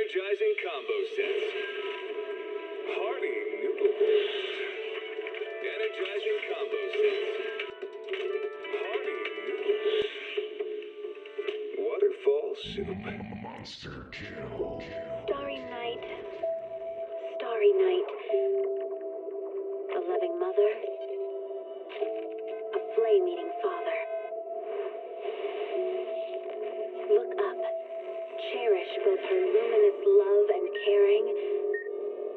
Energizing combo sets. Hearty noodle bowls. Energizing combo sets. Hearty noodle bowls. Waterfall soup. Monster kill. Starry night. Starry night. A loving mother. A flame-eating father. Look up. Cherish both her luminous love and caring,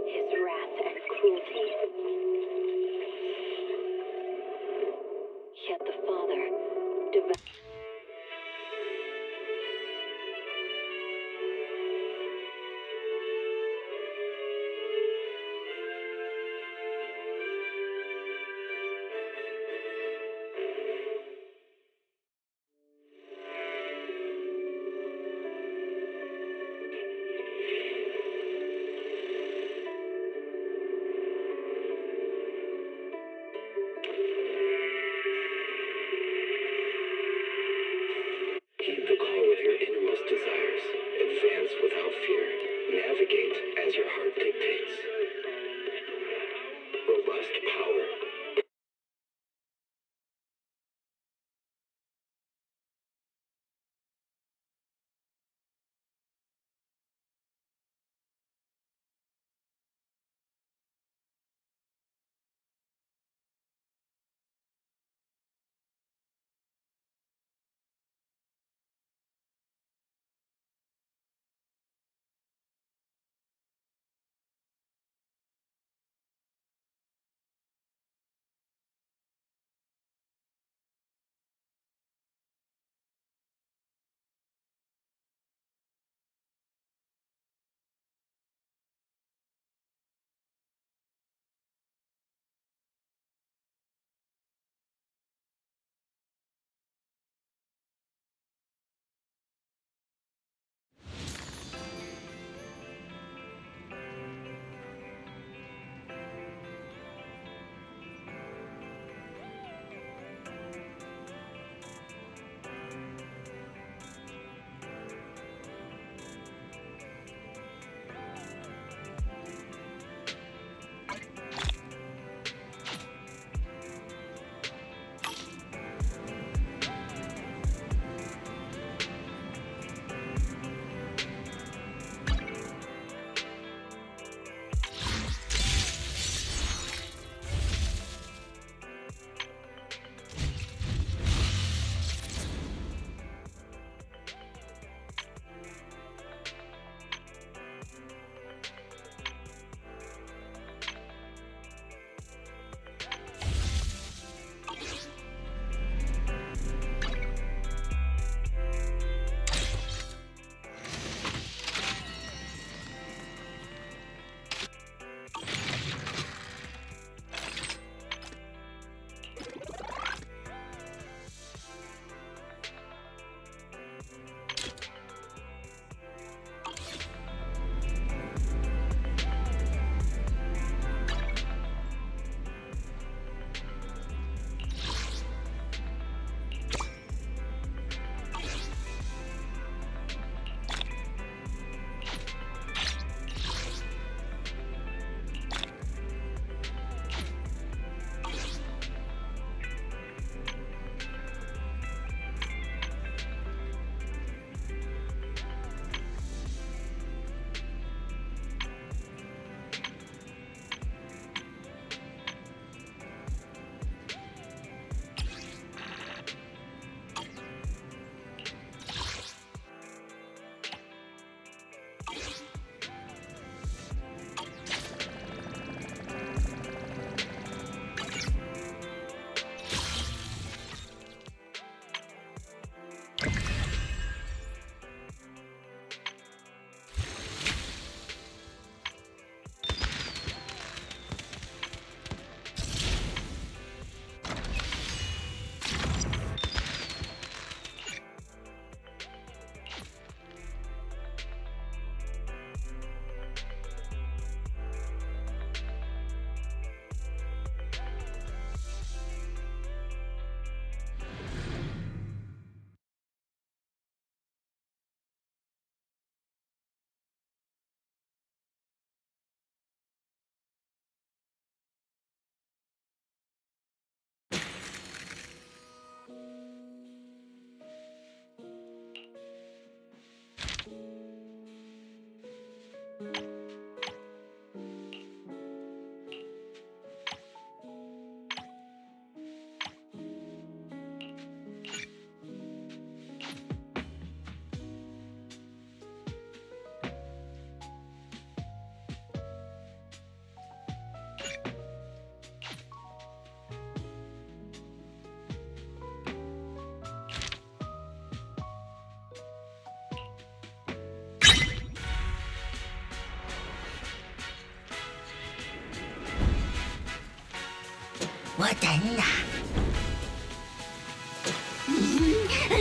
his wrath and cruelty. Yet the father devours. 왔다 있나?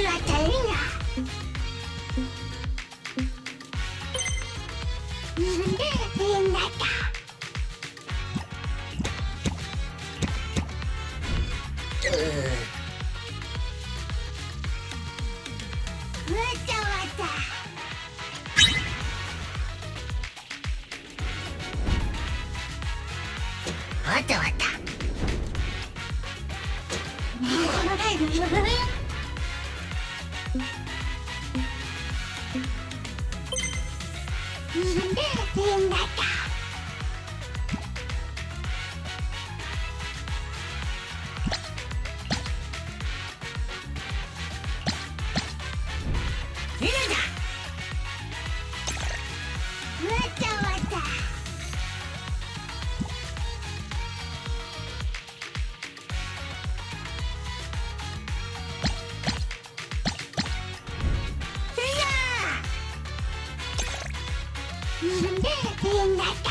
왔다 있나? 빛났다. 왔다. 왔다. 빛났다. 왔다. 빛났다.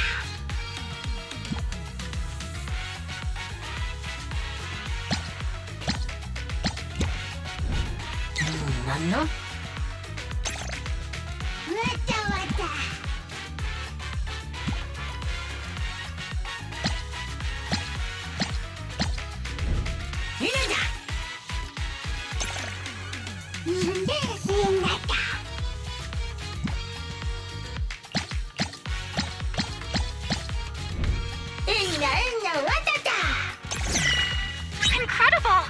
맞나? 왔다. 이러자. 빛났다. 왔다. Incredible!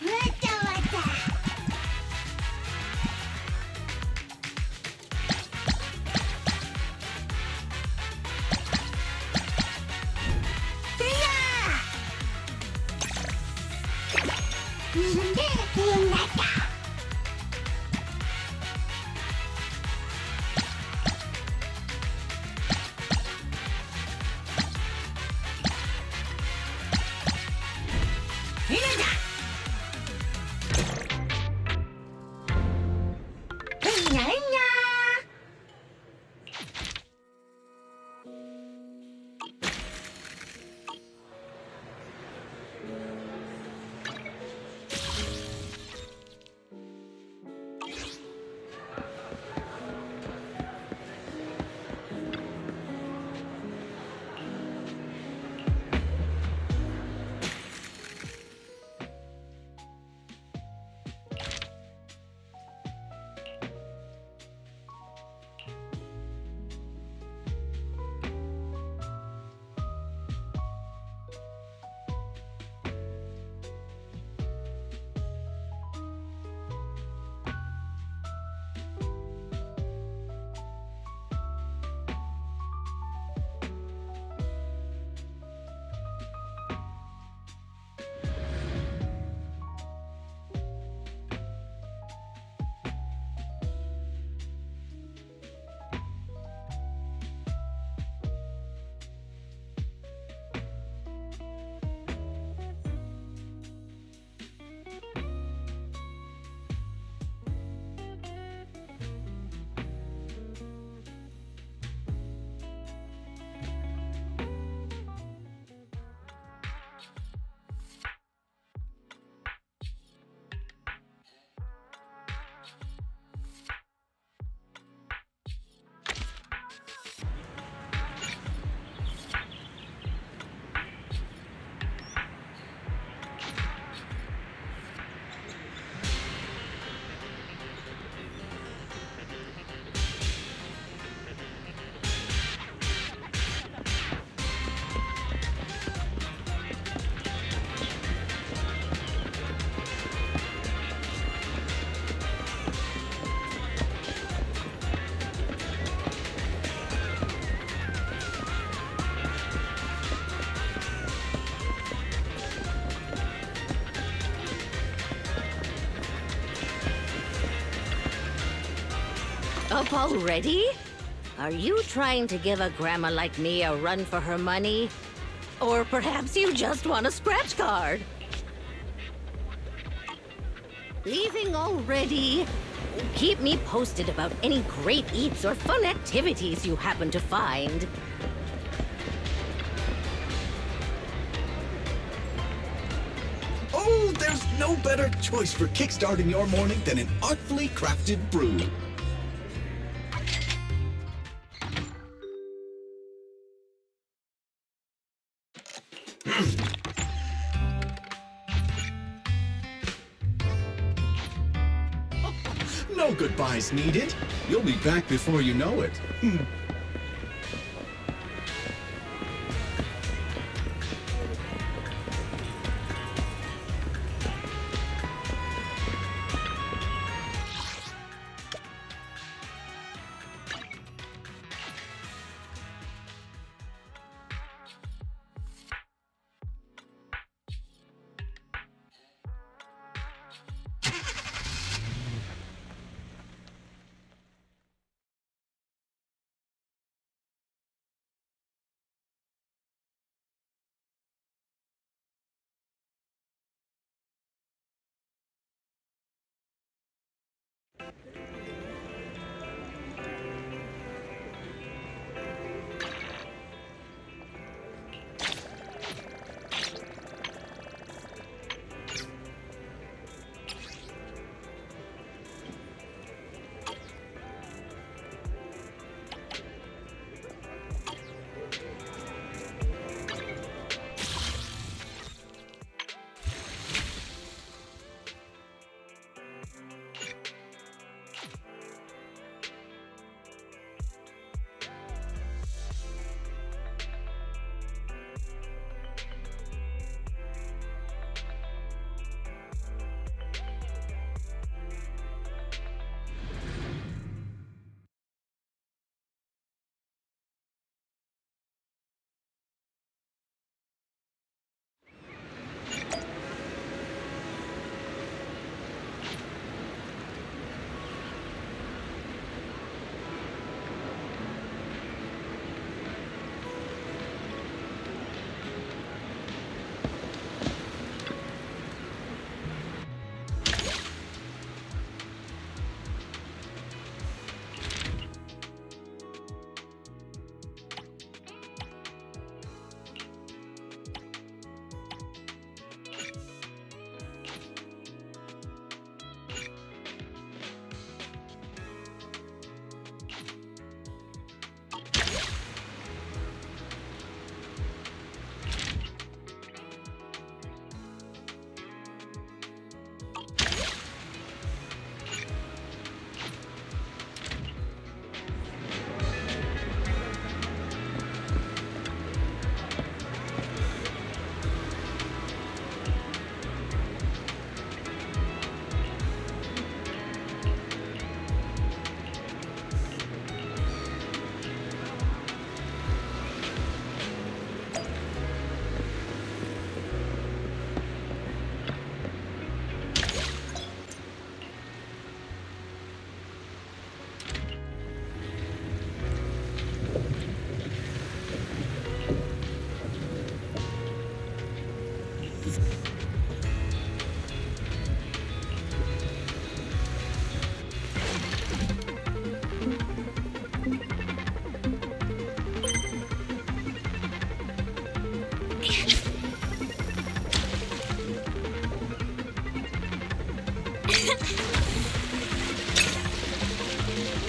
왔다. 빛났다. 이러자. 있냐. Up already? Are you trying to give a grandma like me a run for her money? Or perhaps you just want a scratch card? Leaving already? Keep me posted about any great eats or fun activities you happen to find. Oh, there's no better choice for kickstarting your morning than an artfully crafted brew. No goodbyes needed. You'll be back before you know it.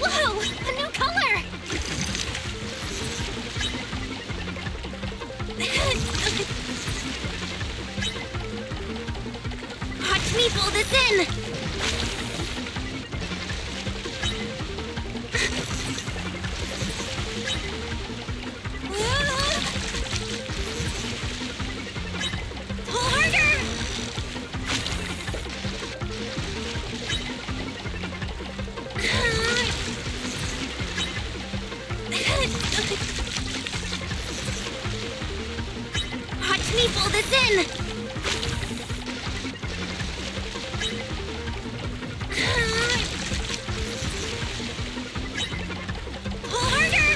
Whoa! A new color! Watch me pull this in! Pull harder! Watch me pull this in! Pull harder!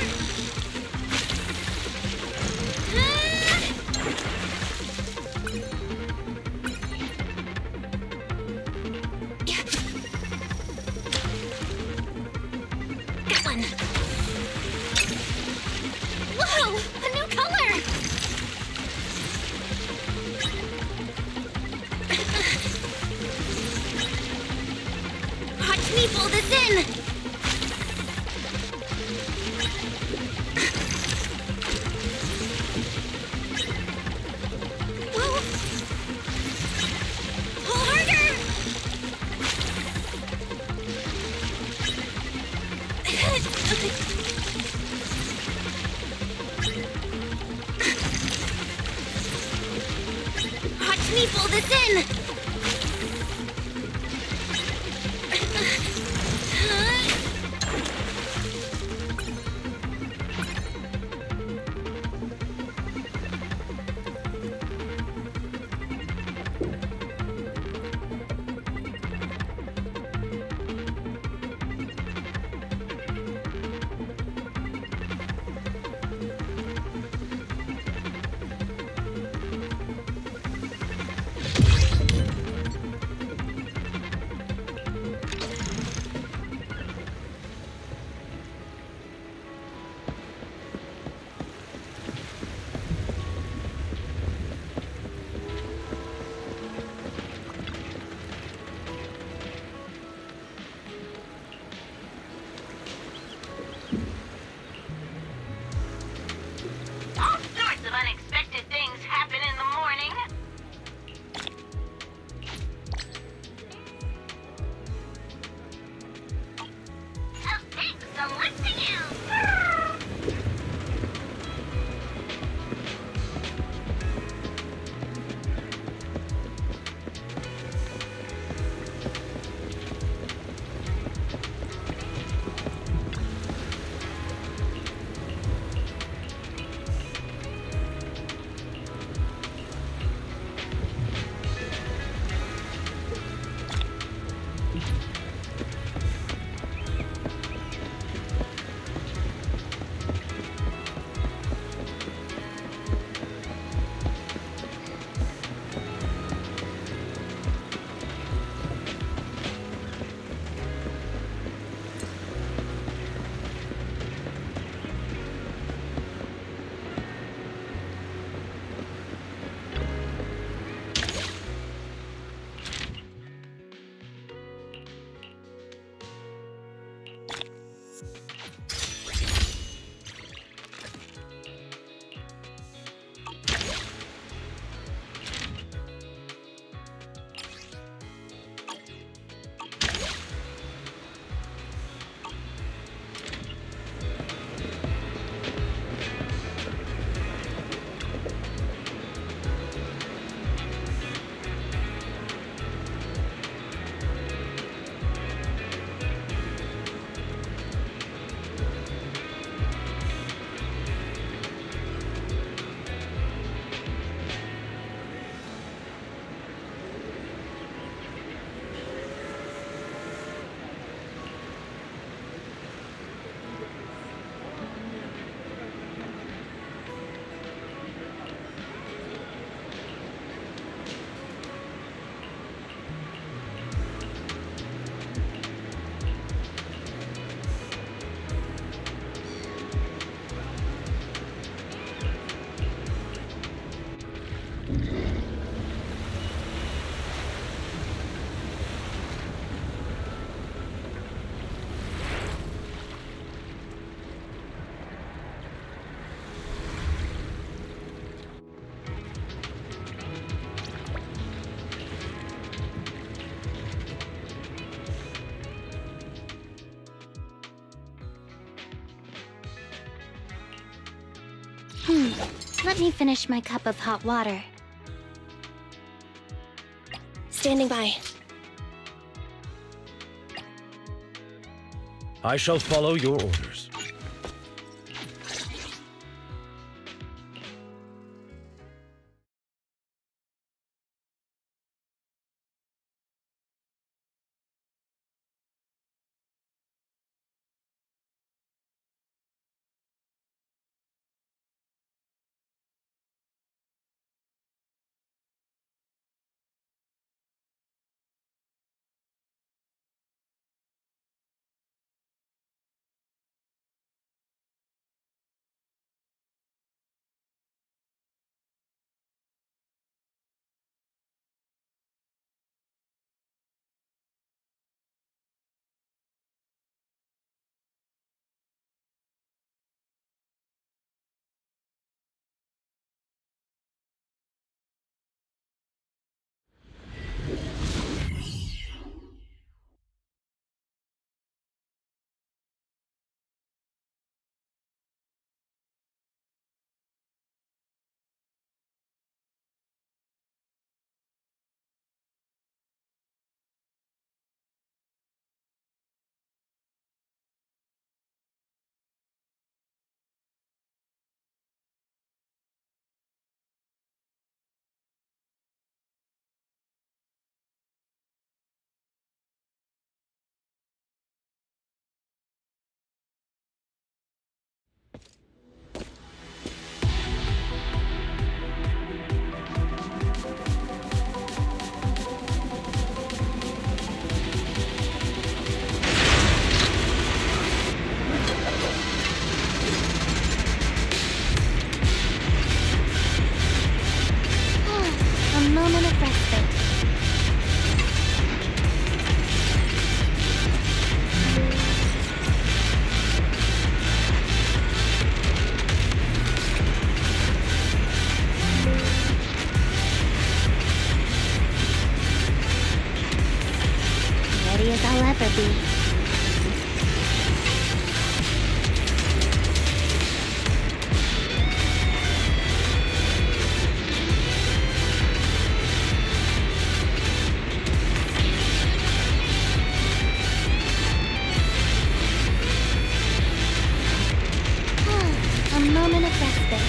me pull this in! Whoa! Pull harder! Watch me pull this in! All sorts of unexpected things happen in the morning. So thanks, I'm listening to you. Let me finish my cup of hot water. Standing by. I shall follow your orders. moment of respite. Ready as I'll ever be. A moment of respite.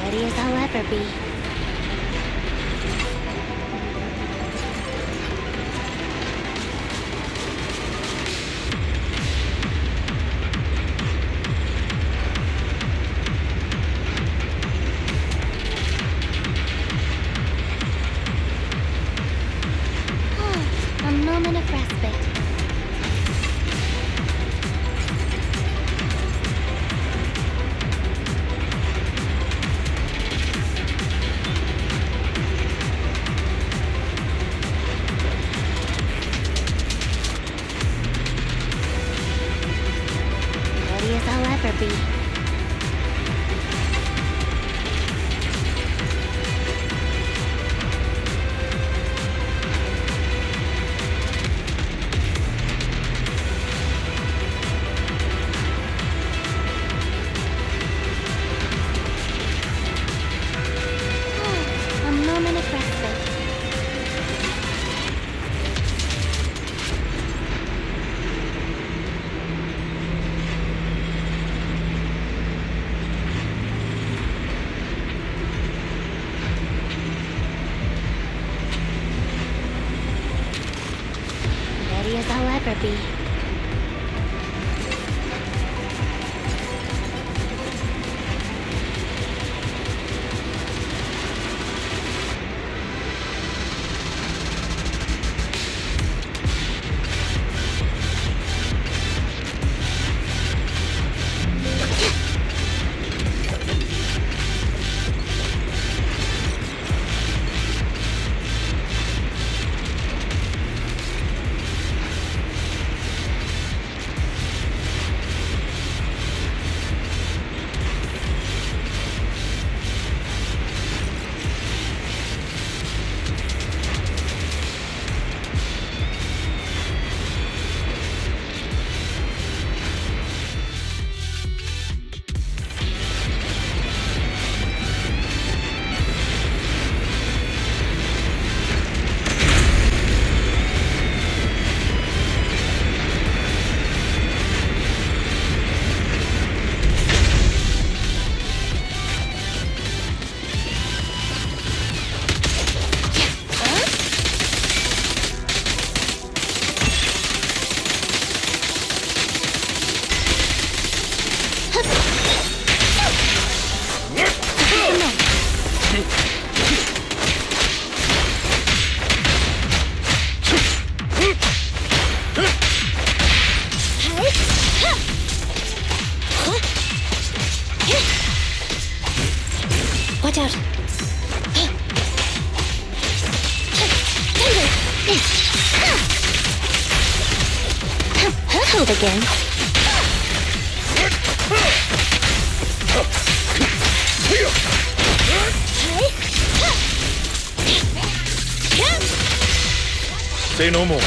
Ready as I'll ever be. A moment of respite. Ready as I'll ever be. A moment of respite. Ready as I'll ever be. Watch out. Hold again. Say no more.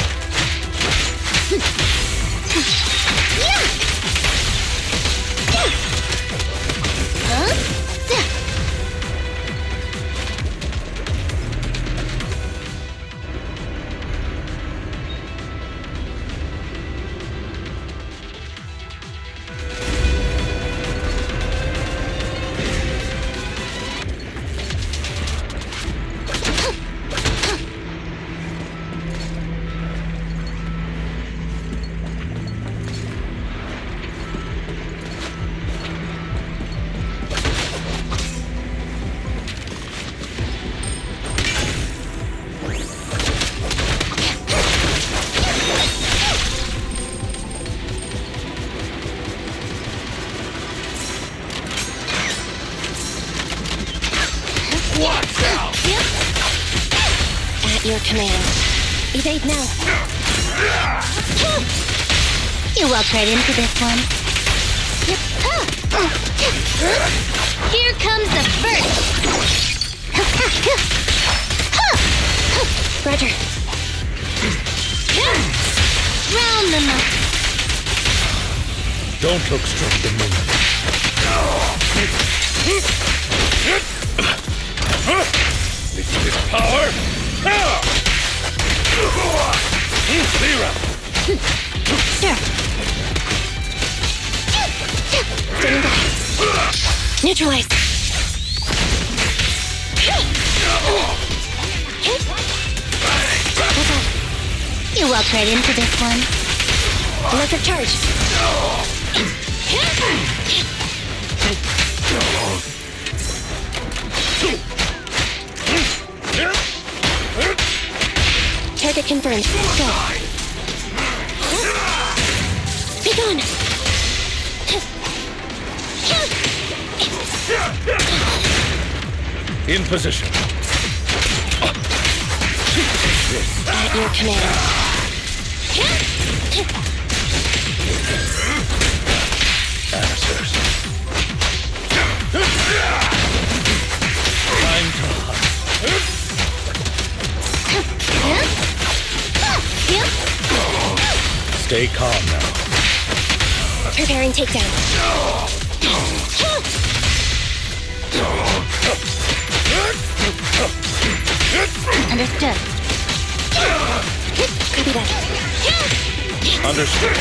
Watch out! At your command. Evade now. You walked right into this one. Here comes the first. Roger. Round them up. Don't look straight at me. This is power! Zero! Sure. Standing by. Neutralize. You walked right into this one. Electric charge. Target confirmed. Go. Be gone. In position. At your command. Answers. Time to hunt. Stay calm now. Preparing takedown. Understood. Copy that. Understood.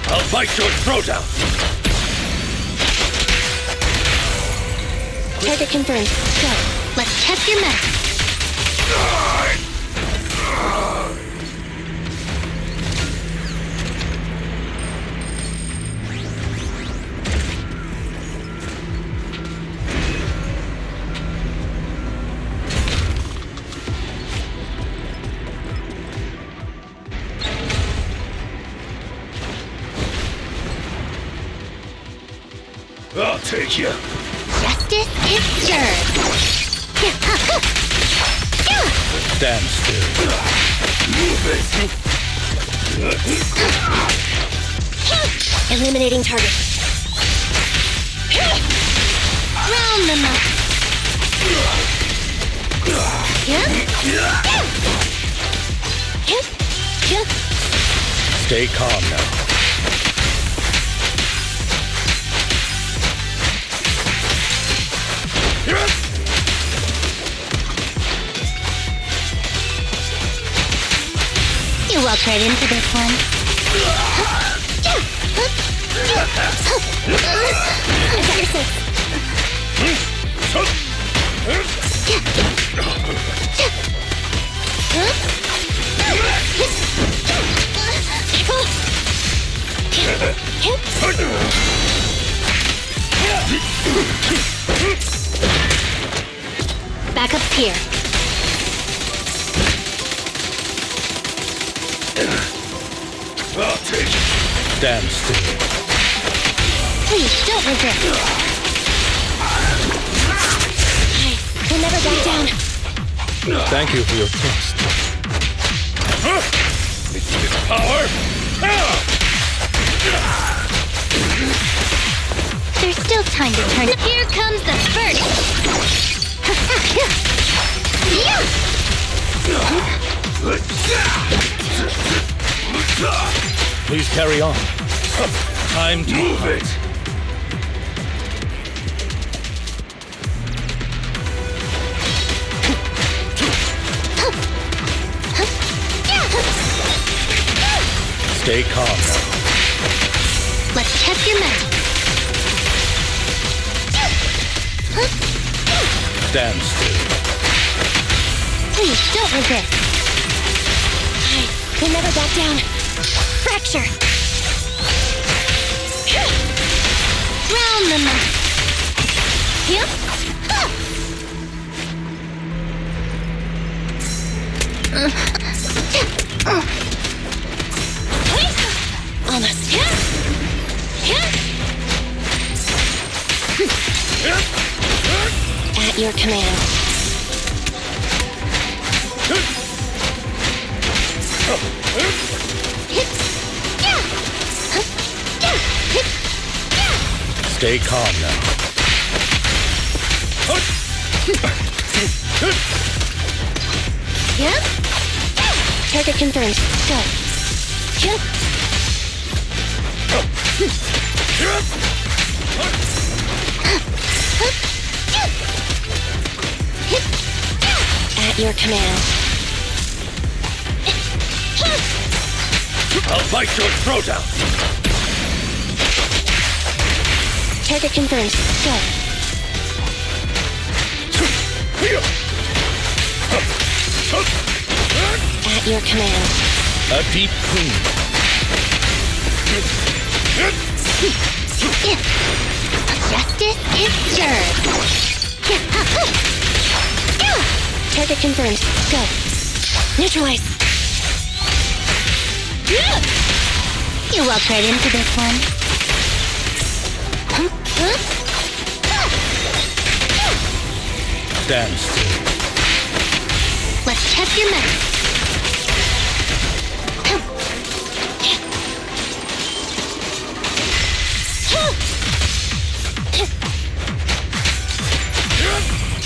I'll bite your throat out. Target confirmed. Go. Let's test your mettle. I'll take you. Justice is served. Stand still. Move it. Eliminating target. Round them up. Stay calm now. You walked right into this one. I got your six. Backup's here. I'll take it. Stand still. Please, don't resist. We'll never back down. Thank you for your trust. This is power. There's still time to turn. Here comes the first. Please carry on. Time to move it. Stay calm now. Let's test your mettle. Stand still. Please, don't resist. We'll never back down. Fracture. Round them up. Yep. Almost. At your command. Stay calm now. Target confirmed. Go. At your command. I'll bite your throat out. Target confirmed. Go. At your command. A deep clean. Justice is served. Target confirmed. Go. Neutralize. You walk right into this one. Stand still. Let's test your mettle.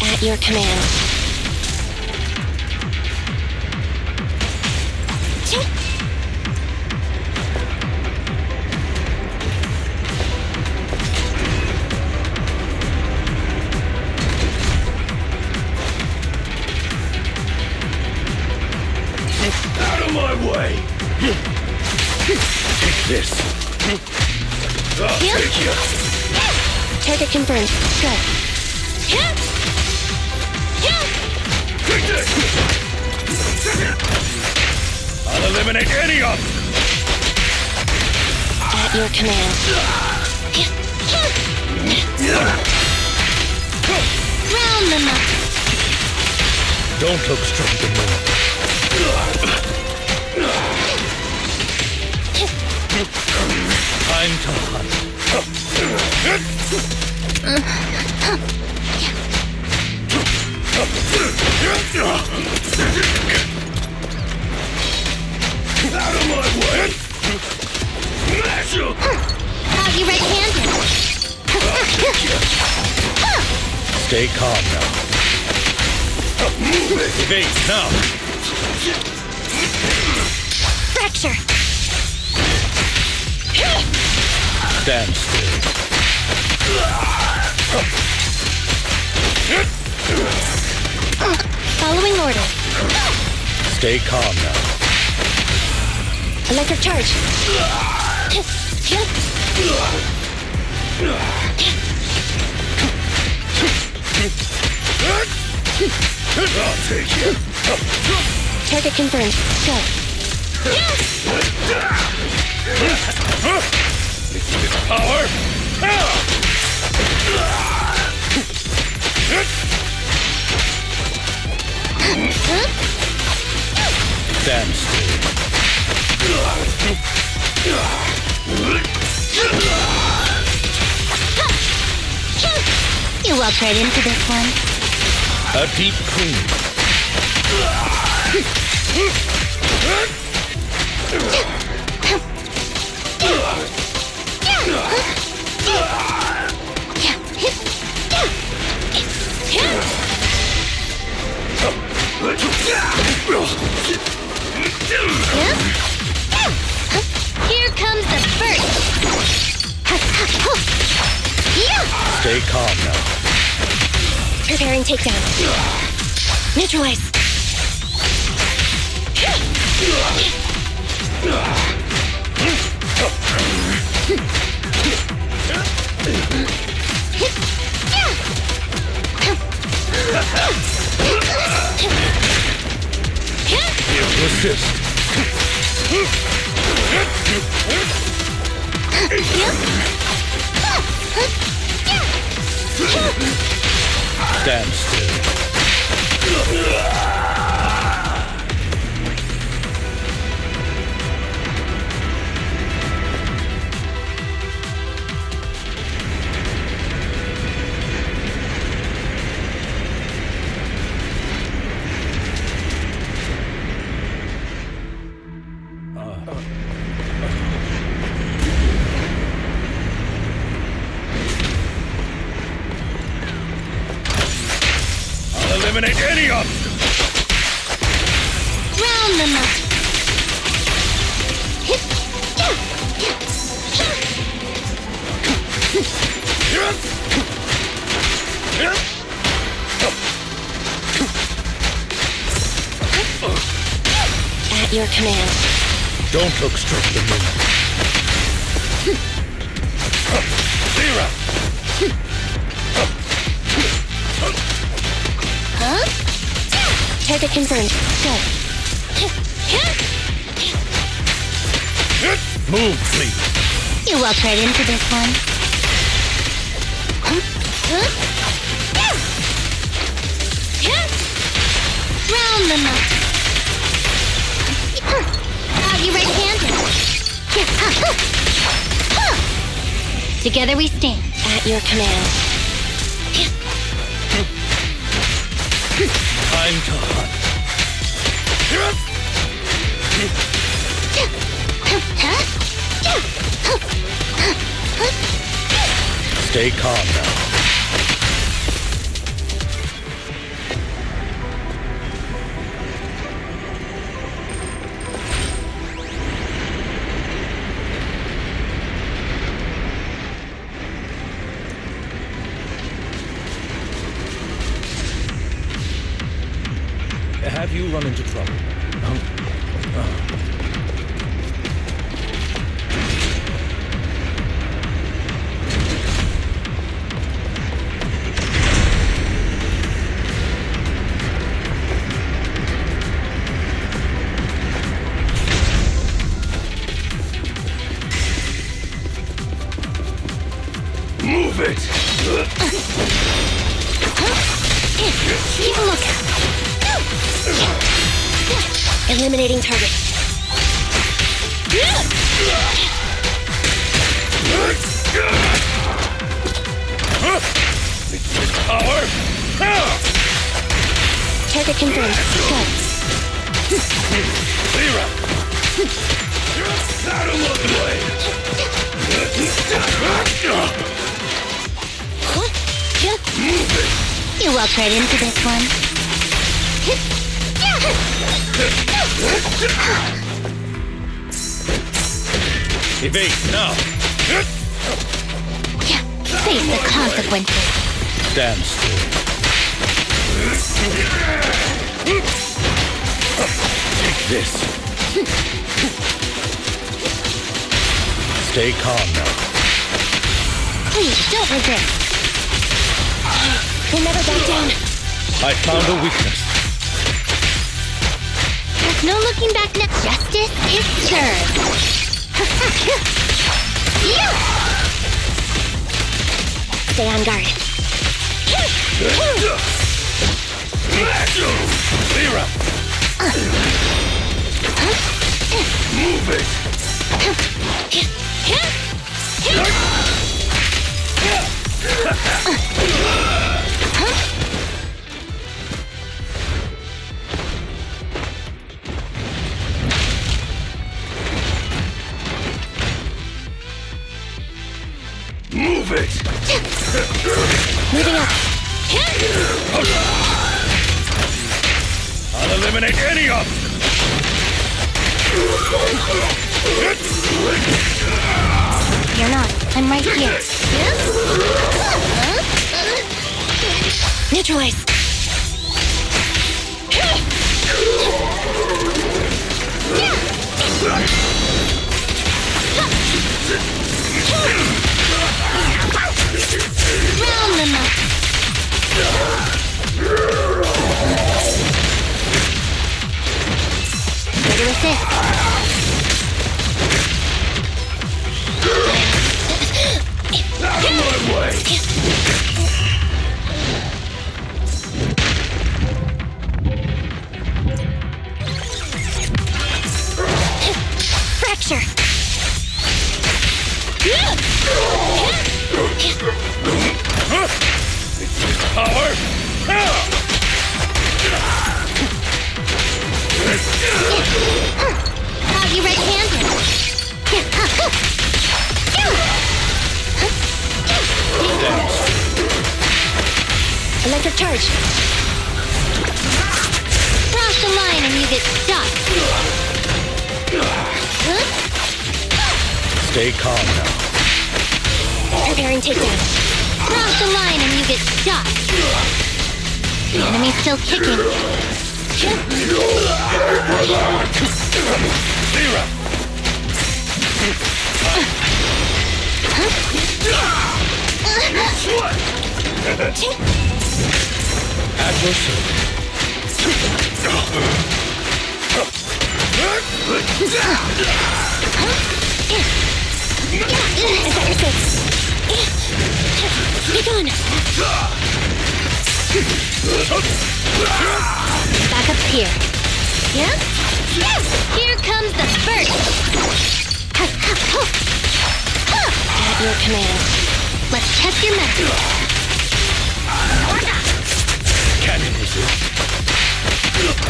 At your command. Out of my way! Take this. I'll take you. Target confirmed. Go. Take this! I'll eliminate any of them! At your command. Round them up. Don't look straight at me. Time to hunt. Out of my way! Smash you! How'd you right-handed? Stay calm now. Move it! Evade now! Fracture. Stand still. Following order. Stay calm now. Electric charge. I'll take you. Target confirmed. Go. Power! Stand still. You walk right into this one. A deep clean. Here comes the first. Stay calm now. Preparing takedown. Neutralize. Here to assist. Stand still. I'll eliminate any obstacle. Round them up. At your command. Don't look straight at me. Zero. Huh? Target confirmed. Go. Move, please. You walk right into this one. Round them up. Out you right-handed. Together we stand. At your command. Time to hunt. Stay calm now. Have you run into trouble? Move it! Keep a lookout. Eliminating target. Power! Target confirmed. Go. Zero! Out of the way! Move it! You walk right into this one. Evade now! Face the consequences. Stand still. Take this. Stay calm now. Please, don't resist. We'll never back down. I found a weakness. There's no looking back now. Justice is served. Stay on guard. Zero! Move it! Move it! Moving up. I'll eliminate any obstacle! You're not. I'm right here. Neutralize. Round them up. Ready with this. Out of my way! Fracture. Power! How you right-handed? Electric charge. Cross the line and you get stuck. Stay calm now. Preparing takedown. Cross the line and you get stuck. The enemy's still kicking. Zero. At your service. I've got your six. Be gone. Back up here. Yeah? Here comes the first. At your command. Let's test your mettle. Cannon resist.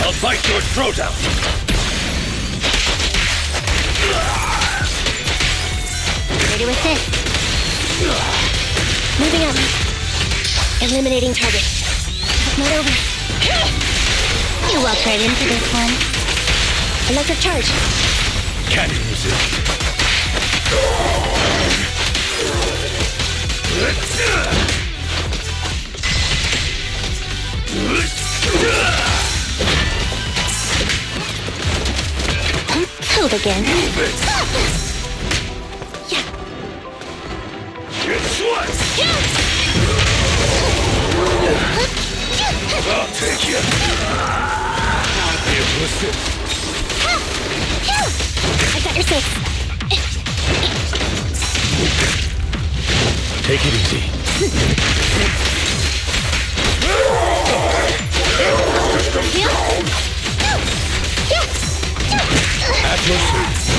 I'll bite your throat out. Ready with this. Moving up. Eliminating target. Not over. You walk right into this one. Electric charge. Cannon resist. Hold again. I'll take you. It was this. I've got your six. Take it easy. At your service.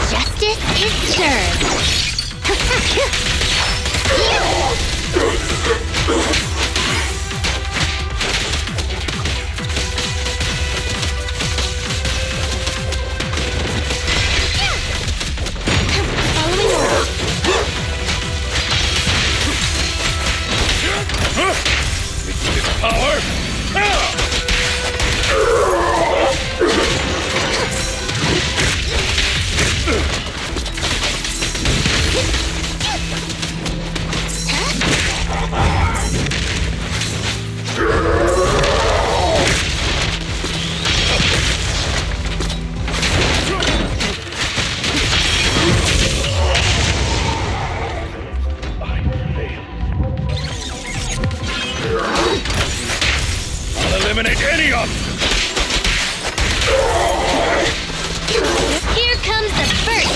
Justice is served. Power! I'll eliminate any of them! Here comes the first.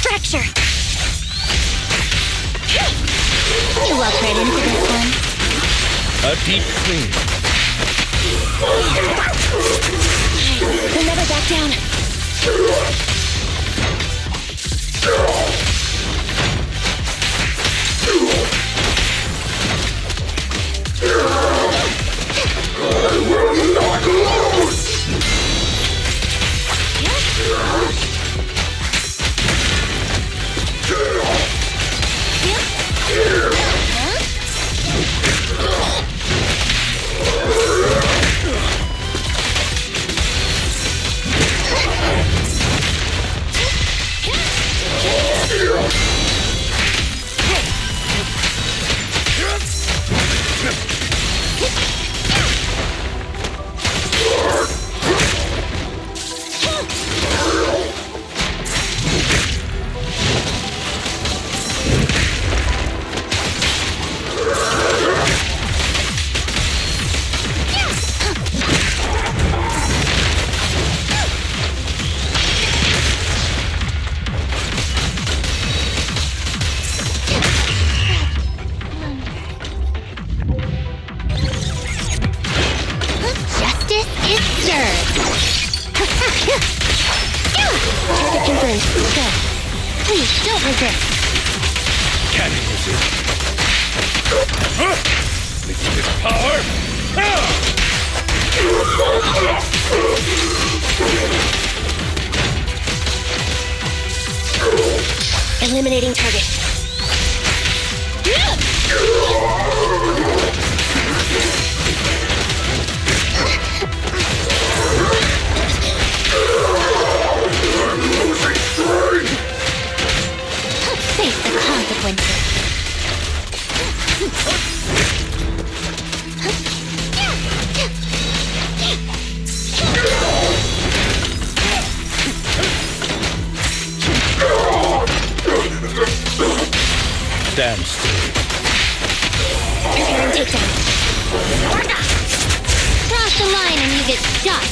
Fracture. You walk right into this one. A deep clean. We'll never back down. Target confirmed. Go. Please, don't resist. Cannon resist. With power! Eliminating target. Face the consequences. Stand still. Preparing takedown. Cross the line and you get shot.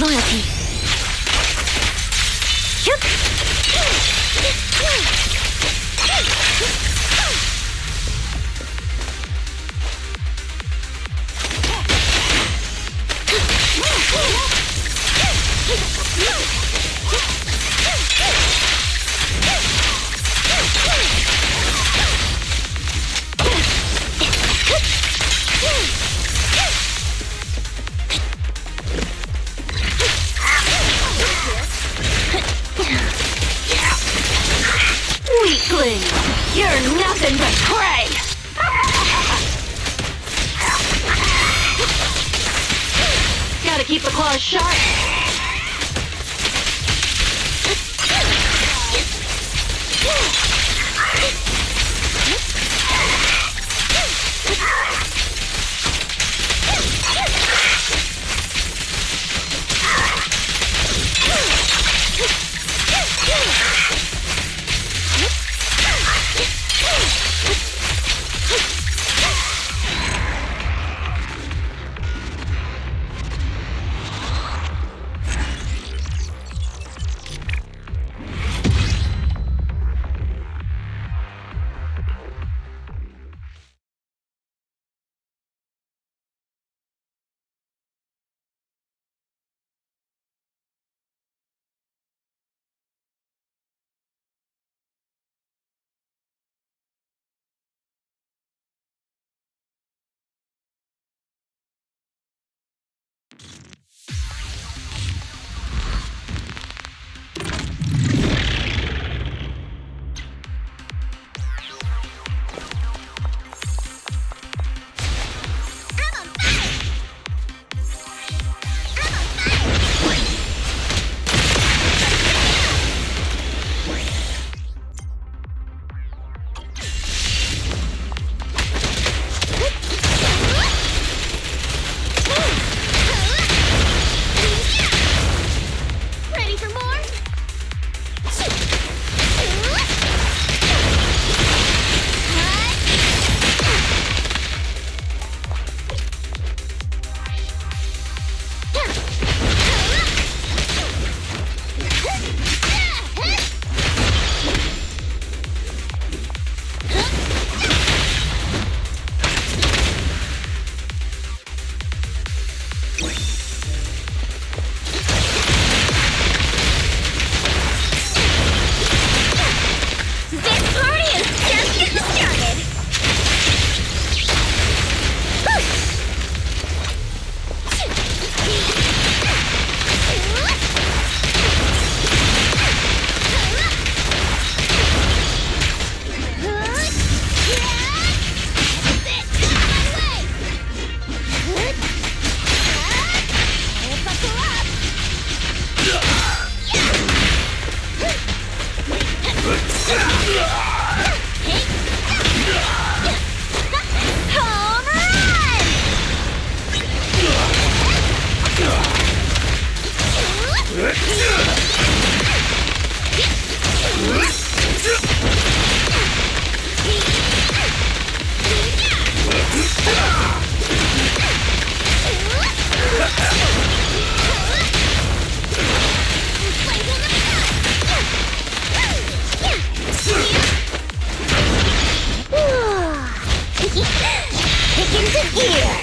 Loyalty. Weakling! You're nothing but prey! Gotta keep the claws sharp. Kick into gear.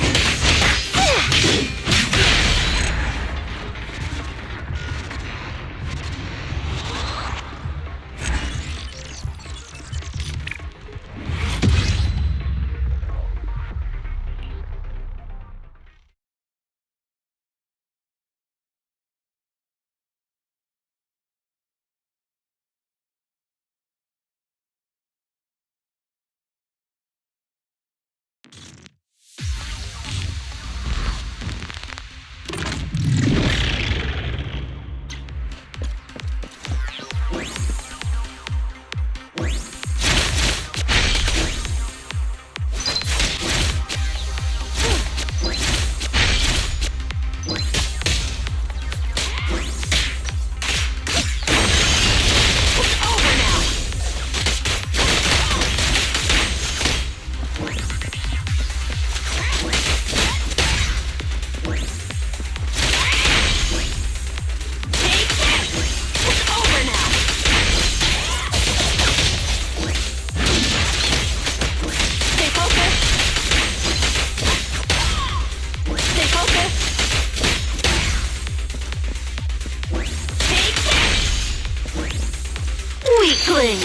Weakling!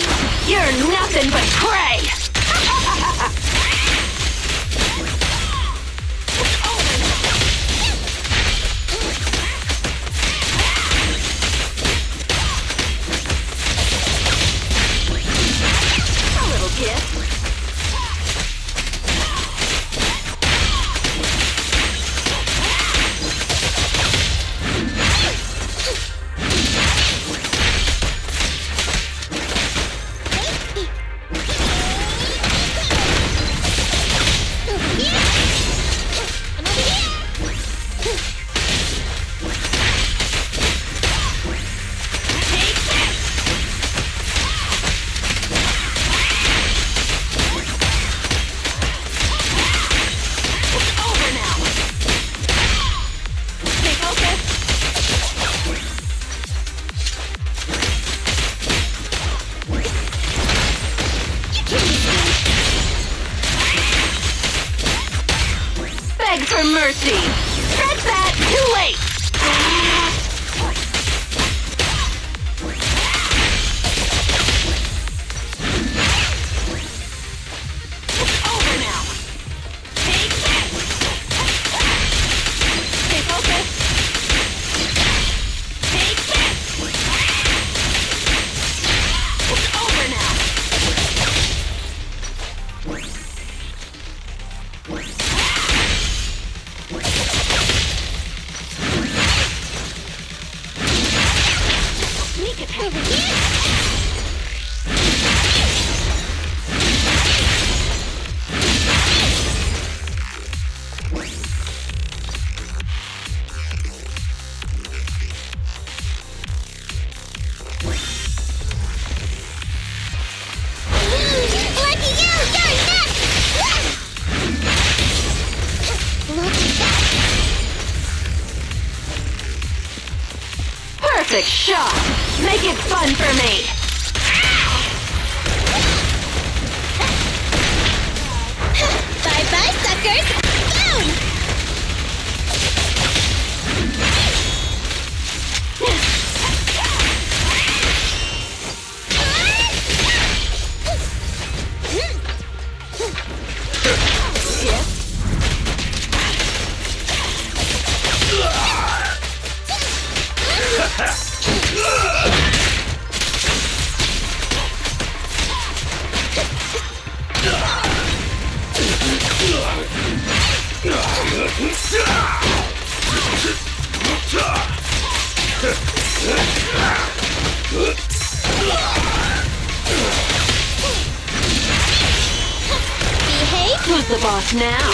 You're nothing but prey! A little gift. Beg for mercy! Scratch that! Too late! It's over now! Take this! Stay focused! Take this! It's over now! Sneak attack! Lucky you! You're next! Look at that! Perfect shot! Make it fun for me! Bye-bye, suckers! Boom! Behave! Who's the boss now?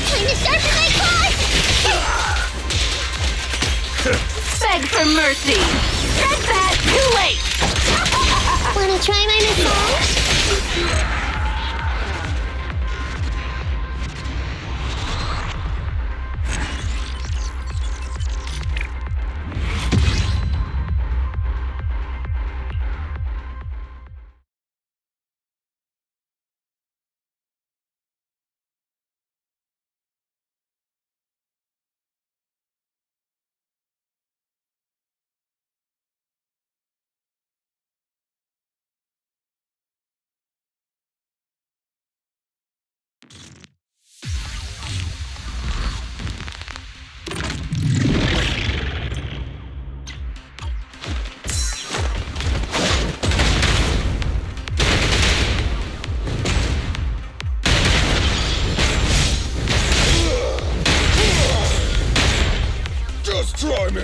Time to sharpen my claws! Beg for mercy! That's that! Too late! Wanna try my massage? Just try me!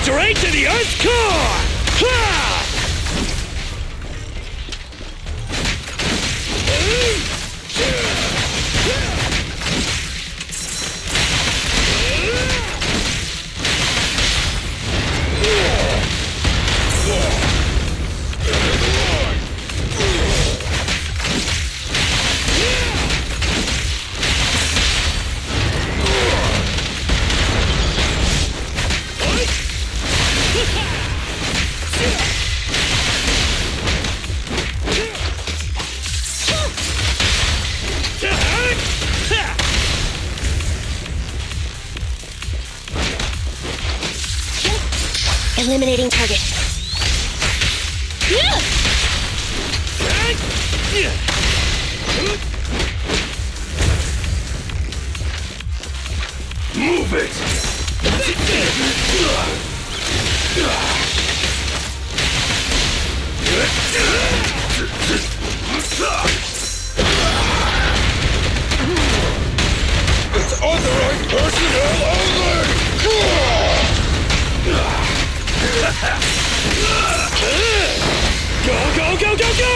Straight to the Earth's core! Ha! Eliminating target. Move it! It's authorized personnel only! Go, go, go, go, go!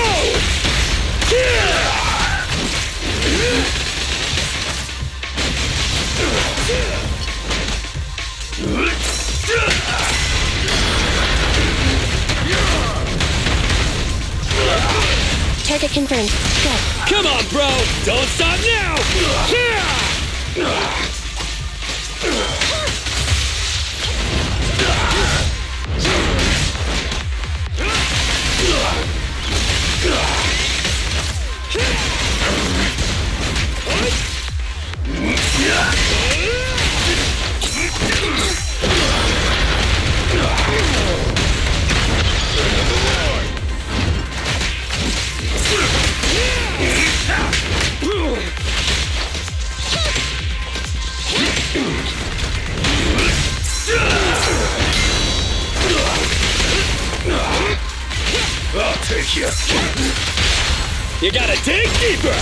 Target confirmed. Go. Come on, bro! Don't stop now! I'll take you. You gotta dig deeper!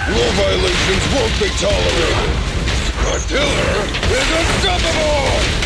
Rule violations won't be tolerated. The killer is unstoppable!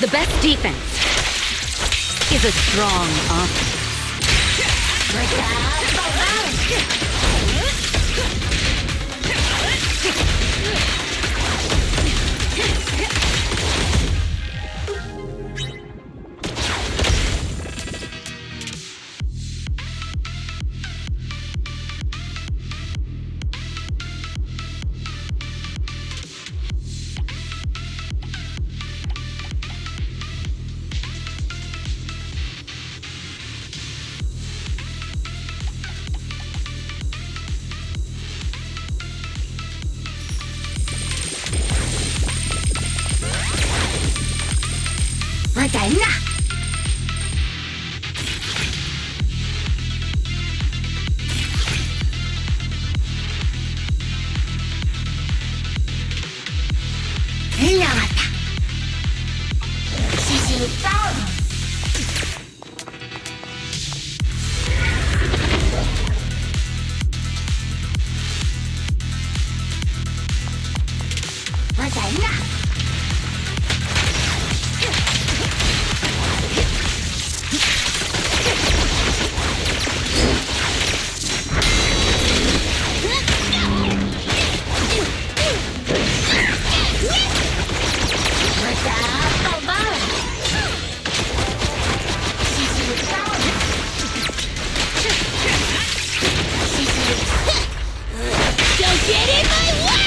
The best defense is a strong offense. Don't get in my way!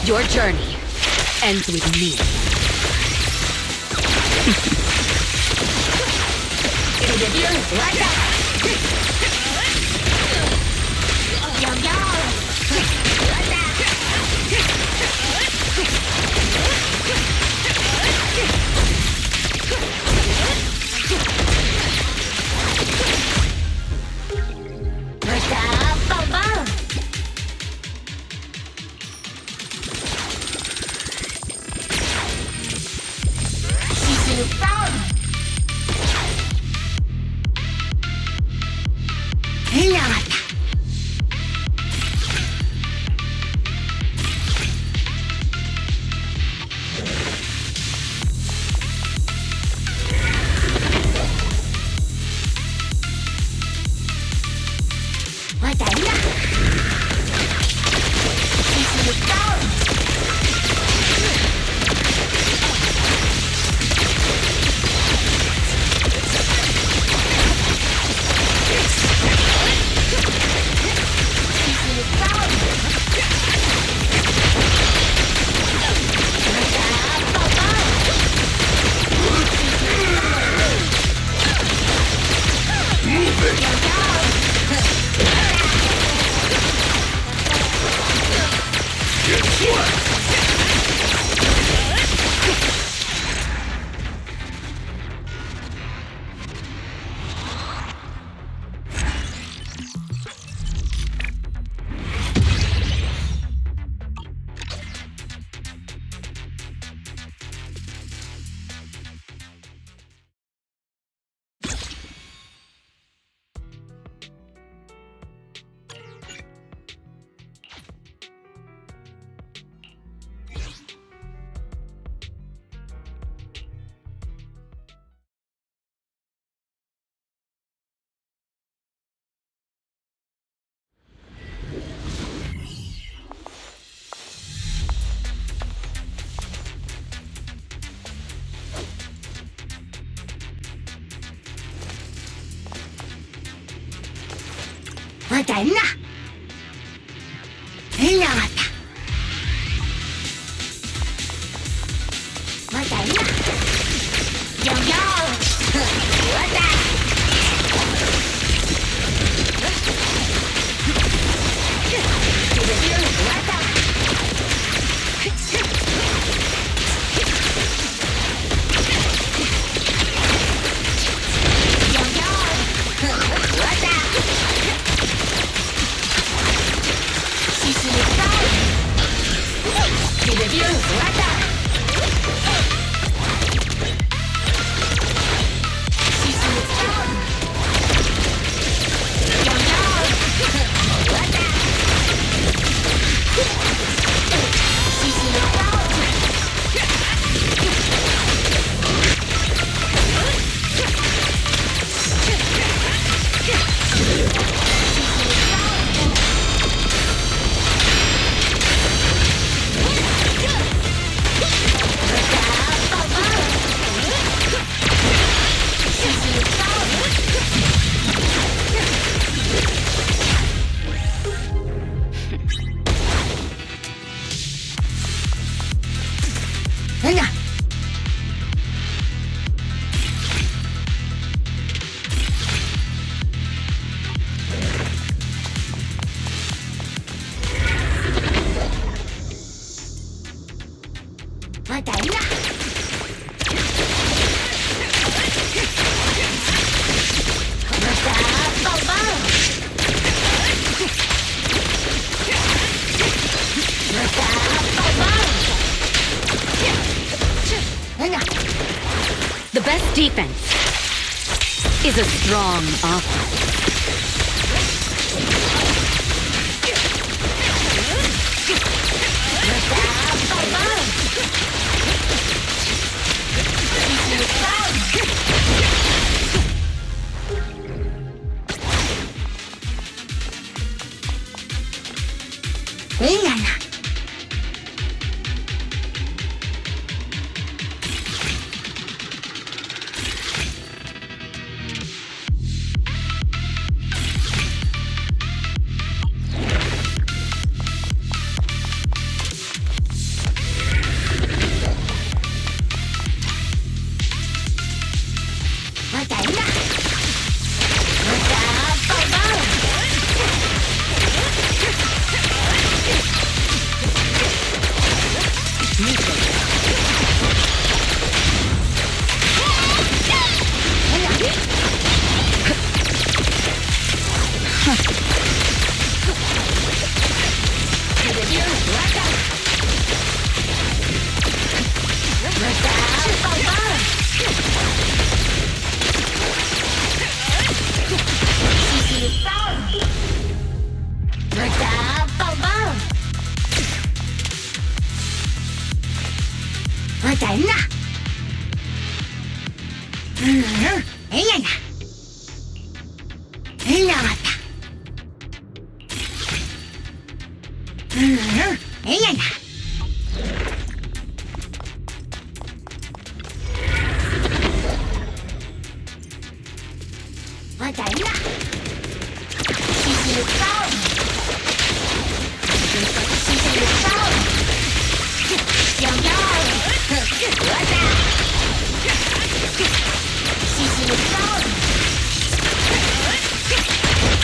Your journey ends with me. defense is a strong offense.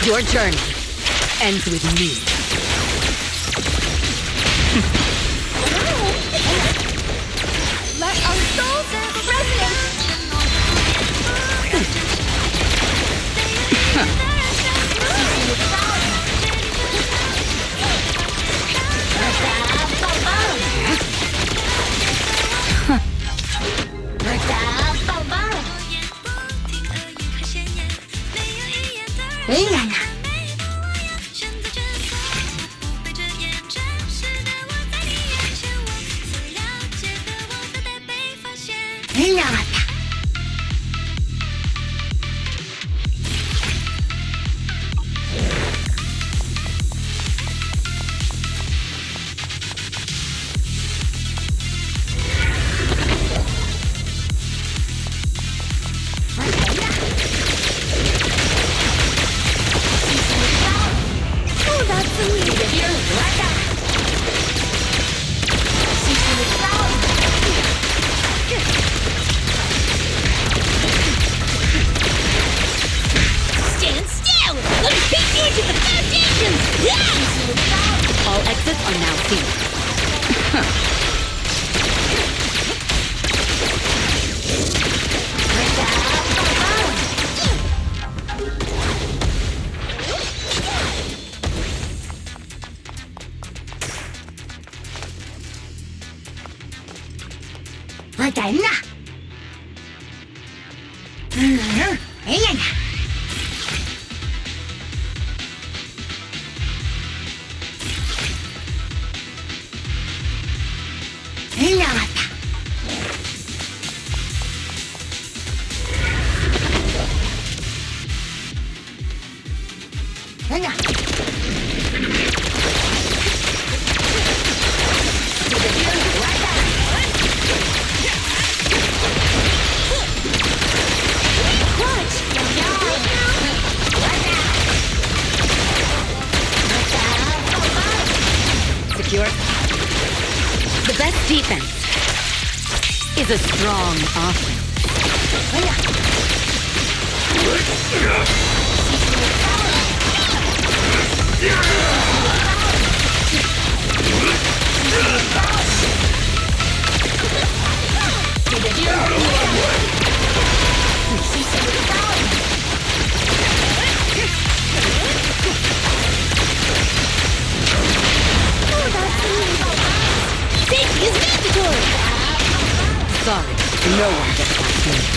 Your journey ends with me. Let our souls resonate. Stand still! Let me take you to the foundations! All exits are now sealed. Secure. The best defense is a strong offense. Safety is mandatory! Sorry, no one gets past me.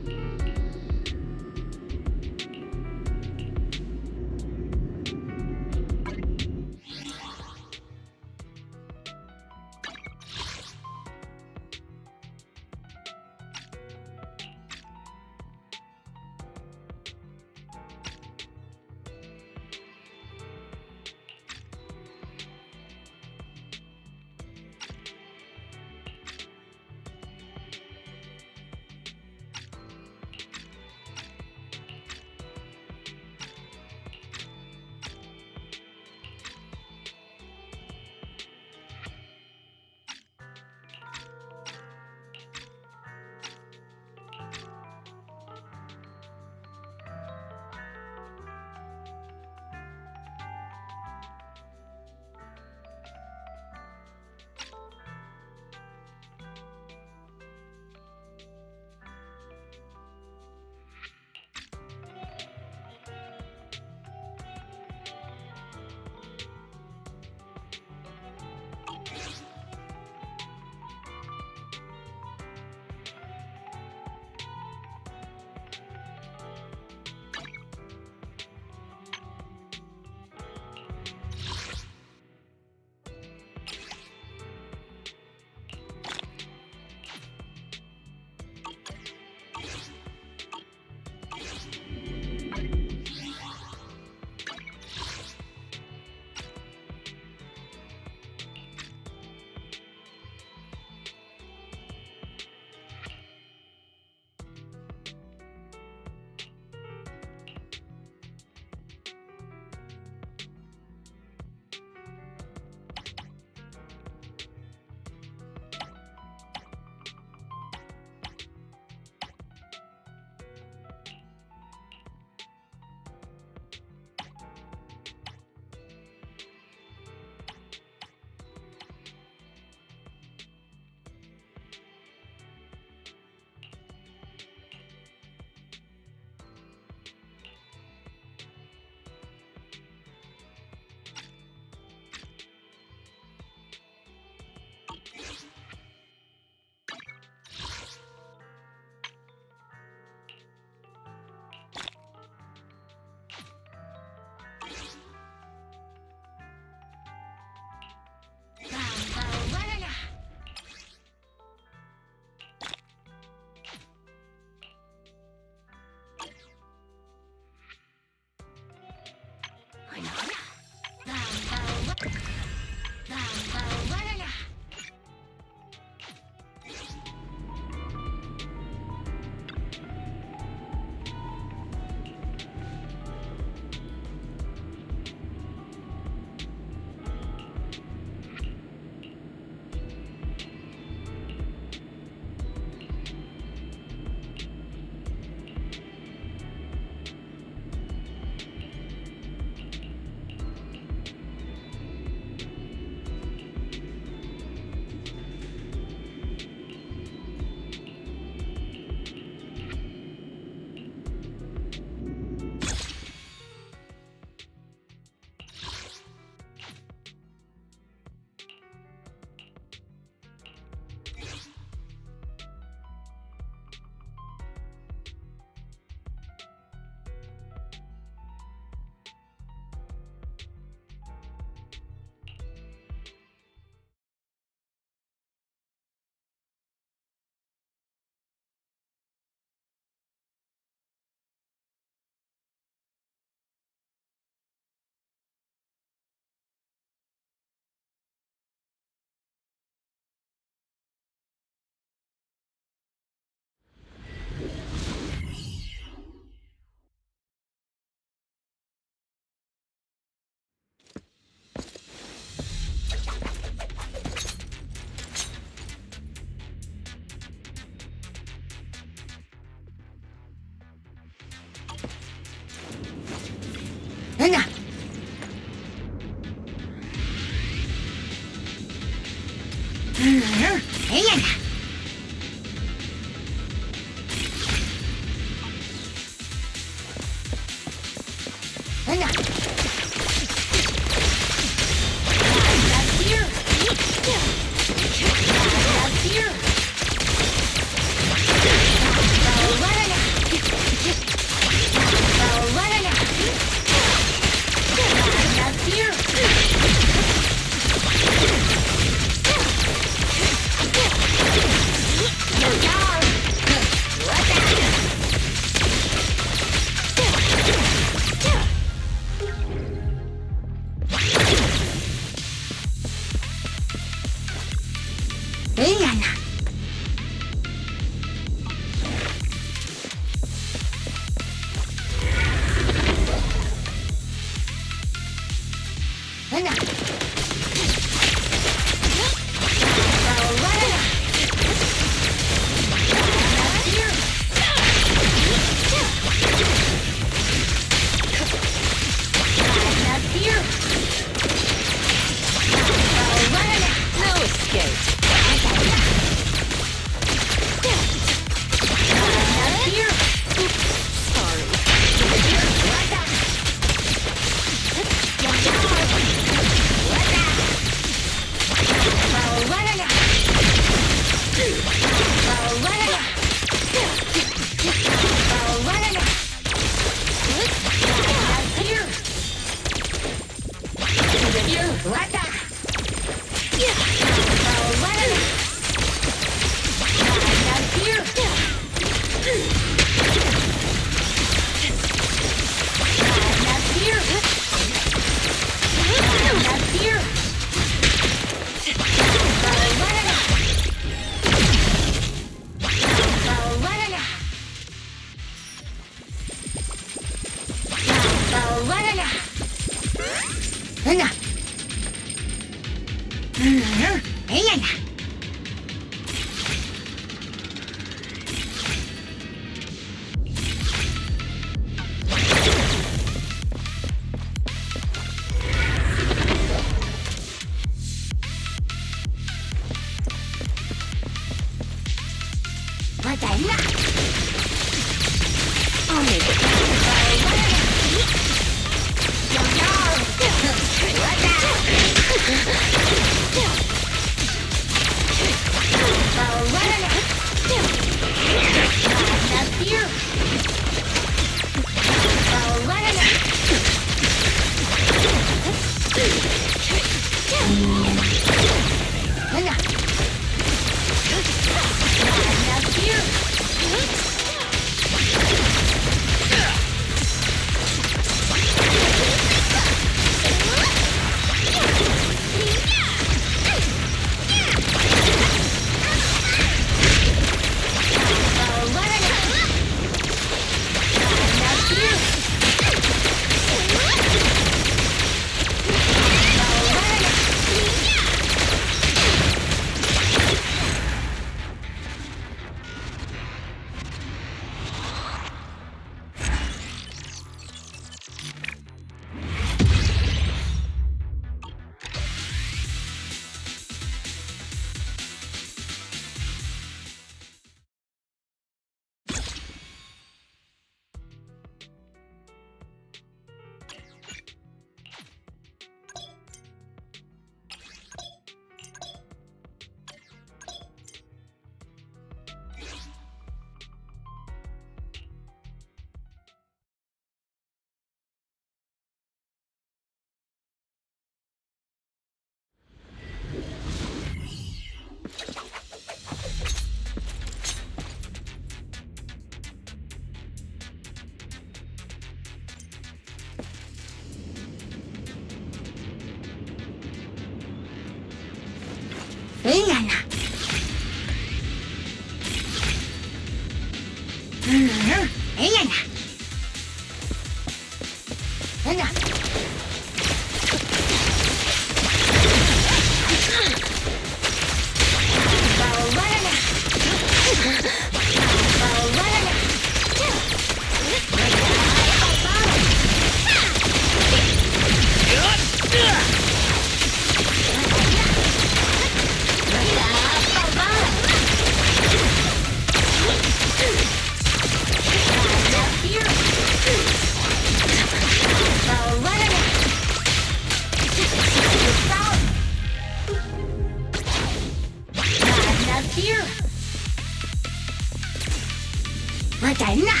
Sorry.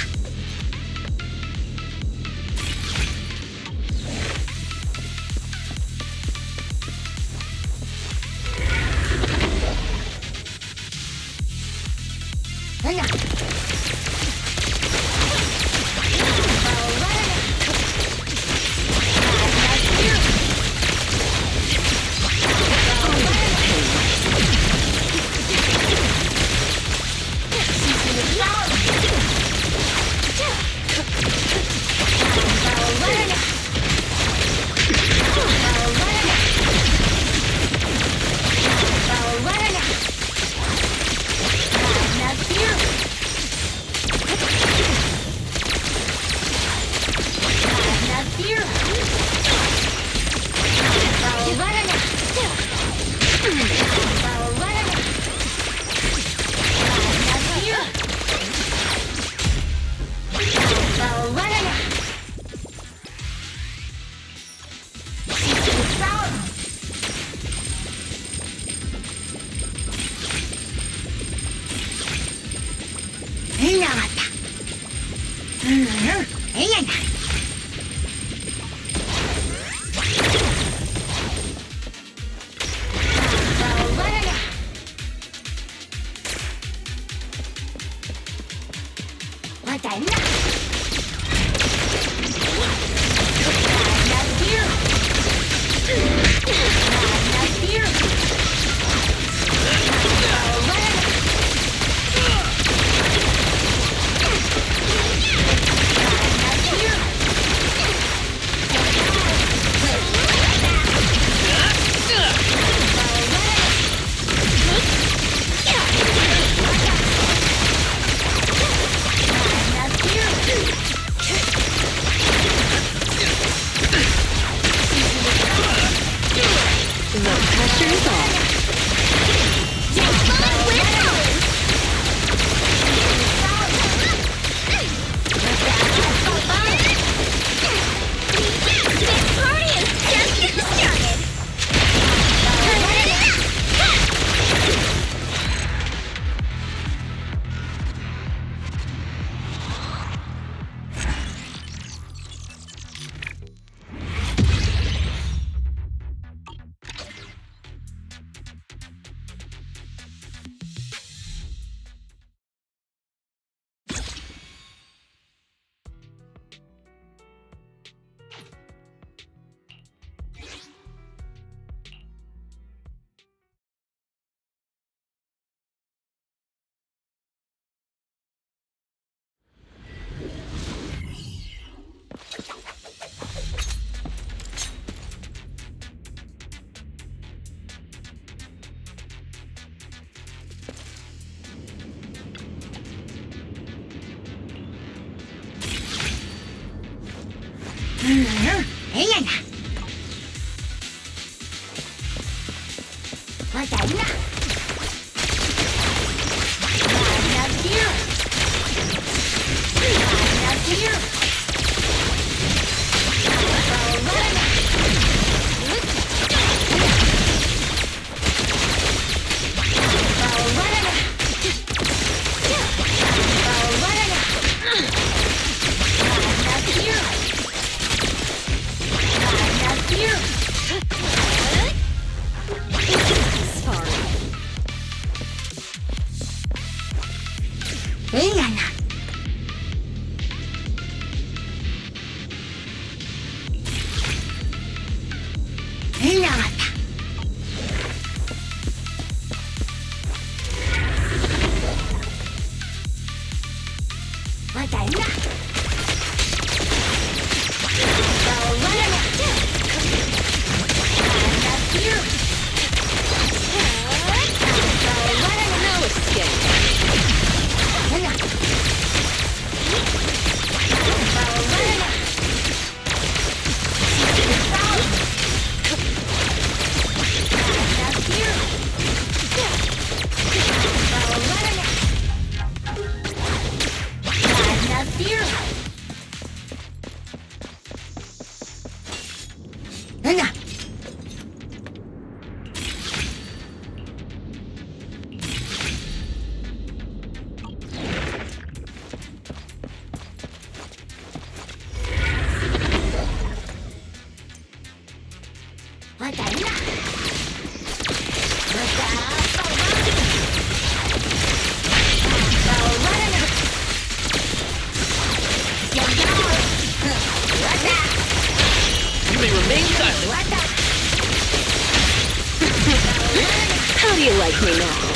You may remain silent. How do you like me now?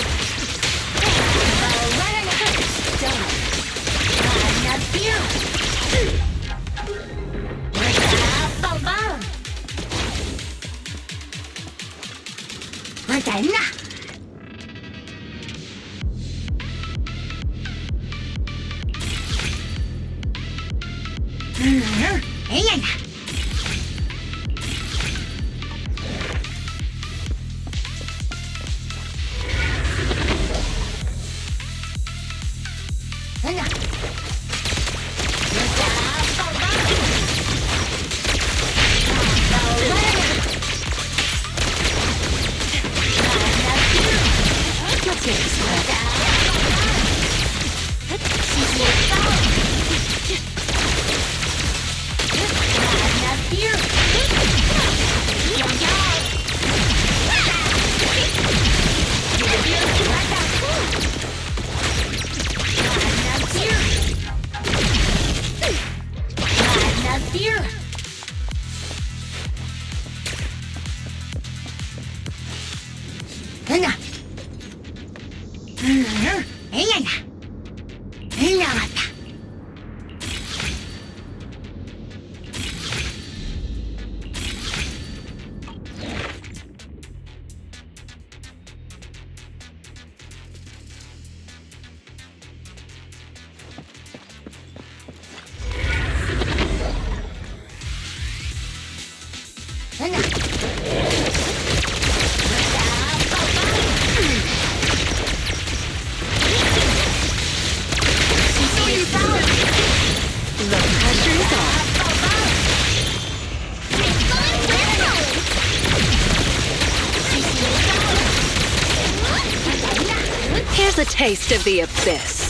Here's a taste of the abyss.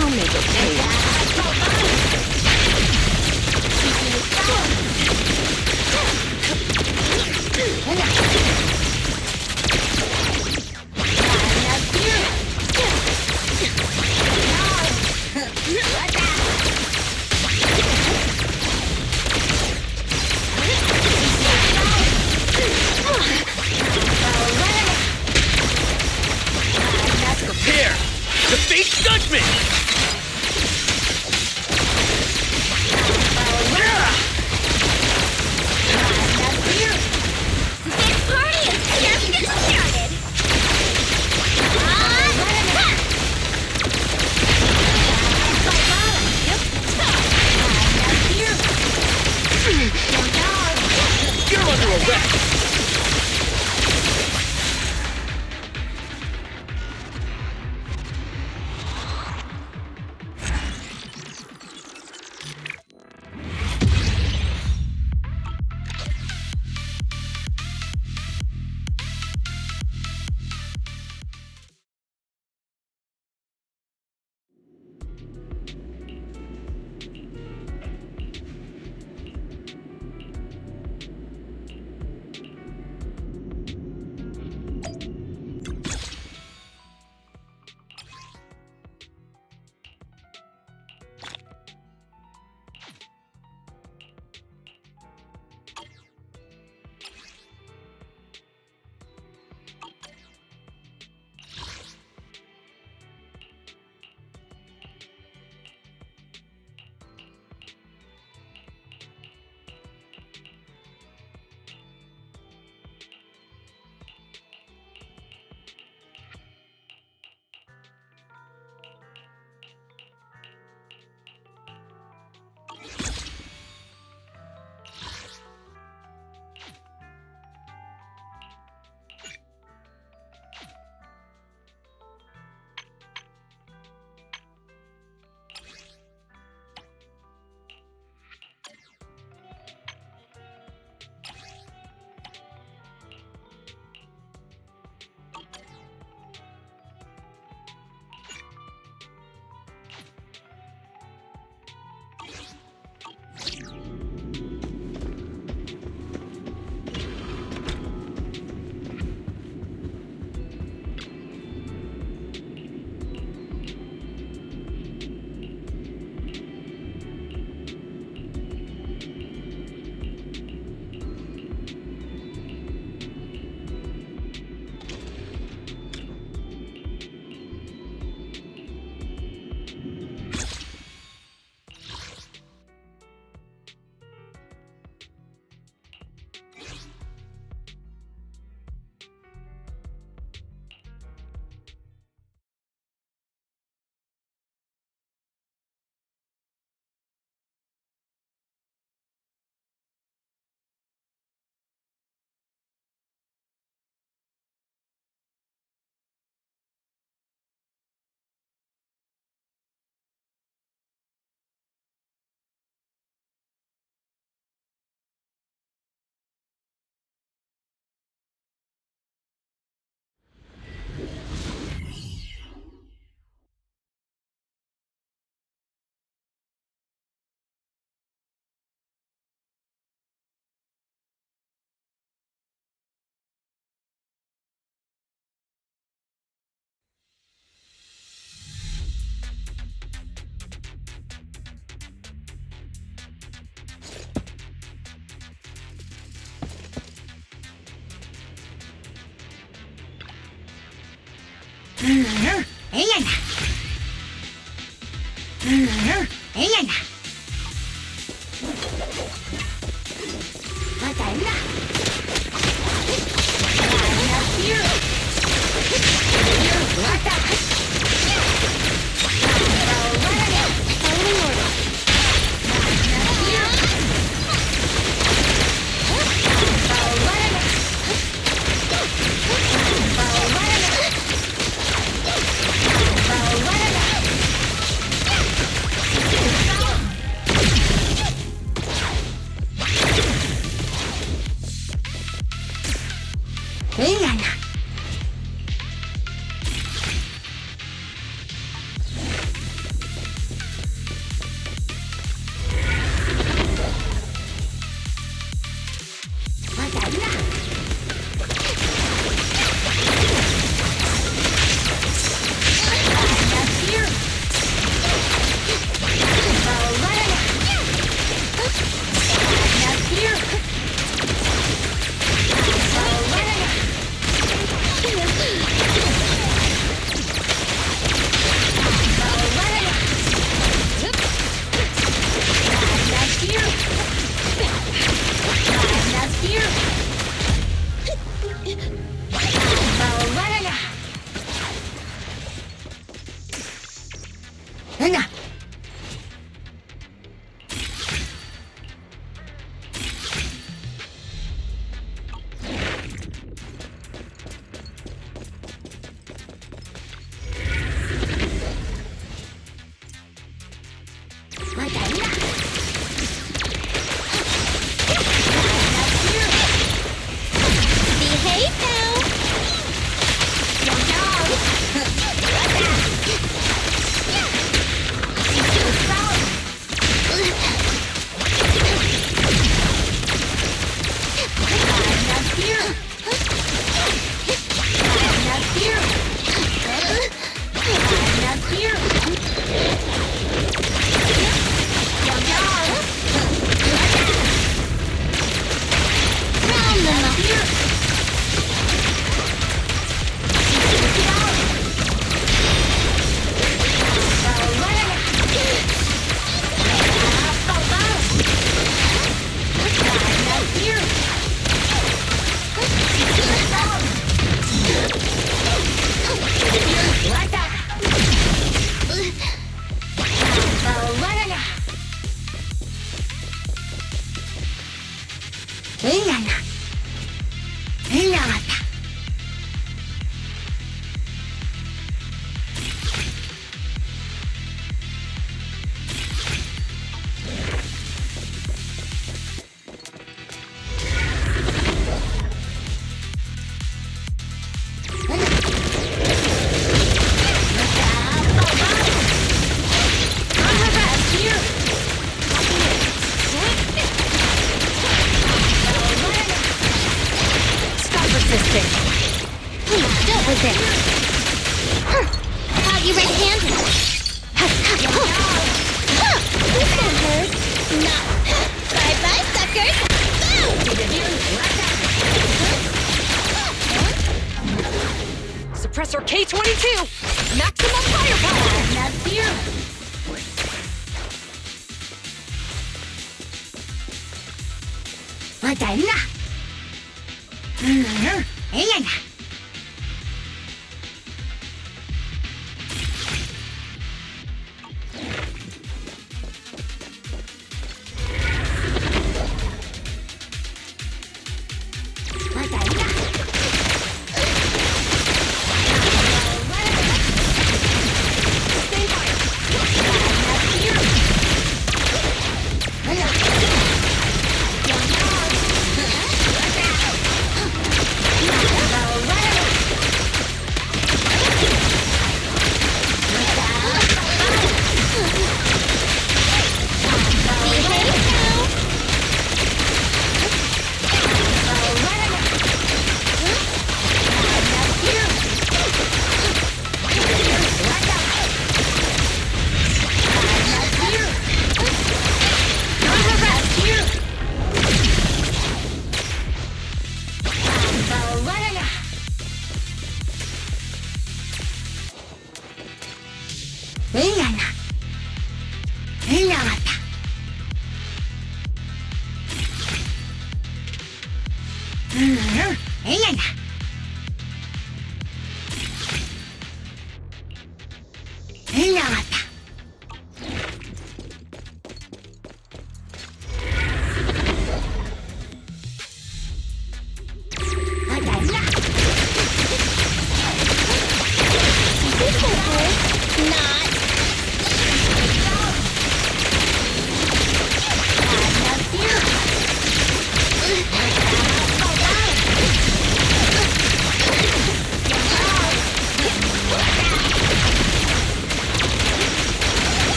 I'll make it taste.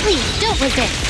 Please, don't resist.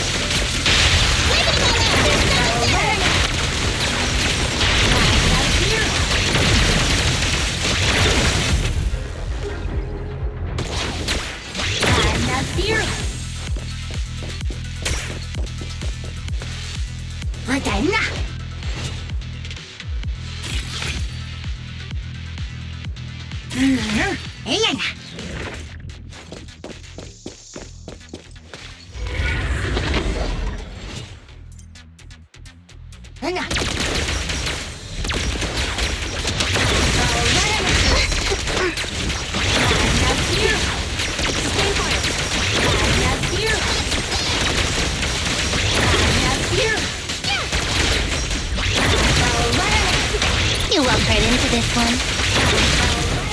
You walked right into this one.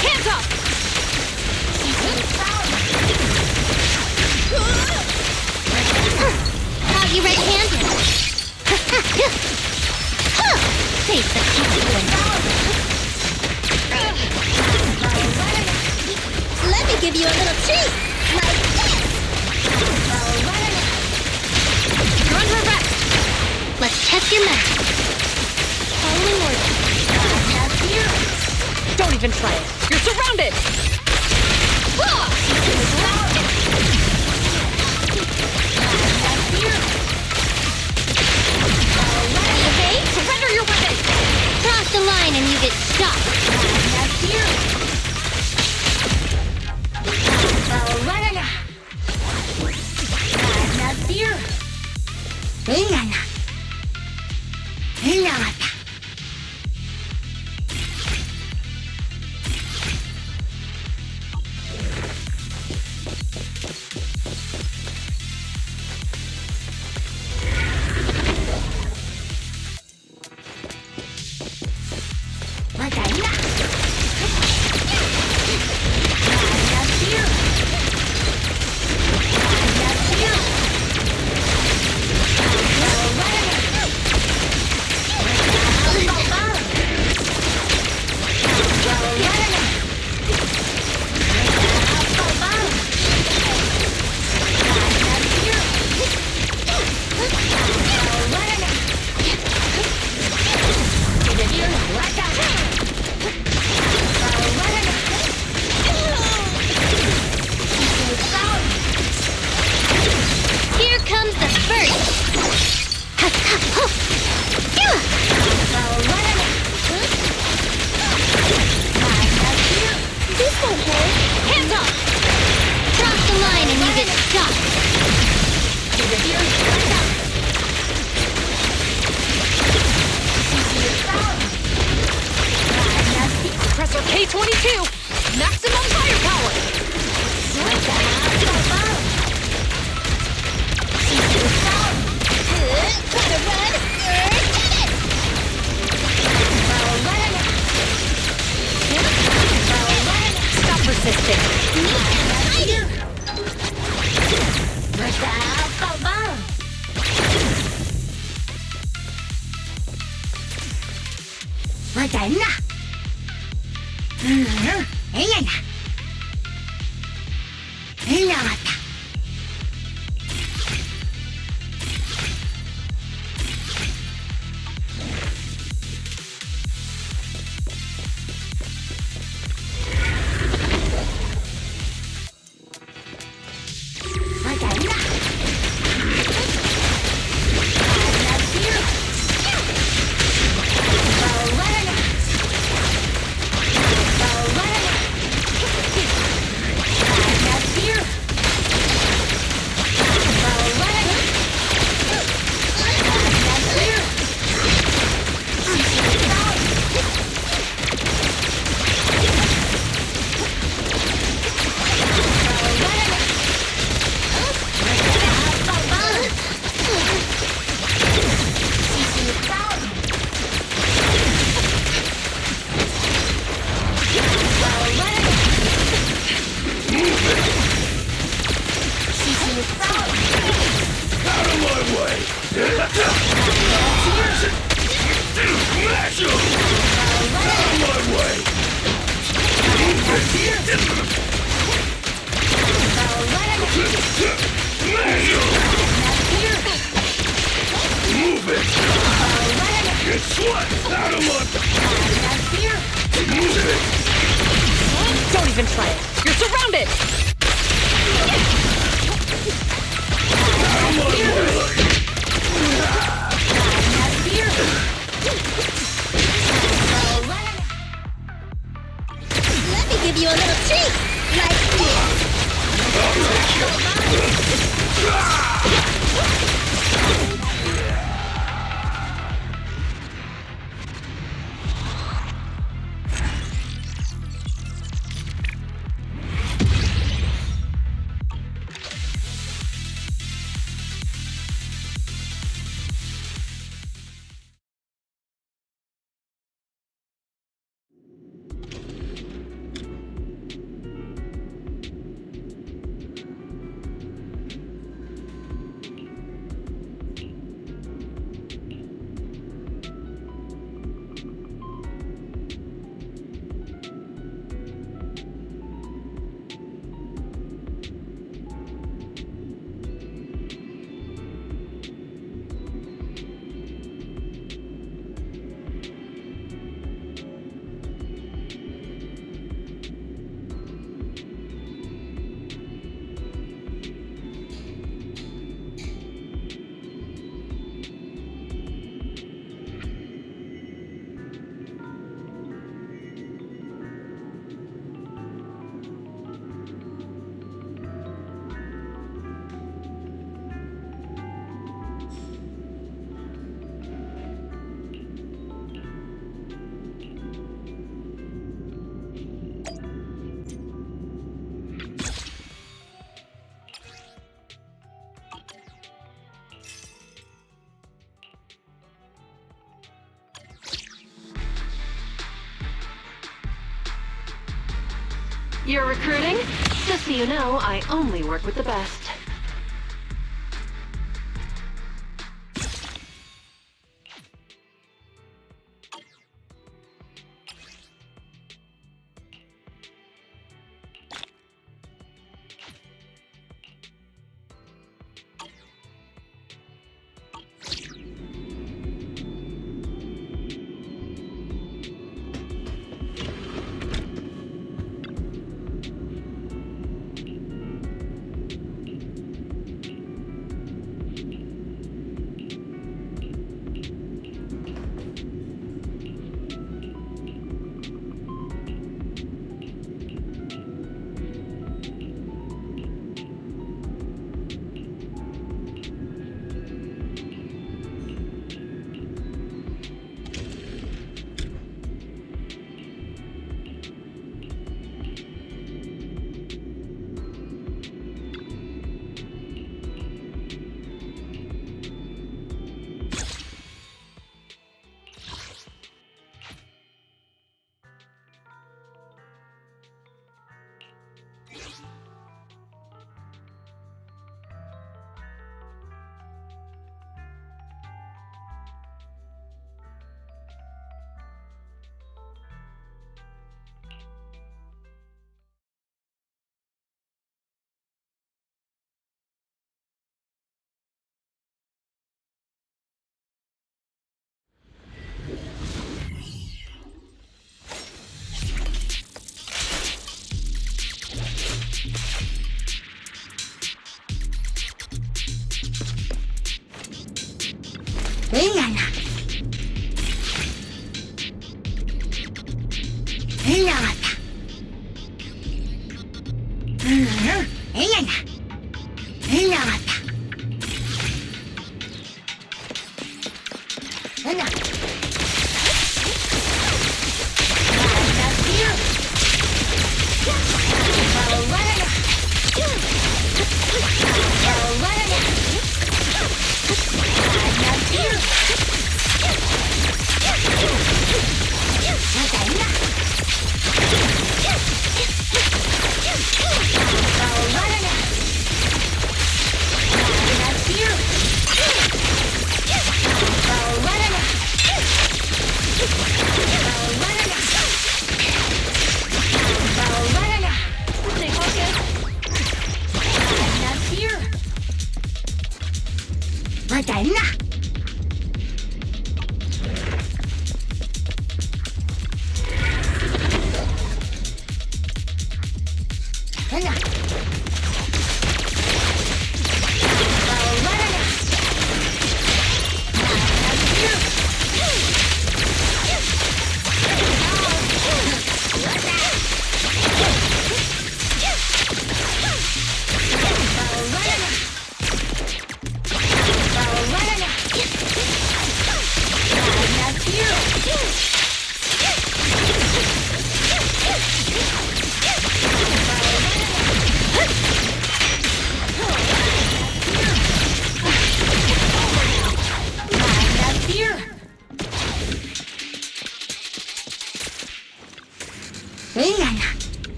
Hands up! Caught you red-handed. Face the consequence. Let me give you a little treat, like this. You're under arrest! Let's test your mettle. Following orders. Don't even try it! You're surrounded! Okay, surrender your weapon! Cross the line and you get shot. Here comes the first. This won't hold. Hands up! Cross the line and you get shot. Compressor K-22! Maximum firepower! Gotta run or get it! Stop resisting! Don't even try it! You're surrounded! Let me give you a little treat, like this. You're recruiting? Just so you know, I only work with the best.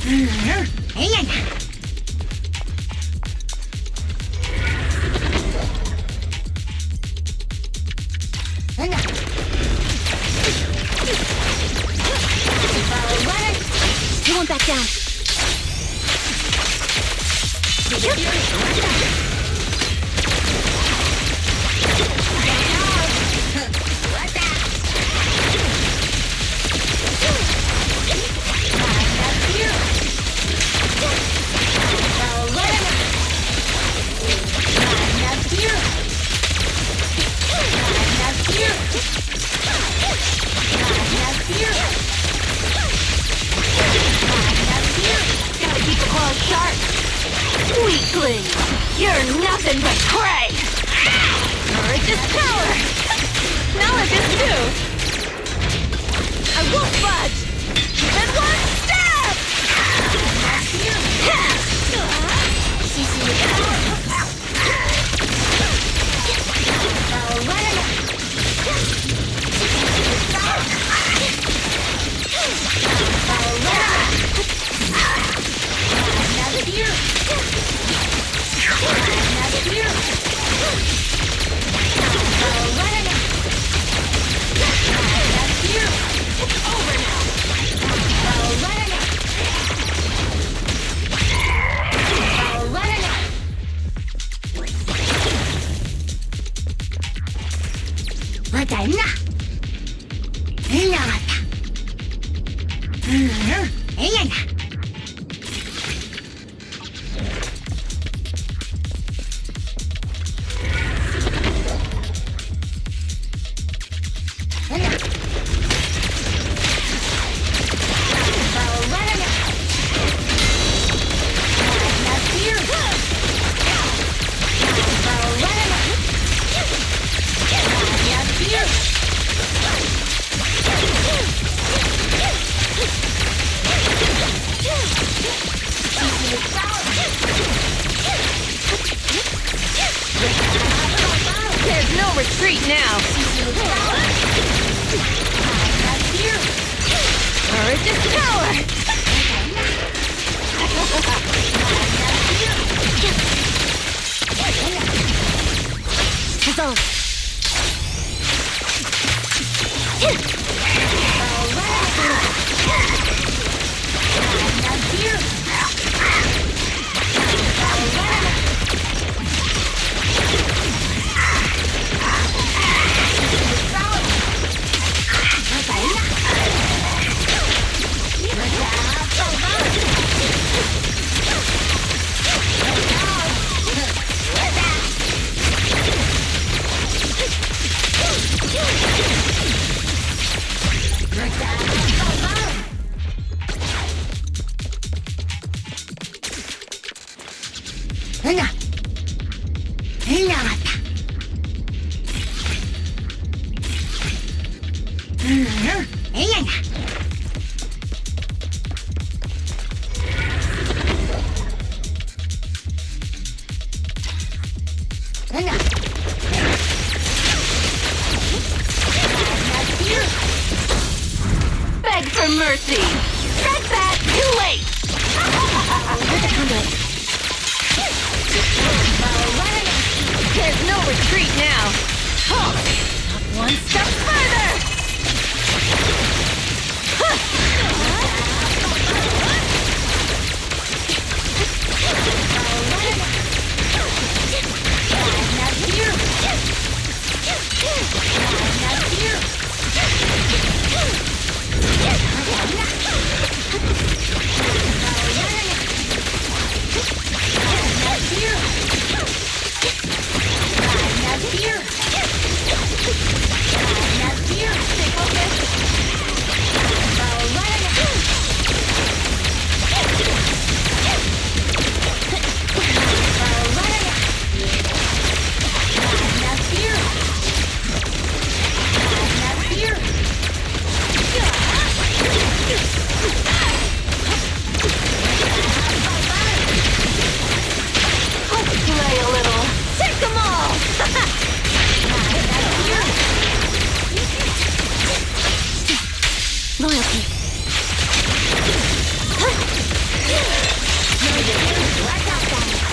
He won't back down. Gotta keep the claws sharp. Weakling, you're nothing but prey. Alright, this power. Knowledge is due. I won't budge. Even one step. There's no retreat now. Alright, this power. Dissolve. Beg for mercy. Setback too late. There's no retreat now. Not one step further. Loyalty. Work out then.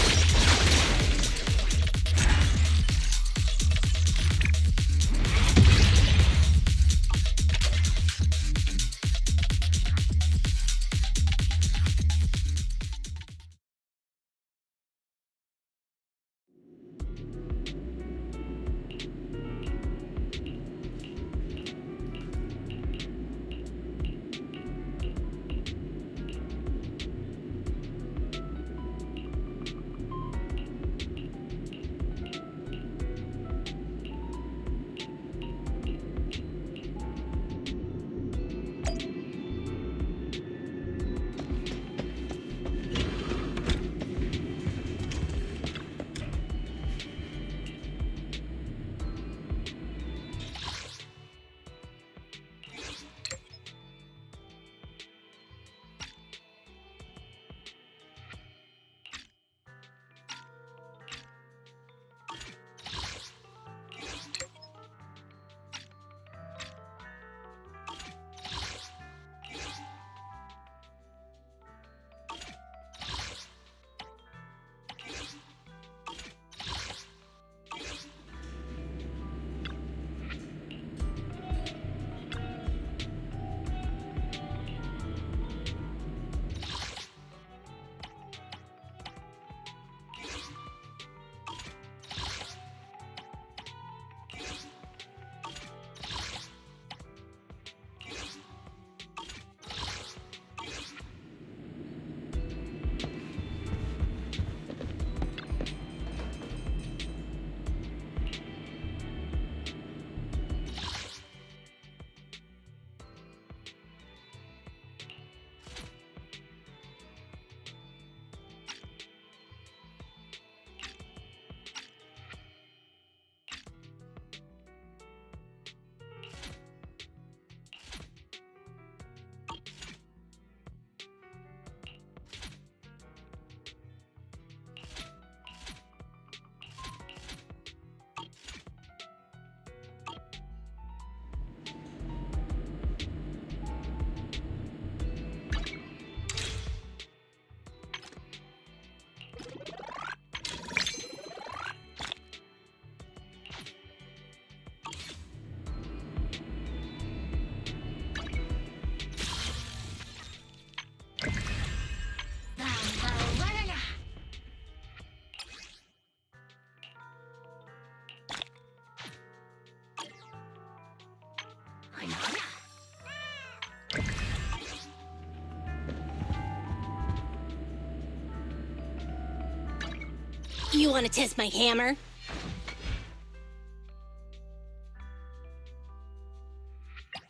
You want to test my hammer?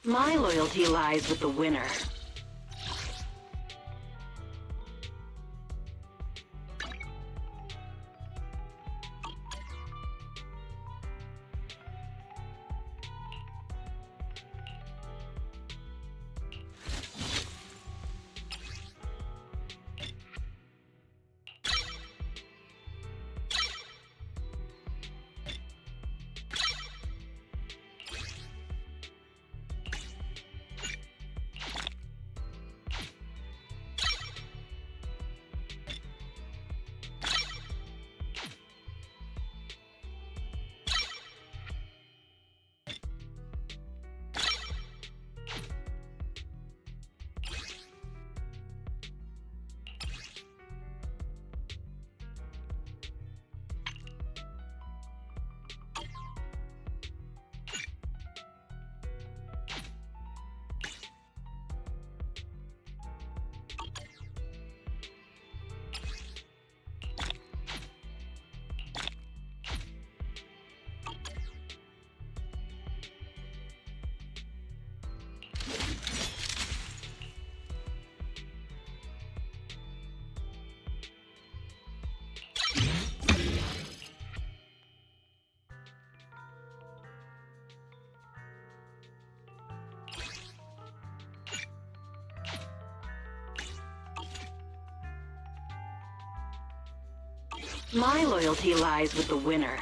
My loyalty lies with the winner. My loyalty lies with the winner.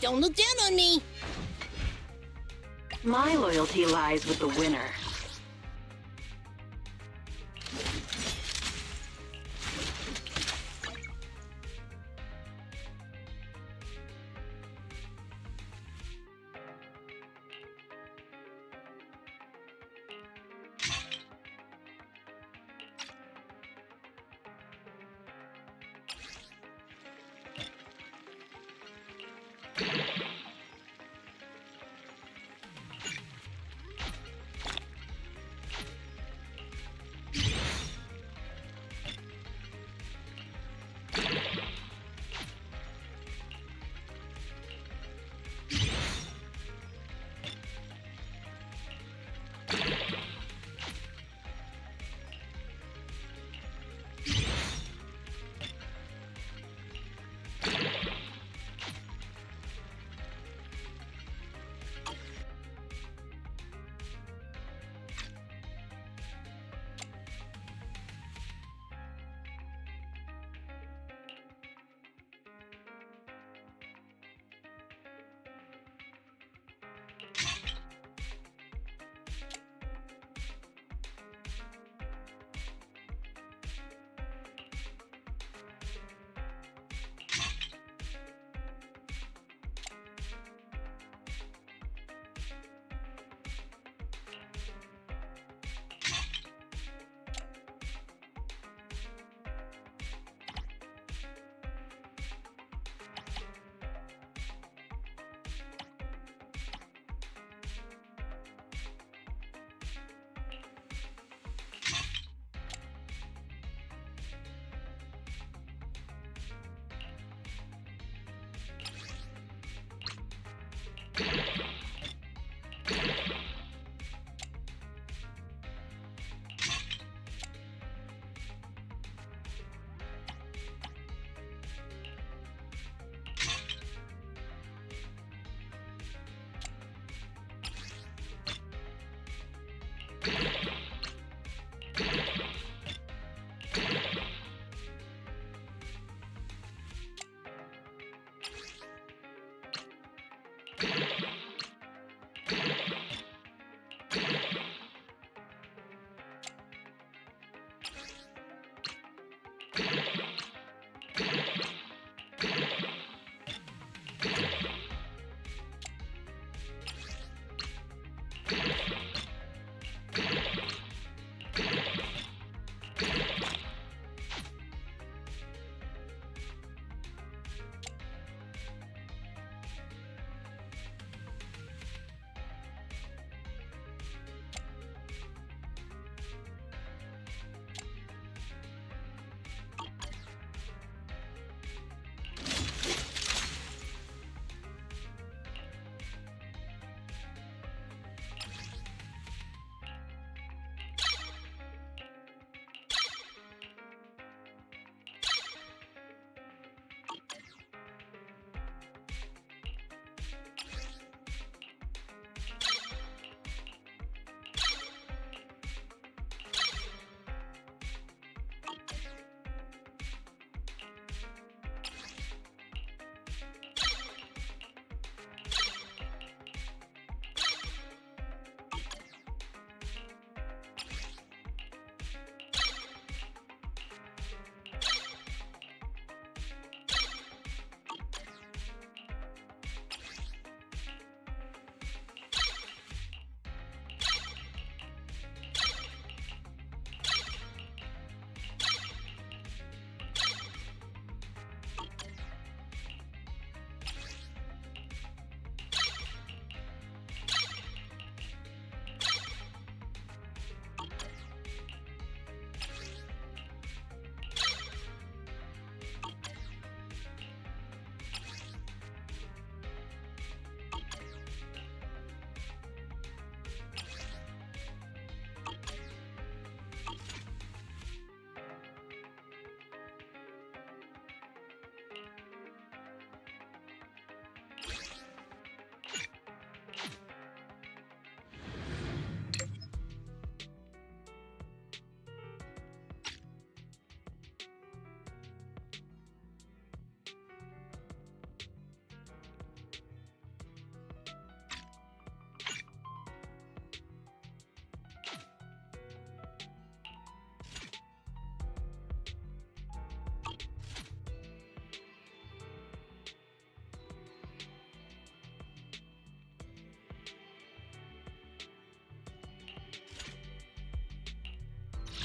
Don't look down on me. My loyalty lies with the winner. Come on.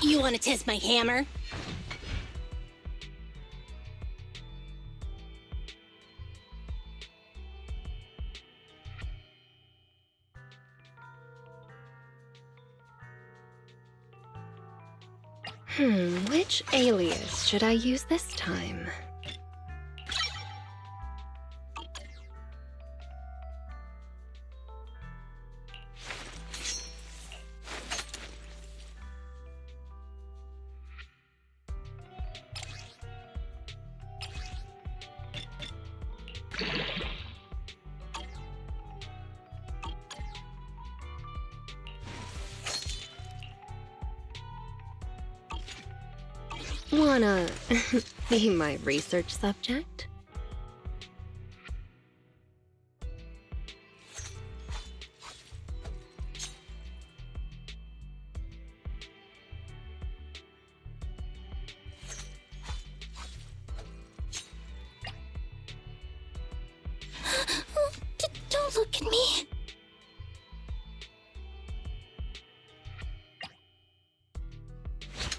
You want to test my hammer? Which alias should I use this time? Wanna be my research subject? Don't look at me.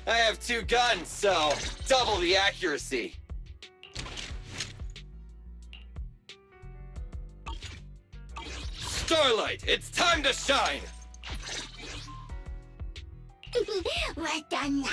I have 2 guns, so double the accuracy. Starlight, it's time to shine! We're done now.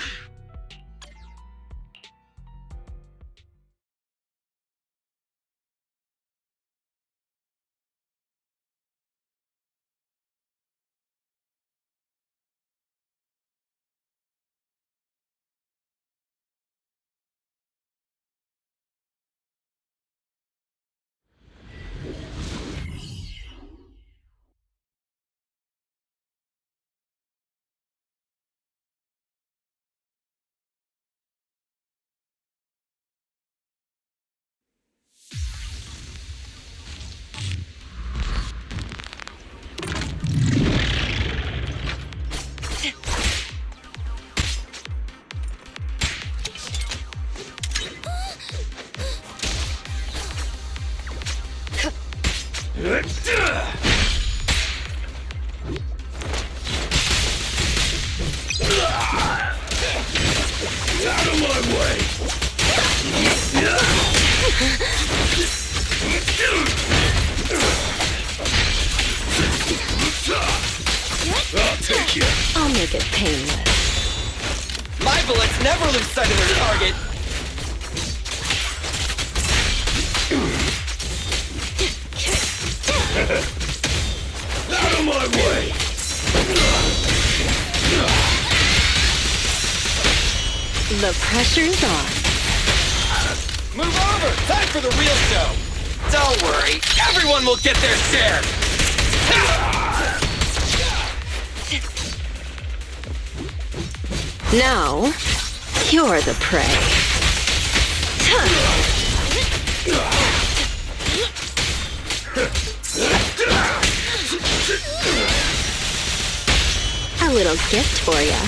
Out of my way! I'll take you. I'll make it painless. My bullets never lose sight of their target! Out of my way! The pressure's on. Move over! Time for the real show! Don't worry, everyone will get their share! Now, you're the prey. A little gift for ya.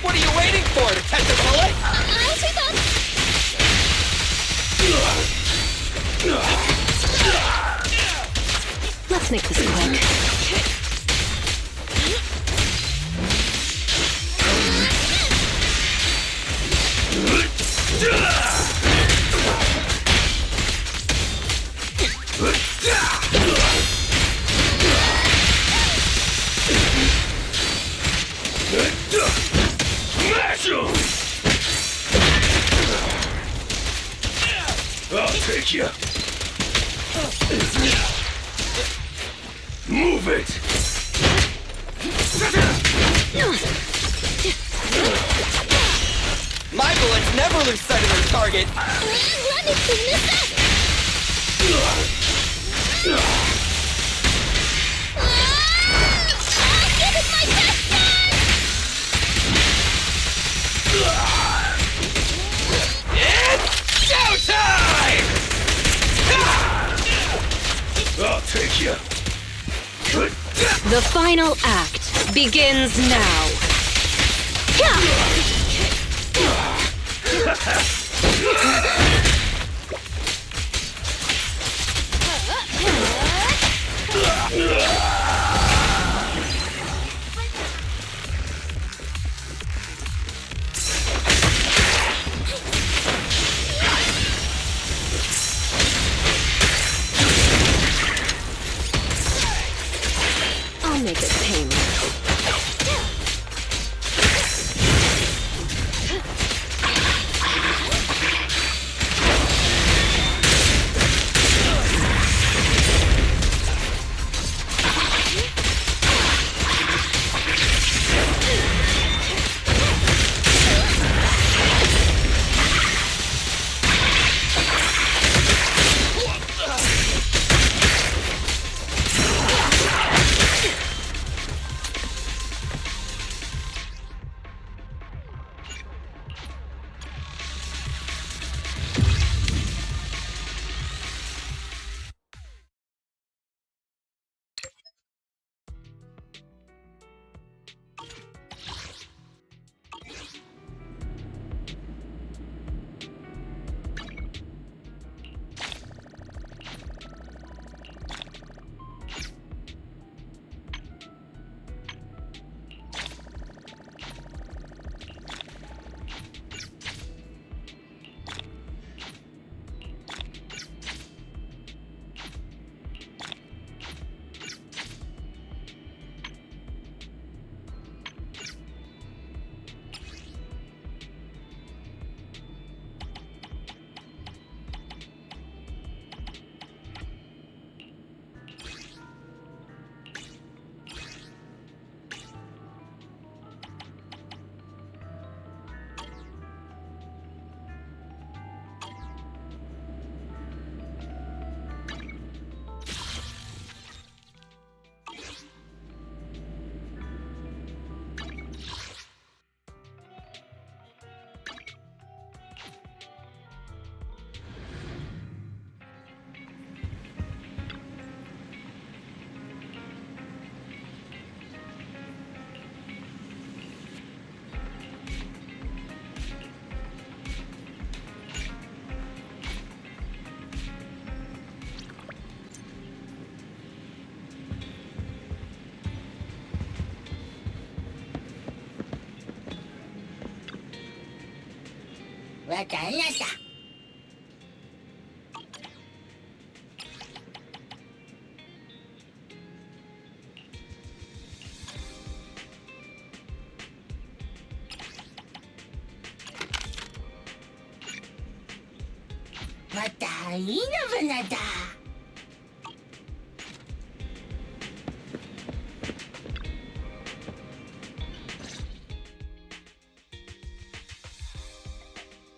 What are you waiting for, to catch a bullet? Let's make this quick. Smash 'em! I'll take you. Move it! My bullets never lose sight of their target! Let me finish that! Give it my best It's showtime! I'll take you. The final act begins now. I'll make it painless.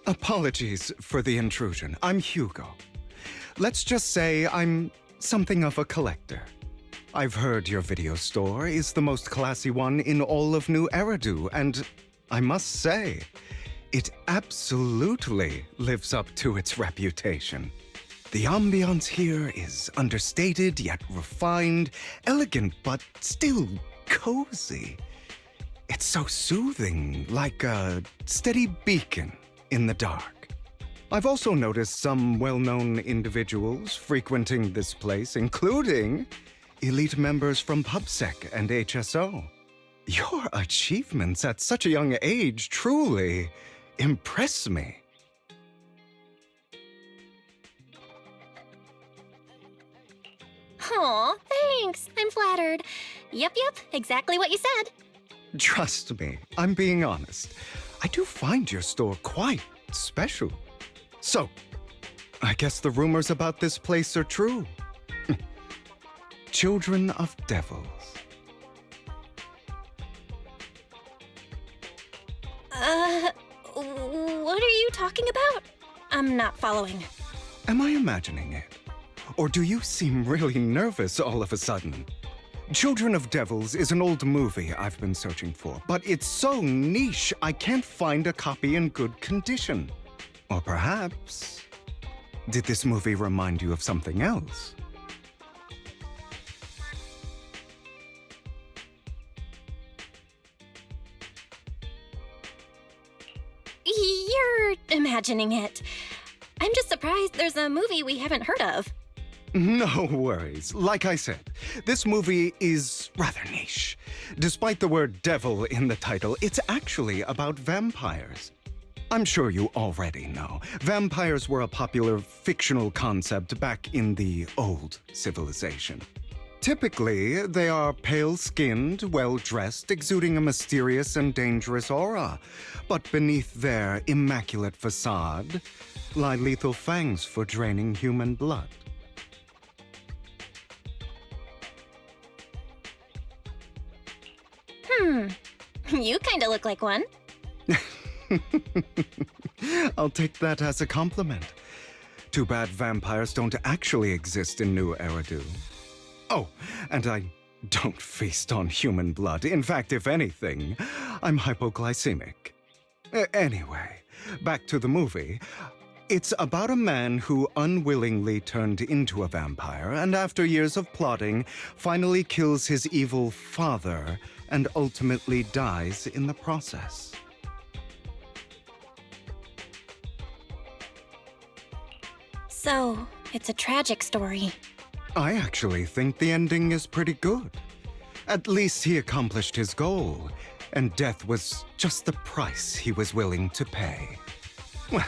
Apologies for the intrusion. I'm Hugo. Let's just say I'm something of a collector. I've heard your video store is the most classy one in all of New Eridu, and I must say, it absolutely lives up to its reputation. The ambiance here is understated yet refined, elegant but still cozy. It's so soothing, like a steady beacon in the dark. I've also noticed some well-known individuals frequenting this place, including elite members from PubSec and HSO. Your achievements at such a young age truly impress me. Aw, thanks. I'm flattered. Yep, exactly what you said. Trust me, I'm being honest. I do find your store quite special. So, I guess the rumors about this place are true. Children of devils. What are you talking about? I'm not following. Am I imagining it? Or do you seem really nervous all of a sudden? Children of Devils is an old movie I've been searching for, but it's so niche I can't find a copy in good condition. Or perhaps, did this movie remind you of something else? imagining it. I'm just surprised there's a movie we haven't heard of. No worries. Like I said, this movie is rather niche. Despite the word devil in the title, it's actually about vampires. I'm sure you already know. Vampires were a popular fictional concept back in the old civilization. Typically, they are pale-skinned, well-dressed, exuding a mysterious and dangerous aura. But beneath their immaculate facade lie lethal fangs for draining human blood. You kinda look like one. I'll take that as a compliment. Too bad vampires don't actually exist in New Eridu. Oh, and I don't feast on human blood. In fact, if anything, I'm hypoglycemic. Anyway, back to the movie. It's about a man who unwillingly turned into a vampire and after years of plotting, finally kills his evil father and ultimately dies in the process. So, it's a tragic story. I actually think the ending is pretty good. At least he accomplished his goal, and death was just the price he was willing to pay. Well,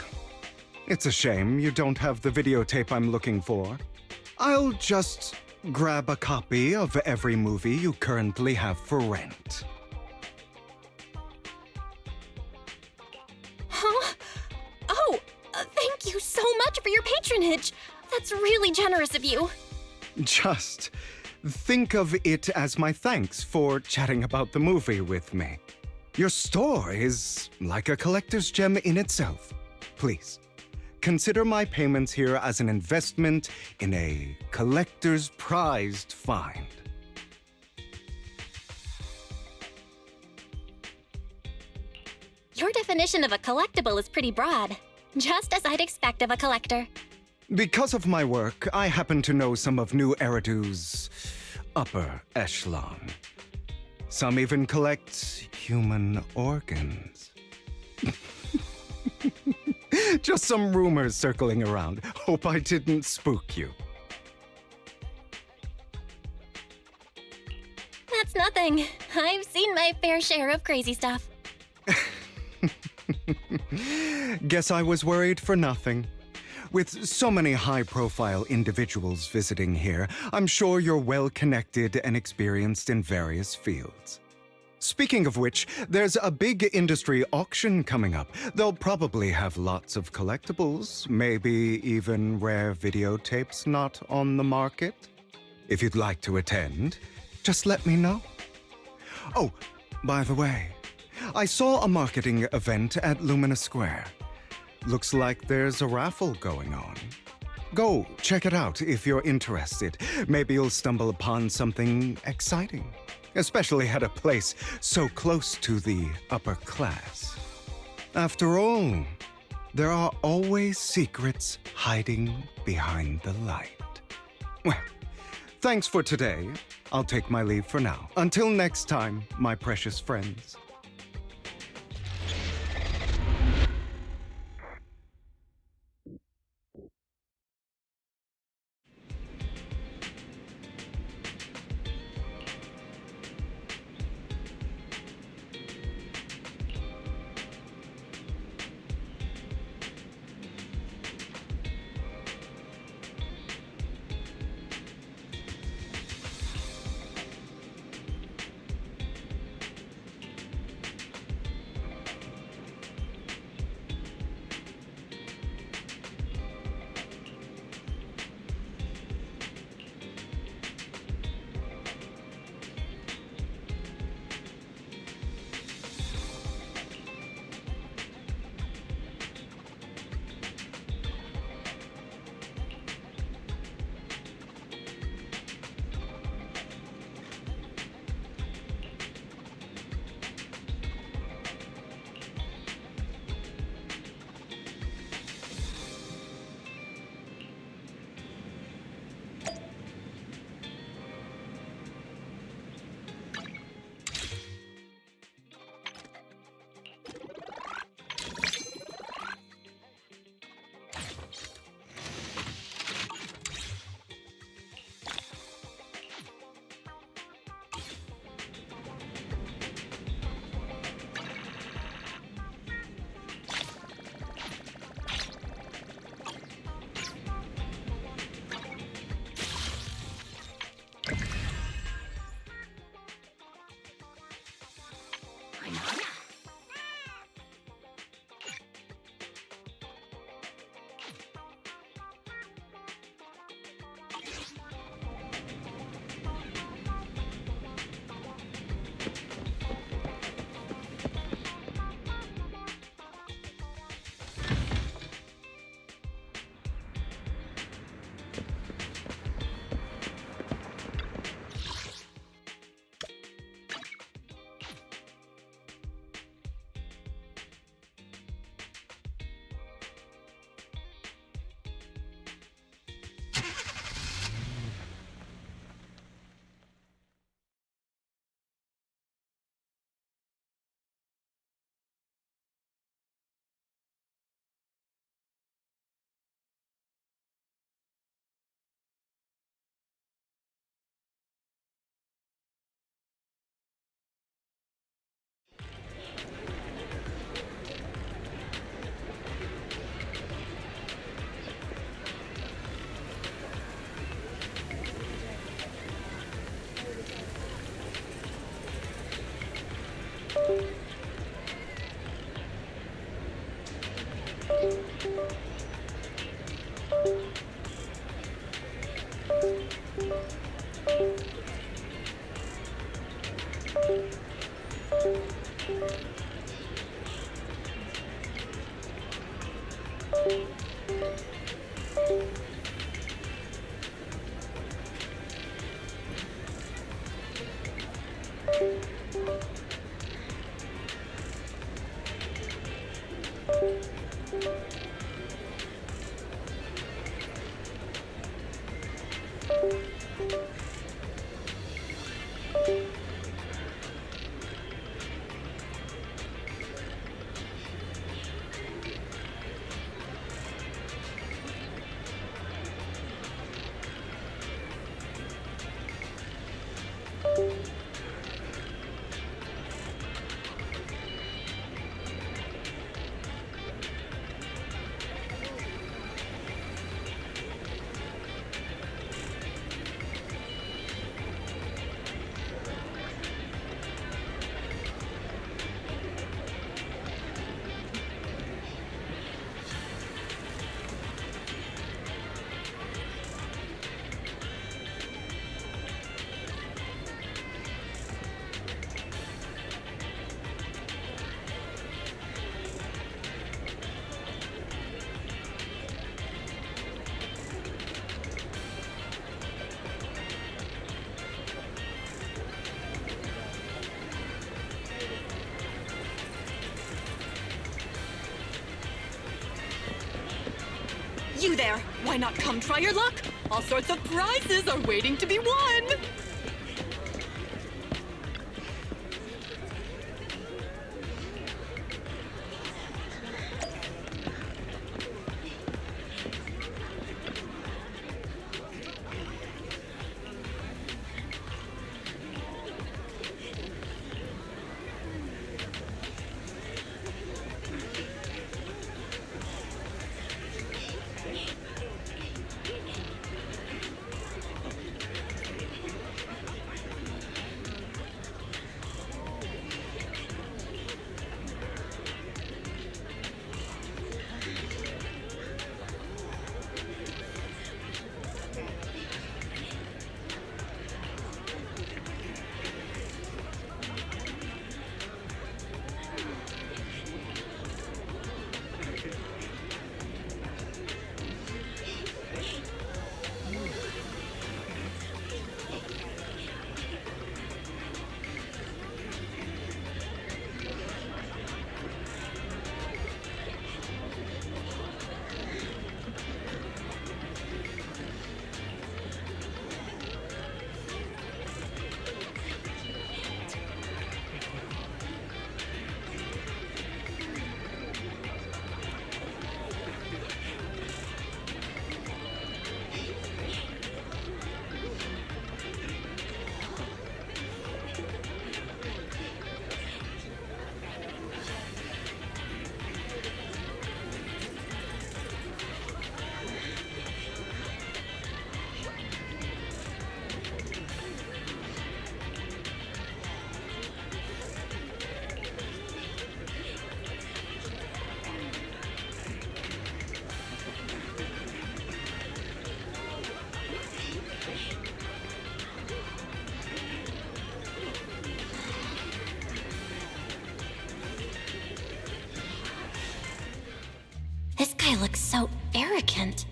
it's a shame you don't have the videotape I'm looking for. I'll just grab a copy of every movie you currently have for rent. Huh? Oh, thank you so much for your patronage. That's really generous of you. Just think of it as my thanks for chatting about the movie with me. Your store is like a collector's gem in itself. Please, consider my payments here as an investment in a collector's prized find. Your definition of a collectible is pretty broad, just as I'd expect of a collector. Because of my work, I happen to know some of New Eridu's upper echelon. Some even collect human organs. Just some rumors circling around. Hope I didn't spook you. That's nothing. I've seen my fair share of crazy stuff. Guess I was worried for nothing. With so many high-profile individuals visiting here, I'm sure you're well-connected and experienced in various fields. Speaking of which, there's a big industry auction coming up. They'll probably have lots of collectibles, maybe even rare videotapes not on the market. If you'd like to attend, just let me know. Oh, by the way, I saw a marketing event at Lumina Square. Looks like there's a raffle going on. Go check it out if you're interested. Maybe you'll stumble upon something exciting, especially at a place so close to the upper class. After all, there are always secrets hiding behind the light. Well, thanks for today. I'll take my leave for now. Until next time, my precious friends. You there! Why not come try your luck? All sorts of prizes are waiting to be won! This guy looks so arrogant.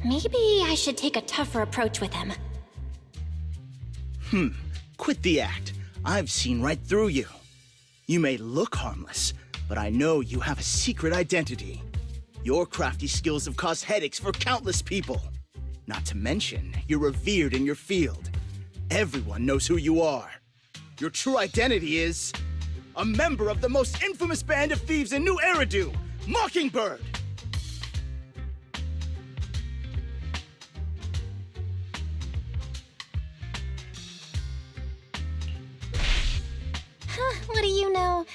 Maybe I should take a tougher approach with him. Quit the act. I've seen right through you. You may look harmless, but I know you have a secret identity. Your crafty skills have caused headaches for countless people. Not to mention, you're revered in your field. Everyone knows who you are. Your true identity is a member of the most infamous band of thieves in New Eridu, Mockingbird! What do you know?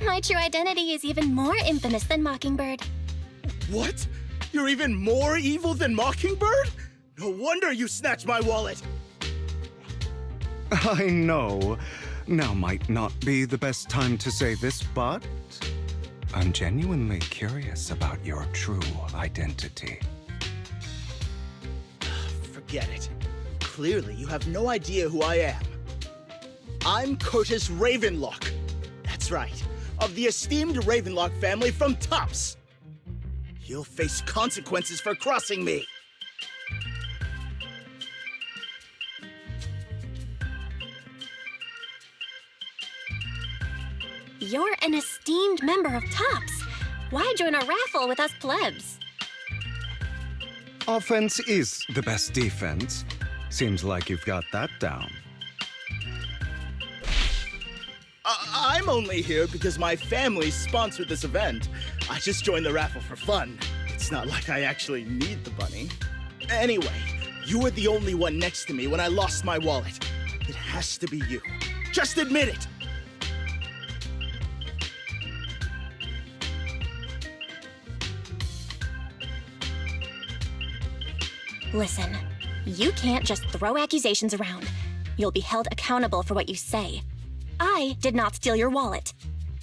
My true identity is even more infamous than Mockingbird. What? You're even more evil than Mockingbird? No wonder you snatched my wallet! I know. Now might not be the best time to say this, but I'm genuinely curious about your true identity. Forget it. Clearly, you have no idea who I am. I'm Curtis Ravenlock. That's right, of the esteemed Ravenlock family from Tops. You'll face consequences for crossing me. You're an esteemed member of Tops. Why join a raffle with us plebs? Offense is the best defense. Seems like you've got that down. I'm only here because my family sponsored this event. I just joined the raffle for fun. It's not like I actually need the bunny. Anyway, you were the only one next to me when I lost my wallet. It has to be you. Just admit it! Listen, you can't just throw accusations around. You'll be held accountable for what you say. I did not steal your wallet.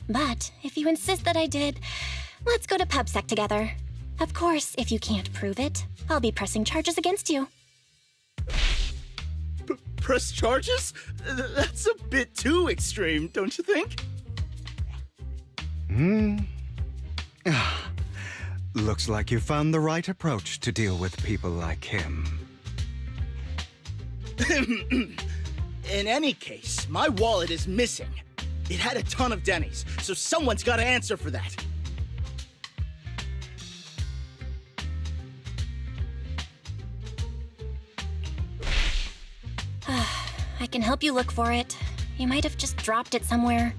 But if you insist that I did, let's go to PubSec together. Of course, if you can't prove it, I'll be pressing charges against you. Press charges? That's a bit too extreme, don't you think? Looks like you found the right approach to deal with people like him. In any case, my wallet is missing. It had a ton of Denny's, so someone's got to answer for that. I can help you look for it. You might have just dropped it somewhere.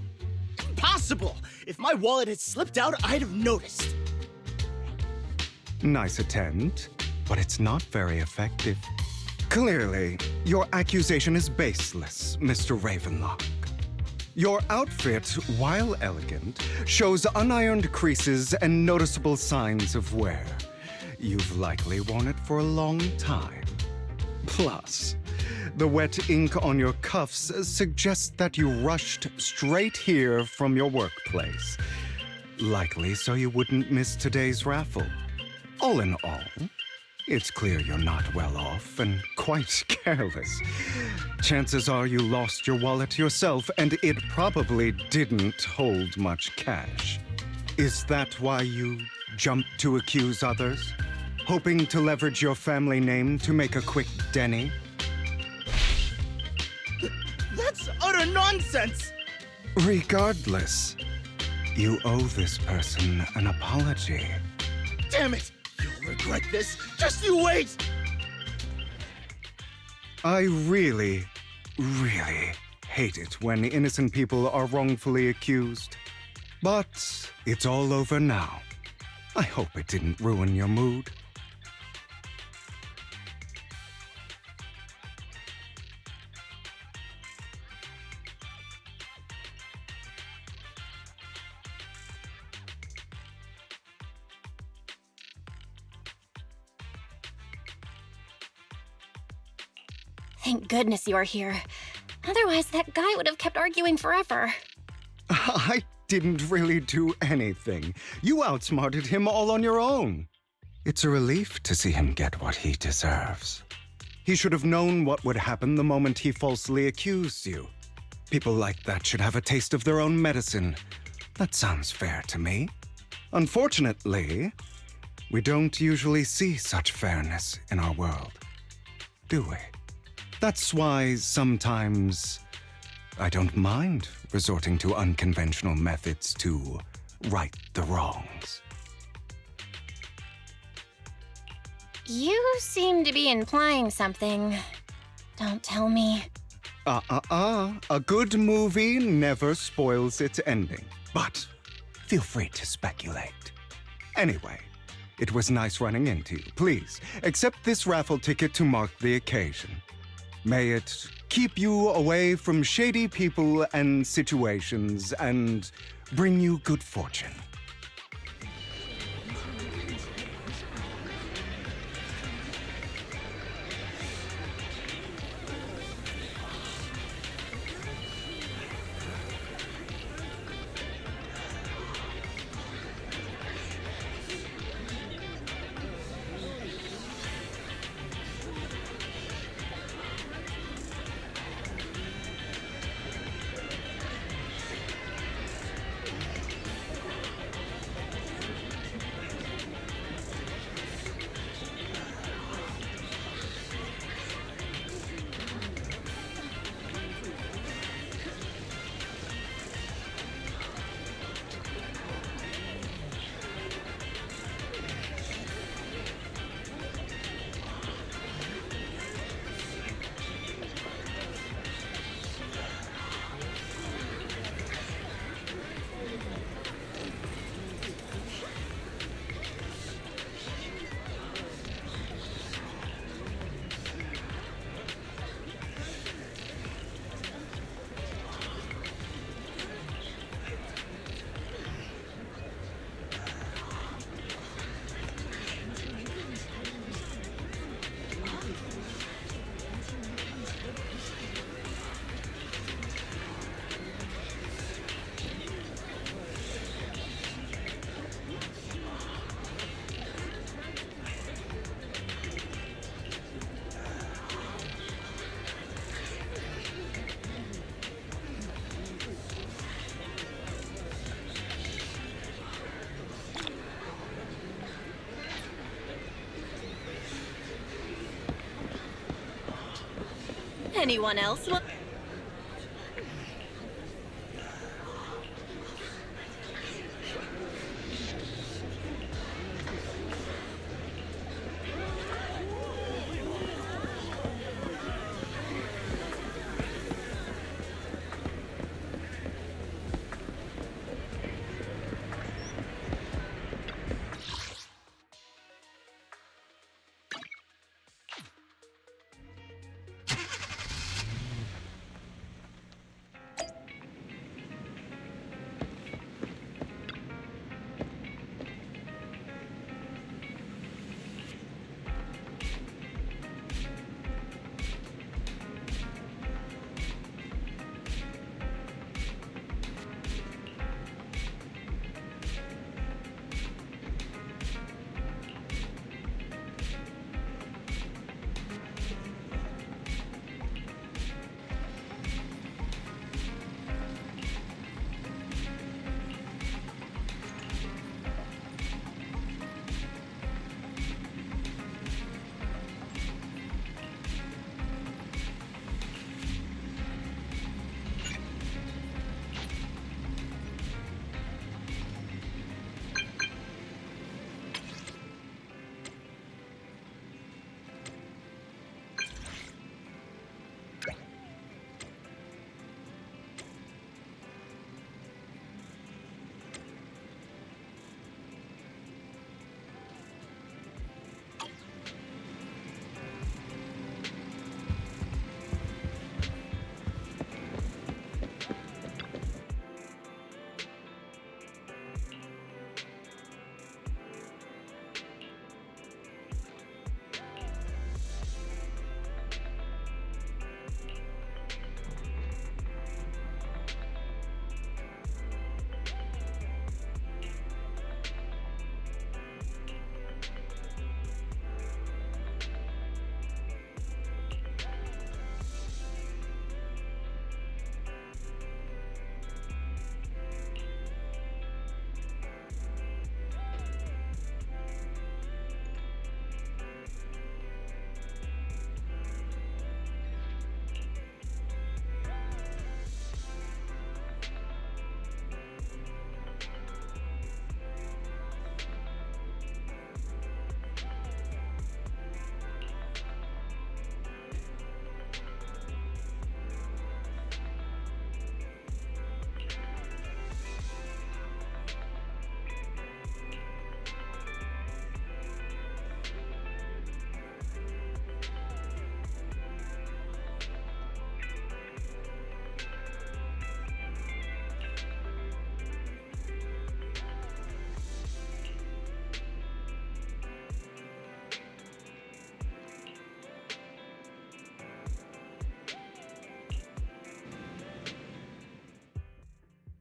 Impossible! If my wallet had slipped out, I'd have noticed. Nice attempt, but it's not very effective. Clearly, your accusation is baseless, Mr. Ravenlock. Your outfit, while elegant, shows unironed creases and noticeable signs of wear. You've likely worn it for a long time. Plus, the wet ink on your cuffs suggests that you rushed straight here from your workplace. Likely so you wouldn't miss today's raffle. All in all, it's clear you're not well off and quite careless. Chances are you lost your wallet yourself, and it probably didn't hold much cash. Is that why you jumped to accuse others? Hoping to leverage your family name to make a quick Denny? That's utter nonsense! Regardless, you owe this person an apology. Damn it! You'll regret this. Just you wait! I really hate it when innocent people are wrongfully accused. But it's all over now. I hope it didn't ruin your mood. Thank goodness you're here. Otherwise, that guy would have kept arguing forever. I didn't really do anything. You outsmarted him all on your own. It's a relief to see him get what he deserves. He should have known what would happen the moment he falsely accused you. People like that should have a taste of their own medicine. That sounds fair to me. Unfortunately, we don't usually see such fairness in our world, do we? That's why sometimes I don't mind resorting to unconventional methods to right the wrongs. You seem to be implying something. Don't tell me. A good movie never spoils its ending, but feel free to speculate. Anyway, it was nice running into you. Please, accept this raffle ticket to mark the occasion. May it keep you away from shady people and situations and bring you good fortune. Anyone else?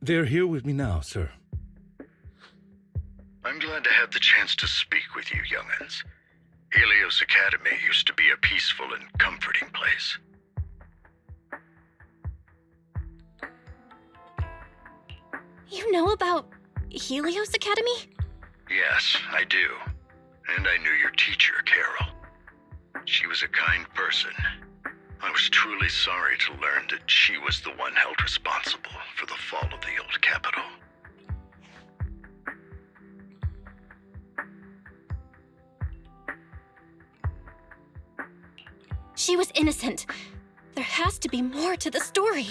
They're here with me now, sir. I'm glad to have the chance to speak with you, young'uns. Helios Academy used to be a peaceful and comforting place. You know about Helios Academy? Yes, I do. And I knew your teacher, Carol. She was a kind person. I was truly sorry to learn that she was the one held responsible for the fall of the old capital. She was innocent. There has to be more to the story.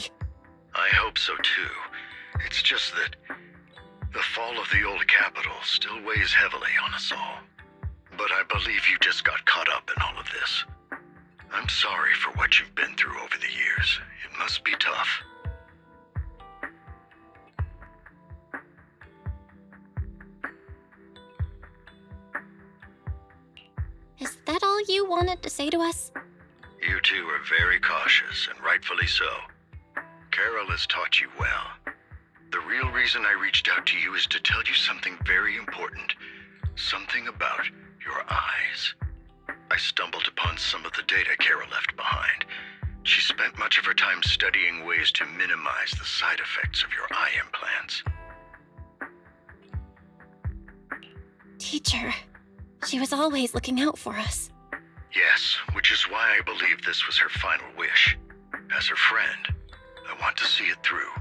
I hope so too. It's just that the fall of the old capital still weighs heavily on us all. But I believe you just got caught up in all of this. I'm sorry for what you've been through over the years. It must be tough. Is that all you wanted to say to us? You two are very cautious, and rightfully so. Carol has taught you well. The real reason I reached out to you is to tell you something very important. Something about your eyes. I stumbled upon some of the data Carol left behind. She spent much of her time studying ways to minimize the side effects of your eye implants. Teacher, she was always looking out for us. Yes, which is why I believe this was her final wish. As her friend, I want to see it through.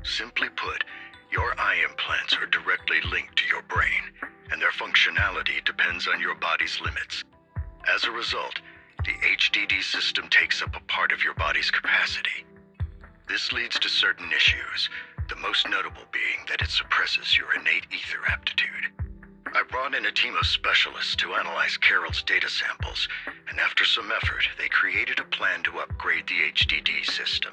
Simply put, your eye implants are directly linked to your brain, and their functionality depends on your body's limits. As a result, the HDD system takes up a part of your body's capacity. This leads to certain issues, the most notable being that it suppresses your innate ether aptitude. I brought in a team of specialists to analyze Carol's data samples, and after some effort, they created a plan to upgrade the HDD system.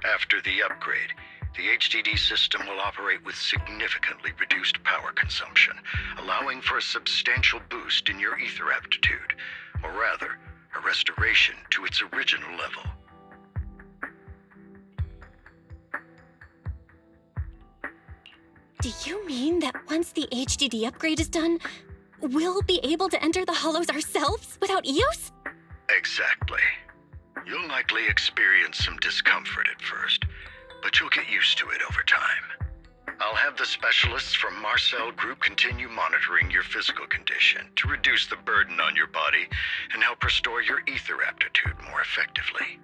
After the upgrade, the HDD system will operate with significantly reduced power consumption, allowing for a substantial boost in your ether aptitude, or rather, a restoration to its original level. Do you mean that once the HDD upgrade is done, we'll be able to enter the hollows ourselves without use? Exactly. You'll likely experience some discomfort at first, but you'll get used to it over time. I'll have the specialists from Marcel Group continue monitoring your physical condition to reduce the burden on your body and help restore your ether aptitude more effectively.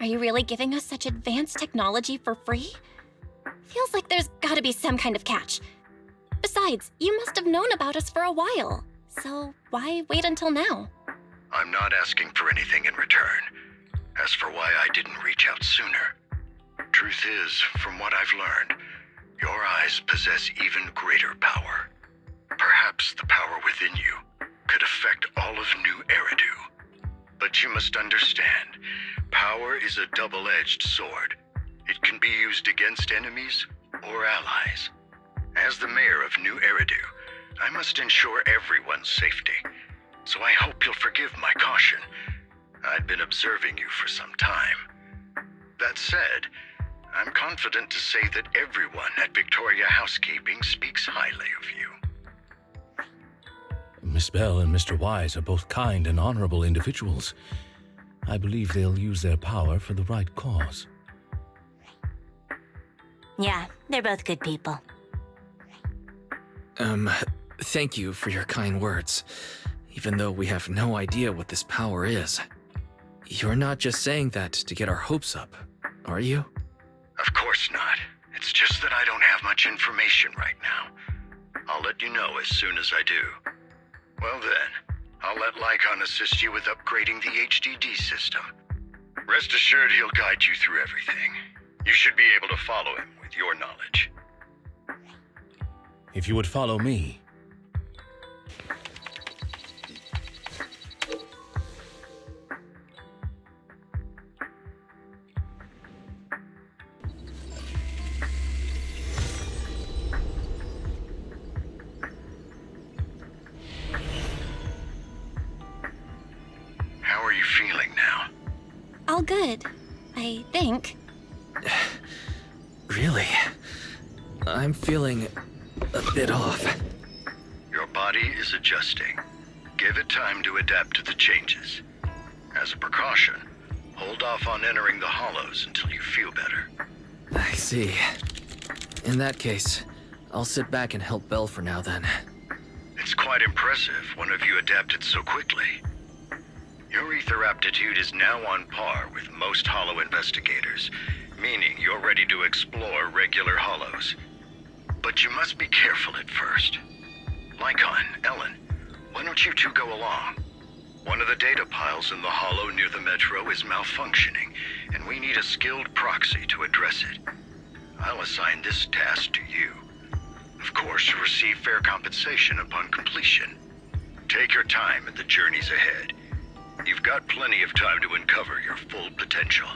Are you really giving us such advanced technology for free? Feels like there's gotta be some kind of catch. Besides, you must have known about us for a while, so why wait until now? I'm not asking for anything in return. As for why I didn't reach out sooner, truth is, from what I've learned, your eyes possess even greater power. Perhaps the power within you could affect all of New Eridu. But you must understand, power is a double-edged sword. It can be used against enemies or allies. As the mayor of New Eridu, I must ensure everyone's safety, so I hope you'll forgive my caution. I'd been observing you for some time. That said, I'm confident to say that everyone at Victoria Housekeeping speaks highly of you. Miss Bell and Mr. Wise are both kind and honorable individuals. I believe they'll use their power for the right cause. Yeah, they're both good people. Thank you for your kind words, even though we have no idea what this power is. You're not just saying that to get our hopes up, are you? Of course not. It's just that I don't have much information right now. I'll let you know as soon as I do. Well then, I'll let Lycon assist you with upgrading the HDD system. Rest assured he'll guide you through everything. You should be able to follow him with your knowledge. If you would follow me. How are you feeling now? All good, I think. Really? I'm feeling a bit off. Your body is adjusting. Give it time to adapt to the changes. As a precaution, hold off on entering the hollows until you feel better. I see. In that case, I'll sit back and help Belle for now then. It's quite impressive one of you adapted so quickly. Your ether aptitude is now on par with most hollow investigators, meaning you're ready to explore regular hollows. But you must be careful at first. Lycon, Ellen, why don't you two go along? One of the data piles in the hollow near the metro is malfunctioning, and we need a skilled proxy to address it. I'll assign this task to you. Of course, you'll receive fair compensation upon completion. Take your time in the journeys ahead. You've got plenty of time to uncover your full potential.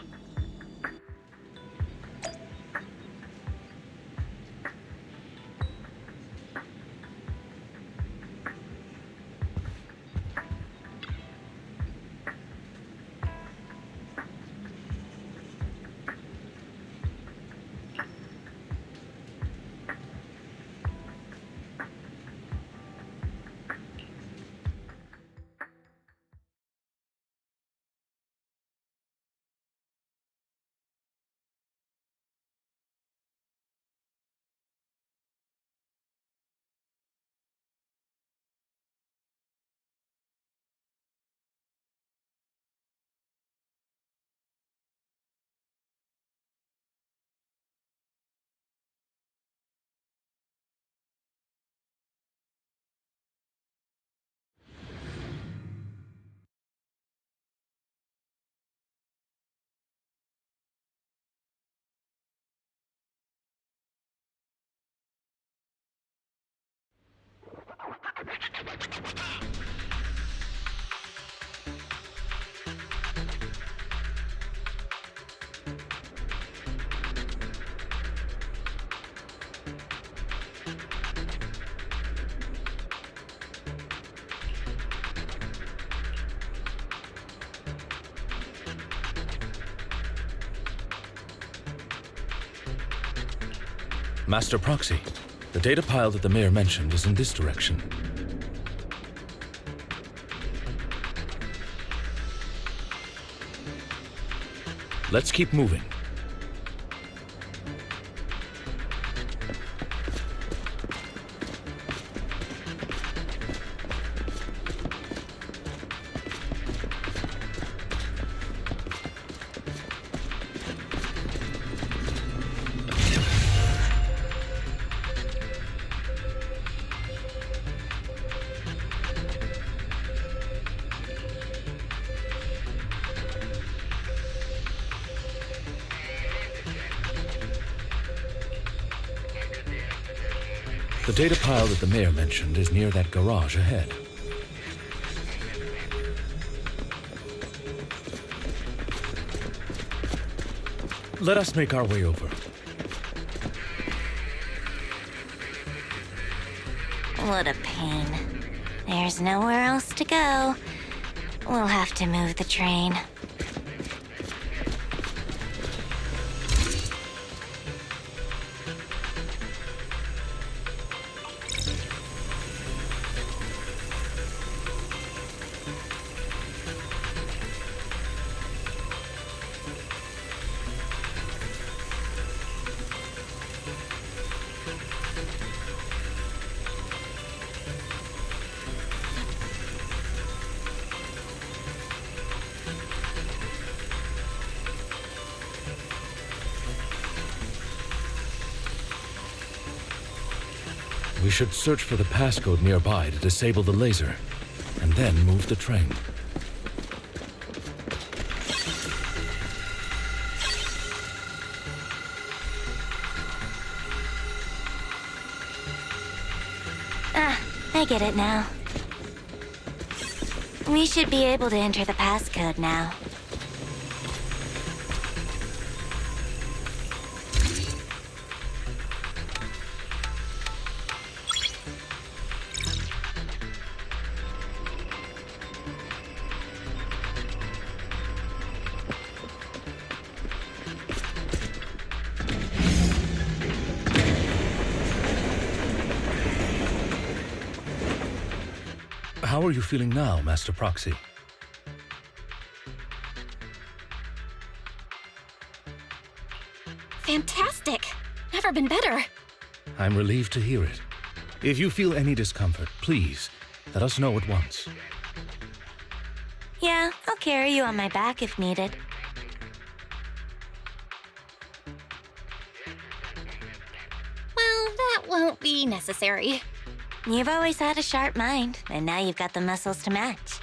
Master Proxy, the data pile that the mayor mentioned is in this direction. Let's keep moving. The data pile that the mayor mentioned is near that garage ahead. Let us make our way over. What a pain. There's nowhere else to go. We'll have to move the train. We should search for the passcode nearby to disable the laser, and then move the train. I get it now. We should be able to enter the passcode now. How are you feeling now, Master Proxy? Fantastic! Never been better. I'm relieved to hear it. If you feel any discomfort, please, let us know at once. Yeah, I'll carry you on my back if needed. Well, that won't be necessary. You've always had a sharp mind, and now you've got the muscles to match.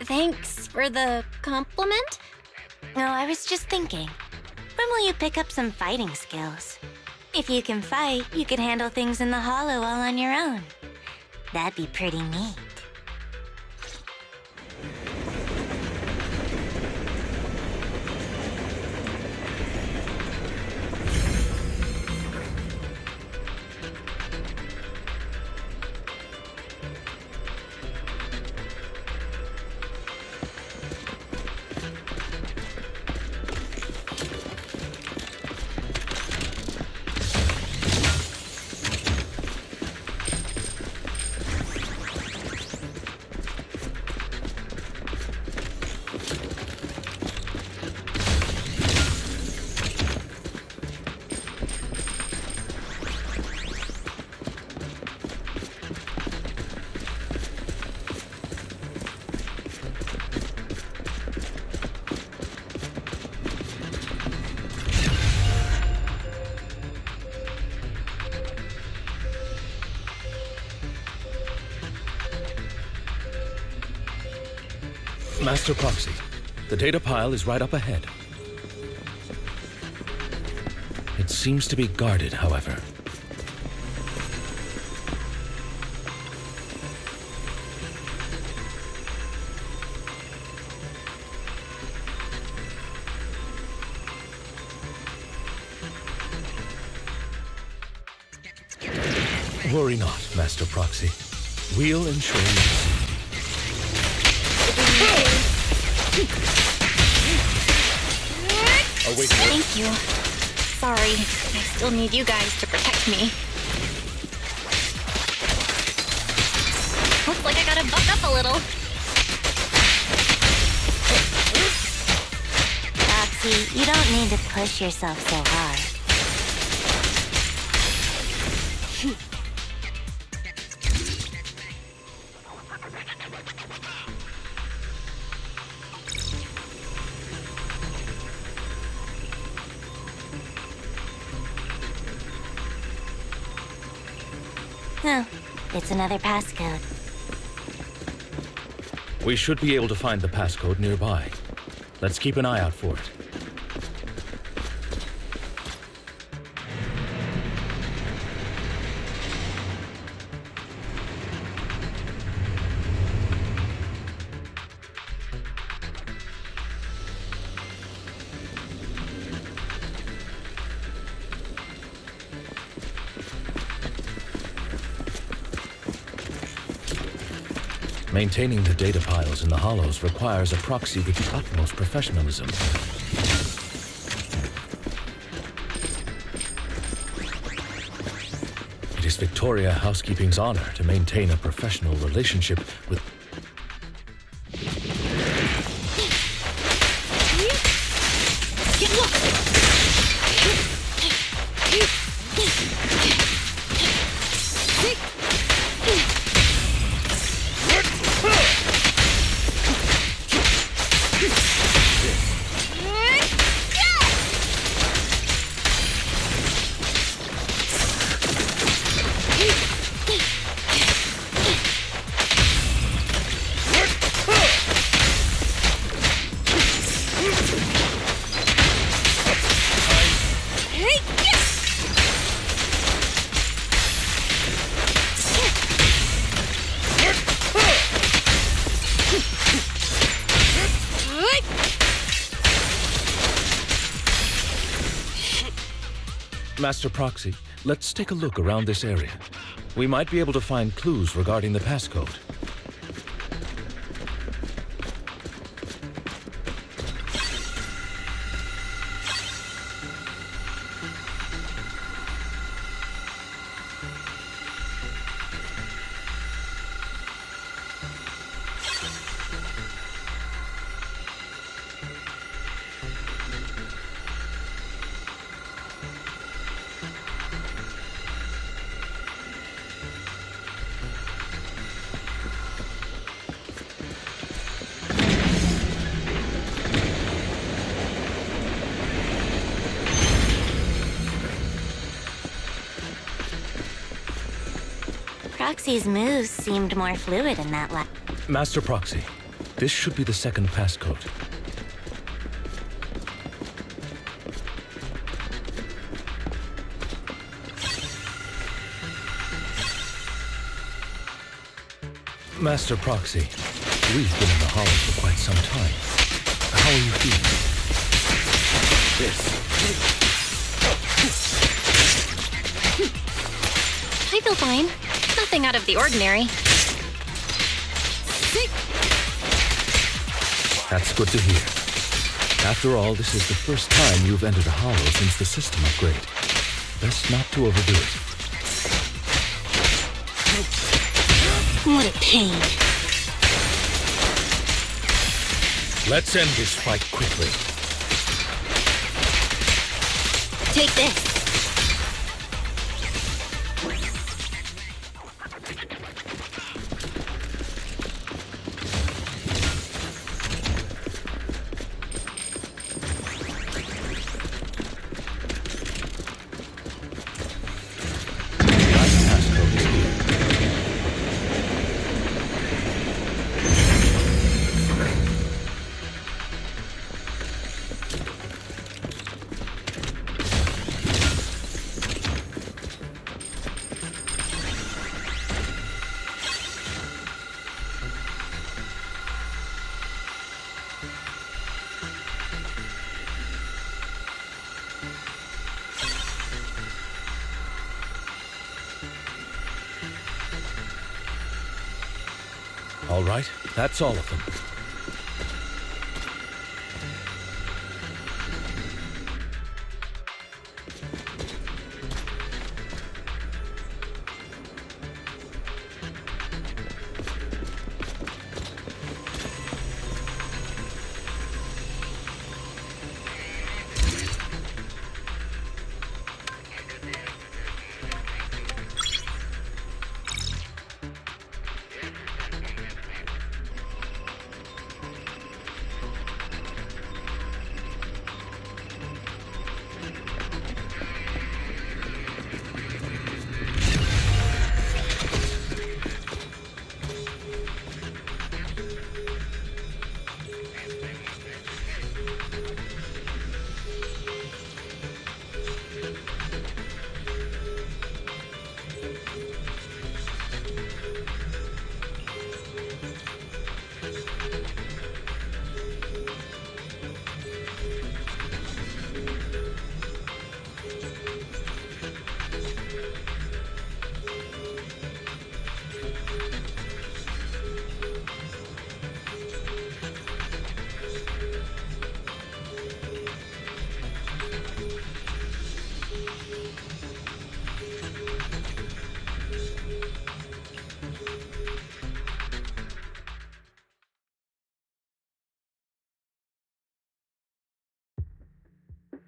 Thanks for the compliment? No, I was just thinking. When will you pick up some fighting skills? If you can fight, you can handle things in the hollow all on your own. That'd be pretty neat. Master Proxy, the data pile is right up ahead. seems to be guarded, however. Worry not, Master Proxy. We'll ensure you. Thank you. Sorry, I still need you guys to protect me. Looks like I gotta buck up a little. Roxy, you don't need to push yourself so hard. Oh, it's another passcode. We should be able to find the passcode nearby. Let's keep an eye out for it. Maintaining the data piles in the hollows requires a proxy with the utmost professionalism. It is Victoria Housekeeping's honor to maintain a professional relationship with... Master Proxy, let's take a look around this area. We might be able to find clues regarding the passcode. Proxy's moves seemed more fluid in that lap. Master Proxy, this should be the second passcode. Master Proxy, we've been in the hollow for quite some time. How are you feeling? I feel fine. Nothing out of the ordinary. That's good to hear. After all, this is the first time you've entered a hollow since the system upgrade. Best not to overdo it. What a pain. Let's end this fight quickly. Take this. All right, that's all of them.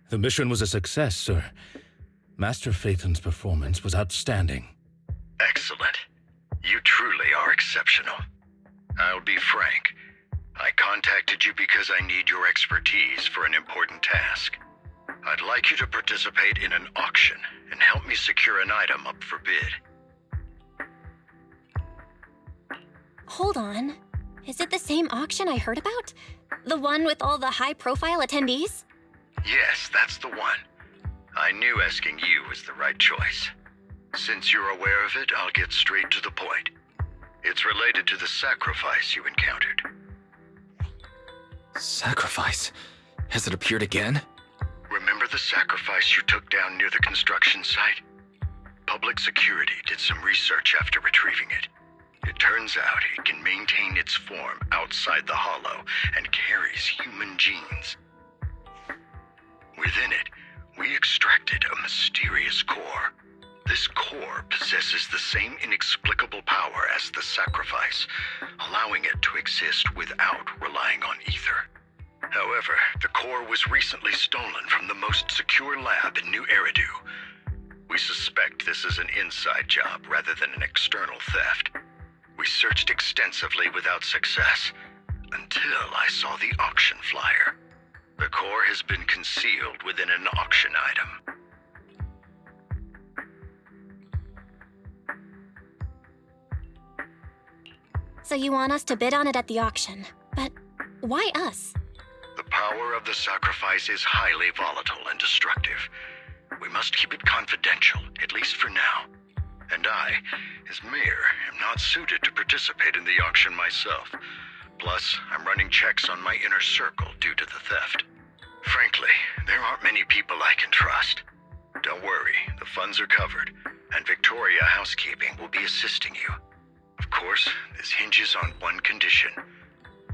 The mission was a success, sir. Master Phaeton's performance was outstanding. Excellent. You truly are exceptional. I'll be frank. I contacted you because I need your expertise for an important task. I'd like you to participate in an auction and help me secure an item up for bid. Hold on. Is it the same auction I heard about? The one with all the high-profile attendees? Yes, that's the one. I knew asking you was the right choice. Since you're aware of it, I'll get straight to the point. It's related to the sacrifice you encountered. Sacrifice? Has it appeared again? Remember the sacrifice you took down near the construction site? Public security did some research after retrieving it. It turns out it can maintain its form outside the hollow and carries human genes. Within it, we extracted a mysterious core. This core possesses the same inexplicable power as the sacrifice, allowing it to exist without relying on ether. However, the core was recently stolen from the most secure lab in New Eridu. We suspect this is an inside job rather than an external theft. We searched extensively without success, until I saw the auction flyer. The core has been concealed within an auction item. So you want us to bid on it at the auction. But why us? The power of the sacrifice is highly volatile and destructive. We must keep it confidential, at least for now. And I, as mayor, am not suited to participate in the auction myself. Plus, I'm running checks on my inner circle due to the theft. Frankly, there aren't many people I can trust. Don't worry, the funds are covered, and Victoria Housekeeping will be assisting you. Of course, this hinges on one condition: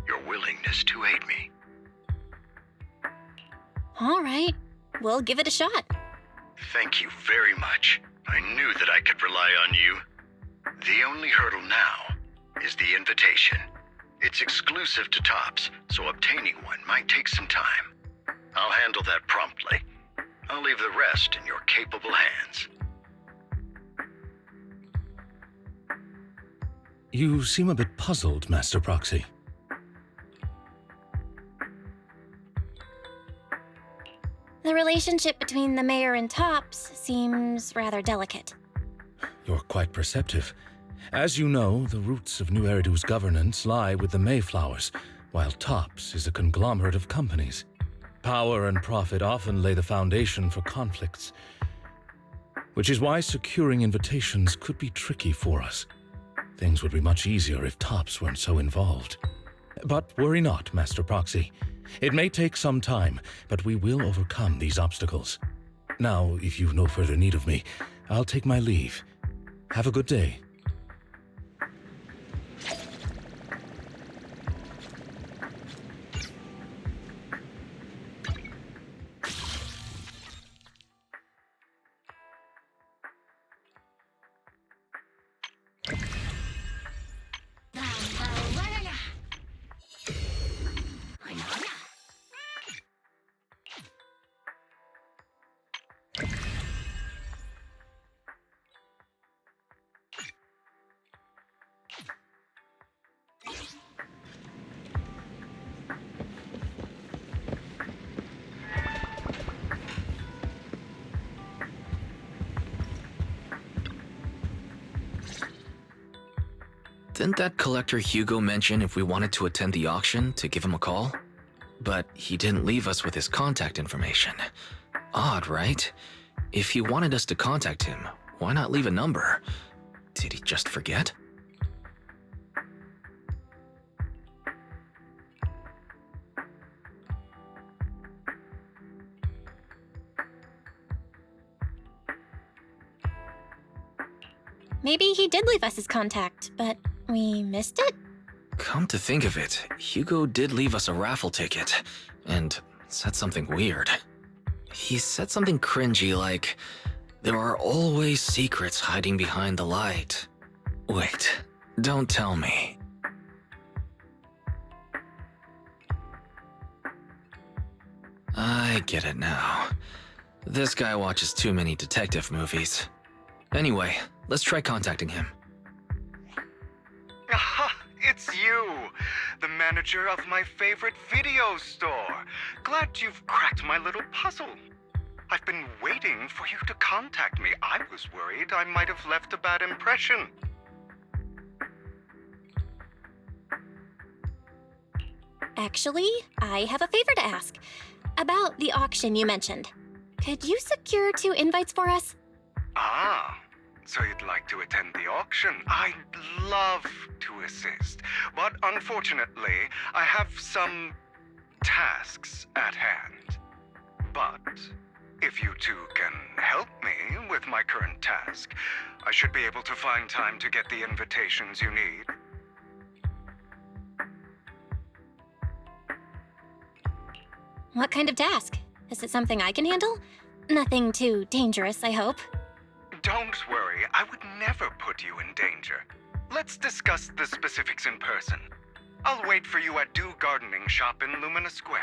your willingness to aid me. All right, we'll give it a shot. Thank you very much. I knew that I could rely on you. The only hurdle now is the invitation. It's exclusive to Tops, so obtaining one might take some time. I'll handle that promptly. I'll leave the rest in your capable hands. You seem a bit puzzled, Master Proxy. The relationship between the mayor and Tops seems rather delicate. You're quite perceptive. As you know, the roots of New Eridu's governance lie with the Mayflowers, while Tops is a conglomerate of companies. Power and profit often lay the foundation for conflicts, which is why securing invitations could be tricky for us. Things would be much easier if Tops weren't so involved. But worry not, Master Proxy. It may take some time, but we will overcome these obstacles. Now, if you've no further need of me, I'll take my leave. Have a good day. Didn't that collector Hugo mention if we wanted to attend the auction to give him a call? But he didn't leave us with his contact information. Odd, right? If he wanted us to contact him, why not leave a number? Did he just forget? Maybe he did leave us his contact, but we missed it? Come to think of it, Hugo did leave us a raffle ticket, and said something weird. He said something cringy like, "There are always secrets hiding behind the light." Wait, don't tell me. I get it now. This guy watches too many detective movies. Anyway, let's try contacting him. Aha! It's you! The manager of my favorite video store! Glad you've cracked my little puzzle. I've been waiting for you to contact me. I was worried I might have left a bad impression. Actually, I have a favor to ask. About the auction you mentioned. Could you secure 2 invites for us? Ah, so you'd like to attend the auction? I'd love to assist, but unfortunately, I have some tasks at hand. But if you two can help me with my current task, I should be able to find time to get the invitations you need. What kind of task? Is it something I can handle? Nothing too dangerous, I hope. Don't worry, I would never put you in danger. Let's discuss the specifics in person. I'll wait for you at Do Gardening Shop in Lumina Square.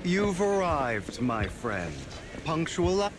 You've arrived, my friend. Punctual.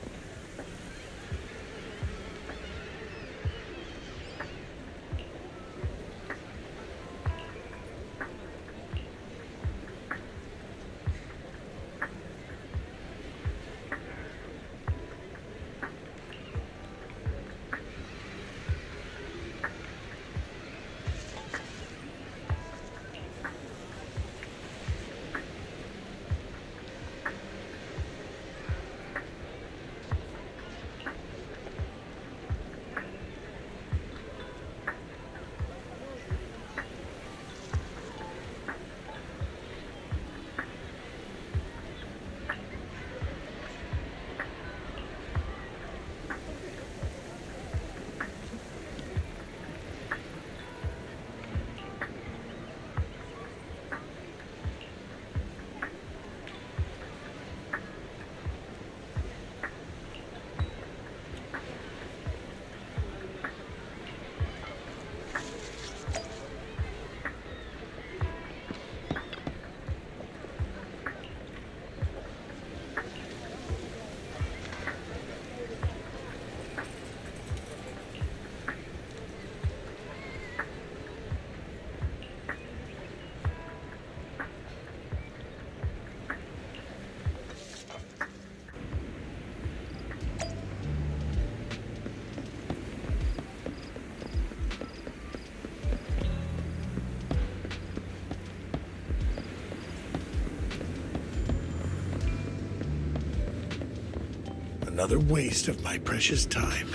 Another waste of my precious time.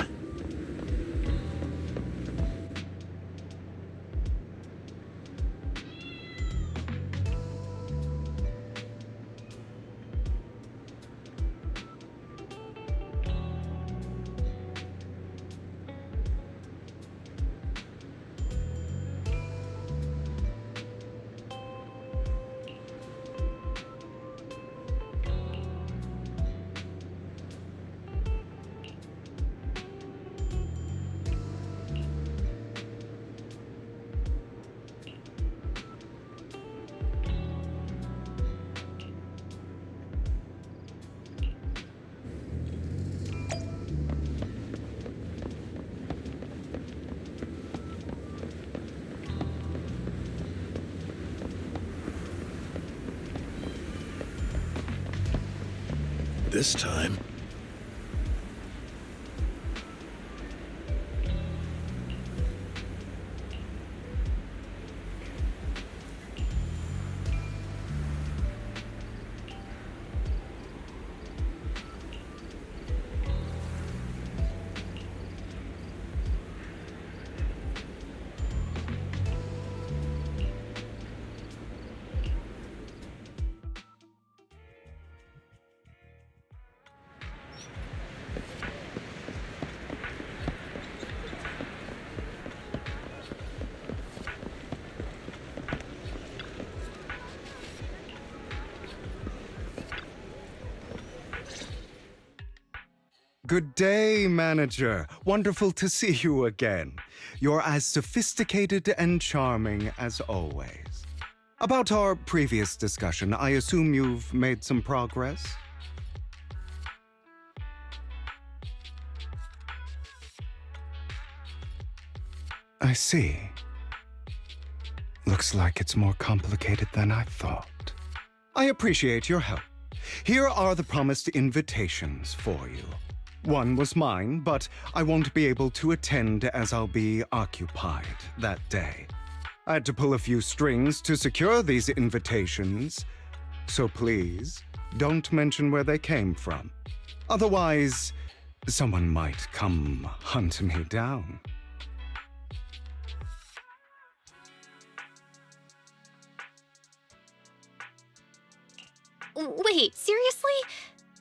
this time. Good day, Manager. Wonderful to see you again. You're as sophisticated and charming as always. About our previous discussion, I assume you've made some progress? I see. Looks like it's more complicated than I thought. I appreciate your help. Here are the promised invitations for you. One was mine, but I won't be able to attend as I'll be occupied that day. I had to pull a few strings to secure these invitations, so please don't mention where they came from. Otherwise, someone might come hunt me down. Wait, seriously?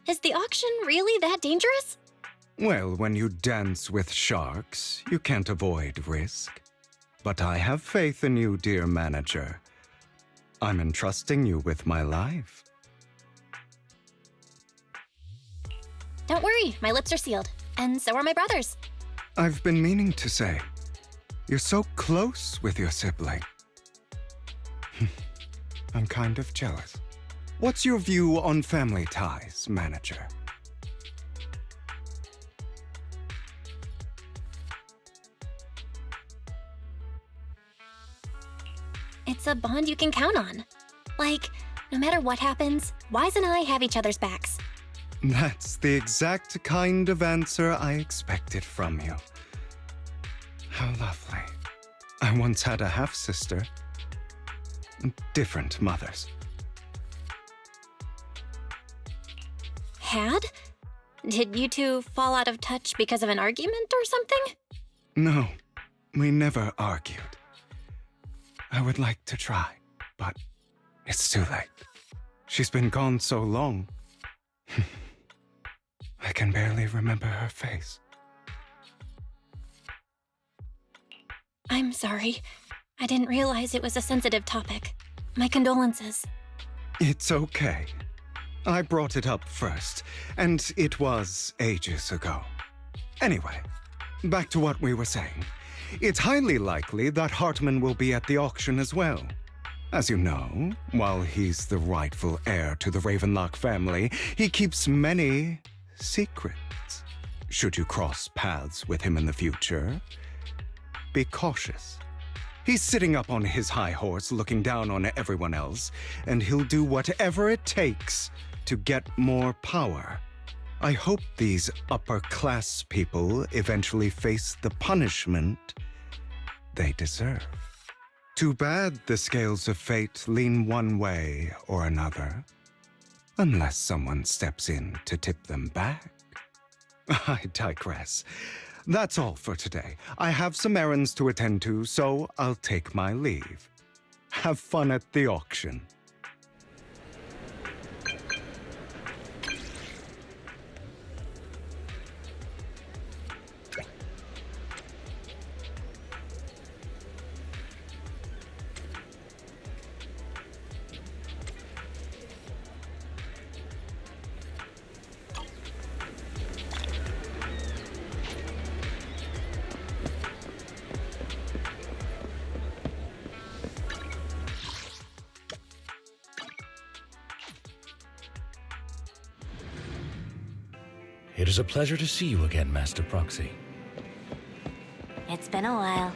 Is the auction really that dangerous? Well, when you dance with sharks, you can't avoid risk. But I have faith in you, dear Manager. I'm entrusting you with my life. Don't worry, my lips are sealed. And so are my brother's. I've been meaning to say, you're so close with your sibling. I'm kind of jealous. What's your view on family ties, Manager? It's a bond you can count on. Like, no matter what happens, Wise and I have each other's backs. That's the exact kind of answer I expected from you. How lovely. I once had a half-sister. Different mothers. Had? Did you two fall out of touch because of an argument or something? No, we never argued. I would like to try, but it's too late. She's been gone so long. I can barely remember her face. I'm sorry. I didn't realize it was a sensitive topic. My condolences. It's okay. I brought it up first, and it was ages ago. Anyway, back to what we were saying. It's highly likely that Hartman will be at the auction as well. As you know, while he's the rightful heir to the Ravenlock family, he keeps many secrets. Should you cross paths with him in the future, be cautious. He's sitting up on his high horse looking down on everyone else, and he'll do whatever it takes to get more power. I hope these upper-class people eventually face the punishment they deserve. Too bad the scales of fate lean one way or another, unless someone steps in to tip them back. I digress. That's all for today. I have some errands to attend to, so I'll take my leave. Have fun at the auction. It is a pleasure to see you again, Master Proxy. It's been a while.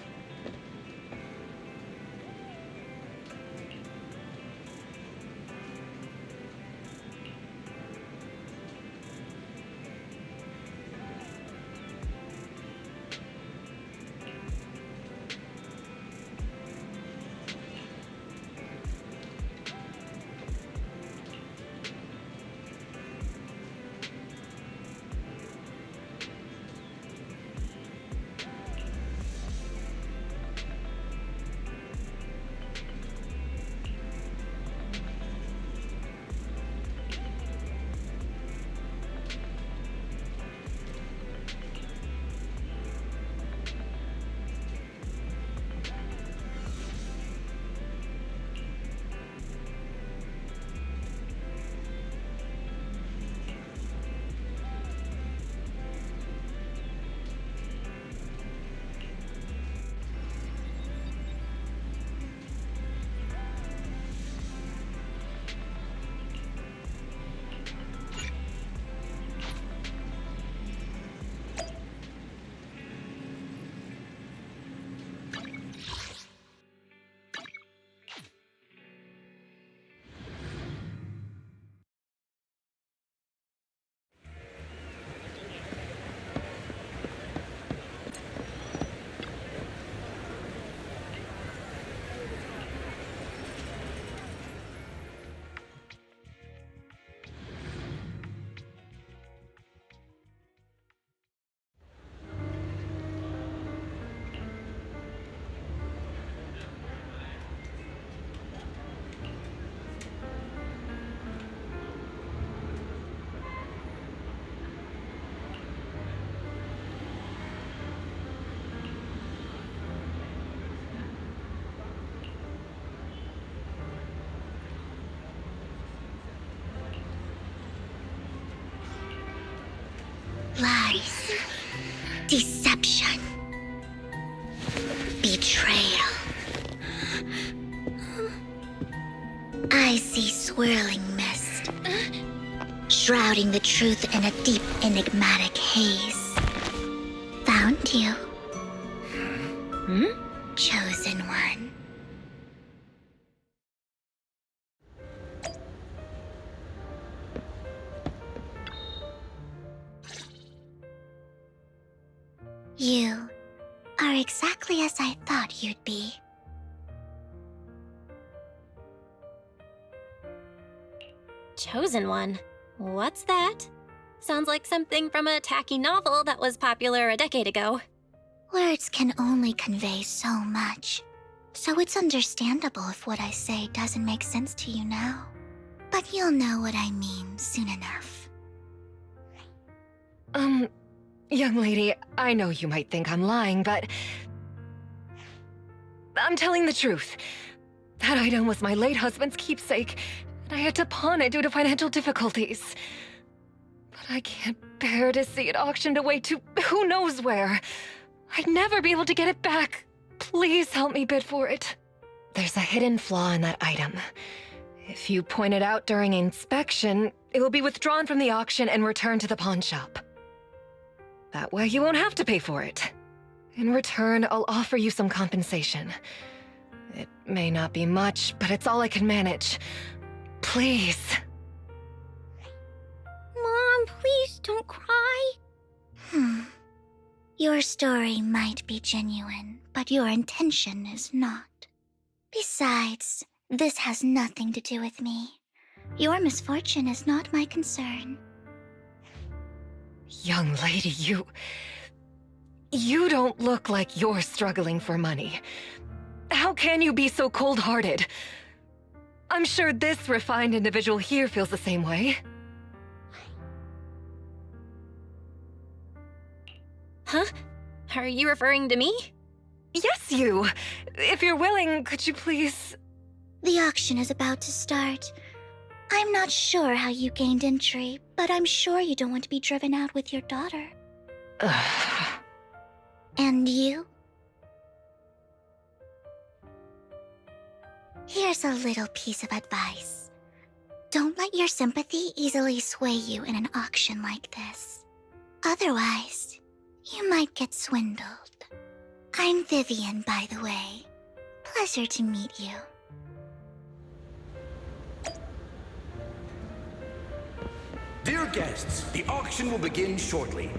Lies. Deception. Betrayal. I see swirling mist, shrouding the truth in a deep, enigmatic haze. Found you. Chosen one. You are exactly as I thought you'd be. Chosen one? What's that? Sounds like something from a tacky novel that was popular a decade ago. Words can only convey so much, so it's understandable if what I say doesn't make sense to you now. But you'll know what I mean soon enough. Young lady, I know you might think I'm lying, but I'm telling the truth. That item was my late husband's keepsake, and I had to pawn it due to financial difficulties. But I can't bear to see it auctioned away to who knows where. I'd never be able to get it back. Please help me bid for it. There's a hidden flaw in that item. If you point it out during inspection, it will be withdrawn from the auction and returned to the pawn shop. That way you won't have to pay for it. In return, I'll offer you some compensation. It may not be much, but it's all I can manage. Please. Mom, please don't cry. Your story might be genuine, but your intention is not. Besides, this has nothing to do with me. Your misfortune is not my concern. Young lady, you don't look like you're struggling for money. How can you be so cold-hearted? I'm sure this refined individual here feels the same way. Huh? Are you referring to me? Yes, you! If you're willing, could you please... The auction is about to start. I'm not sure how you gained entry, but I'm sure you don't want to be driven out with your daughter. And you? Here's a little piece of advice. Don't let your sympathy easily sway you in an auction like this. Otherwise, you might get swindled. I'm Vivian, by the way. Pleasure to meet you. Dear guests, the auction will begin shortly.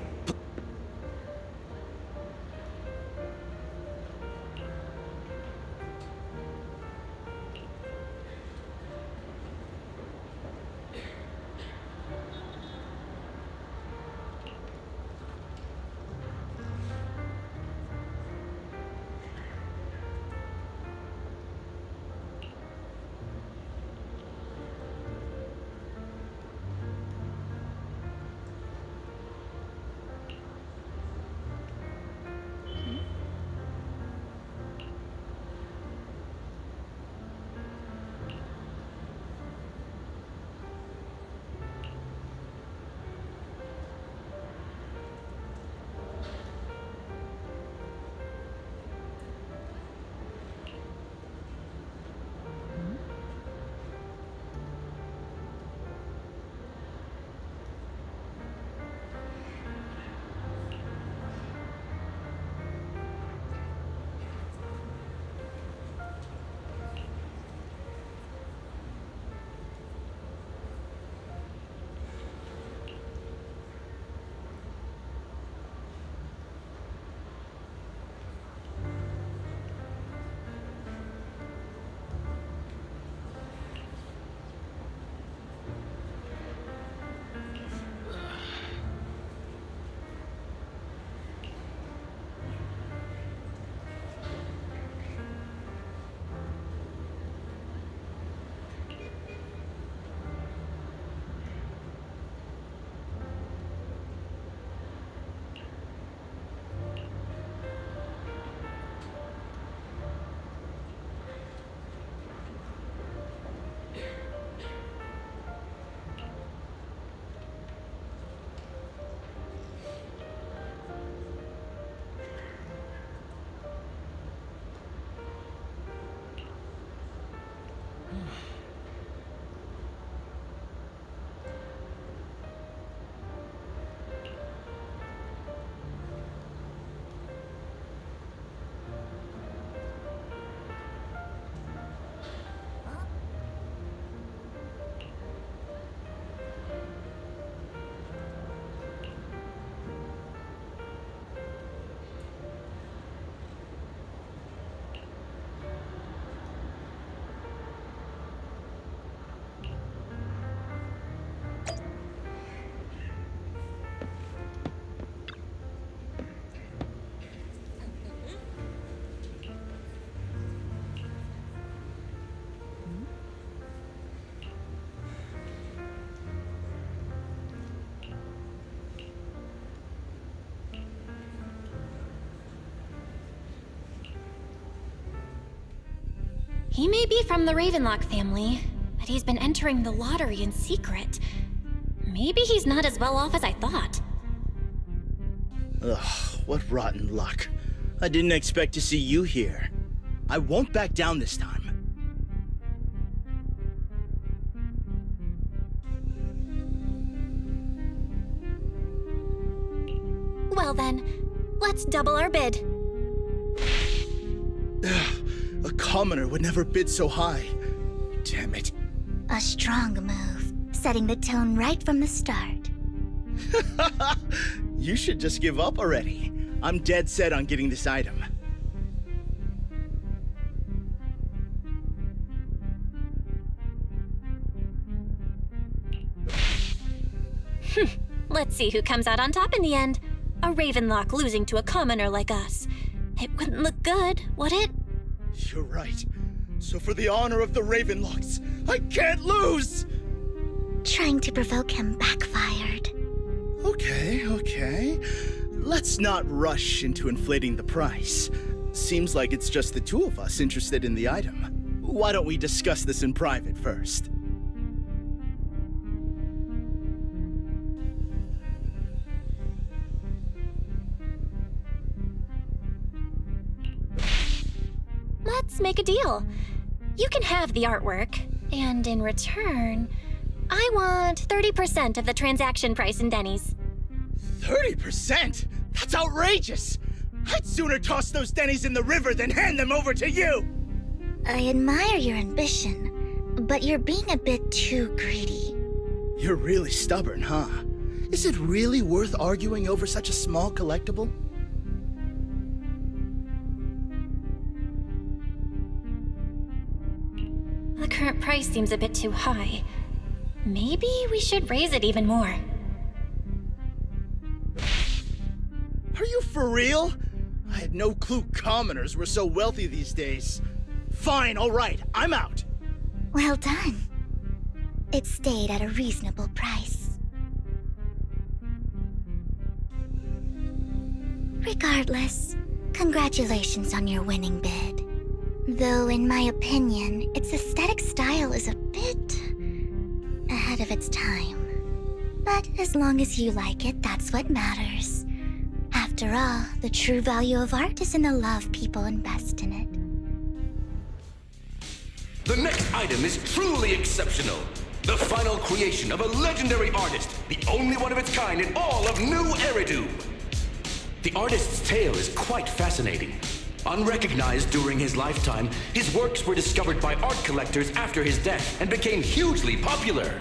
He may be from the Ravenlock family, but he's been entering the lottery in secret. Maybe he's not as well off as I thought. Ugh, what rotten luck. I didn't expect to see you here. I won't back down this time. Well then, let's double our bid. Ugh, a commoner would never bid so high. Damn it. A strong move, setting the tone right from the start. You should just give up already. I'm dead set on getting this item. Let's see who comes out on top in the end. A Ravenlock losing to a commoner like us. It wouldn't look good, would it? You're right. So for the honor of the Ravenlocks, I can't lose! Trying to provoke him backfired. Okay. Let's not rush into inflating the price. Seems like it's just the two of us interested in the item. Why don't we discuss this in private first? Let's make a deal. You can have the artwork, and in return, I want 30% of the transaction price in Denny's. 30%? That's outrageous! I'd sooner toss those Denny's in the river than hand them over to you! I admire your ambition, but you're being a bit too greedy. You're really stubborn, huh? Is it really worth arguing over such a small collectible? The current price seems a bit too high. Maybe we should raise it even more. Are you for real? I had no clue commoners were so wealthy these days. Fine, all right, I'm out. Well done. It stayed at a reasonable price. Regardless, congratulations on your winning bid. Though, in my opinion, its aesthetic style is a bit ahead of its time. But as long as you like it, that's what matters. After all, the true value of art is in the love people invest in it. The next item is truly exceptional. The final creation of a legendary artist, the only one of its kind in all of New Eridu. The artist's tale is quite fascinating. Unrecognized during his lifetime, his works were discovered by art collectors after his death and became hugely popular.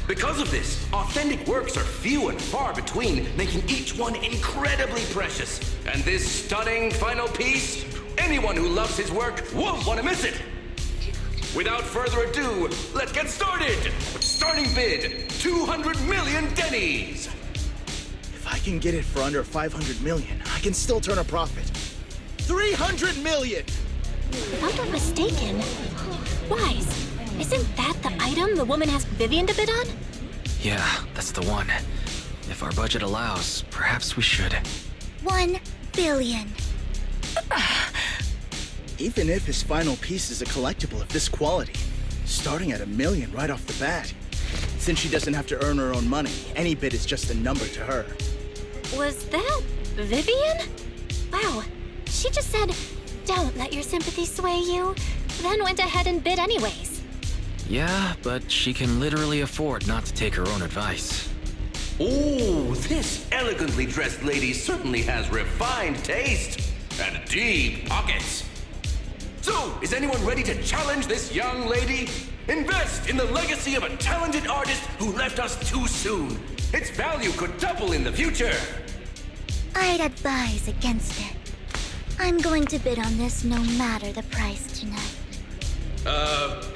Because of this, authentic works are few and far between, making each one incredibly precious. And this stunning final piece, anyone who loves his work won't want to miss it. Without further ado, let's get started! Starting bid, 200 million Denny's! If I can get it for under 500 million, I can still turn a profit. 300 million! If I'm not mistaken, Wise, isn't that the item the woman asked Vivian to bid on? Yeah, that's the one. If our budget allows, perhaps we should. 1 billion. Even if his final piece is a collectible of this quality, starting at $1 million right off the bat. Since she doesn't have to earn her own money, any bid is just a number to her. Was that Vivian? Wow, she just said, "Don't let your sympathy sway you," then went ahead and bid anyways. Yeah, but she can literally afford not to take her own advice. Ooh, this elegantly dressed lady certainly has refined taste and deep pockets. So, is anyone ready to challenge this young lady? Invest in the legacy of a talented artist who left us too soon. Its value could double in the future. I'd advise against it. I'm going to bid on this no matter the price tonight.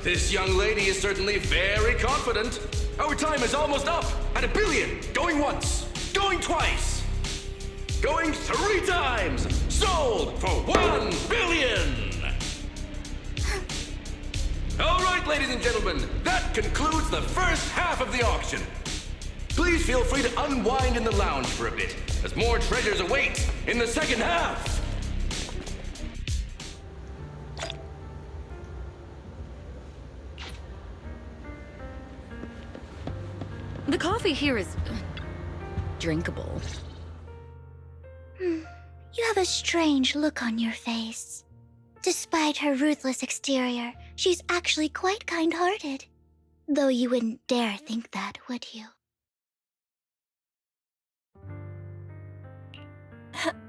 This young lady is certainly very confident. Our time is almost up at $1 billion. Going once, going twice, going 3 times. Sold for $1 billion. All right, ladies and gentlemen, that concludes the first half of the auction. Please feel free to unwind in the lounge for a bit, as more treasures await in the second half. coffee here is drinkable. You have a strange look on your face. Despite her ruthless exterior, she's actually quite kind-hearted. Though you wouldn't dare think that, would you?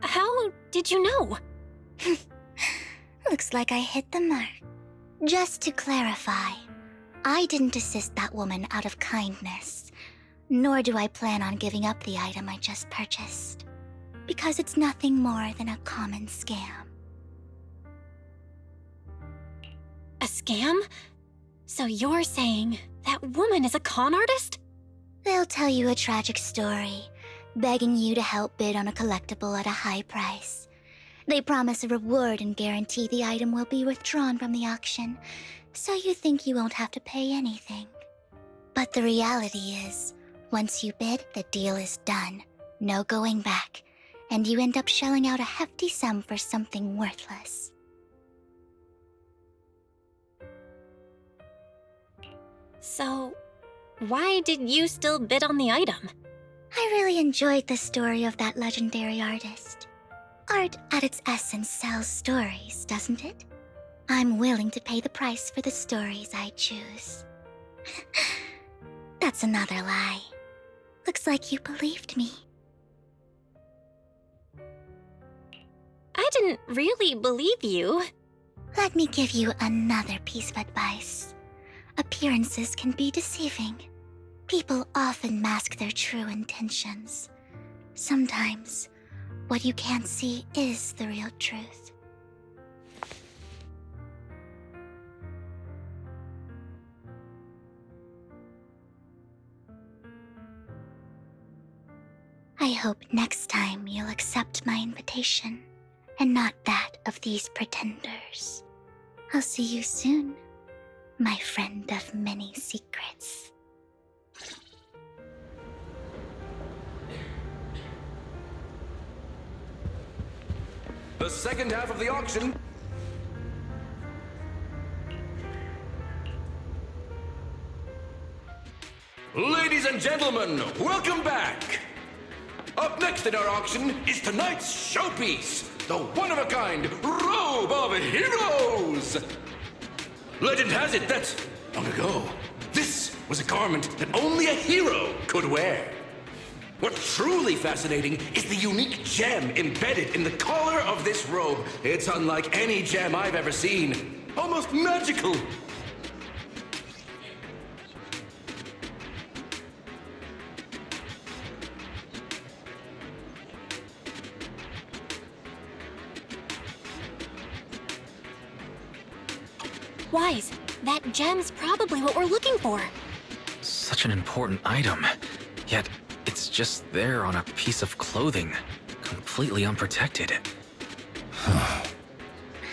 How did you know? Looks like I hit the mark. Just to clarify, I didn't assist that woman out of kindness, nor do I plan on giving up the item I just purchased, because it's nothing more than a common scam. A scam? So you're saying that woman is a con artist? They'll tell you a tragic story, begging you to help bid on a collectible at a high price. They promise a reward and guarantee the item will be withdrawn from the auction, so you think you won't have to pay anything. But the reality is, once you bid, the deal is done. No going back, and you end up shelling out a hefty sum for something worthless. So, why did you still bid on the item? I really enjoyed the story of that legendary artist. Art, at its essence, sells stories, doesn't it? I'm willing to pay the price for the stories I choose. That's another lie. Looks like you believed me. I didn't really believe you. Let me give you another piece of advice. Appearances can be deceiving. People often mask their true intentions. Sometimes, what you can't see is the real truth. I hope next time you'll accept my invitation, and not that of these pretenders. I'll see you soon, my friend of many secrets. The second half of the auction. Ladies and gentlemen, welcome back! Up next in our auction is tonight's showpiece, the one-of-a-kind Robe of Heroes! Legend has it that, long ago, this was a garment that only a hero could wear. What's truly fascinating is the unique gem embedded in the collar of this robe. It's unlike any gem I've ever seen. Almost magical. Wise, that gem's probably what we're looking for. Such an important item, yet it's just there on a piece of clothing, completely unprotected.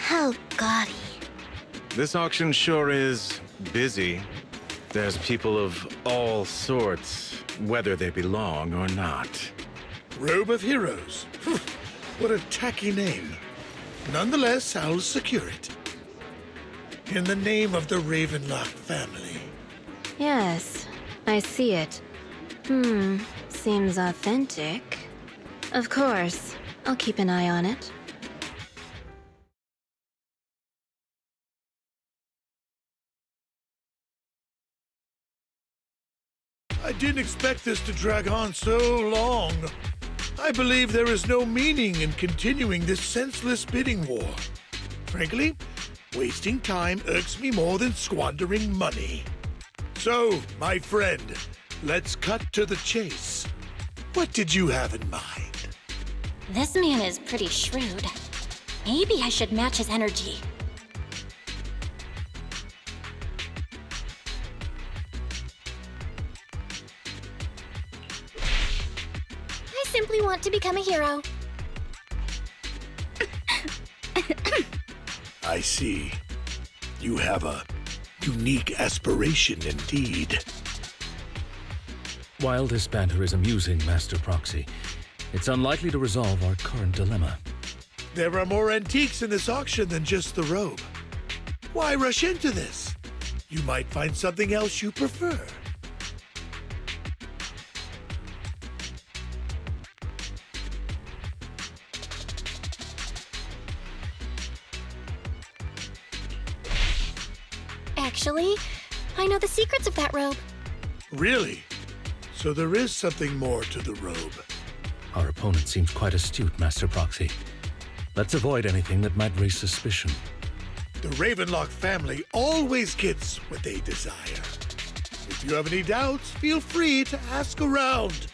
How gaudy. This auction sure is busy. There's people of all sorts, whether they belong or not. Robe of Heroes. What a tacky name. Nonetheless, I'll secure it. In the name of the Ravenlock family. Yes, I see it. Seems authentic. Of course, I'll keep an eye on it. I didn't expect this to drag on so long. I believe there is no meaning in continuing this senseless bidding war. Frankly, wasting time irks me more than squandering money. So, my friend, let's cut to the chase. What did you have in mind? This man is pretty shrewd. Maybe I should match his energy. I simply want to become a hero. I see. You have a unique aspiration indeed. While this banter is amusing, Master Proxy, it's unlikely to resolve our current dilemma. There are more antiques in this auction than just the robe. Why rush into this? You might find something else you prefer. actually. I know the secrets of that robe. Really? So there is something more to the robe. Our opponent seems quite astute, Master Proxy. Let's avoid anything that might raise suspicion. The Ravenlock family always gets what they desire. If you have any doubts, feel free to ask around.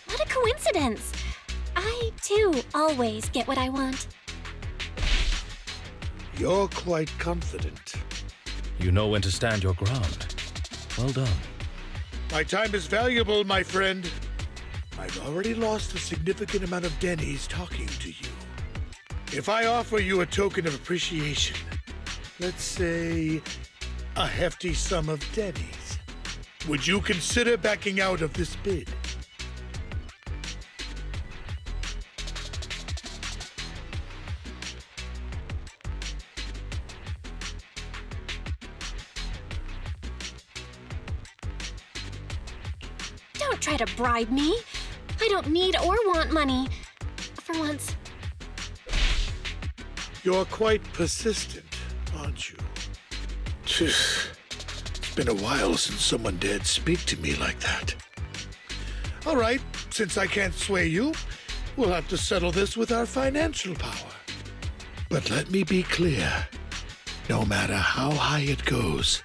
What a coincidence! I, too, always get what I want. You're quite confident. You know when to stand your ground. Well done. My time is valuable, my friend. I've already lost a significant amount of Denny's talking to you. If I offer you a token of appreciation, let's say a hefty sum of Denny's, would you consider backing out of this bid? Don't try to bribe me. I don't need or want money. For once. You're quite persistent, aren't you? It's been a while since someone dared speak to me like that. All right, since I can't sway you, we'll have to settle this with our financial power. But let me be clear. No matter how high it goes,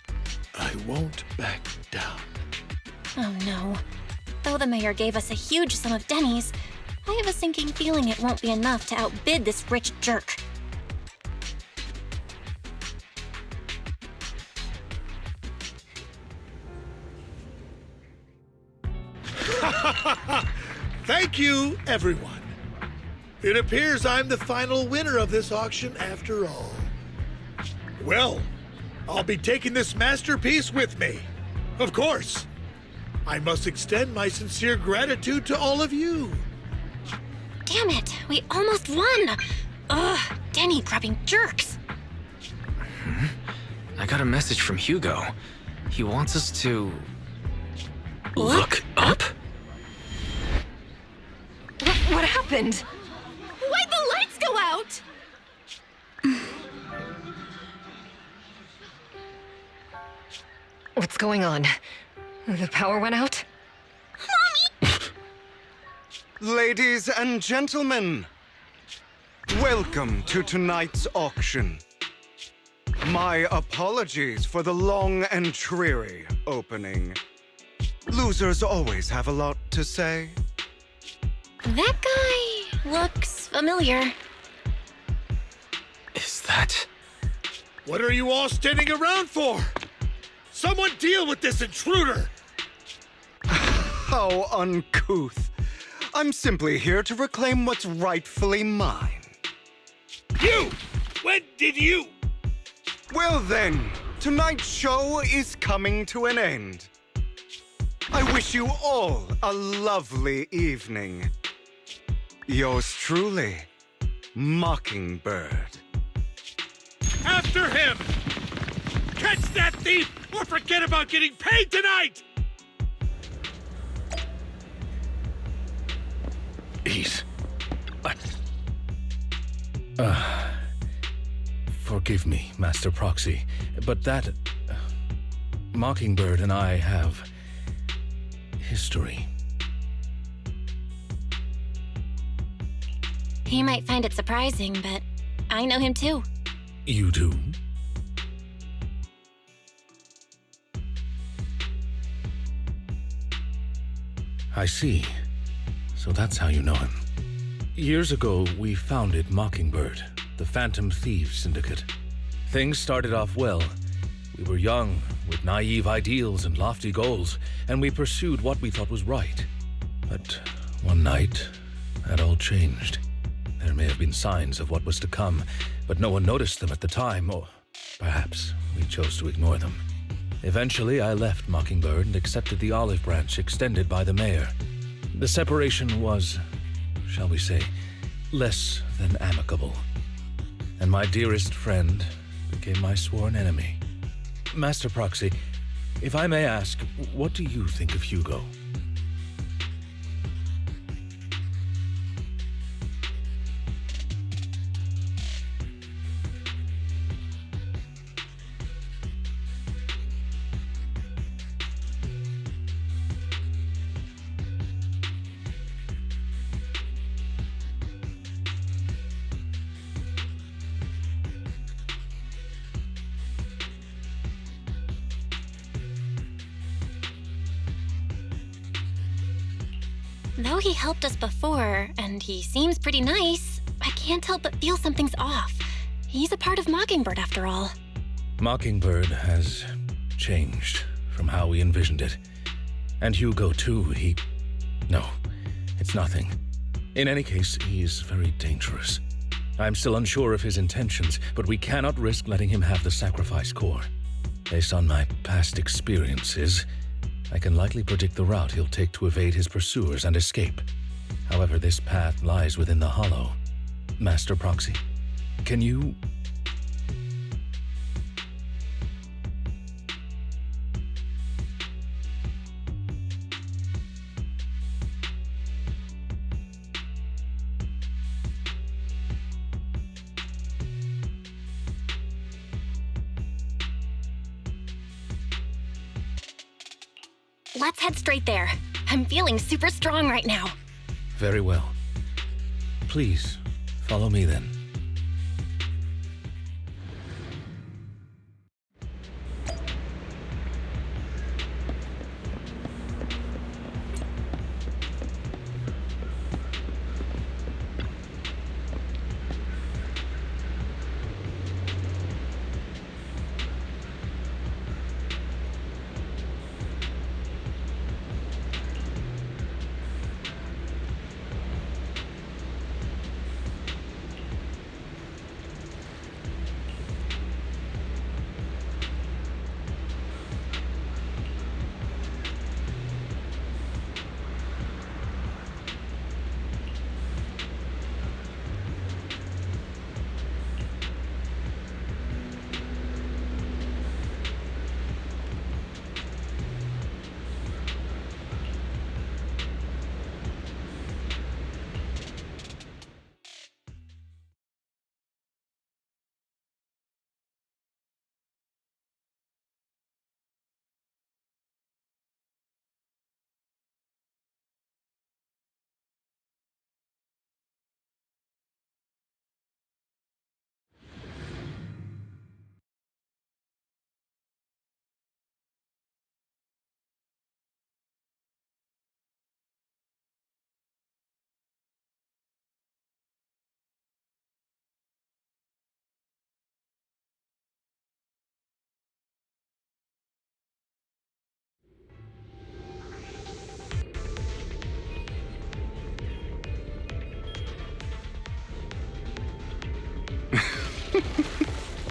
I won't back down. Oh no. Though the mayor gave us a huge sum of Denny's, I have a sinking feeling it won't be enough to outbid this rich jerk. Thank you, everyone. It appears I'm the final winner of this auction after all. Well, I'll be taking this masterpiece with me. Of course. I must extend my sincere gratitude to all of you. Damn it, we almost won! Ugh, Denny-grabbing jerks! I got a message from Hugo. He wants us to... Look up? What happened? Why'd the lights go out? What's going on? The power went out? Ladies and gentlemen, welcome to tonight's auction. My apologies for the long and dreary opening. Losers always have a lot to say. That guy looks familiar. Is that... What are you all standing around for? Someone deal with this intruder! How uncouth. I'm simply here to reclaim what's rightfully mine. You! When did you? Well then, tonight's show is coming to an end. I wish you all a lovely evening. Yours truly, Mockingbird. After him! Catch that thief or forget about getting paid tonight! Ease. Forgive me, Master Proxy, but that... Mockingbird and I have... history. He might find it surprising, but I know him too. You do? I see. So that's how you know him. Years ago, we founded Mockingbird, the Phantom Thieves Syndicate. Things started off well. We were young, with naive ideals and lofty goals, and we pursued what we thought was right. But one night, that all changed. There may have been signs of what was to come, but no one noticed them at the time, or perhaps we chose to ignore them. Eventually, I left Mockingbird and accepted the olive branch extended by the mayor. The separation was, shall we say, less than amicable. And my dearest friend became my sworn enemy. Master Proxy, if I may ask, what do you think of Hugo? Though he helped us before, and he seems pretty nice, I can't help but feel something's off. He's a part of Mockingbird after all. Mockingbird has changed from how we envisioned it. And Hugo, too, No, it's nothing. In any case, he's very dangerous. I'm still unsure of his intentions, but we cannot risk letting him have the sacrifice core. Based on my past experiences, I can likely predict the route he'll take to evade his pursuers and escape. However, this path lies within the Hollow. Master Proxy, can you... Let's head straight there. I'm feeling super strong right now. Very well. Please, follow me then.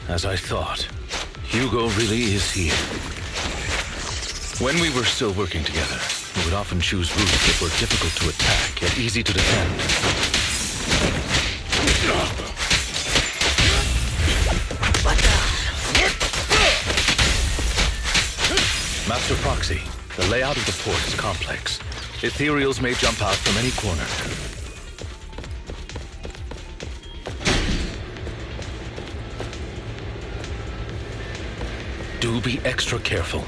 As I thought, Hugo really is here. When we were still working together, we would often choose routes that were difficult to attack, yet easy to defend. Master Proxy, the layout of the port is complex. Ethereals may jump out from any corner. Do be extra careful.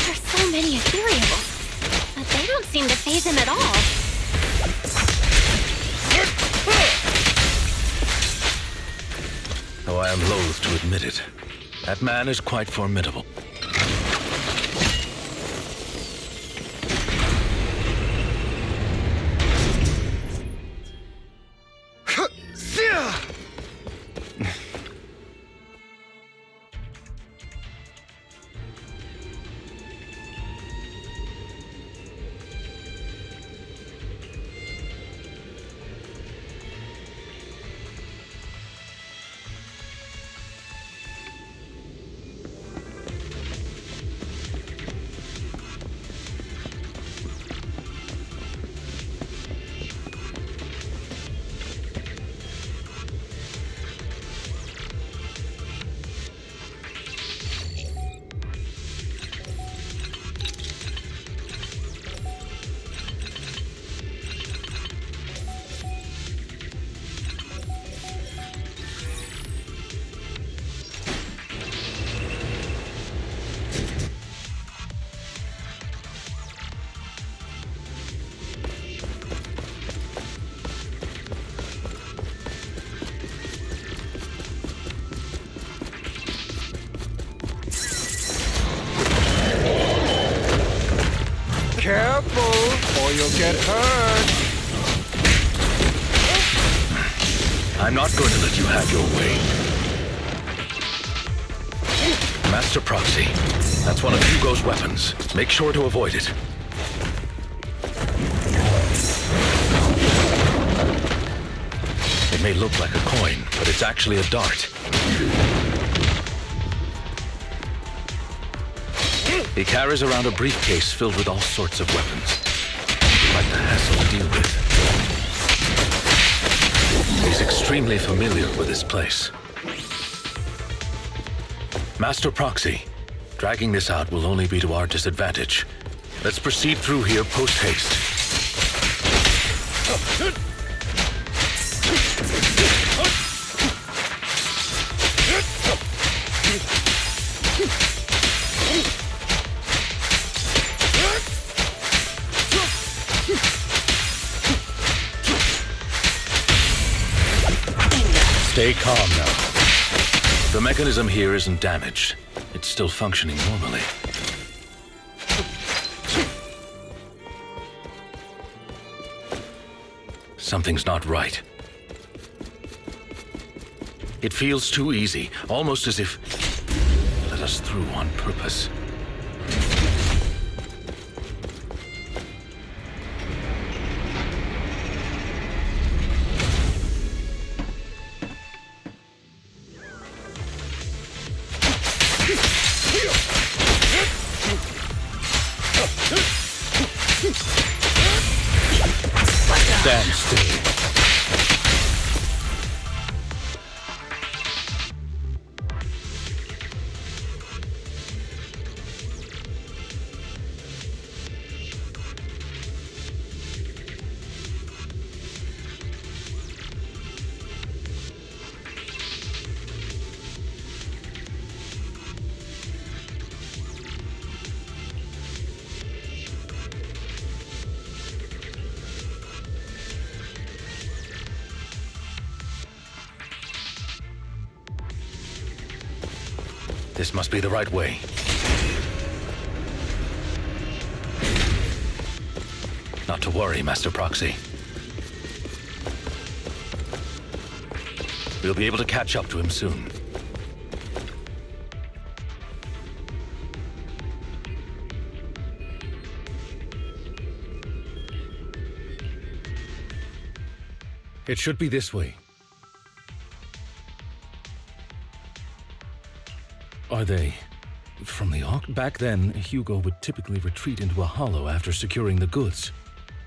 There's so many ethereals, but they don't seem to faze him at all. Though I am loath to admit it, that man is quite formidable. or you'll get hurt. I'm not going to let you have your way. Master Proxy, that's one of Hugo's weapons. Make sure to avoid it. It may look like a coin, but it's actually a dart. He carries around a briefcase filled with all sorts of weapons. Quite the hassle to deal with. He's extremely familiar with this place. Master Proxy, dragging this out will only be to our disadvantage. Let's proceed through here post-haste. Stay calm now. The mechanism here isn't damaged. It's still functioning normally. Something's not right. It feels too easy, almost as if it let us through on purpose. Stand still. This must be the right way. Not to worry, Master Proxy. We'll be able to catch up to him soon. It should be this way. Are they from the Ark? Back then, Hugo would typically retreat into a hollow after securing the goods.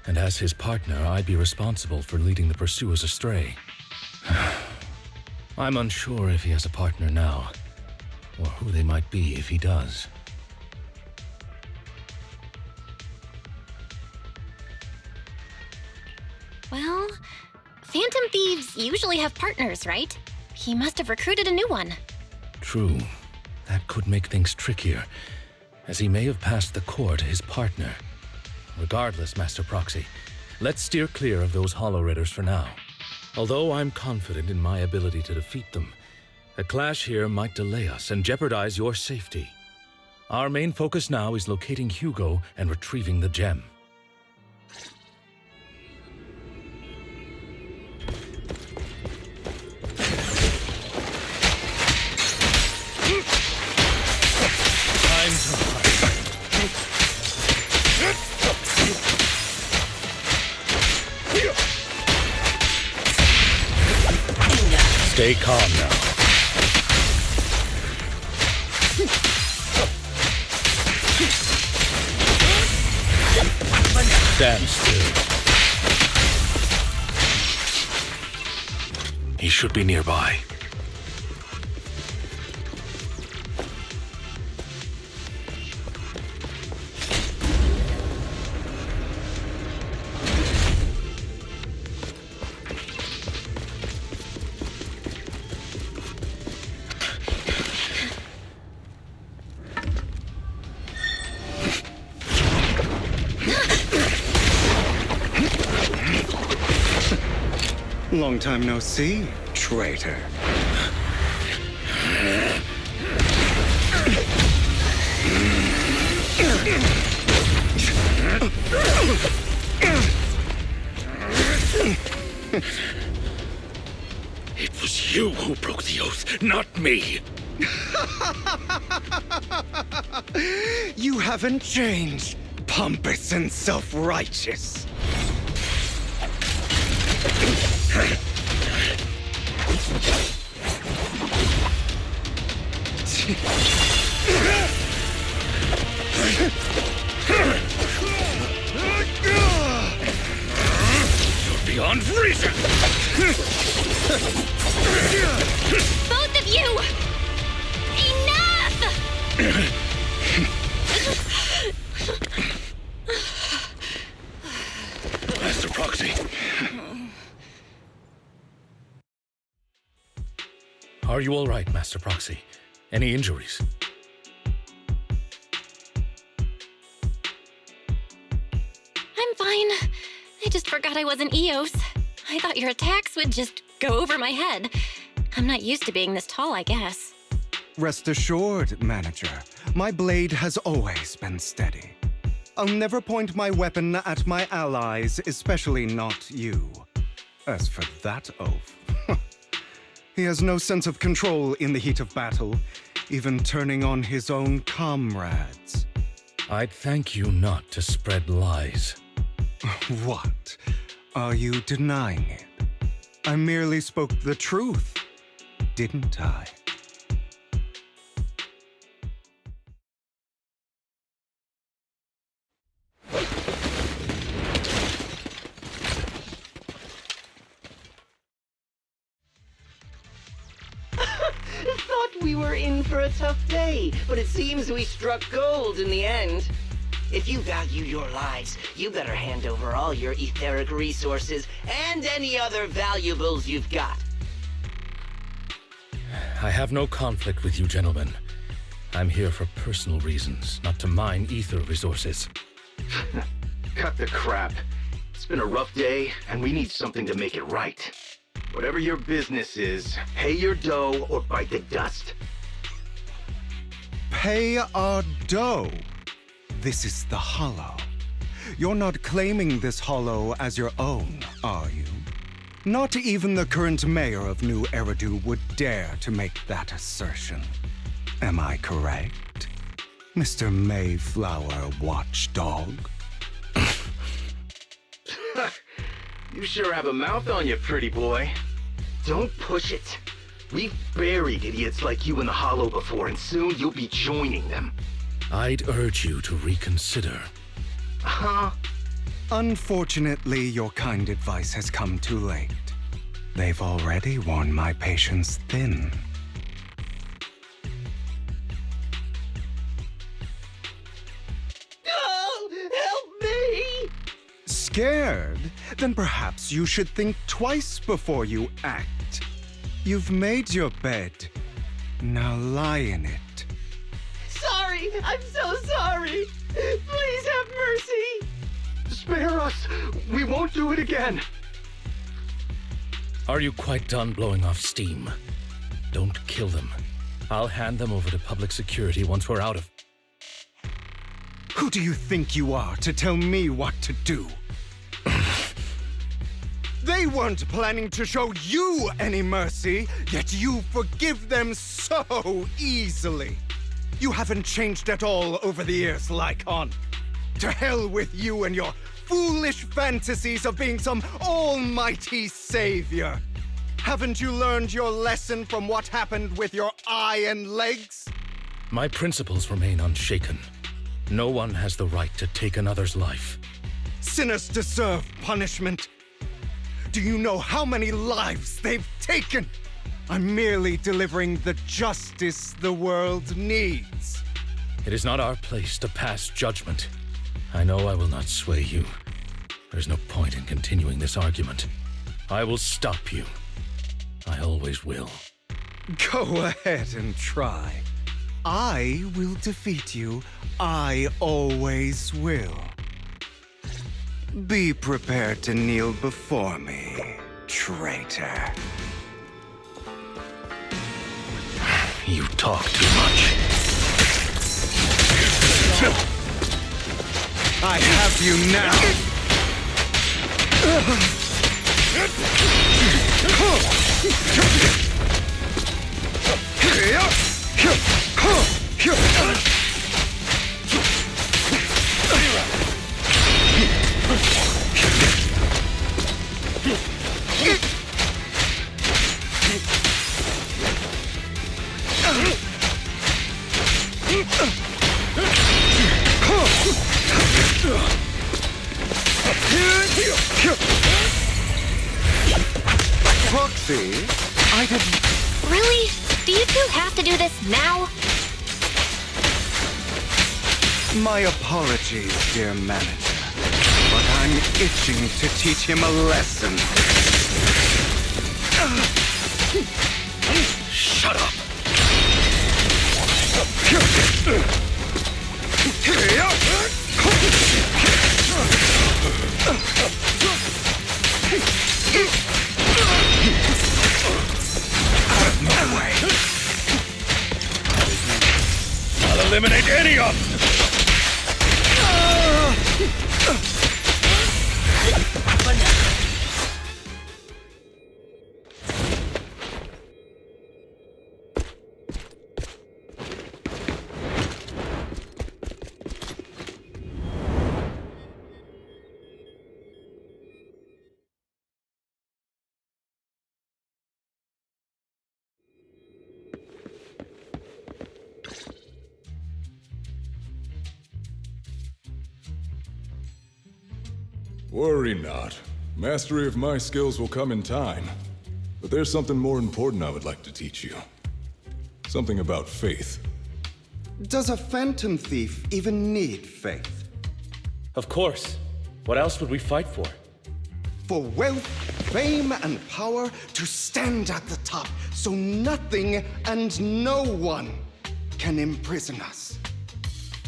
And as his partner, I'd be responsible for leading the pursuers astray. I'm unsure if he has a partner now, or who they might be if he does. Well, Phantom Thieves usually have partners, right? He must have recruited a new one. True. That could make things trickier, as he may have passed the core to his partner. Regardless, Master Proxy, let's steer clear of those Hollow Raiders for now. Although I'm confident in my ability to defeat them, a clash here might delay us and jeopardize your safety. Our main focus now is locating Hugo and retrieving the gem. Stay calm now. Stand still. He should be nearby. Long time no see, traitor. not me. You haven't changed, pompous and self-righteous. You're beyond reason! Both of you! Enough! Master Proxy. Are you all right, Master Proxy? Any injuries? I'm fine. I just forgot I wasn't Eos. I thought your attacks would just go over my head. I'm not used to being this tall, I guess. Rest assured, Manager, my blade has always been steady. I'll never point my weapon at my allies, especially not you. As for that oaf, he has no sense of control in the heat of battle, even turning on his own comrades. I'd thank you not to spread lies. What? Are you denying it? I merely spoke the truth, didn't I? Thought we were in for a tough day, but it seems we struck gold in the end. If you value your lives, you better hand over all your etheric resources and any other valuables you've got. I have no conflict with you, gentlemen. I'm here for personal reasons, not to mine ether resources. Cut the crap. It's been a rough day, and we need something to make it right. Whatever your business is, pay your dough or bite the dust. Pay our dough? This is the Hollow. You're not claiming this Hollow as your own, are you? Not even the current mayor of New Eridu would dare to make that assertion. Am I correct, Mr. Mayflower Watchdog? You sure have a mouth on you, pretty boy. Don't push it. We've buried idiots like you in the Hollow before, and soon you'll be joining them. I'd urge you to reconsider. Huh? Unfortunately, your kind advice has come too late. They've already worn my patience thin. Oh, help me! Scared? Then perhaps you should think twice before you act. You've made your bed. Now lie in it. Sorry, I'm so sorry. Please have mercy. Spare us! We won't do it again! Are you quite done blowing off steam? Don't kill them. I'll hand them over to public security once we're out of... Who do you think you are to tell me what to do? They weren't planning to show you any mercy, yet you forgive them so easily. You haven't changed at all over the years, Lycon. To hell with you and your foolish fantasies of being some almighty savior. Haven't you learned your lesson from what happened with your eye and legs? My principles remain unshaken. No one has the right to take another's life. Sinners deserve punishment. Do you know how many lives they've taken? I'm merely delivering the justice the world needs. It is not our place to pass judgment. I know I will not sway you. There's no point in continuing this argument. I will stop you. I always will. Go ahead and try. I will defeat you. I always will. Be prepared to kneel before me, traitor. You talk too much. I have you now. Proxy, I didn't... Really? Do you two have to do this now? My apologies, dear manager, but I'm itching to teach him a lesson. Shut up! Out of my way! I'll eliminate any of them! Worry not. Mastery of my skills will come in time. But there's something more important I would like to teach you. Something about faith. Does a phantom thief even need faith? Of course. What else would we fight for? For wealth, fame, and power to stand at the top so nothing and no one can imprison us.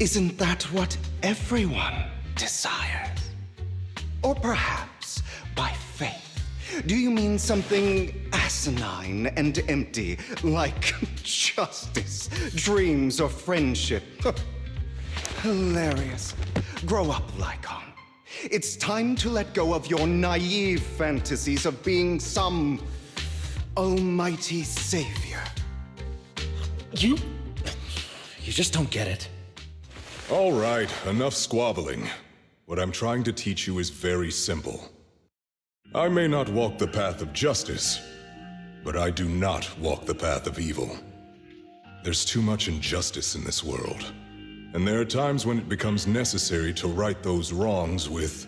Isn't that what everyone desires? Or perhaps, by faith, do you mean something asinine and empty, like justice, dreams, or friendship? Hilarious. Grow up, Lycon. It's time to let go of your naive fantasies of being some almighty savior. You just don't get it. All right, enough squabbling. What I'm trying to teach you is very simple. I may not walk the path of justice, but I do not walk the path of evil. There's too much injustice in this world, and there are times when it becomes necessary to right those wrongs with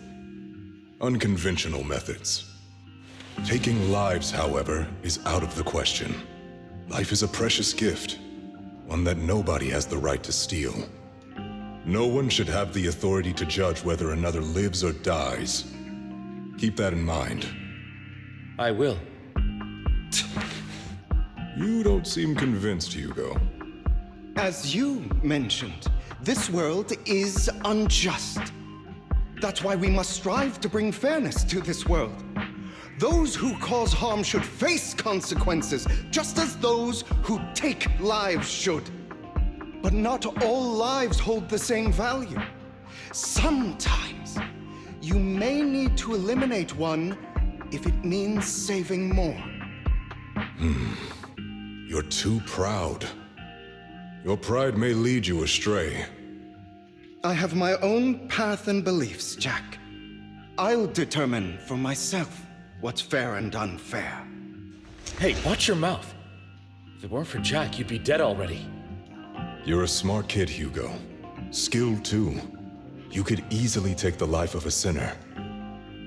unconventional methods. Taking lives, however, is out of the question. Life is a precious gift, one that nobody has the right to steal. No one should have the authority to judge whether another lives or dies. Keep that in mind. I will. You don't seem convinced, Hugo. As you mentioned, this world is unjust. That's why we must strive to bring fairness to this world. Those who cause harm should face consequences, just as those who take lives should. But not all lives hold the same value. Sometimes, you may need to eliminate one if it means saving more. You're too proud. Your pride may lead you astray. I have my own path and beliefs, Jack. I'll determine for myself what's fair and unfair. Hey, watch your mouth. If it weren't for Jack, you'd be dead already. You're a smart kid, Hugo. Skilled too. You could easily take the life of a sinner.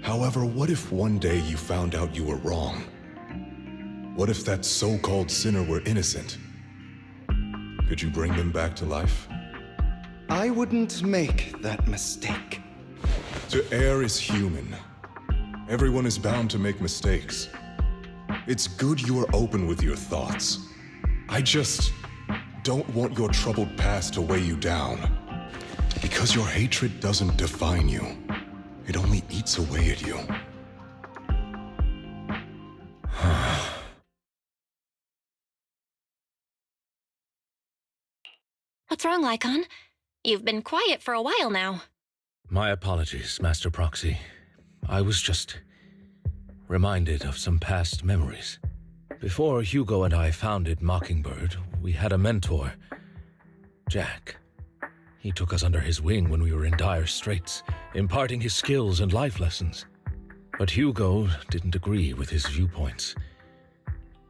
However, what if one day you found out you were wrong? What if that so-called sinner were innocent? Could you bring them back to life? I wouldn't make that mistake. To err is human. Everyone is bound to make mistakes. It's good you are open with your thoughts. I just don't want your troubled past to weigh you down. Because your hatred doesn't define you. It only eats away at you. What's wrong, Lycon? You've been quiet for a while now. My apologies, Master Proxy. I was just reminded of some past memories. Before Hugo and I founded Mockingbird, we had a mentor, Jack. He took us under his wing when we were in dire straits, imparting his skills and life lessons. But Hugo didn't agree with his viewpoints.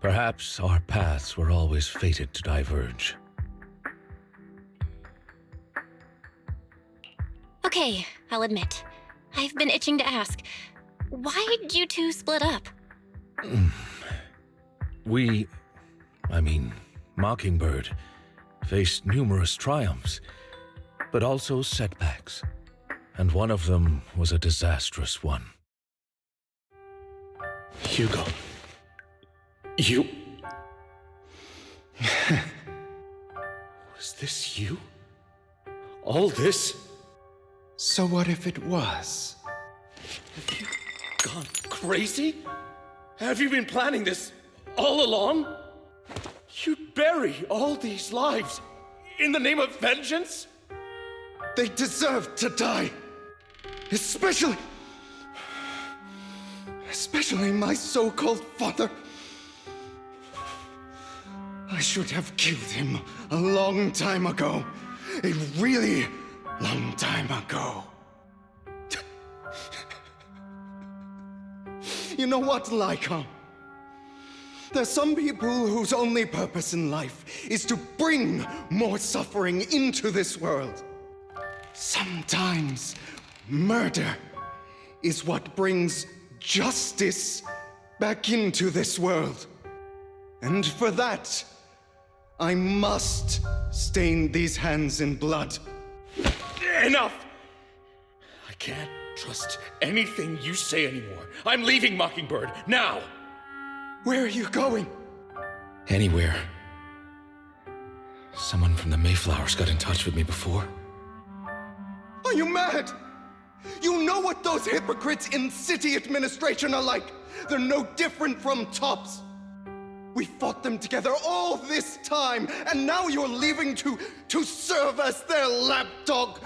Perhaps our paths were always fated to diverge. Okay, I'll admit. I've been itching to ask. Why'd you two split up? Mockingbird, faced numerous triumphs, but also setbacks. And one of them was a disastrous one. Hugo. You... Was this you? All this? So what if it was? Have you gone crazy? Have you been planning this all along? You'd bury all these lives in the name of vengeance? They deserve to die. Especially my so-called father. I should have killed him a long time ago. A really long time ago. You know what, Lycon? There's some people whose only purpose in life is to bring more suffering into this world. Sometimes murder is what brings justice back into this world. And for that, I must stain these hands in blood. Enough! I can't trust anything you say anymore. I'm leaving Mockingbird, now! Where are you going? Anywhere. Someone from the Mayflowers got in touch with me before. Are you mad? You know what those hypocrites in city administration are like. They're no different from tops. We fought them together all this time, and now you're leaving to serve as their lapdog.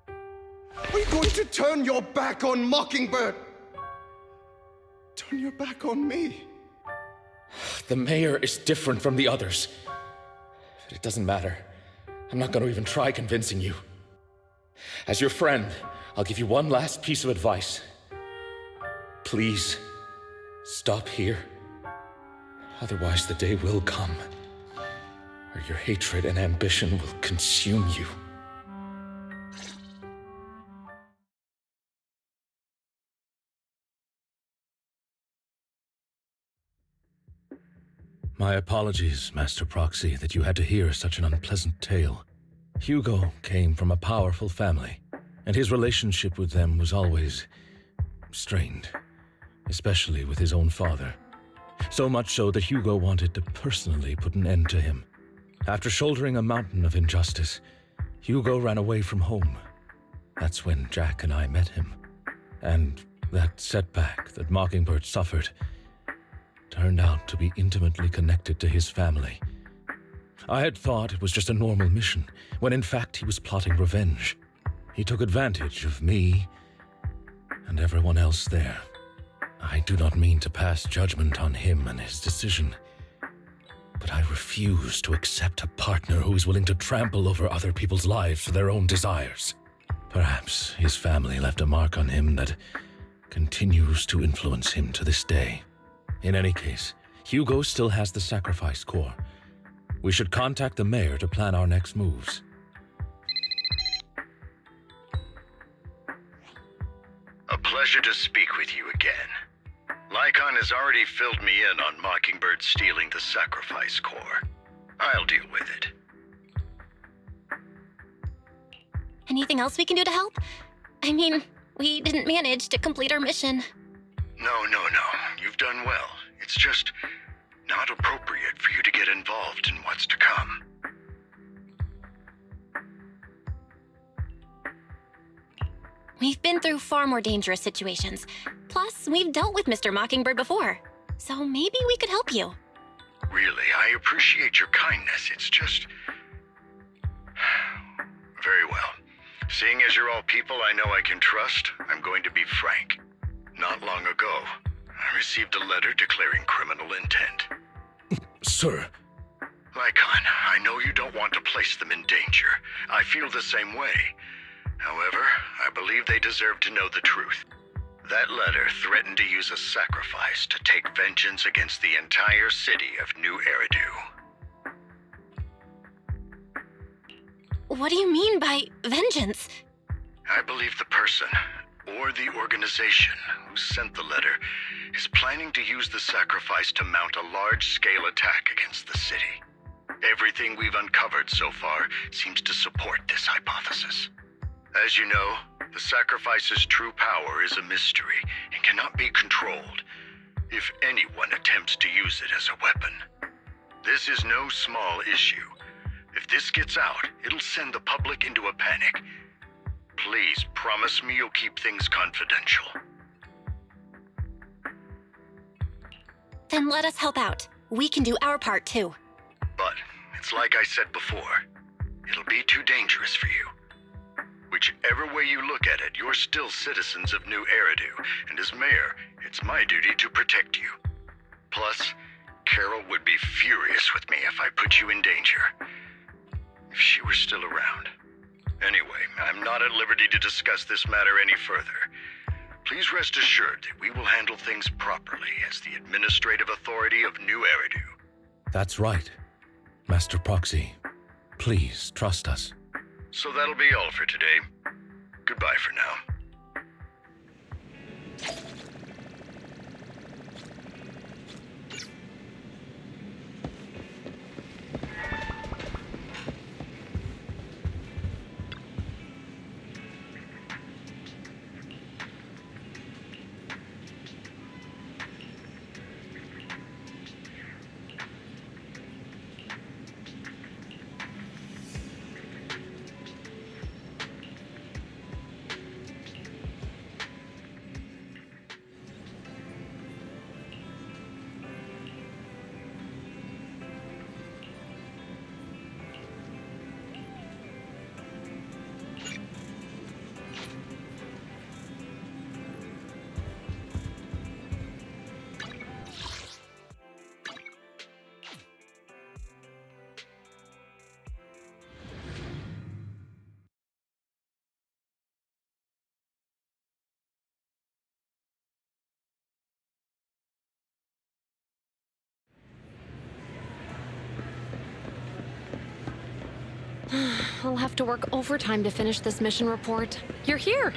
Are you going to turn your back on Mockingbird? Turn your back on me? The mayor is different from the others. But it doesn't matter. I'm not going to even try convincing you. As your friend, I'll give you one last piece of advice. Please, stop here. Otherwise, the day will come where your hatred and ambition will consume you. My apologies, Master Proxy, that you had to hear such an unpleasant tale. Hugo came from a powerful family, and his relationship with them was always strained, especially with his own father. So much so that Hugo wanted to personally put an end to him. After shouldering a mountain of injustice, Hugo ran away from home. That's when Jack and I met him. And that setback that Mockingbird suffered turned out to be intimately connected to his family. I had thought it was just a normal mission, when in fact he was plotting revenge. He took advantage of me and everyone else there. I do not mean to pass judgment on him and his decision, but I refuse to accept a partner who is willing to trample over other people's lives for their own desires. Perhaps his family left a mark on him that continues to influence him to this day. In any case, Hugo still has the sacrifice core. We should contact the mayor to plan our next moves. A pleasure to speak with you again. Lycon has already filled me in on Mockingbird stealing the sacrifice core. I'll deal with it. Anything else we can do to help? I mean, we didn't manage to complete our mission. No. You've done well. It's just not appropriate for you to get involved in what's to come. We've been through far more dangerous situations. Plus, we've dealt with Mr. Mockingbird before. So maybe we could help you. Really, I appreciate your kindness. It's just... Very well. Seeing as you're all people I know I can trust, I'm going to be frank. Not long ago, I received a letter declaring criminal intent. Sir. Lycon, I know you don't want to place them in danger. I feel the same way. However, I believe they deserve to know the truth. That letter threatened to use a sacrifice to take vengeance against the entire city of New Eridu. What do you mean by vengeance? I believe the person, or the organization, who sent the letter is planning to use the sacrifice to mount a large-scale attack against the city. Everything we've uncovered so far seems to support this hypothesis. As you know, the sacrifice's true power is a mystery and cannot be controlled if anyone attempts to use it as a weapon. This is no small issue. If this gets out, it'll send the public into a panic. Please promise me you'll keep things confidential. Then let us help out. We can do our part too. But it's like I said before, it'll be too dangerous for you. Whichever way you look at it, you're still citizens of New Eridu, and as mayor, it's my duty to protect you. Plus, Carol would be furious with me if I put you in danger. If she were still around. Anyway, I'm not at liberty to discuss this matter any further. Please rest assured that we will handle things properly as the administrative authority of New Eridu. That's right. Master Proxy, please trust us. So that'll be all for today. Goodbye for now. I'll have to work overtime to finish this mission report. You're here!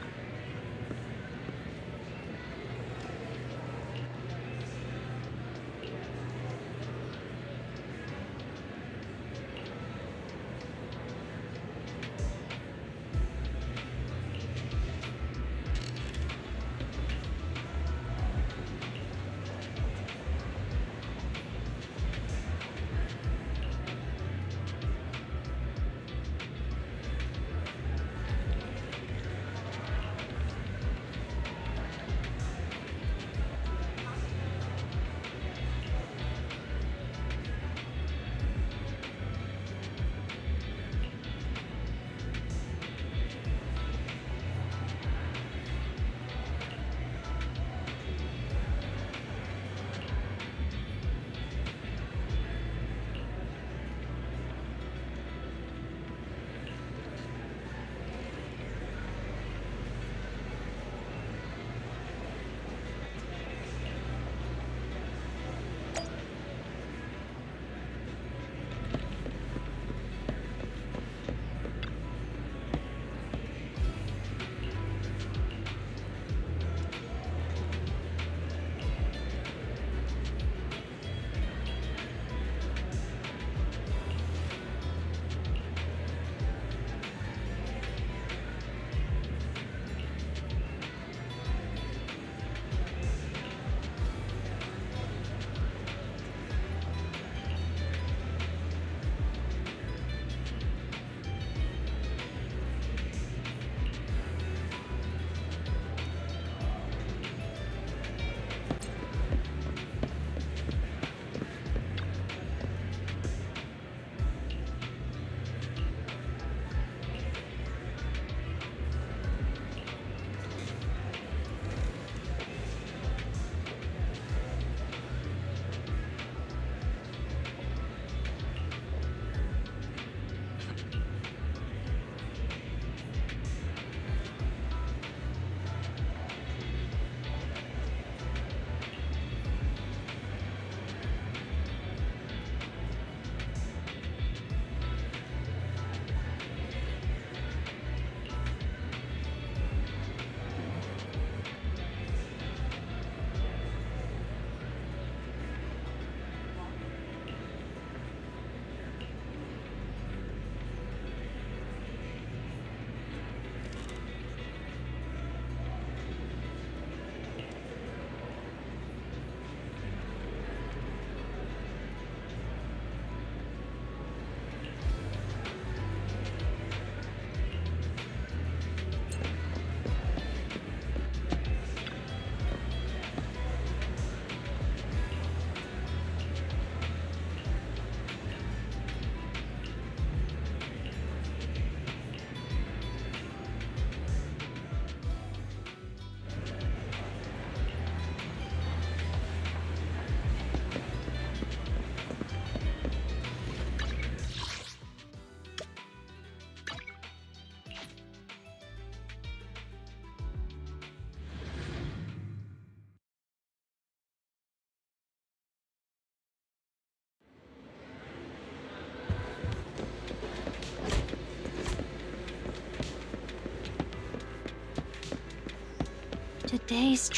Today's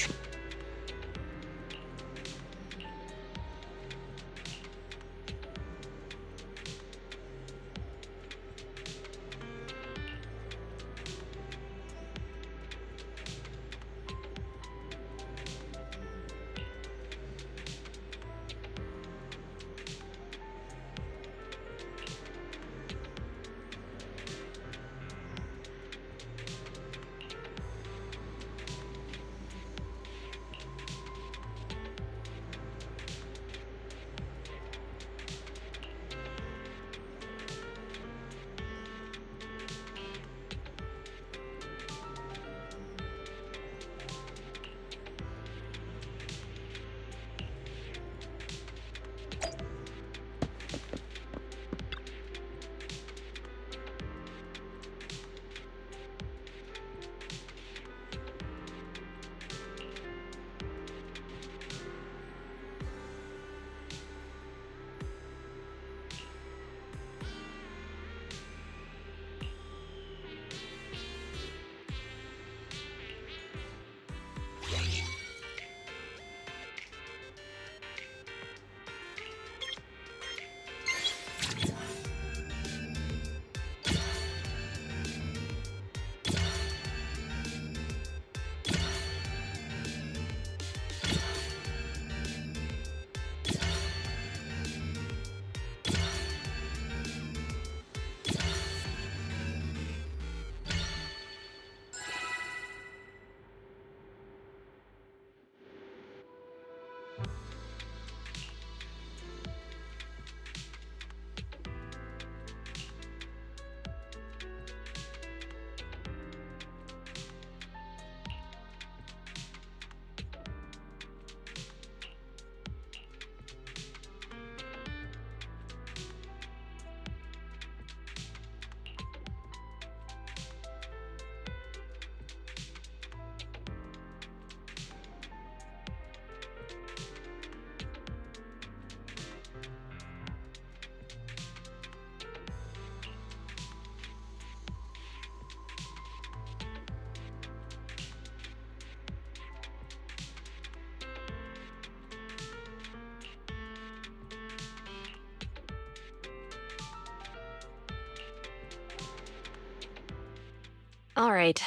All right,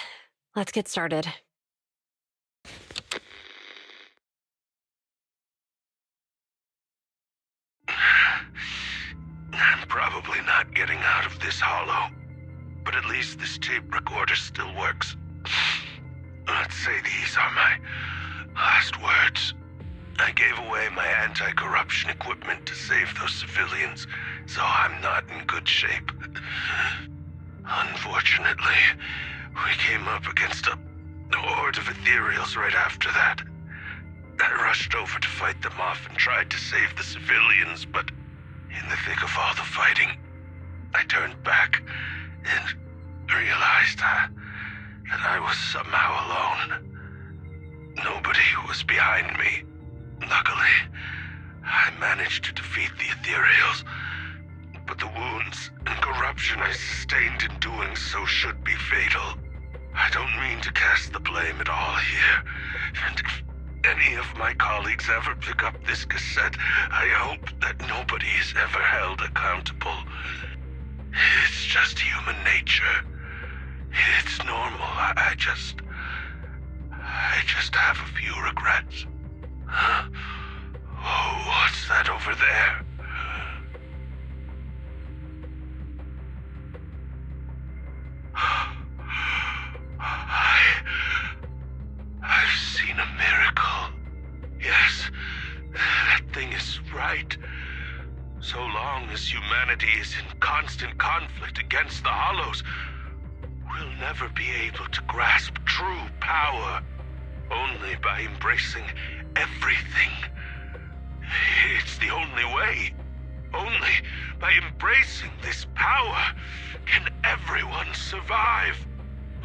let's get started. I'm probably not getting out of this hollow, but at least this tape recorder still works. Let's say these are my last words. I gave away my anti-corruption equipment to save those civilians, so I'm not in good shape. Unfortunately, we came up against a horde of ethereals right after that. I rushed over to fight them off and tried to save the civilians, but in the thick of all the fighting, I turned back and realized that I was somehow alone. Nobody was behind me. Luckily, I managed to defeat the ethereals, but the wounds and corruption I sustained in doing so should be fatal. I don't mean to cast the blame at all here, and if any of my colleagues ever pick up this cassette, I hope that nobody is ever held accountable. It's just human nature. It's normal. I just have a few regrets. Oh, what's that over there? I've seen a miracle. Yes, that thing is right. So long as humanity is in constant conflict against the Hollows, we'll never be able to grasp true power. Only by embracing everything. It's the only way. Only by embracing this power can everyone survive.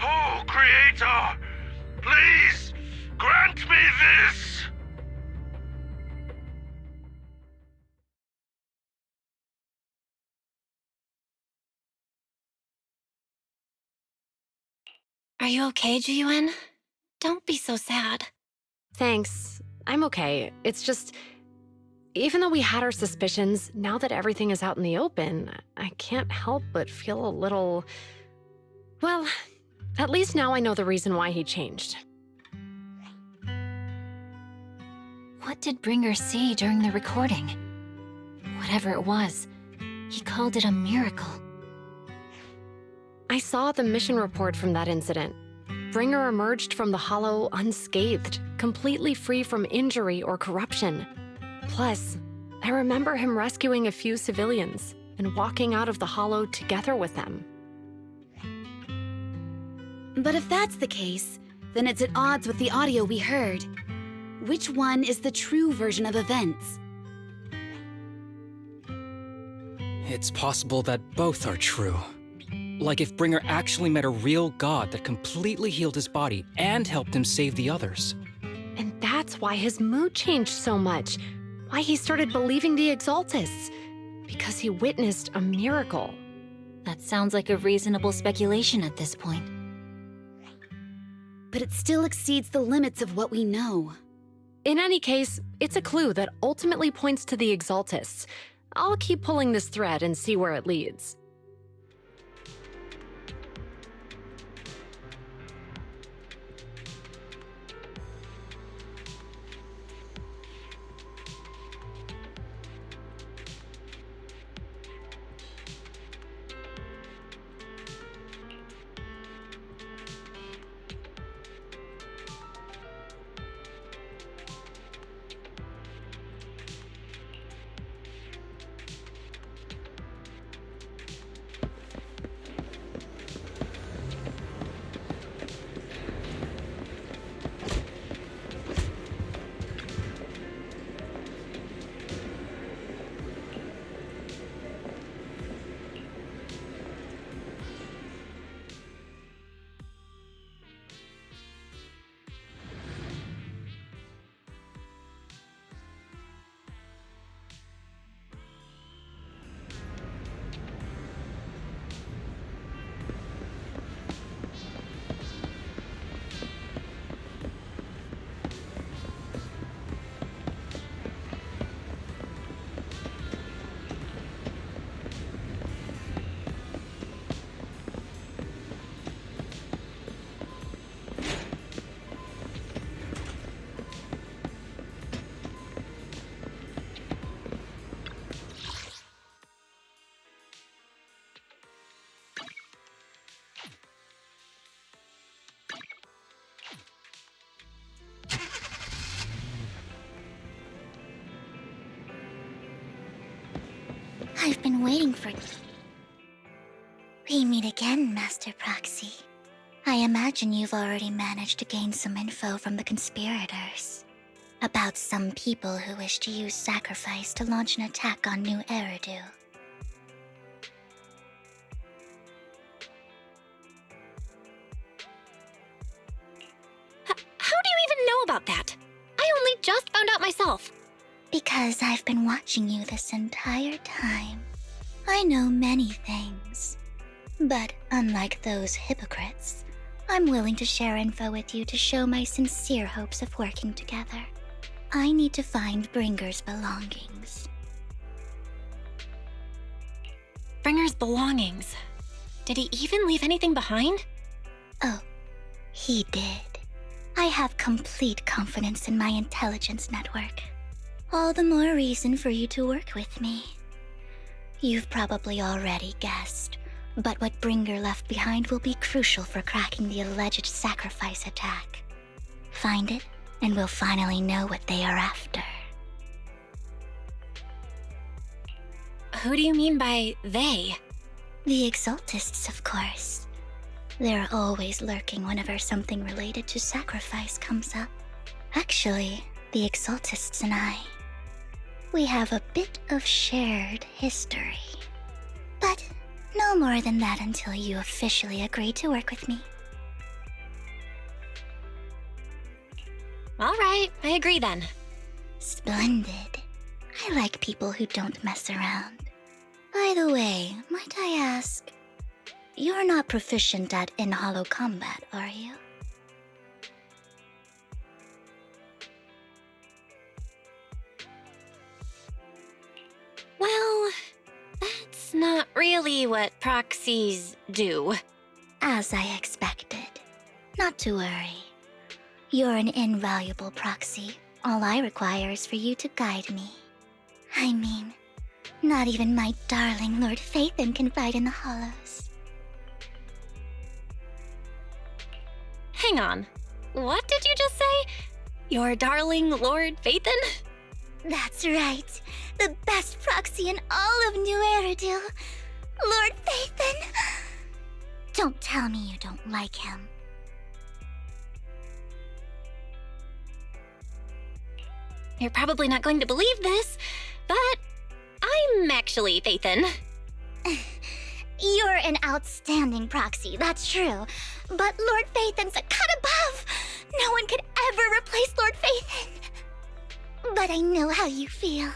Oh, Creator, please grant me this! Are you okay, Jiyuan? Don't be so sad. Thanks. I'm okay. It's just, even though we had our suspicions, now that everything is out in the open, I can't help but feel a little... Well, at least now I know the reason why he changed. What did Bringer see during the recording? Whatever it was, he called it a miracle. I saw the mission report from that incident. Bringer emerged from the Hollow unscathed, completely free from injury or corruption. Plus, I remember him rescuing a few civilians and walking out of the Hollow together with them. But if that's the case, then it's at odds with the audio we heard. Which one is the true version of events? It's possible that both are true. Like if Bringer actually met a real god that completely healed his body and helped him save the others. And that's why his mood changed so much. Why he started believing the Exaltists. Because he witnessed a miracle. That sounds like a reasonable speculation at this point. But it still exceeds the limits of what we know. In any case, it's a clue that ultimately points to the Exaltists. I'll keep pulling this thread and see where it leads. I've been waiting for... We meet again, Master Proxy. I imagine you've already managed to gain some info from the conspirators. About some people who wish to use sacrifice to launch an attack on New Eridu. How do you even know about that? I only just found out myself. Because I've been watching you this entire time. I know many things. But unlike those hypocrites, I'm willing to share info with you to show my sincere hopes of working together. I need to find Bringer's belongings. Bringer's belongings? Did he even leave anything behind? Oh, he did. I have complete confidence in my intelligence network. All the more reason for you to work with me. You've probably already guessed, but what Bringer left behind will be crucial for cracking the alleged sacrifice attack. Find it, and we'll finally know what they are after. Who do you mean by they? The Exaltists, of course. They're always lurking whenever something related to sacrifice comes up. Actually, the Exaltists and I, we have a bit of shared history. But no more than that until you officially agree to work with me. All right, I agree then. Splendid. I like people who don't mess around. By the way, might I ask, you're not proficient at in-hollow combat, are you? not really what proxies do. As I expected. Not to worry. You're an invaluable proxy. All I require is for you to guide me. I mean, not even my darling Lord Phaethon can fight in the Hollows. Hang on. What did you just say? Your darling Lord Phaethon? That's right. The best proxy in all of New Eridu. Lord Phaethon. Don't tell me you don't like him. You're probably not going to believe this, but I'm actually Phaethon. You're an outstanding proxy, that's true. But Lord Phaethon's a cut above. No one could ever replace Lord Phaethon. But I know how you feel.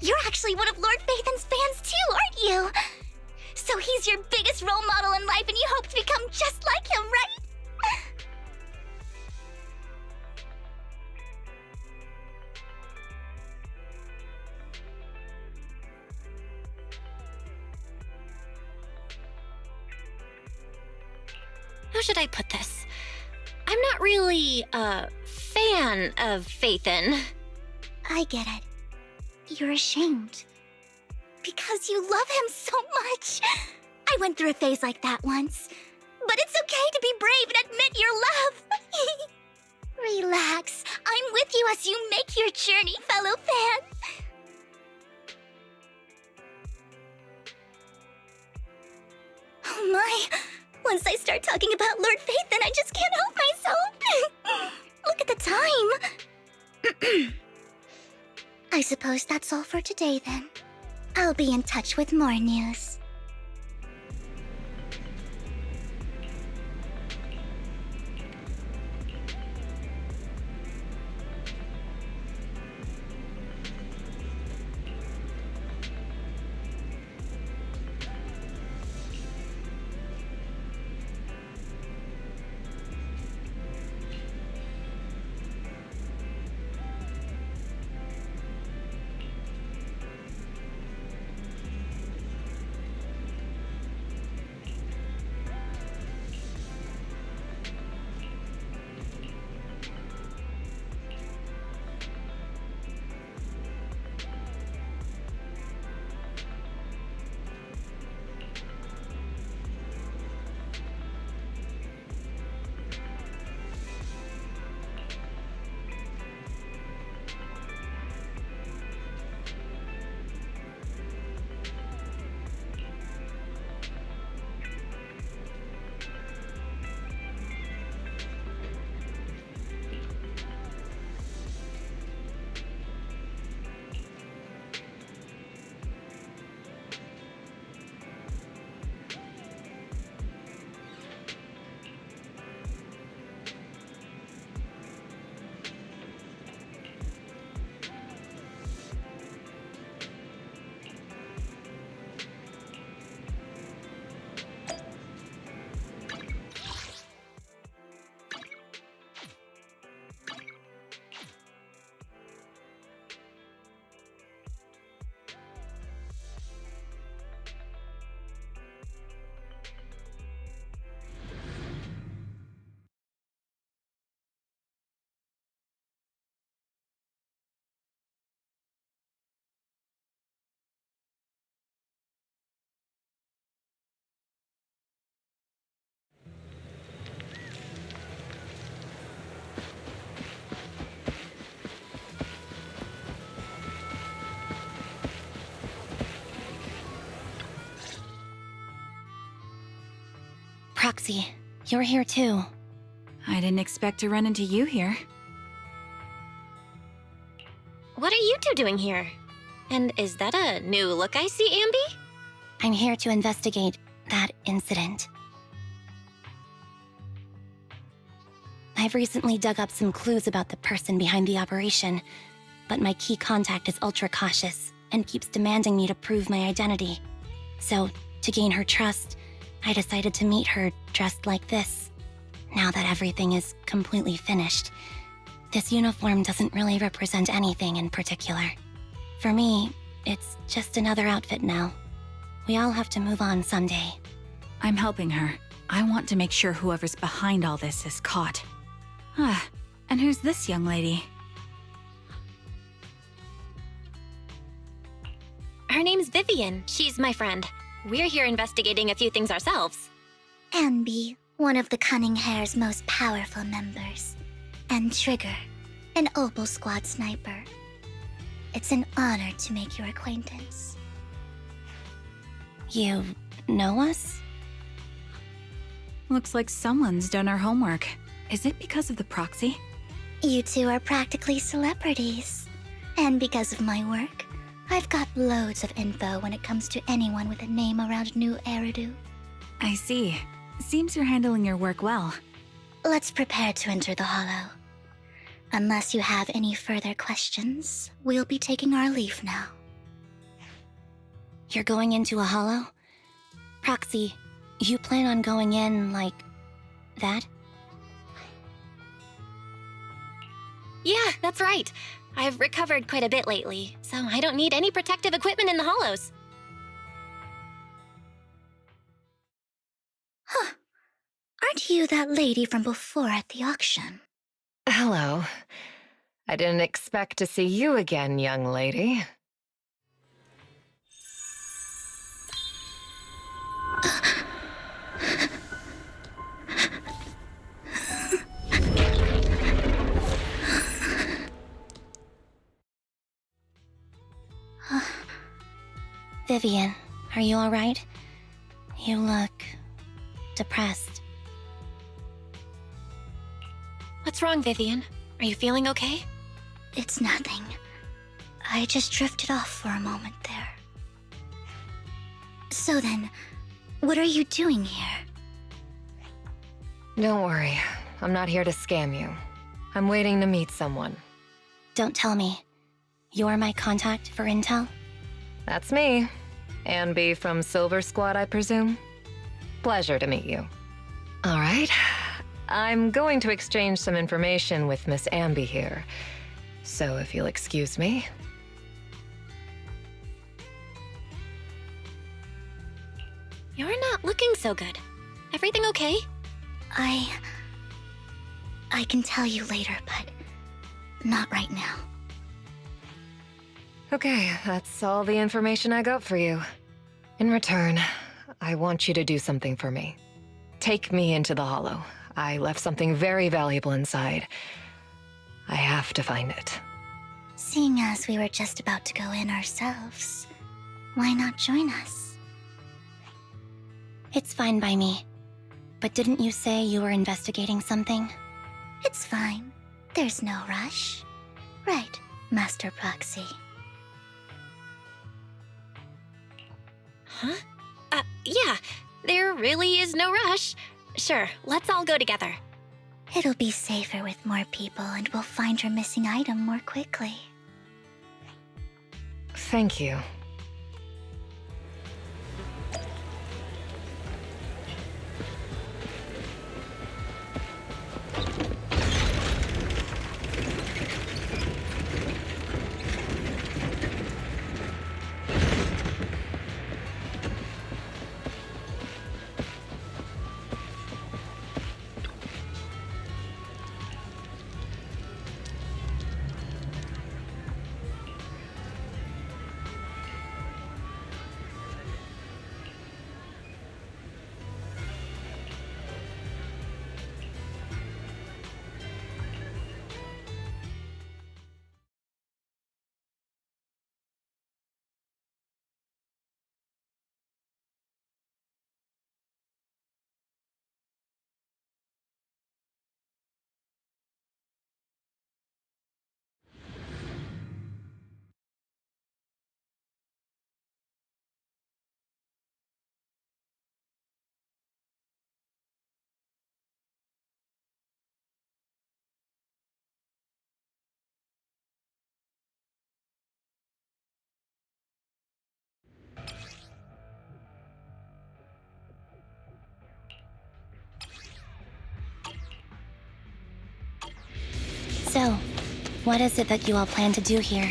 You're actually one of Lord Phaethon's fans too, aren't you? So he's your biggest role model in life and you hope to become just like him, right? How should I put this? I'm not really a fan of Phaethon. I get it. You're ashamed. Because you love him so much. I went through a phase like that once. But it's okay to be brave and admit your love. Relax. I'm with you as you make your journey, fellow fan. Oh my. Once I start talking about Lord Phaethon, I just can't help myself. Look at the time. I suppose that's all for today then. I'll be in touch with more news. Proxy, you're here too. I didn't expect to run into you here. What are you two doing here? And is that a new look I see, Ambi? I'm here to investigate that incident. I've recently dug up some clues about the person behind the operation, but my key contact is ultra cautious and keeps demanding me to prove my identity. So, to gain her trust, I decided to meet her dressed like this. Now that everything is completely finished, this uniform doesn't really represent anything in particular. For me, it's just another outfit now, We all have to move on someday. I'm helping her. I want to make sure whoever's behind all this is caught. And who's this young lady? Her name's Vivian. She's my friend. We're here investigating a few things ourselves. Ambi, one of the Cunning Hare's most powerful members. And Trigger, an Opal Squad sniper. It's an honor to make your acquaintance. You know us? Looks like someone's done our homework. Is it because of the proxy? You two are practically celebrities. And because of my work, I've got loads of info when it comes to anyone with a name around New Eridu. I see. Seems you're handling your work well. Let's prepare to enter the Hollow. Unless you have any further questions, we'll be taking our leave now. You're going into a hollow? Proxy, you plan on going in like that? Yeah, that's right. I've recovered quite a bit lately, so I don't need any protective equipment in the hollows. Huh. Aren't you that lady from before at the auction? Hello. I didn't expect to see you again, young lady. Vivian, are you alright? You look depressed. What's wrong, Vivian? Are you feeling okay? It's nothing. I just drifted off for a moment there. So then, what are you doing here? Don't worry. I'm not here to scam you. I'm waiting to meet someone. Don't tell me. You're my contact for intel? That's me. Ambi from Silver Squad, I presume? Pleasure to meet you. All right. I'm going to exchange some information with Miss Ambi here. So if you'll excuse me. You're not looking so good. Everything okay? I can tell you later, but not right now. Okay, that's all the information I got for you. In return, I want you to do something for me. Take me into the Hollow. I left something very valuable inside. I have to find it. Seeing as we were just about to go in ourselves, why not join us? It's fine by me. But didn't you say you were investigating something? It's fine. There's no rush. Right, Master Proxy. Huh? Yeah. There really is no rush. Sure, let's all go together. It'll be safer with more people, and we'll find your missing item more quickly. Thank you. So, what is it that you all plan to do here?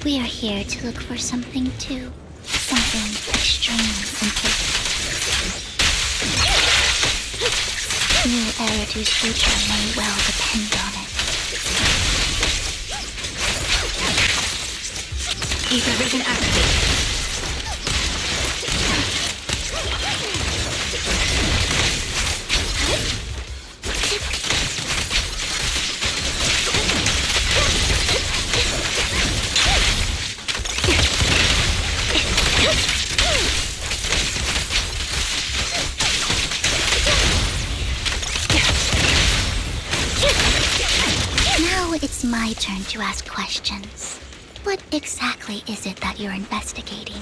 We are here to look for something too. something extremely important. New Eridu's future may well depend on it. Ether vision activated. Now it's my turn to ask questions. What exactly is it that you're investigating?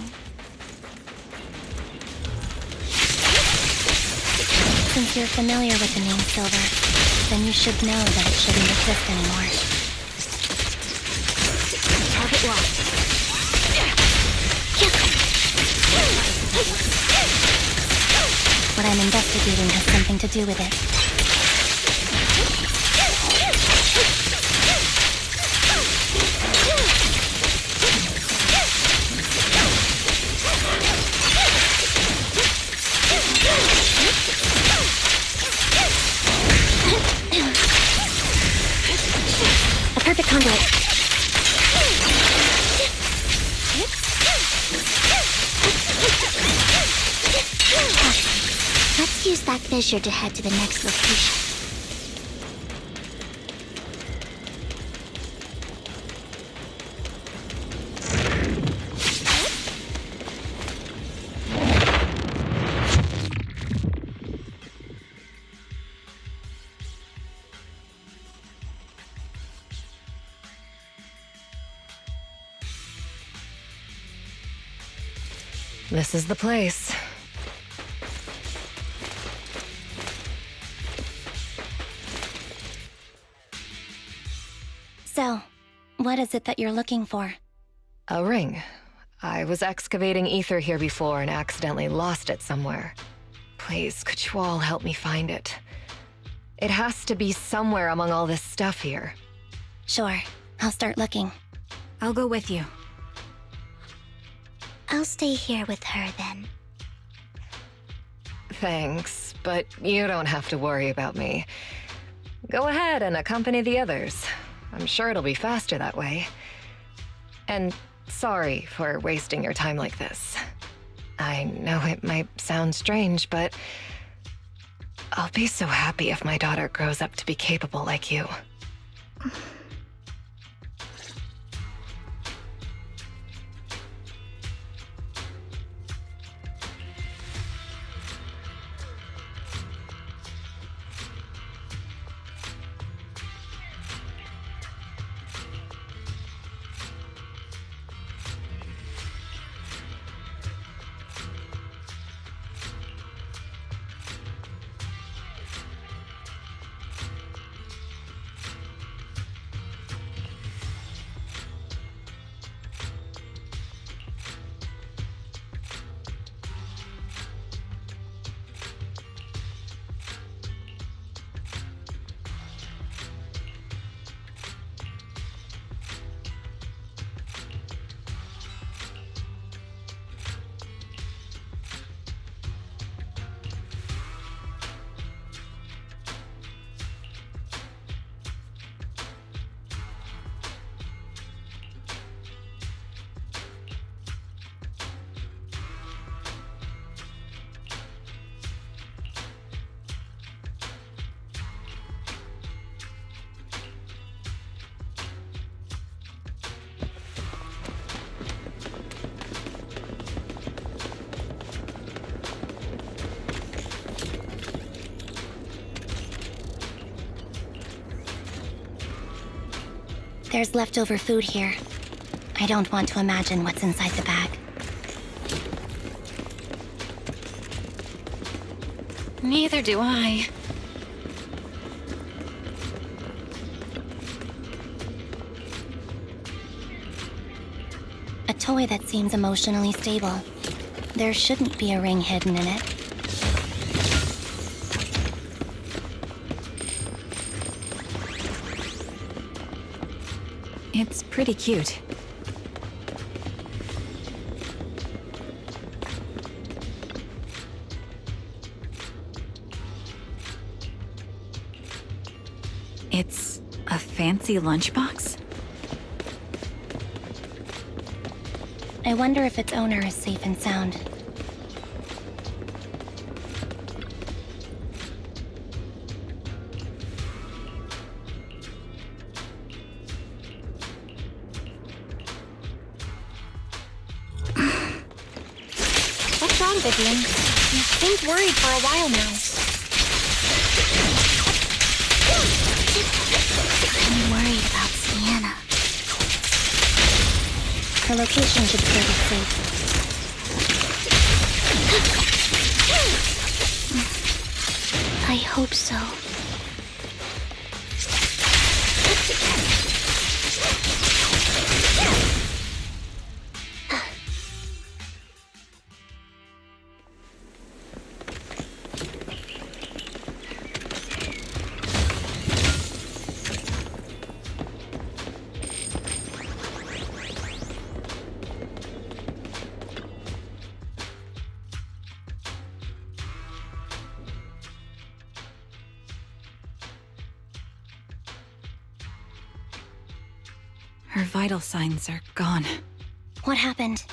Since you're familiar with the name Silver, then you should know that it shouldn't exist anymore. Target locked. What I'm investigating has something to do with it. A perfect conduit. Let's use that fissure to head to the next location. This is the place. So, what is it that you're looking for? A ring. I was excavating ether here before and accidentally lost it somewhere. Please, could you all help me find it? It has to be somewhere among all this stuff here. Sure, I'll start looking. I'll go with you. I'll stay here with her then. Thanks, but you don't have to worry about me. Go ahead and accompany the others. I'm sure it'll be faster that way. And sorry for wasting your time like this. I know it might sound strange, but I'll be so happy if my daughter grows up to be capable like you. There's leftover food here. I don't want to imagine what's inside the bag. Neither do I. A toy that seems emotionally stable. There shouldn't be a ring hidden in it. It's pretty cute. It's a fancy lunchbox? I wonder if its owner is safe and sound. What's wrong, Vivian? You seemed worried for a while now. I'm worried about Sienna. Her location should still be safe. I hope so. Her vital signs are gone. What happened?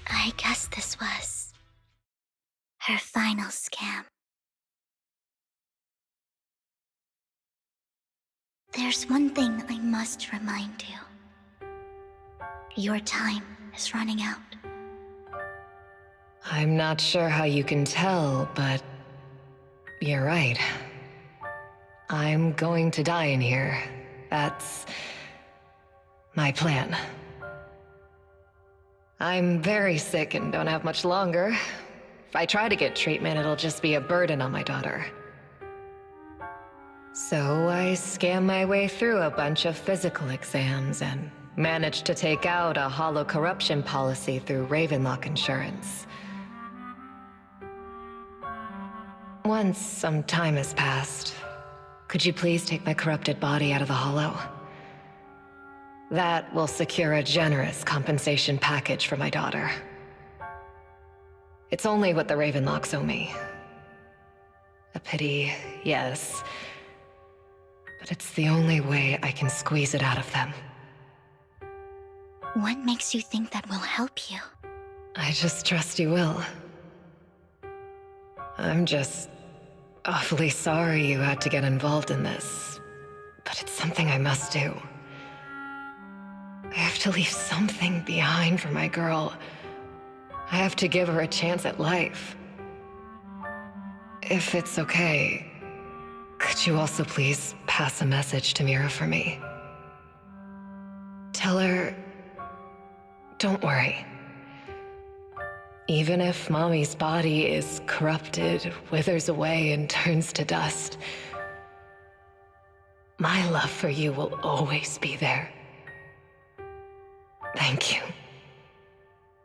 I guess this was her final scam. There's one thing I must remind you. Your time is running out. I'm not sure how you can tell, but you're right. I'm going to die in here. That's my plan. I'm very sick and don't have much longer. If I try to get treatment, it'll just be a burden on my daughter. So I scam my way through a bunch of physical exams and managed to take out a hollow corruption policy through Ravenlock Insurance. Once some time has passed, could you please take my corrupted body out of the hollow? That will secure a generous compensation package for my daughter. It's only what the Ravenlocks owe me. A pity, yes. But it's the only way I can squeeze it out of them. What makes you think that will help you? I just trust you will. I'm just awfully sorry you had to get involved in this, but it's something I must do. I have to leave something behind for my girl. I have to give her a chance at life. If it's okay, could you also please pass a message to Mira for me? Tell her, don't worry. Even if Mommy's body is corrupted, withers away, and turns to dust, my love for you will always be there. Thank you.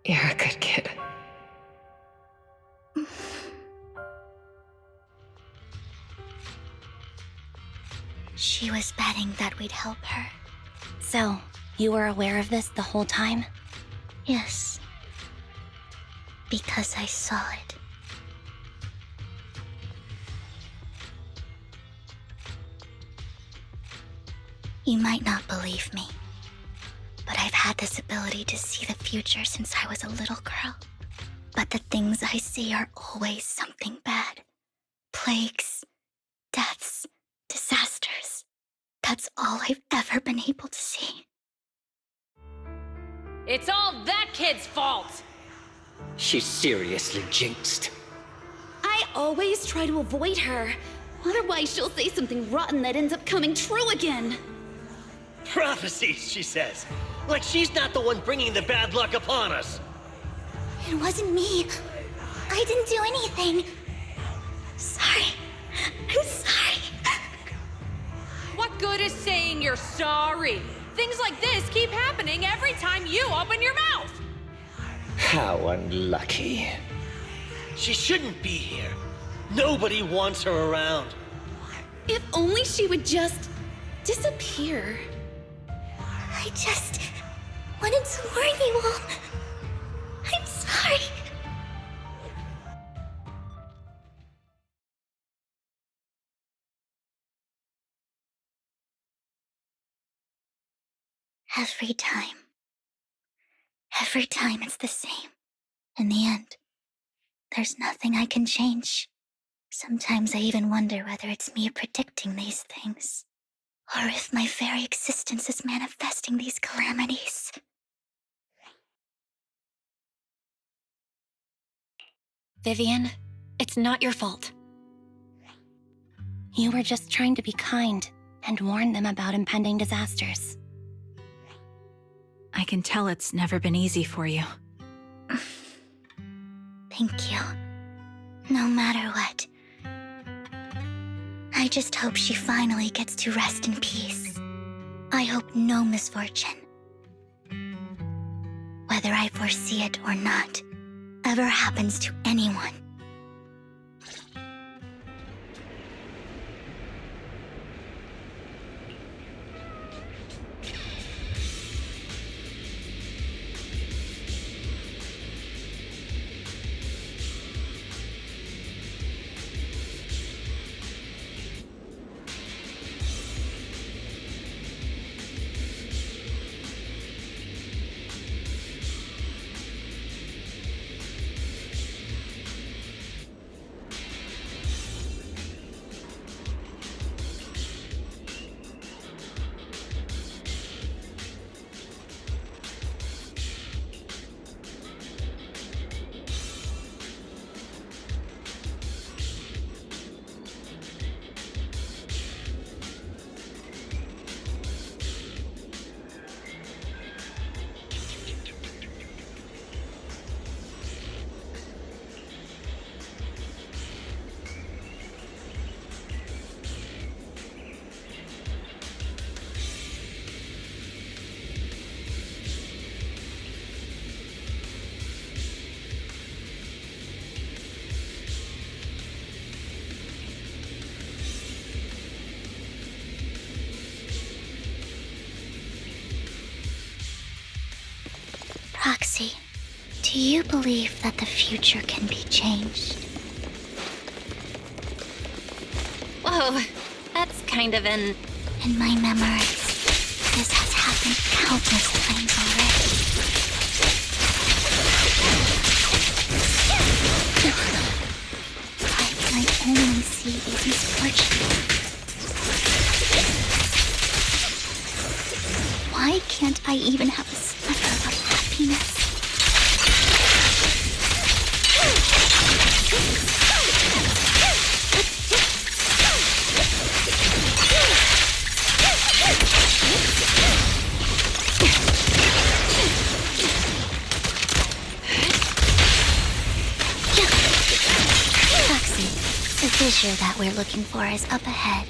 You're a good kid. She was betting that we'd help her. So, you were aware of this the whole time? Yes. Because I saw it. You might not believe me, but I've had this ability to see the future since I was a little girl. But the things I see are always something bad. Plagues, deaths, disasters. That's all I've ever been able to see. It's all that kid's fault! She's seriously jinxed. I always try to avoid her. Otherwise, she'll say something rotten that ends up coming true again. Prophecies, she says. Like she's not the one bringing the bad luck upon us. It wasn't me. I didn't do anything. Sorry. I'm sorry. What good is saying you're sorry? Things like this keep happening every time you open your mouth! How unlucky. She shouldn't be here. Nobody wants her around. If only she would just disappear. I just wanted to warn you all. I'm sorry. Every time. Every time it's the same. In the end, there's nothing I can change. Sometimes I even wonder whether it's me predicting these things, or if my very existence is manifesting these calamities. Vivian, it's not your fault. You were just trying to be kind and warn them about impending disasters. I can tell it's never been easy for you. Thank you. No matter what. I just hope she finally gets to rest in peace. I hope no misfortune, whether I foresee it or not, ever happens to anyone. Roxy, do you believe that the future can be changed? Whoa, that's kind of an... In my memories, this has happened countless times already. Why can I only see these misfortunes? Why can't I even have a sliver of happiness? Roxy, the fissure that we're looking for is up ahead.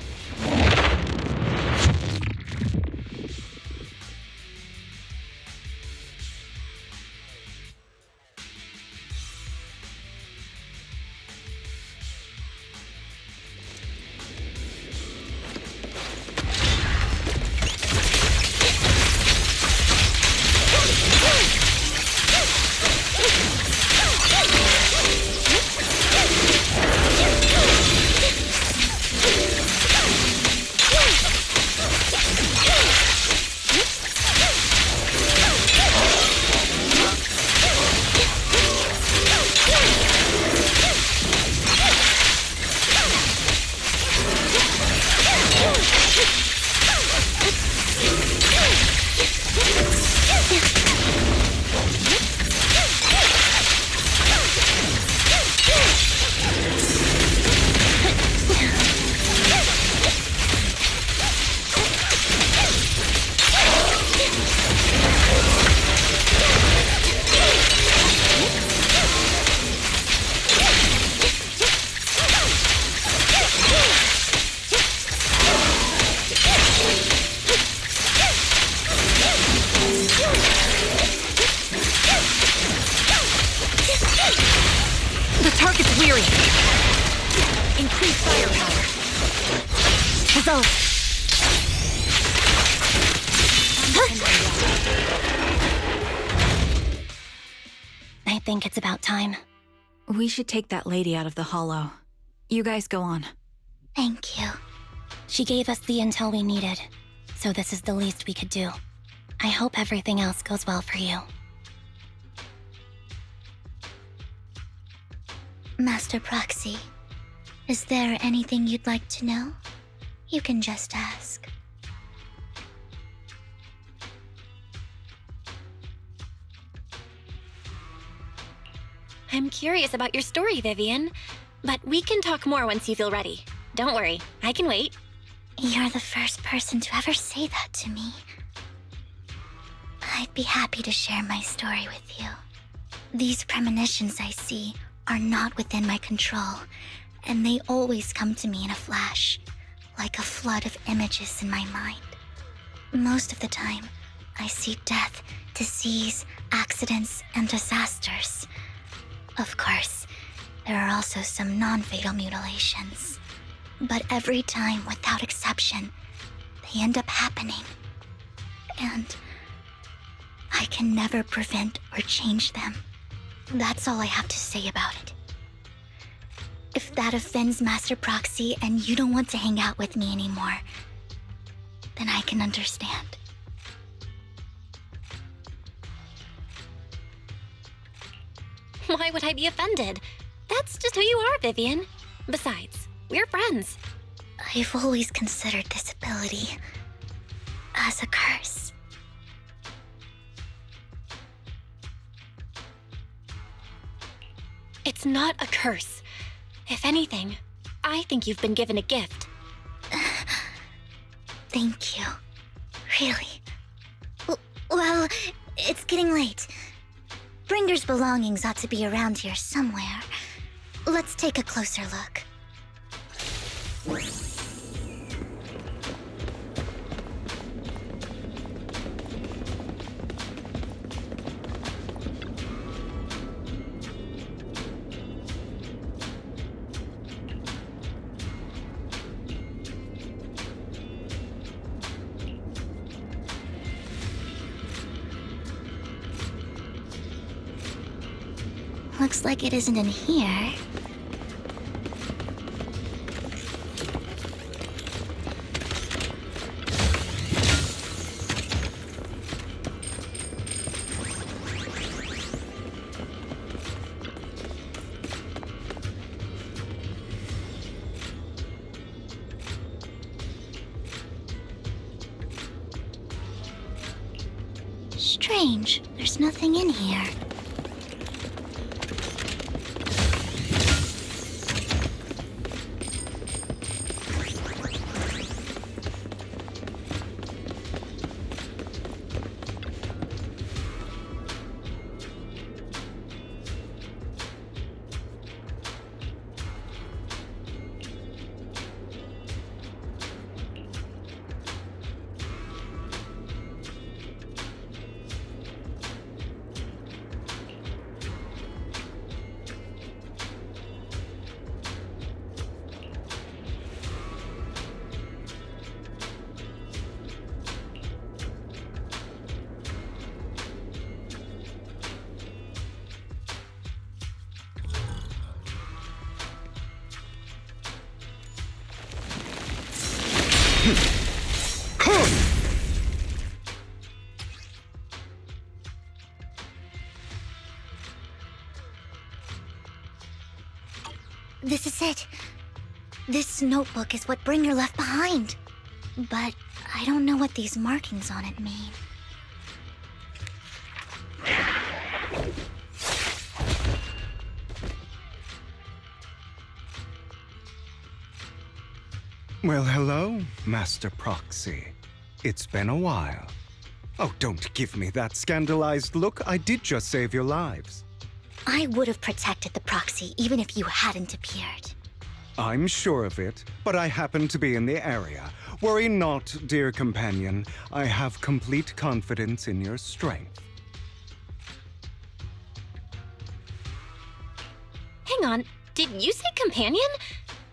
I think it's about time. We should take that lady out of the hollow. You guys go on. Thank you. She gave us the intel we needed, so this is the least we could do. I hope everything else goes well for you. Master Proxy, is there anything you'd like to know? You can just ask. I'm curious about your story, Vivian. But we can talk more once you feel ready. Don't worry, I can wait. You're the first person to ever say that to me. I'd be happy to share my story with you. These premonitions I see are not within my control, and they always come to me in a flash, like a flood of images in my mind. Most of the time, I see death, disease, accidents, and disasters. Of course, there are also some non-fatal mutilations. But every time, without exception, they end up happening. And I can never prevent or change them. That's all I have to say about it. If that offends Master Proxy and you don't want to hang out with me anymore, then I can understand. Why would I be offended? That's just who you are, Vivian. Besides, we're friends. I've always considered this ability as a curse. It's not a curse. If anything, I think you've been given a gift. Thank you. Really. Well, it's getting late. Bringer's belongings ought to be around here somewhere. Let's take a closer look. Looks like it isn't in here. Strange, there's nothing in here. This is it. This notebook is what Bringer left behind. But I don't know what these markings on it mean. Well, hello, Master Proxy. It's been a while. Oh, don't give me that scandalized look. I did just save your lives. I would have protected the Proxy even if you hadn't appeared. I'm sure of it, but I happen to be in the area. Worry not, dear companion. I have complete confidence in your strength. Hang on, did you say companion?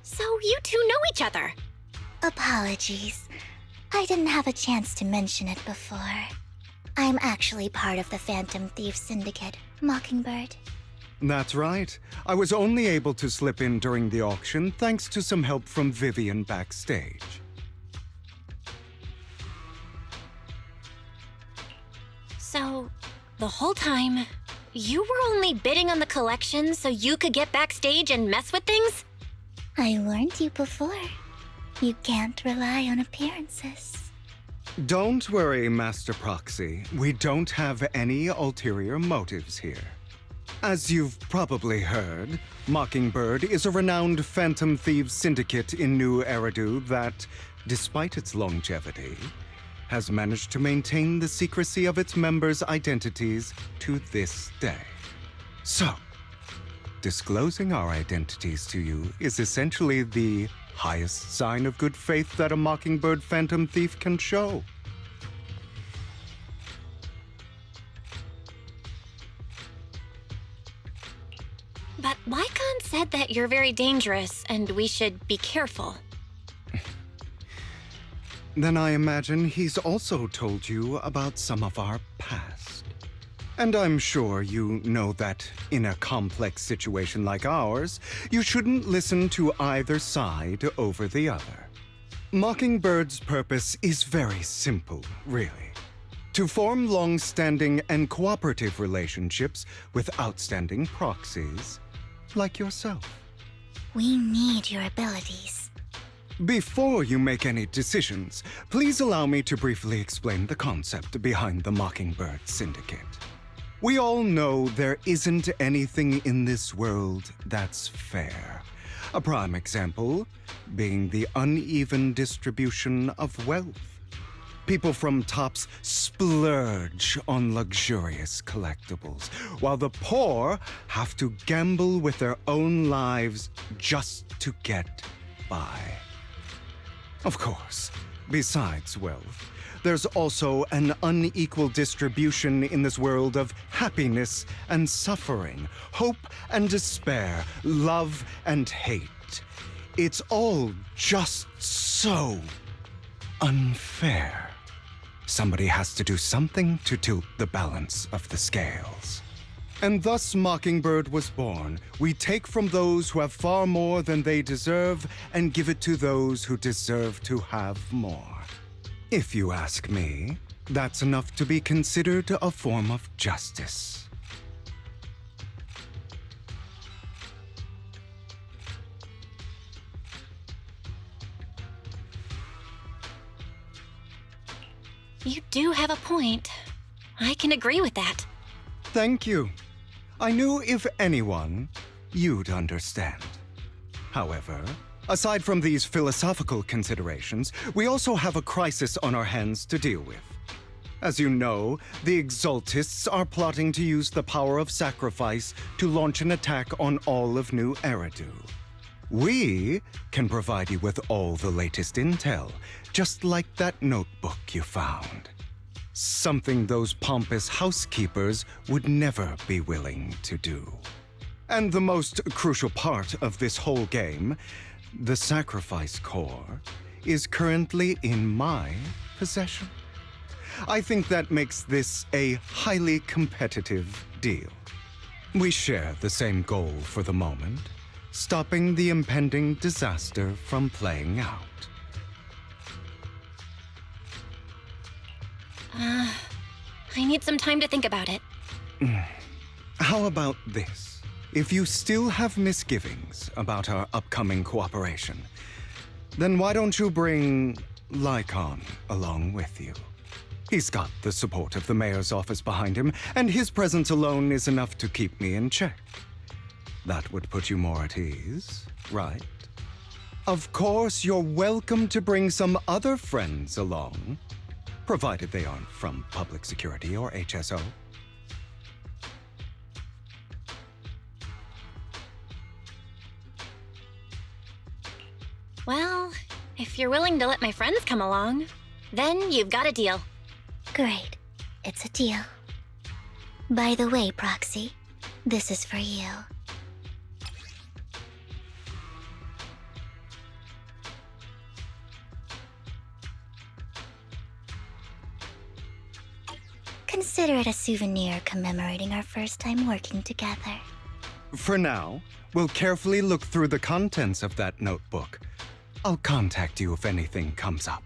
So you two know each other. Apologies. I didn't have a chance to mention it before. I'm actually part of the Phantom Thief Syndicate, Mockingbird. That's right. I was only able to slip in during the auction thanks to some help from Vivian backstage. the whole time, you were only bidding on the collection so you could get backstage and mess with things? I warned you before. You can't rely on appearances. Don't worry, Master Proxy. We don't have any ulterior motives here. As you've probably heard, Mockingbird is a renowned phantom thieves syndicate in New Eridu that, despite its longevity, has managed to maintain the secrecy of its members' identities to this day. So, disclosing our identities to you is essentially the highest sign of good faith that a Mockingbird phantom thief can show. But Lycon said that you're very dangerous and we should be careful. Then I imagine he's also told you about some of our past. And I'm sure you know that in a complex situation like ours, you shouldn't listen to either side over the other. Mockingbird's purpose is very simple, really. To form long-standing and cooperative relationships with outstanding proxies like yourself. We need your abilities. Before you make any decisions, please allow me to briefly explain the concept behind the Mockingbird Syndicate. We all know there isn't anything in this world that's fair. A prime example being the uneven distribution of wealth. People from tops splurge on luxurious collectibles, while the poor have to gamble with their own lives just to get by. Of course, besides wealth, there's also an unequal distribution in this world of happiness and suffering, hope and despair, love and hate. It's all just so unfair. Somebody has to do something to tilt the balance of the scales. And thus Mockingbird was born. We take from those who have far more than they deserve and give it to those who deserve to have more. If you ask me, that's enough to be considered a form of justice. You do have a point. I can agree with that. Thank you. I knew if anyone, you'd understand. However, aside from these philosophical considerations, we also have a crisis on our hands to deal with. As you know, the Exaltists are plotting to use the power of sacrifice to launch an attack on all of New Eridu. We can provide you with all the latest intel, just like that notebook you found. Something those pompous housekeepers would never be willing to do. And the most crucial part of this whole game, the sacrifice core, is currently in my possession. I think that makes this a highly competitive deal. We share the same goal for the moment, stopping the impending disaster from playing out. I need some time to think about it. How about this? If you still have misgivings about our upcoming cooperation, then why don't you bring Lycon along with you? He's got the support of the mayor's office behind him, and his presence alone is enough to keep me in check. That would put you more at ease, right? Of course, you're welcome to bring some other friends along, provided they aren't from public security or HSO. Well, if you're willing to let my friends come along, then you've got a deal. Great. It's a deal. By the way, Proxy, this is for you. Consider it a souvenir commemorating our first time working together. For now, we'll carefully look through the contents of that notebook. I'll contact you if anything comes up.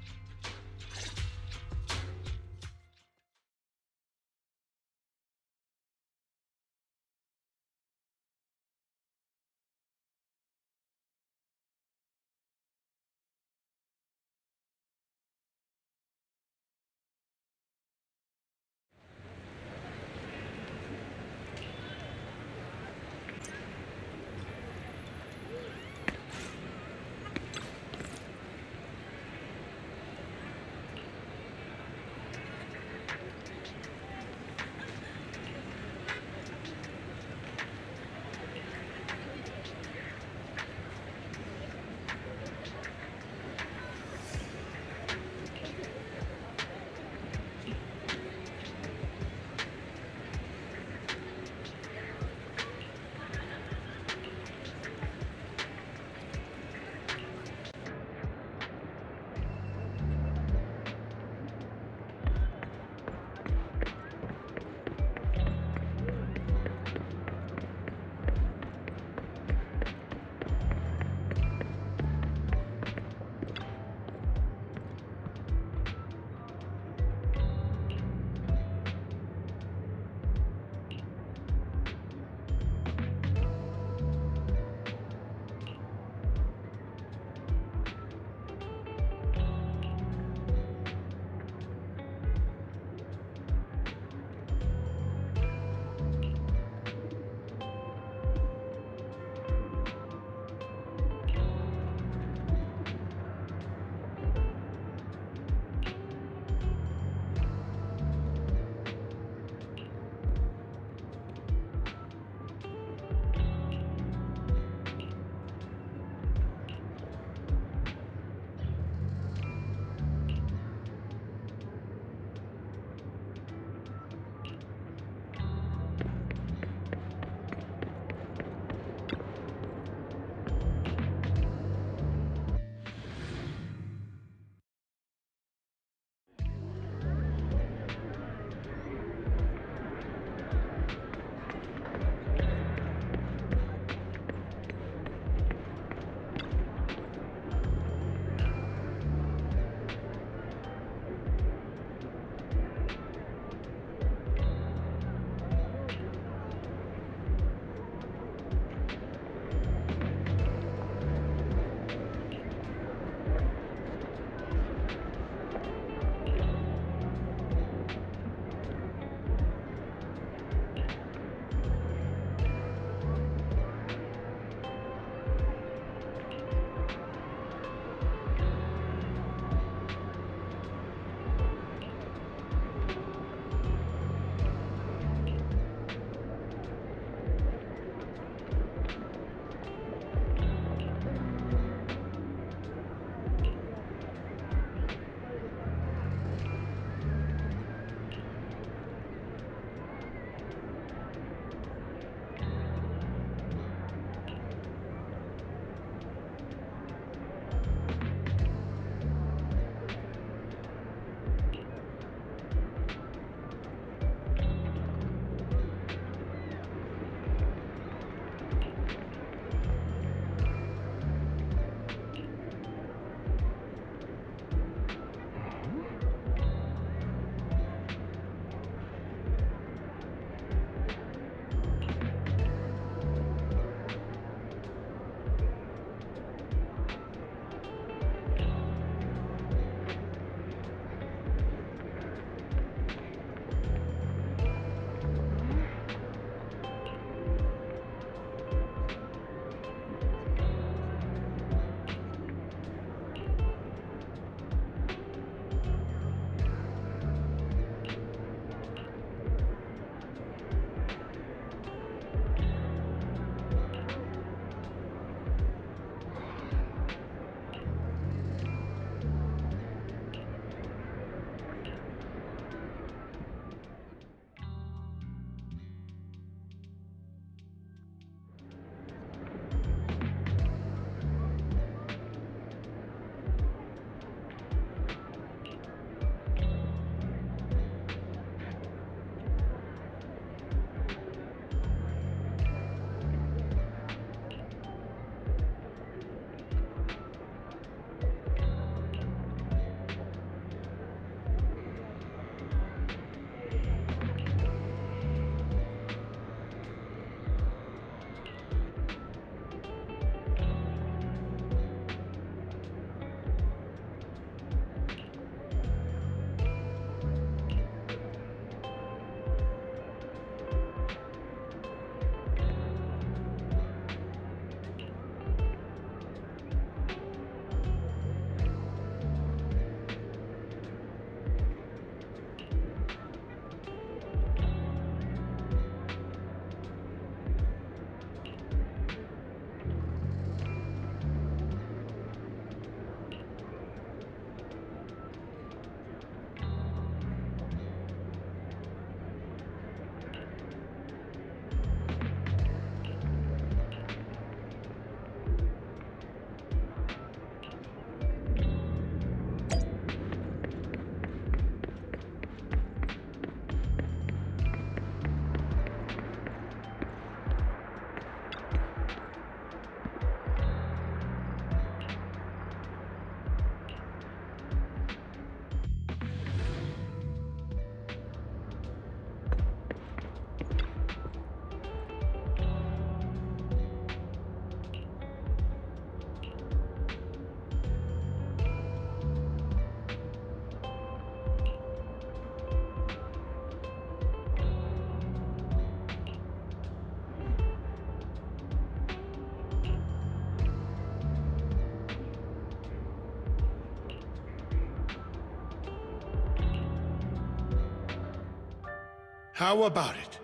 How about it?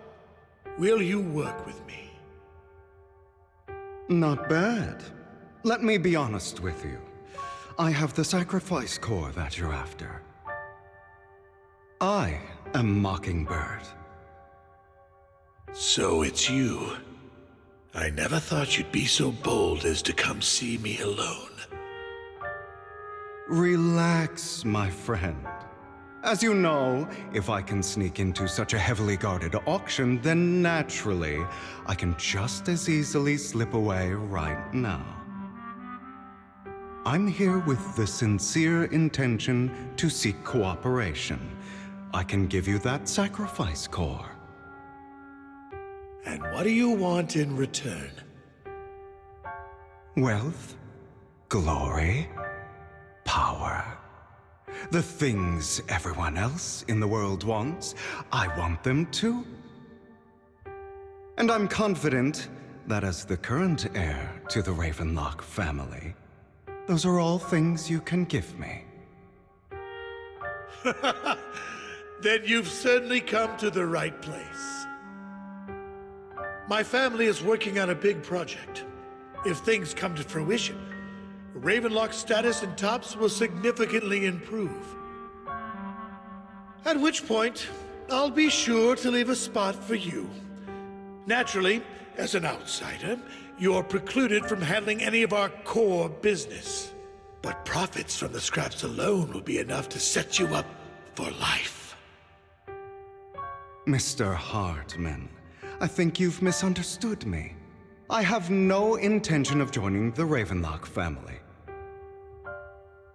Will you work with me? Not bad. Let me be honest with you. I have the sacrifice core that you're after. I am Mockingbird. So it's you. I never thought you'd be so bold as to come see me alone. Relax, my friend. As you know, if I can sneak into such a heavily guarded auction, then naturally, I can just as easily slip away right now. I'm here with the sincere intention to seek cooperation. I can give you that sacrifice core. And what do you want in return? Wealth, glory, power. The things everyone else in the world wants, I want them too. And I'm confident that as the current heir to the Ravenlock family, those are all things you can give me. Then you've certainly come to the right place. My family is working on a big project. If things come to fruition, Ravenlock's status in Tops will significantly improve. At which point, I'll be sure to leave a spot for you. Naturally, as an outsider, you're precluded from handling any of our core business. But profits from the scraps alone will be enough to set you up for life. Mr. Hartman, I think you've misunderstood me. I have no intention of joining the Ravenlock family.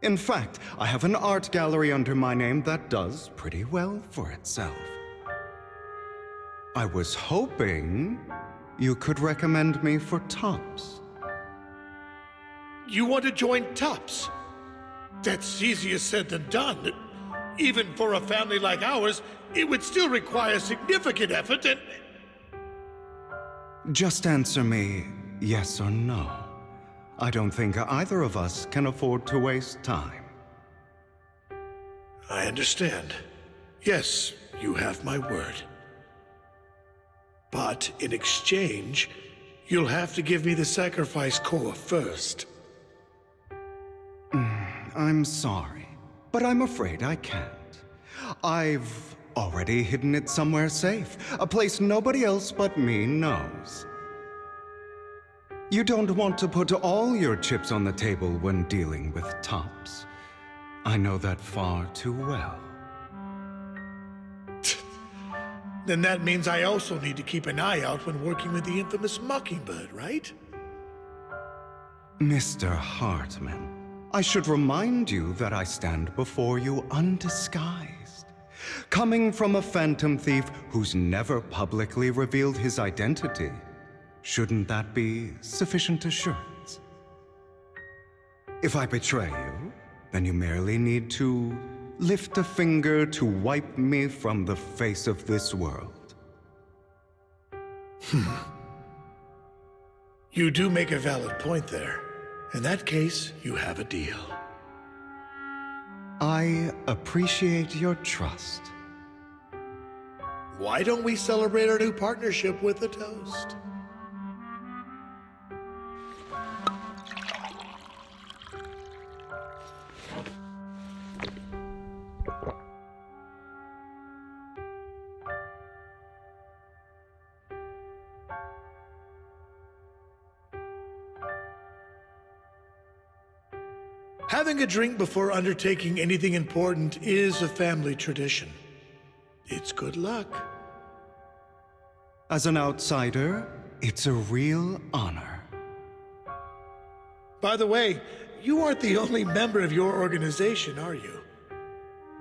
In fact, I have an art gallery under my name that does pretty well for itself. I was hoping you could recommend me for Tops. You want to join Tops? That's easier said than done. Even for a family like ours, it would still require significant effort and... Just answer me yes or no. I don't think either of us can afford to waste time. I understand. Yes, you have my word. But in exchange, you'll have to give me the sacrifice core first. I'm sorry, but I'm afraid I can't. I've already hidden it somewhere safe, a place nobody else but me knows. You don't want to put all your chips on the table when dealing with Tops. I know that far too well. Then that means I also need to keep an eye out when working with the infamous Mockingbird, right? Mr. Hartman, I should remind you that I stand before you undisguised. Coming from a phantom thief who's never publicly revealed his identity, shouldn't that be sufficient assurance? If I betray you, then you merely need to lift a finger to wipe me from the face of this world. You do make a valid point there. In that case, you have a deal. I appreciate your trust. Why don't we celebrate our new partnership with a toast? Having a drink before undertaking anything important is a family tradition. It's good luck. As an outsider, it's a real honor. By the way, you aren't the only member of your organization, are you?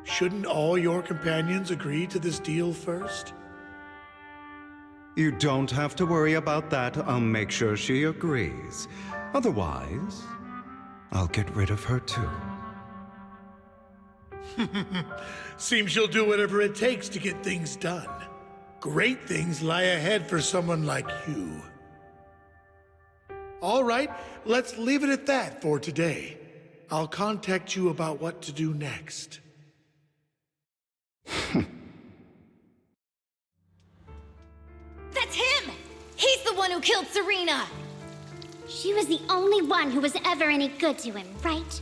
Shouldn't all your companions agree to this deal first? You don't have to worry about that. I'll make sure she agrees. Otherwise, I'll get rid of her too. Seems you'll do whatever it takes to get things done. Great things lie ahead for someone like you. All right, let's leave it at that for today. I'll contact you about what to do next. killed Serena! She was the only one who was ever any good to him, right?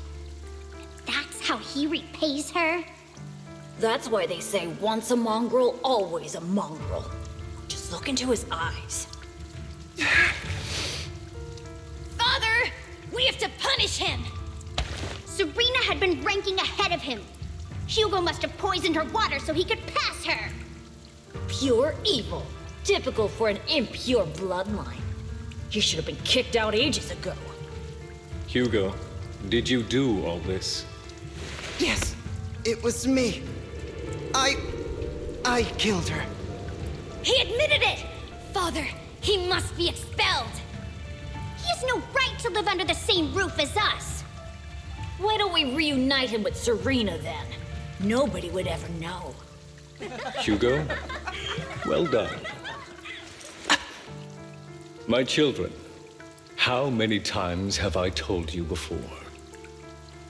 That's how he repays her? That's why they say once a mongrel, always a mongrel. Just look into his eyes. Father! We have to punish him! Serena had been ranking ahead of him. Hugo must have poisoned her water so he could pass her. Pure evil. Typical for an impure bloodline. He should have been kicked out ages ago. Hugo, did you do all this? Yes, it was me. I killed her. He admitted it! Father, he must be expelled. He has no right to live under the same roof as us. Why don't we reunite him with Serena then? Nobody would ever know. Hugo, well done. My children, how many times have I told you before?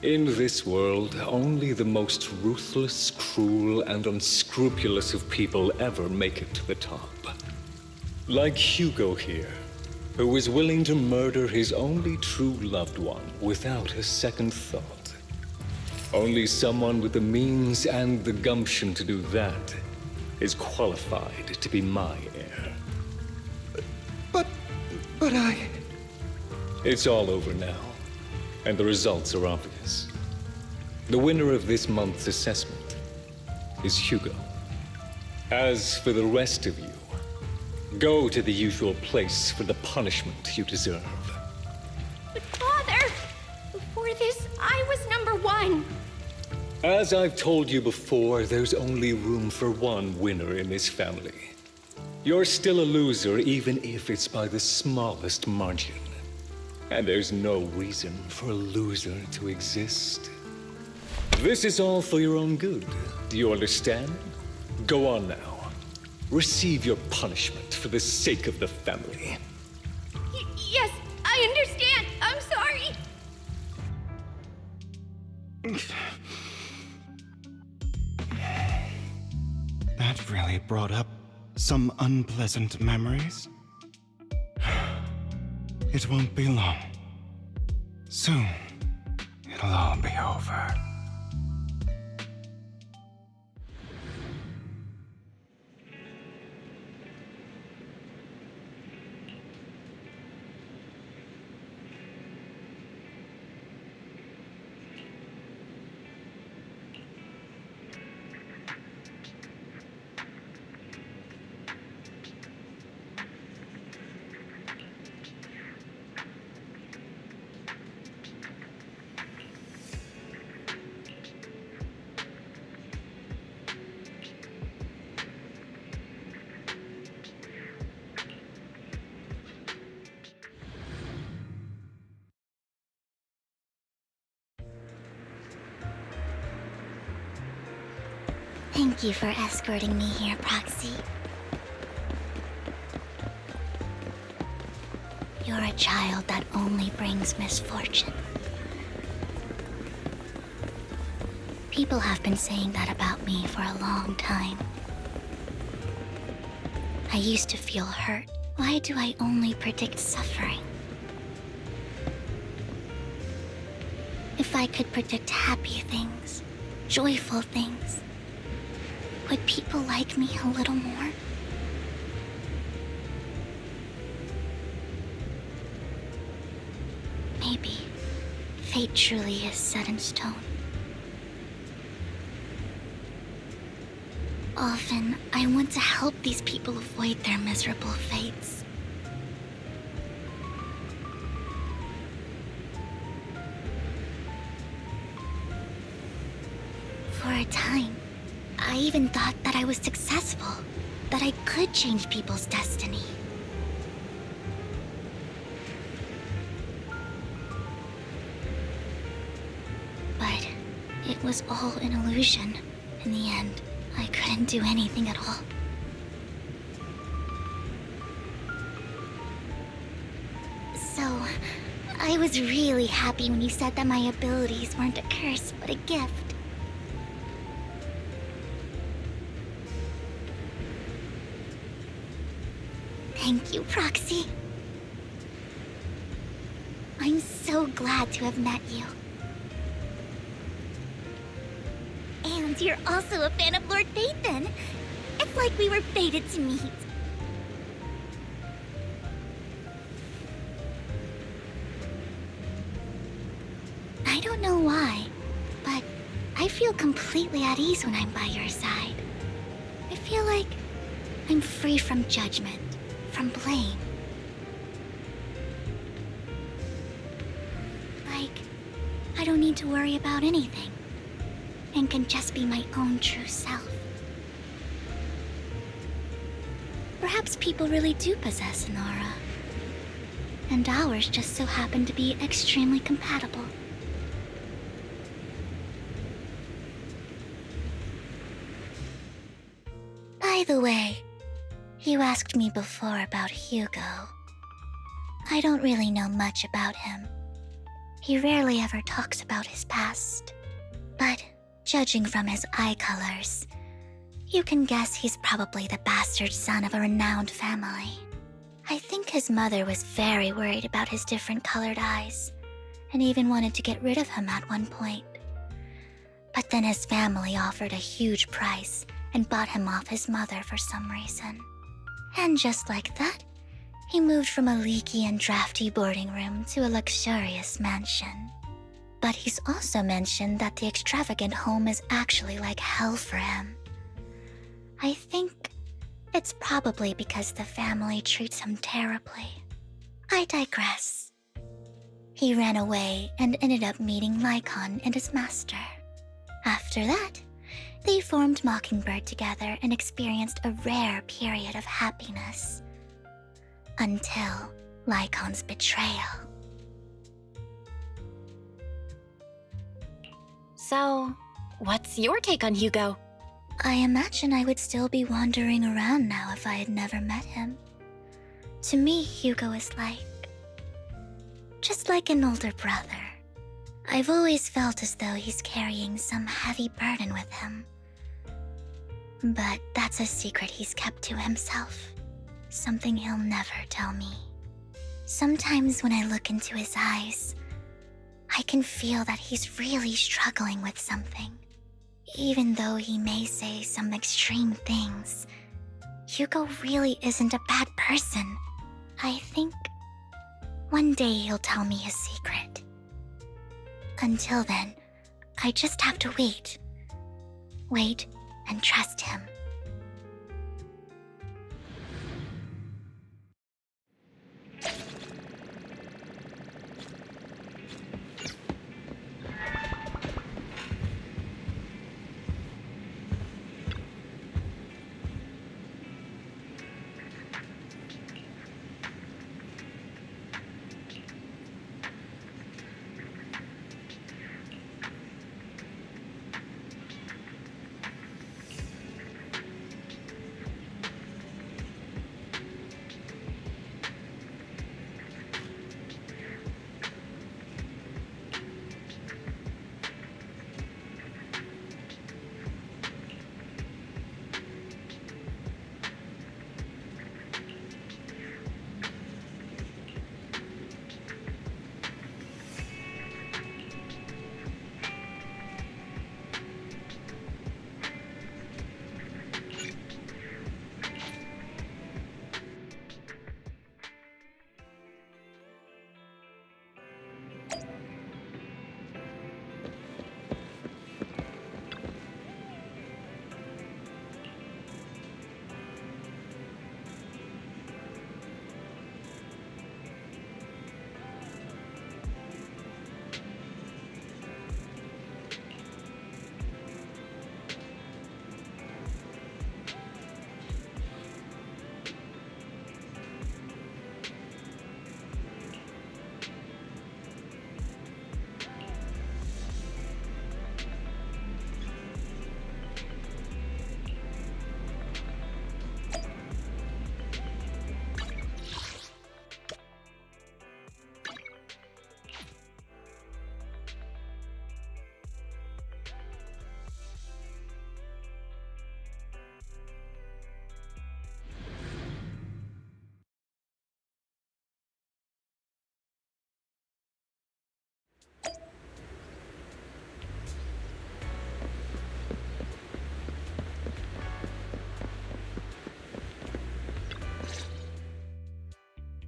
In this world, only the most ruthless, cruel, and unscrupulous of people ever make it to the top. Like Hugo here, who was willing to murder his only true loved one without a second thought. Only someone with the means and the gumption to do that is qualified to be my heir. But I... It's all over now, and the results are obvious. The winner of this month's assessment is Hugo. As for the rest of you, go to the usual place for the punishment you deserve. But Father, before this, I was #1. As I've told you before, there's only room for one winner in this family. You're still a loser, even if it's by the smallest margin. And there's no reason for a loser to exist. This is all for your own good. Do you understand? Go on now. Receive your punishment for the sake of the family. Yes, I understand. I'm sorry. That really brought up some unpleasant memories. It won't be long. Soon, it'll all be over. Thank you for escorting me here, Proxy. You're a child that only brings misfortune. People have been saying that about me for a long time. I used to feel hurt. Why do I only predict suffering? If I could predict happy things, joyful things, would people like me a little more? Maybe fate truly is set in stone. Often, I want to help these people avoid their miserable fates. For a time, I even thought that I was successful, that I could change people's destiny. But it was all an illusion. In the end, I couldn't do anything at all. So, I was really happy when you said that my abilities weren't a curse, but a gift. Thank you, Proxy. I'm so glad to have met you. And you're also a fan of Lord Phaethon. It's like we were fated to meet. I don't know why, but I feel completely at ease when I'm by your side. I feel like I'm free from judgment, from blame. Like, I don't need to worry about anything, and can just be my own true self. Perhaps people really do possess an aura, and ours just so happen to be extremely compatible. By the way, you asked me before about Hugo. I don't really know much about him. He rarely ever talks about his past. But judging from his eye colors, you can guess he's probably the bastard son of a renowned family. I think his mother was very worried about his different colored eyes, and even wanted to get rid of him at one point. But then his family offered a huge price and bought him off his mother for some reason. And just like that, he moved from a leaky and drafty boarding room to a luxurious mansion. But he's also mentioned that the extravagant home is actually like hell for him. I think it's probably because the family treats him terribly. I digress. He ran away and ended up meeting Lycon and his master. After that, they formed Mockingbird together and experienced a rare period of happiness. Until Lycon's betrayal. So, what's your take on Hugo? I imagine I would still be wandering around now if I had never met him. To me, Hugo is just like an older brother. I've always felt as though he's carrying some heavy burden with him. But that's a secret he's kept to himself. Something he'll never tell me. Sometimes when I look into his eyes, I can feel that he's really struggling with something. Even though he may say some extreme things, Hugo really isn't a bad person. I think one day he'll tell me his secret. Until then, I just have to wait. Wait and trust him.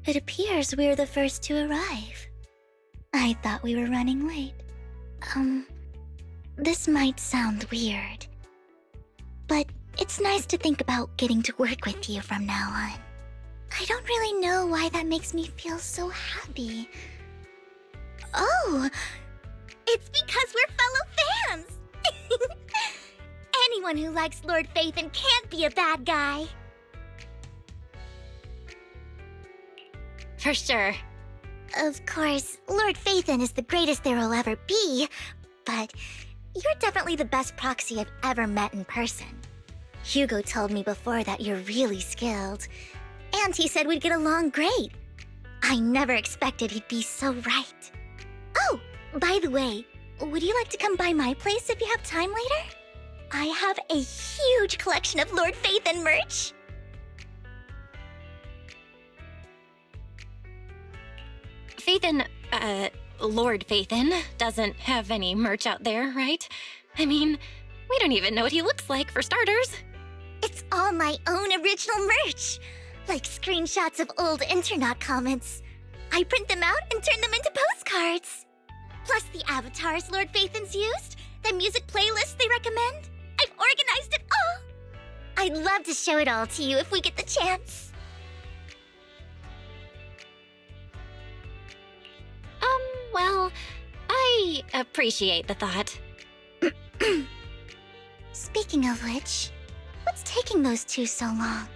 It appears we're the first to arrive. I thought we were running late. This might sound weird, but it's nice to think about getting to work with you from now on. I don't really know why that makes me feel so happy. Oh, it's because we're fellow fans! Anyone who likes Lord Phaethon can't be a bad guy. For sure. Of course, Lord Phaethon is the greatest there will ever be, but you're definitely the best proxy I've ever met in person. Hugo told me before that you're really skilled, and he said we'd get along great. I never expected he'd be so right. Oh, by the way, would you like to come by my place if you have time later? I have a huge collection of Lord Phaethon merch. Phaethon, Lord Phaethon doesn't have any merch out there, right? I mean, we don't even know what he looks like, for starters. It's all my own original merch, like screenshots of old Internet comments. I print them out and turn them into postcards. Plus the avatars Lord Phaethon's used, the music playlists they recommend. I've organized it all. I'd love to show it all to you if we get the chance. Well, I appreciate the thought. Speaking of which, what's taking those two so long?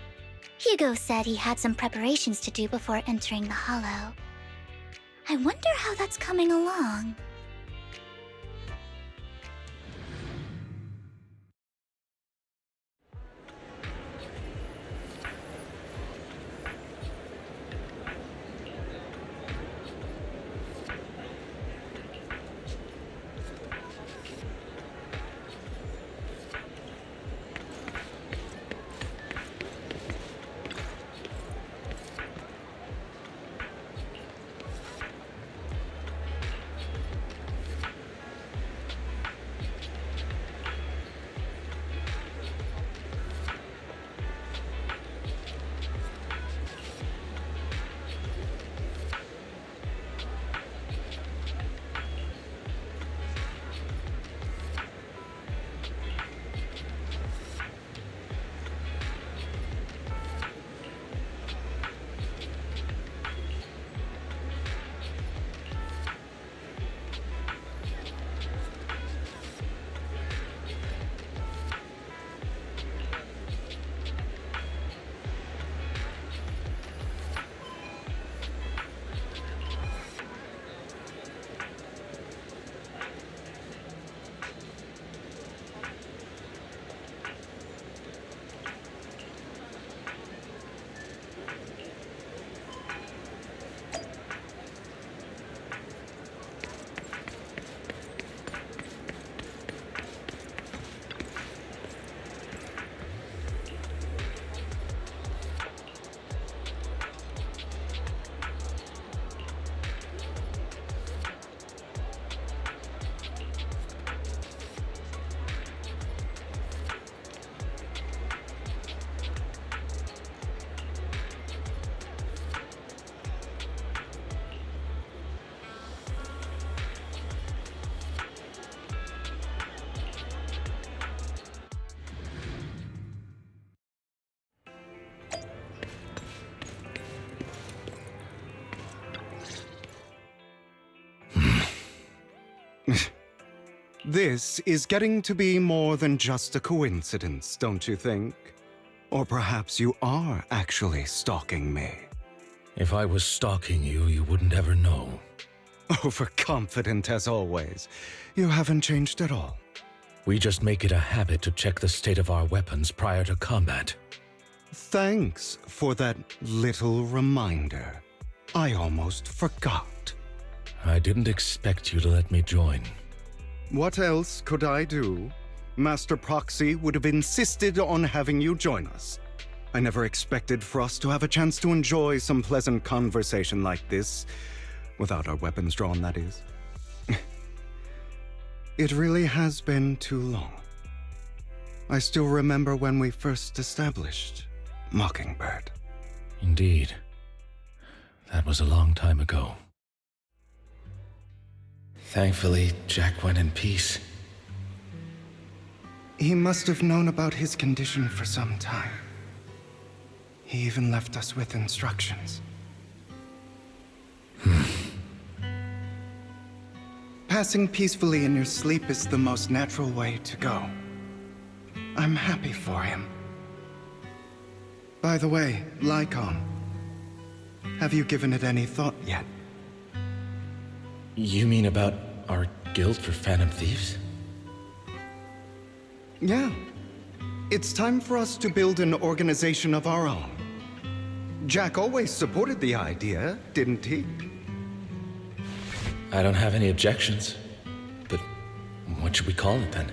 Hugo said he had some preparations to do before entering the Hollow. I wonder how that's coming along. This is getting to be more than just a coincidence, don't you think? Or perhaps you are actually stalking me. If I was stalking you, you wouldn't ever know. Overconfident as always. You haven't changed at all. We just make it a habit to check the state of our weapons prior to combat. Thanks for that little reminder. I almost forgot. I didn't expect you to let me join. What else could I do? Master Proxy would have insisted on having you join us. I never expected for us to have a chance to enjoy some pleasant conversation like this, without our weapons drawn, that is. It really has been too long. I still remember when we first established Mockingbird. Indeed. That was a long time ago. Thankfully, Jack went in peace. He must have known about his condition for some time. He even left us with instructions. Passing peacefully in your sleep is the most natural way to go. I'm happy for him. By the way, Lycon, have you given it any thought yet? You mean about our guild for Phantom Thieves? Yeah. It's time for us to build an organization of our own. Jack always supported the idea, didn't he? I don't have any objections. But what should we call it then?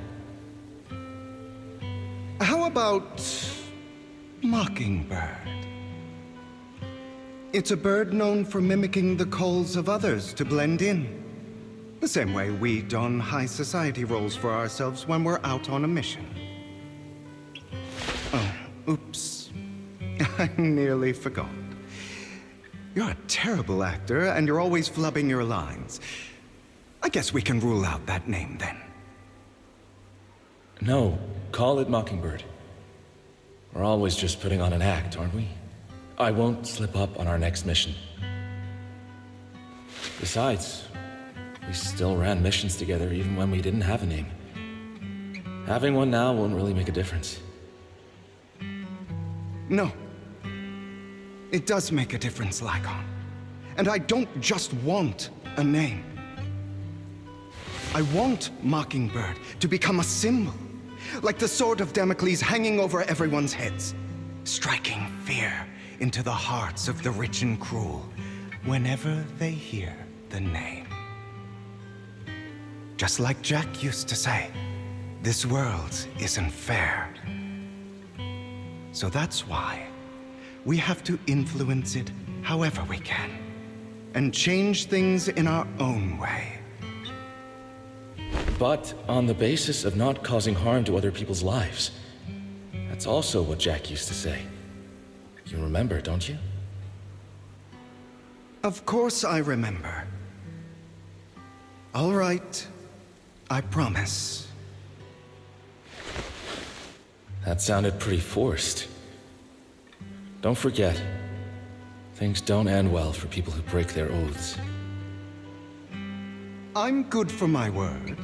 How about Mockingbird? It's a bird known for mimicking the calls of others to blend in. The same way we don high society roles for ourselves when we're out on a mission. Oh, oops. I nearly forgot. You're a terrible actor, and you're always flubbing your lines. I guess we can rule out that name, then. No, call it Mockingbird. We're always just putting on an act, aren't we? I won't slip up on our next mission. Besides, we still ran missions together even when we didn't have a name. Having one now won't really make a difference. No. It does make a difference, Lycon. And I don't just want a name. I want Mockingbird to become a symbol, like the sword of Damocles hanging over everyone's heads, striking fear into the hearts of the rich and cruel whenever they hear the name. Just like Jack used to say, this world isn't fair. So that's why we have to influence it however we can, and change things in our own way. But on the basis of not causing harm to other people's lives. That's also what Jack used to say. You remember, don't you? Of course I remember. All right, I promise. That sounded pretty forced. Don't forget, things don't end well for people who break their oaths. I'm good for my word.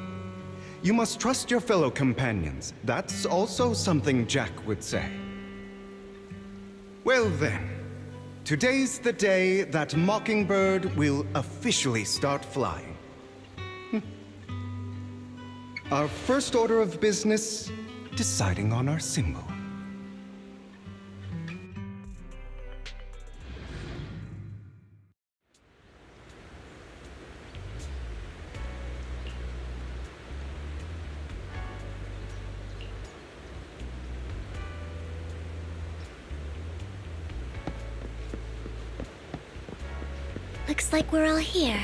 You must trust your fellow companions. That's also something Jack would say. Well then, today's the day that Mockingbird will officially start flying. Our first order of business, deciding on our symbol. Looks like we're all here.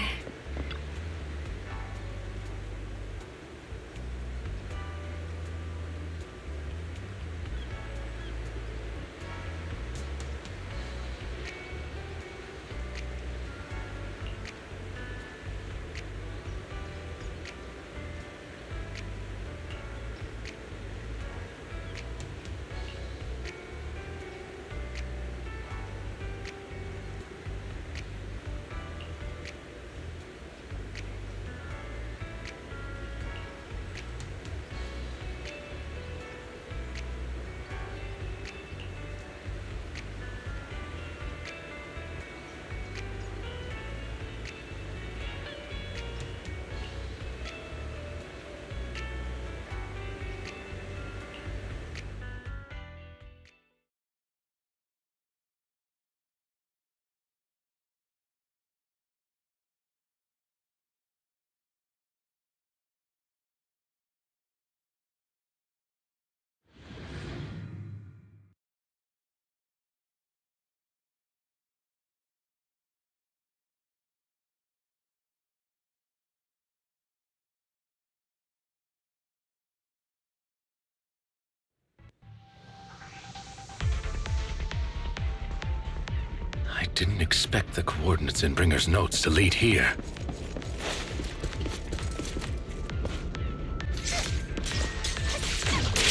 didn't expect the coordinates in Bringer's notes to lead here.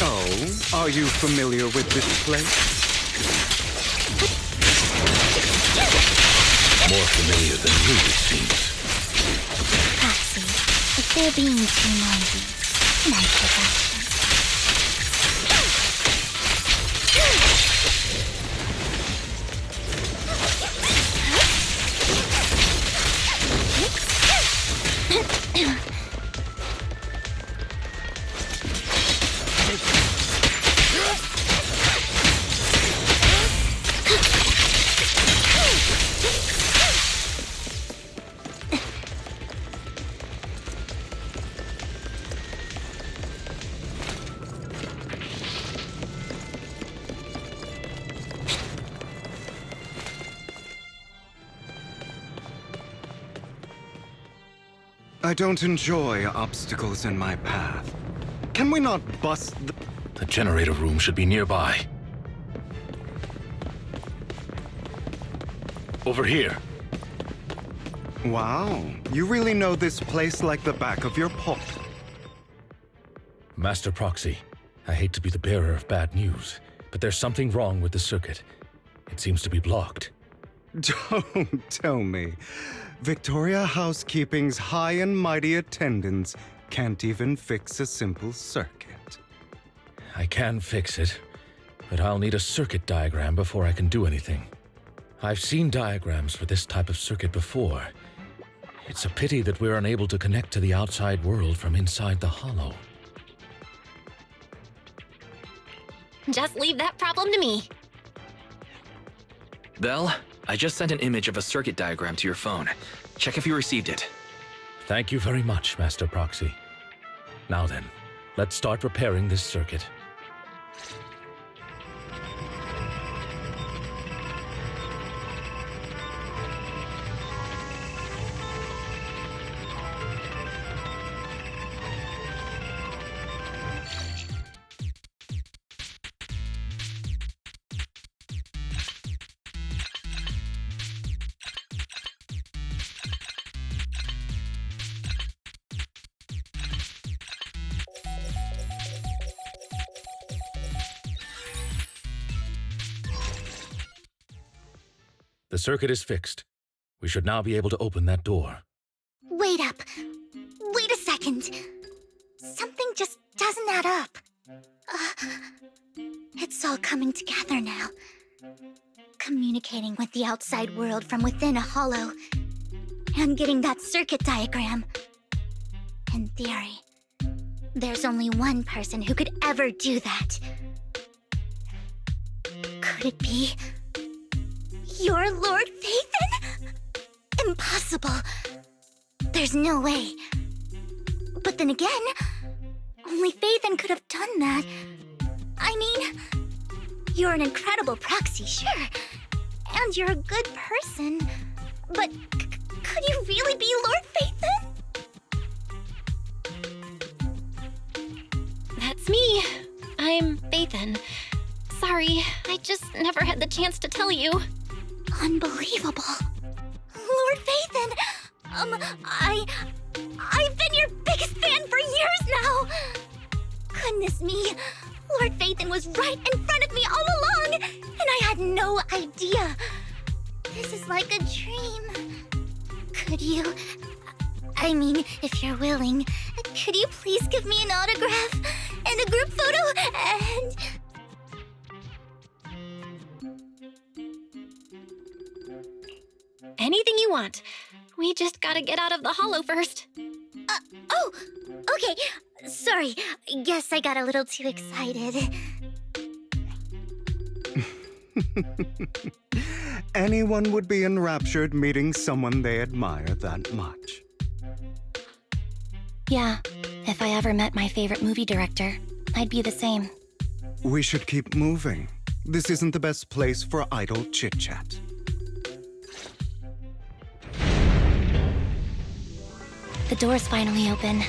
Oh, are you familiar with this place? More familiar than you, it seems. Patsy, if they're being too noisy, my production. I don't enjoy obstacles in my path. Can we not bust the... The generator room should be nearby. Over here. Wow, you really know this place like the back of your paw. Master Proxy, I hate to be the bearer of bad news, but there's something wrong with the circuit. It seems to be blocked. Don't tell me. Victoria Housekeeping's high and mighty attendants can't even fix a simple circuit. I can fix it, but I'll need a circuit diagram before I can do anything. I've seen diagrams for this type of circuit before. It's a pity that we're unable to connect to the outside world from inside the hollow. Just leave that problem to me. Belle, I just sent an image of a circuit diagram to your phone. Check if you received it. Thank you very much, Master Proxy. Now then, let's start repairing this circuit. The circuit is fixed. We should now be able to open that door. Wait up. Wait a second. Something just doesn't add up. It's all coming together now. Communicating with the outside world from within a hollow. And getting that circuit diagram. In theory, there's only one person who could ever do that. Could it be... your Lord Phaethon? Impossible. There's no way. But then again, only Phaethon could have done that. I mean, you're an incredible proxy, sure. And you're a good person. But could you really be Lord Phaethon? That's me. I'm Phaethon. Sorry, I just never had the chance to tell you. Unbelievable. Lord Phaethon! I've been your biggest fan for years now! Goodness me, Lord Phaethon was right in front of me all along, and I had no idea. This is like a dream. Could you... I mean, if you're willing, could you please give me an autograph and a group photo and... Anything you want. We just gotta get out of the hollow first. Oh! Okay, sorry. Guess I got a little too excited. Anyone would be enraptured meeting someone they admire that much. Yeah, if I ever met my favorite movie director, I'd be the same. We should keep moving. This isn't the best place for idle chit-chat. The door's finally open.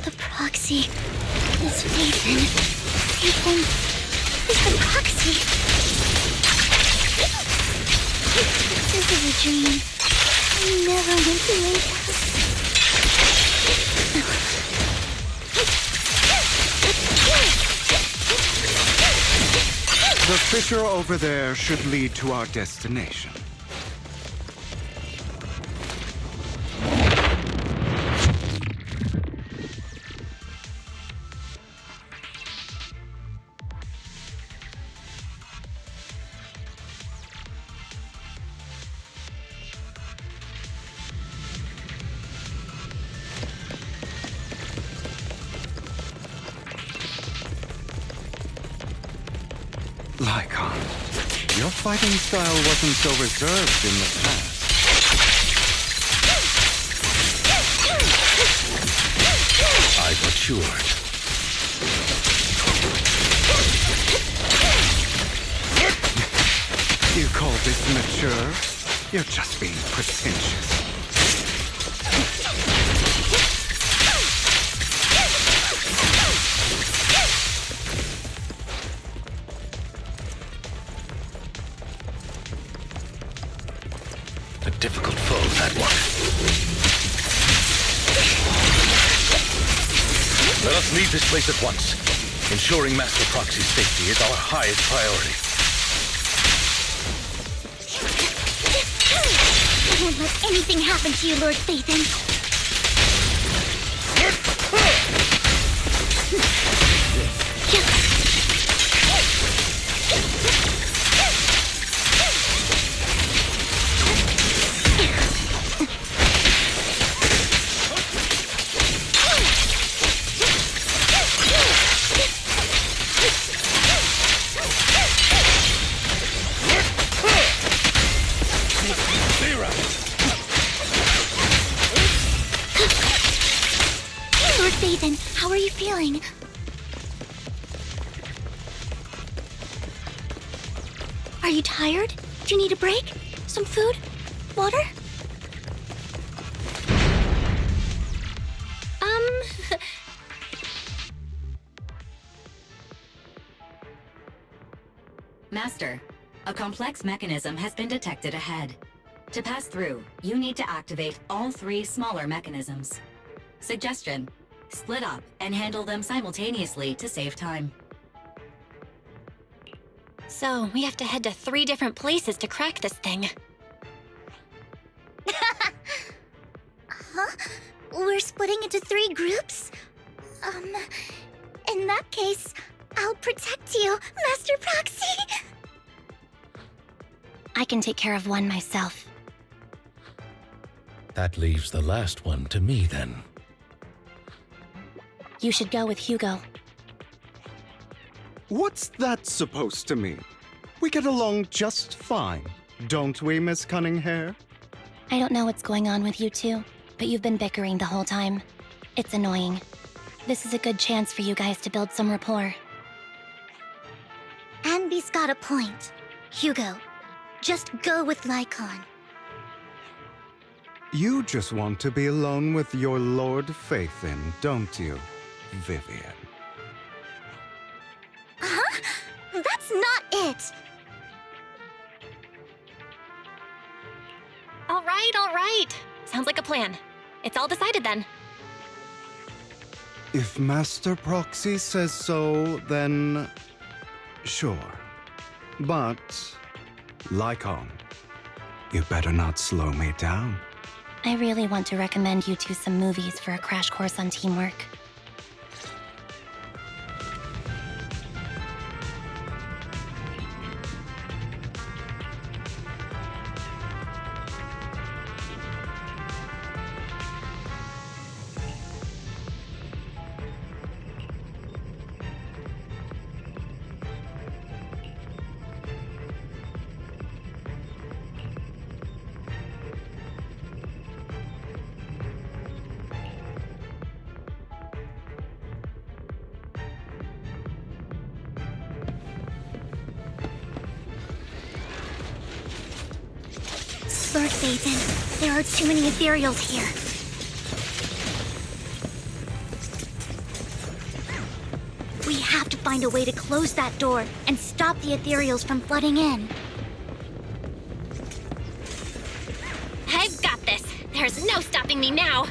The Proxy. Miss Nathan. Nathan is the Proxy. This is a dream. I never went to wake up. The fissure over there should lead to our destination. Lycon, your fighting style wasn't so reserved in the past. I've matured. You call this mature? You're just being pretentious. A difficult foe, that one. Let us leave this place at once. Ensuring Master Proxy's safety is our highest priority. I won't let anything happen to you, Lord Phaethon. Lord Phaethon, how are you feeling? Are you tired? Do you need a break? Some food? Water? Master, a complex mechanism has been detected ahead. To pass through, you need to activate all 3 smaller mechanisms. Suggestion: split up and handle them simultaneously to save time. So, we have to head to 3 different places to crack this thing. Huh? We're splitting into 3 groups? In that case, I'll protect you, Master Proxy! I can take care of one myself. That leaves the last one to me, then. You should go with Hugo. What's that supposed to mean? We get along just fine, don't we, Miss Cunninghair? I don't know what's going on with you two, but you've been bickering the whole time. It's annoying. This is a good chance for you guys to build some rapport. Anby's got a point. Hugo, just go with Lycon. You just want to be alone with your Lord Phaethon, don't you, Vivian? Huh? That's not it! All right. Sounds like a plan. It's all decided then. If Master Proxy says so, then sure. But, Lycon, you better not slow me down. I really want to recommend you two some movies for a crash course on teamwork. Lord Phaethon, there are too many ethereals here. find a way to close that door and stop the ethereals from flooding in. I've got this. There's no stopping me now.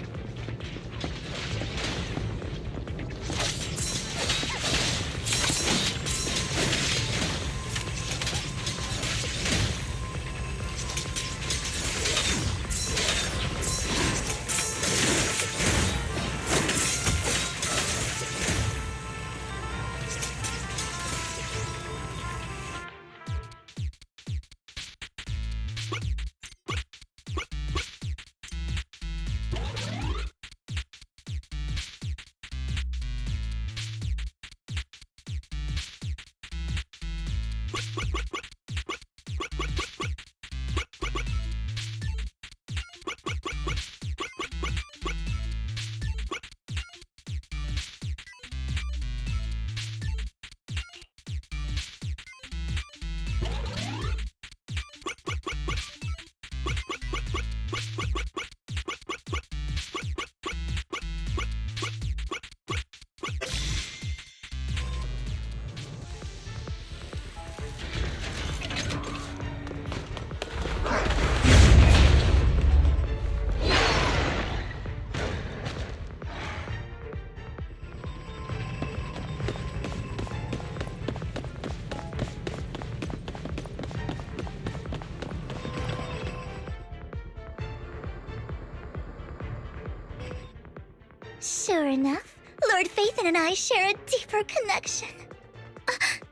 Sure enough, Lord Phaethon and I share a deeper connection.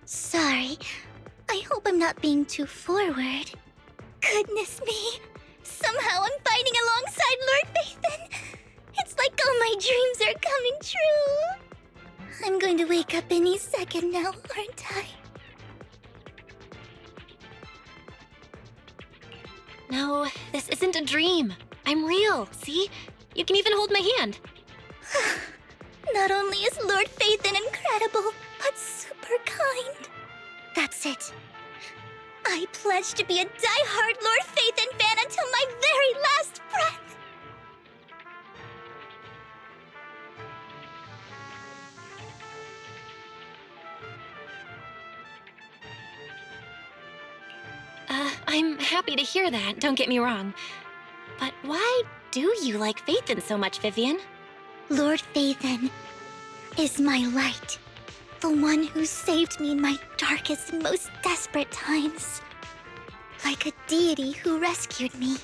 Sorry. I hope I'm not being too forward. Goodness me. Somehow I'm fighting alongside Lord Phaethon. It's like all my dreams are coming true. I'm going to wake up any second now, aren't I? No, this isn't a dream. I'm real, see? You can even hold my hand. Not only is Lord Phaethon incredible, but super kind. That's it. I pledge to be a die-hard Lord Phaethon fan until my very last breath. I'm happy to hear that, don't get me wrong. But why do you like Phaethon so much, Vivian? Lord Phaethon is my light. The one who saved me in my darkest and most desperate times. Like a deity who rescued me.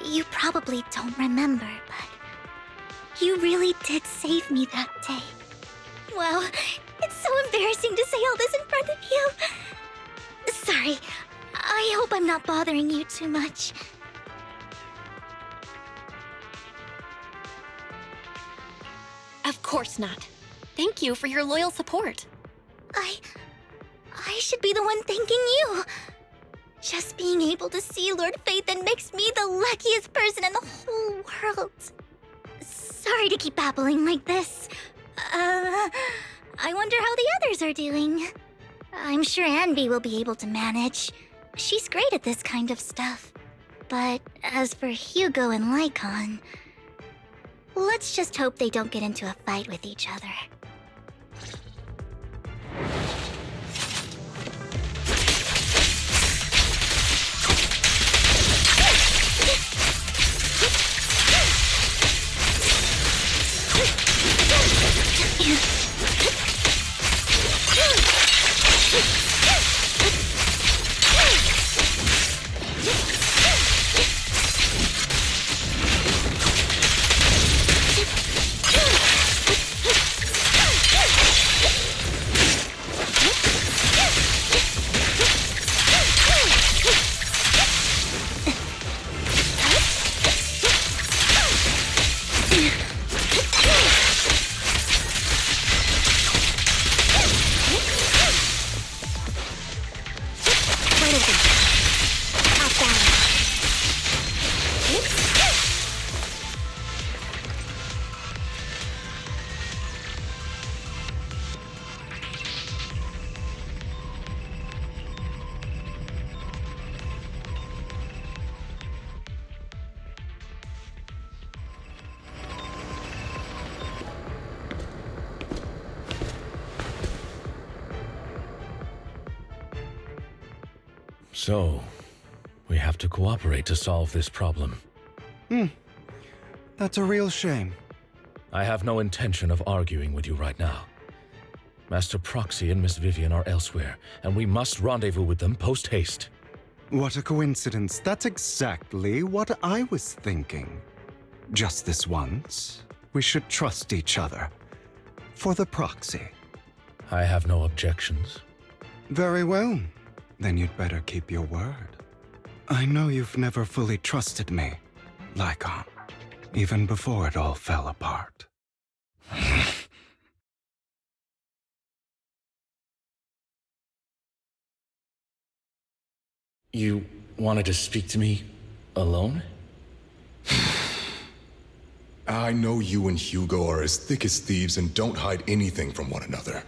You probably don't remember, but you really did save me that day. Wow, it's so embarrassing to say all this in front of you. Sorry, I hope I'm not bothering you too much. Of course not. Thank you for your loyal support. I should be the one thanking you. Just being able to see Lord Phaethon makes me the luckiest person in the whole world. Sorry to keep babbling like this. I wonder how the others are doing. I'm sure Anby will be able to manage. She's great at this kind of stuff. But as for Hugo and Lycon, let's just hope they don't get into a fight with each other. So, we have to cooperate to solve this problem. That's a real shame. I have no intention of arguing with you right now. Master Proxy and Miss Vivian are elsewhere, and we must rendezvous with them post-haste. What a coincidence. That's exactly what I was thinking. Just this once, we should trust each other. For the Proxy. I have no objections. Very well. Then you'd better keep your word. I know you've never fully trusted me, Lycon, even before it all fell apart. You wanted to speak to me alone? I know you and Hugo are as thick as thieves and don't hide anything from one another.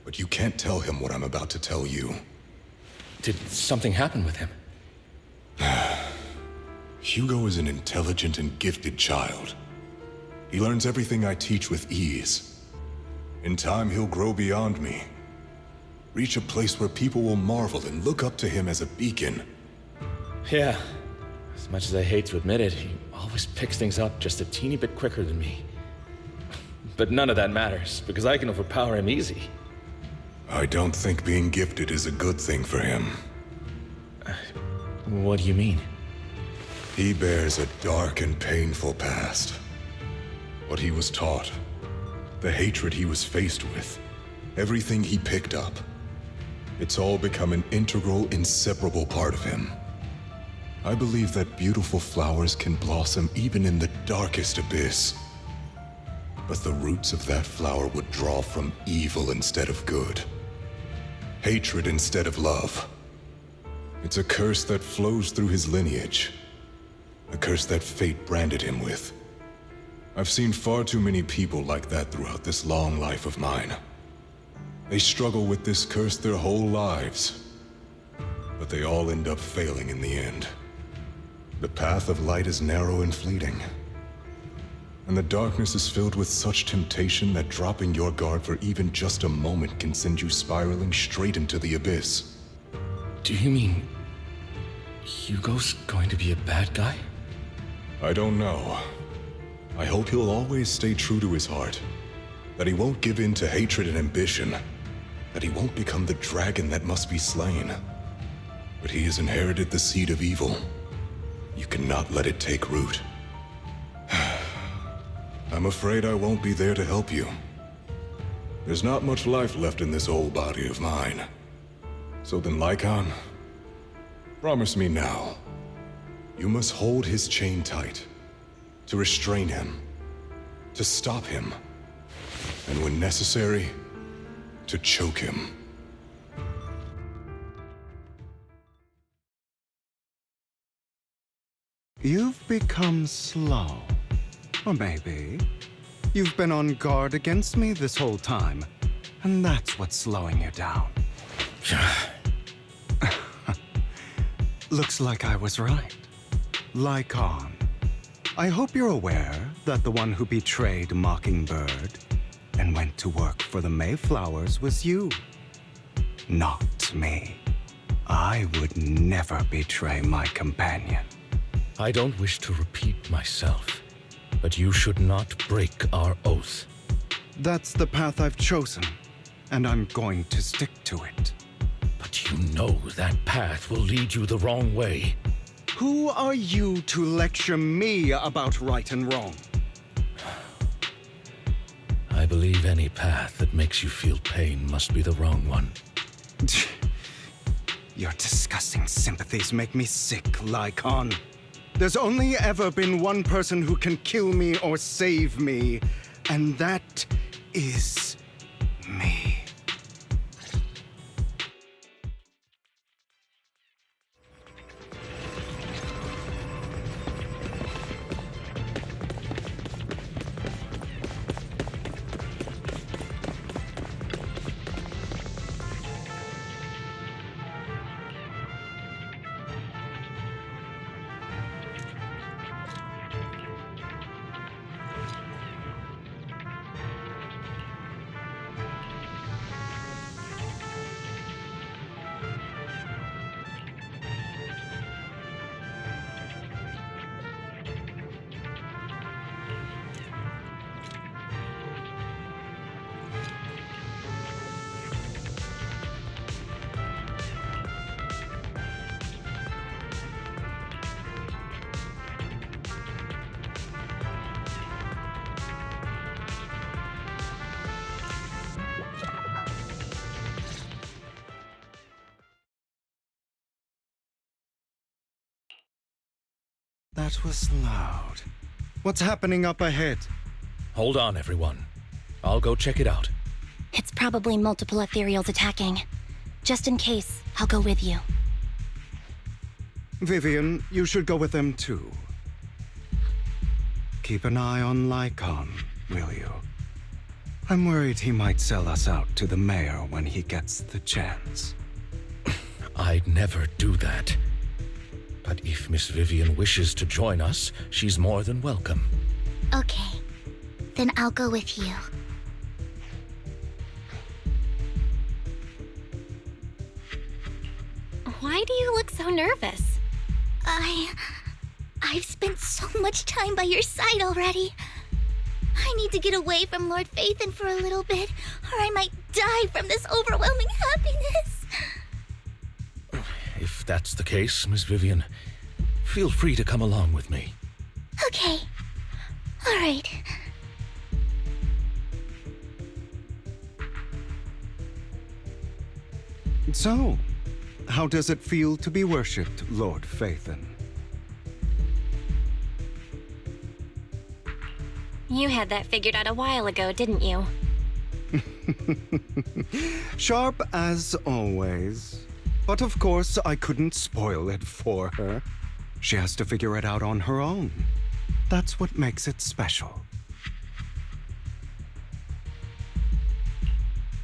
But you can't tell him what I'm about to tell you. Did something happen with him? Hugo is an intelligent and gifted child. He learns everything I teach with ease. In time, he'll grow beyond me. Reach a place where people will marvel and look up to him as a beacon. Yeah. As much as I hate to admit it, he always picks things up just a teeny bit quicker than me. But none of that matters, because I can overpower him easy. I don't think being gifted is a good thing for him. What do you mean? He bears a dark and painful past. What he was taught, the hatred he was faced with, everything he picked up. It's all become an integral, inseparable part of him. I believe that beautiful flowers can blossom even in the darkest abyss. But the roots of that flower would draw from evil instead of good. Hatred instead of love. It's a curse that flows through his lineage. A curse that fate branded him with. I've seen far too many people like that throughout this long life of mine. They struggle with this curse their whole lives. But they all end up failing in the end. The path of light is narrow and fleeting. And the darkness is filled with such temptation that dropping your guard for even just a moment can send you spiraling straight into the abyss. Do you mean Hugo's going to be a bad guy? I don't know. I hope he'll always stay true to his heart. That he won't give in to hatred and ambition. That he won't become the dragon that must be slain. But he has inherited the seed of evil. You cannot let it take root. I'm afraid I won't be there to help you. There's not much life left in this old body of mine. So then, Lycon, promise me now. You must hold his chain tight. To restrain him. To stop him. And when necessary, to choke him. You've become slow. Or maybe you've been on guard against me this whole time, and that's what's slowing you down. Looks like I was right. Lycon, I hope you're aware that the one who betrayed Mockingbird and went to work for the Mayflowers was you. Not me. I would never betray my companion. I don't wish to repeat myself, but you should not break our oath. That's the path I've chosen, and I'm going to stick to it. But you know that path will lead you the wrong way. Who are you to lecture me about right and wrong? I believe any path that makes you feel pain must be the wrong one. Your disgusting sympathies make me sick, Lycon. There's only ever been one person who can kill me or save me, and that is me. That was loud. What's happening up ahead? Hold on, everyone. I'll go check it out. It's probably multiple ethereals attacking. Just in case, I'll go with you. Vivian, you should go with them too. Keep an eye on Lycon, will you? I'm worried he might sell us out to the mayor when he gets the chance. I'd never do that. But if Miss Vivian wishes to join us, she's more than welcome. Okay, then I'll go with you. Why do you look so nervous? I've spent so much time by your side already. I need to get away from Lord Phaethon for a little bit, or I might die from this overwhelming happiness. If that's the case, Miss Vivian, feel free to come along with me. Okay. All right. So, how does it feel to be worshipped, Lord Phaethon? You had that figured out a while ago, didn't you? Sharp as always. But of course, I couldn't spoil it for her. She has to figure it out on her own. That's what makes it special.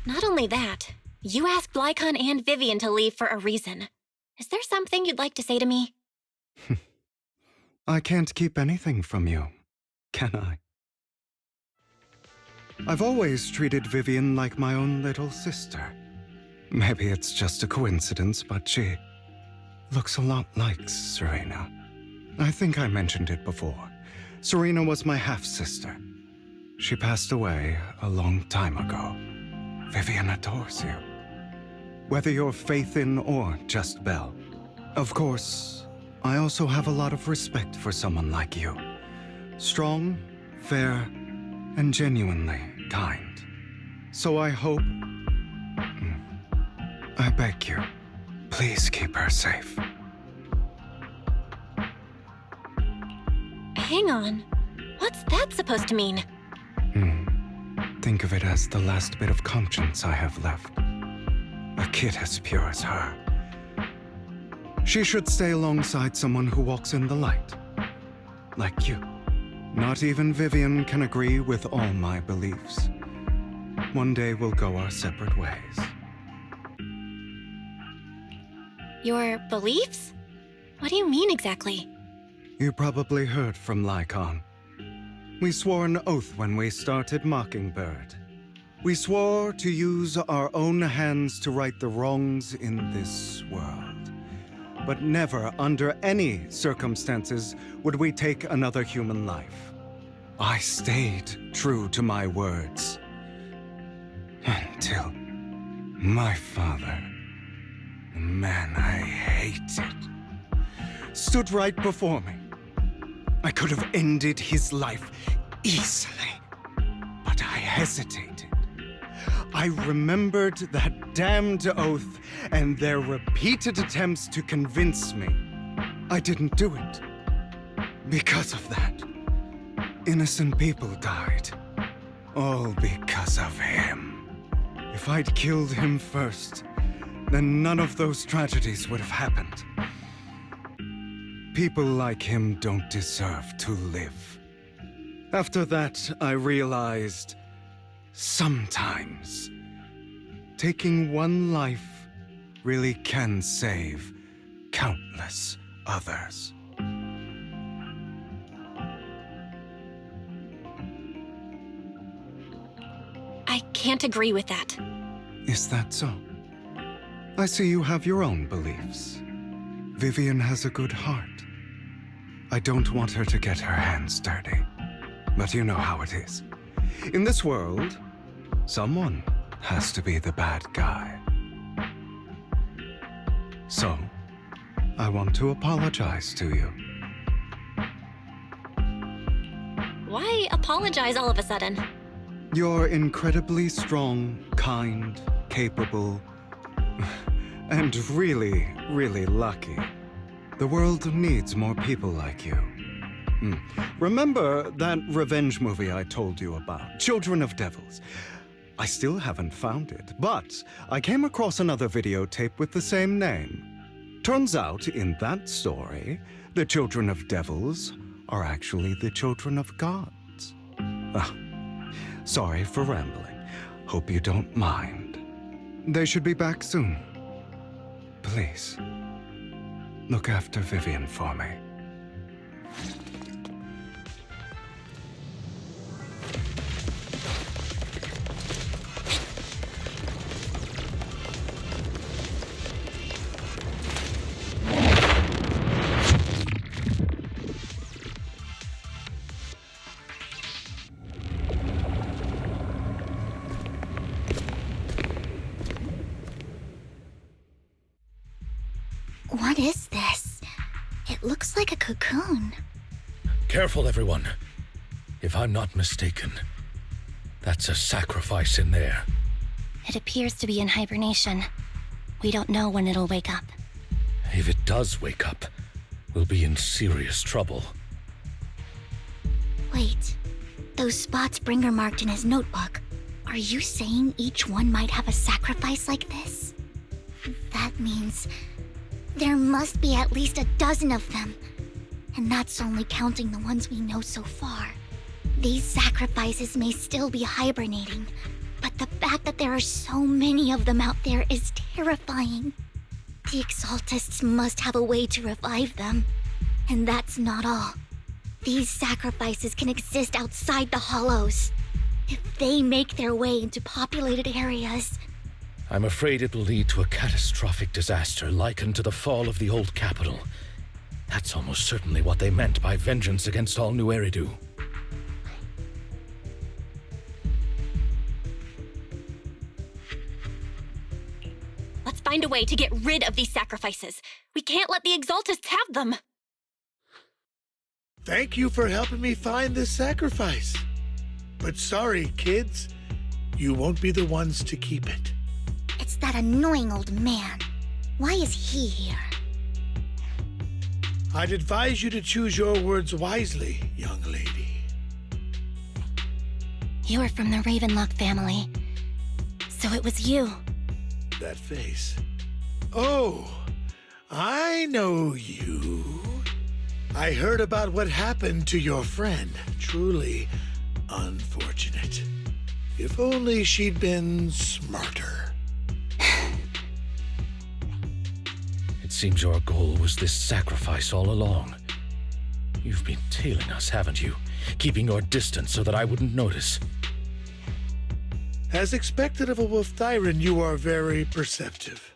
Not only that, you asked Lycon and Vivian to leave for a reason. Is there something you'd like to say to me? I can't keep anything from you, can I? I've always treated Vivian like my own little sister. Maybe it's just a coincidence, but she looks a lot like Serena. I think I mentioned it before. Serena was my half-sister. She passed away a long time ago. Vivian adores you. Whether you're Phaethon or just Belle. Of course, I also have a lot of respect for someone like you. Strong, fair, and genuinely kind. So I hope... I beg you, please keep her safe. Hang on. What's that supposed to mean? Think of it as the last bit of conscience I have left. A kid as pure as her. She should stay alongside someone who walks in the light. Like you. Not even Vivian can agree with all my beliefs. One day we'll go our separate ways. Your beliefs? What do you mean exactly? You probably heard from Lycon. We swore an oath when we started Mockingbird. We swore to use our own hands to right the wrongs in this world. But never, under any circumstances, would we take another human life. I stayed true to my words. Until my father, the man I hated, stood right before me. I could have ended his life easily, but I hesitated. I remembered that damned oath and their repeated attempts to convince me. I didn't do it. Because of that, innocent people died. All because of him. If I'd killed him first, then none of those tragedies would have happened. People like him don't deserve to live. After that, I realized, sometimes, taking one life really can save countless others. I can't agree with that. Is that so? I see you have your own beliefs. Vivian has a good heart. I don't want her to get her hands dirty. But you know how it is. In this world, someone has to be the bad guy. So, I want to apologize to you. Why apologize all of a sudden? You're incredibly strong, kind, capable, and really, really lucky. The world needs more people like you. Remember that revenge movie I told you about, Children of Devils? I still haven't found it, but I came across another videotape with the same name. Turns out, in that story, the children of devils are actually the children of gods. Sorry for rambling. Hope you don't mind. They should be back soon. Please, look after Vivian for me. What is this? It looks like a cocoon. Careful, everyone. If I'm not mistaken, that's a sacrifice in there. It appears to be in hibernation. We don't know when it'll wake up. If it does wake up, we'll be in serious trouble. Wait, those spots Bringer marked in his notebook. Are you saying each one might have a sacrifice like this? That means there must be at least a dozen of them. And that's only counting the ones we know so far. These sacrifices may still be hibernating, but the fact that there are so many of them out there is terrifying. The Exaltists must have a way to revive them. And that's not all. These sacrifices can exist outside the Hollows. If they make their way into populated areas, I'm afraid it will lead to a catastrophic disaster likened to the fall of the old capital. That's almost certainly what they meant by vengeance against all New Eridu. Let's find a way to get rid of these sacrifices. We can't let the Exaltists have them. Thank you for helping me find this sacrifice. But sorry, kids, you won't be the ones to keep it. it's that annoying old man. Why is he here? I'd advise you to choose your words wisely, young lady. You are from the Ravenlock family, so it was you. That face. Oh, I know you. I heard about what happened to your friend. Truly unfortunate. If only she'd been smarter. It seems your goal was this sacrifice all along. You've been tailing us, haven't you? Keeping your distance so that I wouldn't notice. As expected of a Wolf Thyran, you are very perceptive.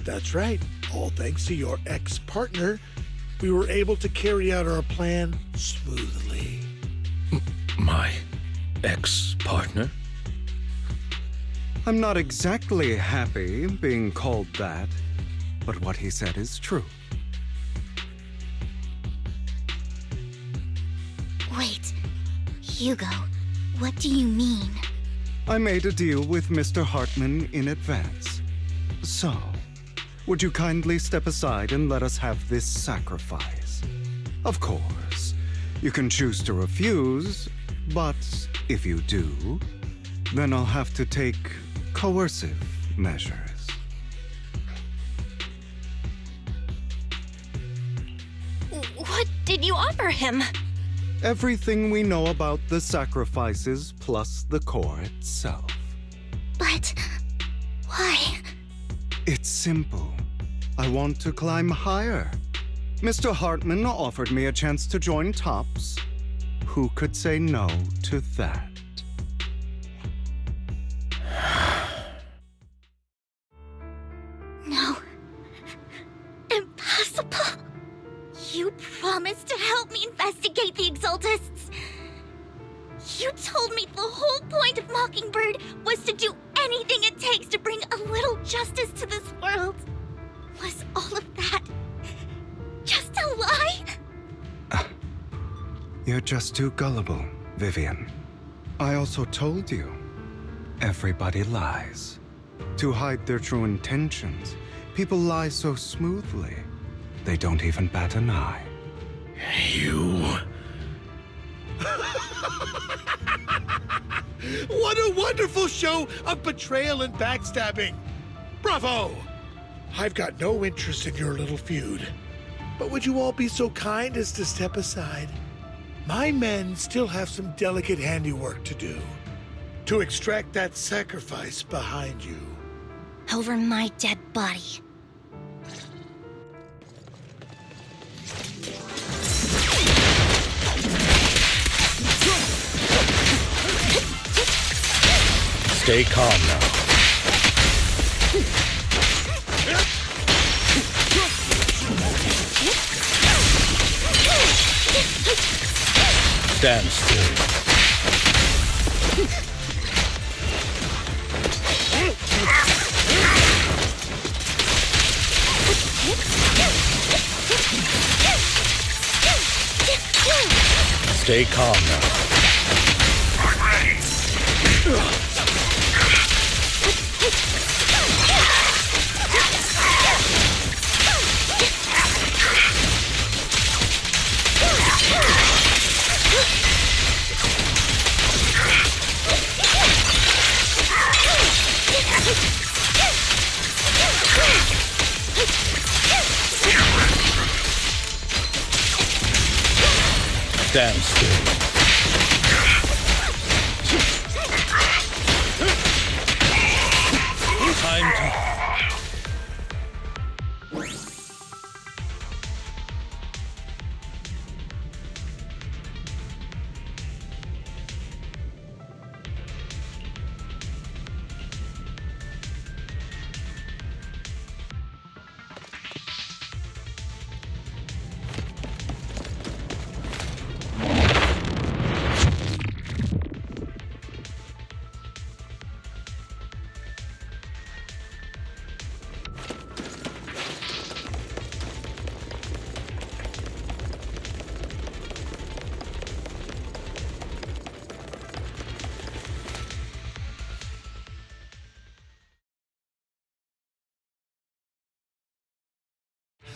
That's right. All thanks to your ex-partner, we were able to carry out our plan smoothly. My ex-partner? I'm not exactly happy being called that, but what he said is true. Wait, Hugo, what do you mean? I made a deal with Mr. Hartman in advance. So, would you kindly step aside and let us have this sacrifice? Of course, you can choose to refuse, but if you do, then I'll have to take coercive measures. What did you offer him? Everything we know about the sacrifices plus the core itself. But why? It's simple. I want to climb higher. Mr. Hartman offered me a chance to join Tops. Who could say no to that? No. Impossible. You promised to help me investigate the Exaltists. You told me the whole point of Mockingbird was to do anything it takes to bring a little justice to this world. Was all of that just a lie? You're just too gullible, Vivian. I also told you, everybody lies. To hide their true intentions, people lie so smoothly, they don't even bat an eye. You... What a wonderful show of betrayal and backstabbing! Bravo! I've got no interest in your little feud. But would you all be so kind as to step aside? My men still have some delicate handiwork to do. To extract that sacrifice behind you. Over my dead body. Stay calm now. Stand still. Stay calm now. I'm ready. Stand still. Time to...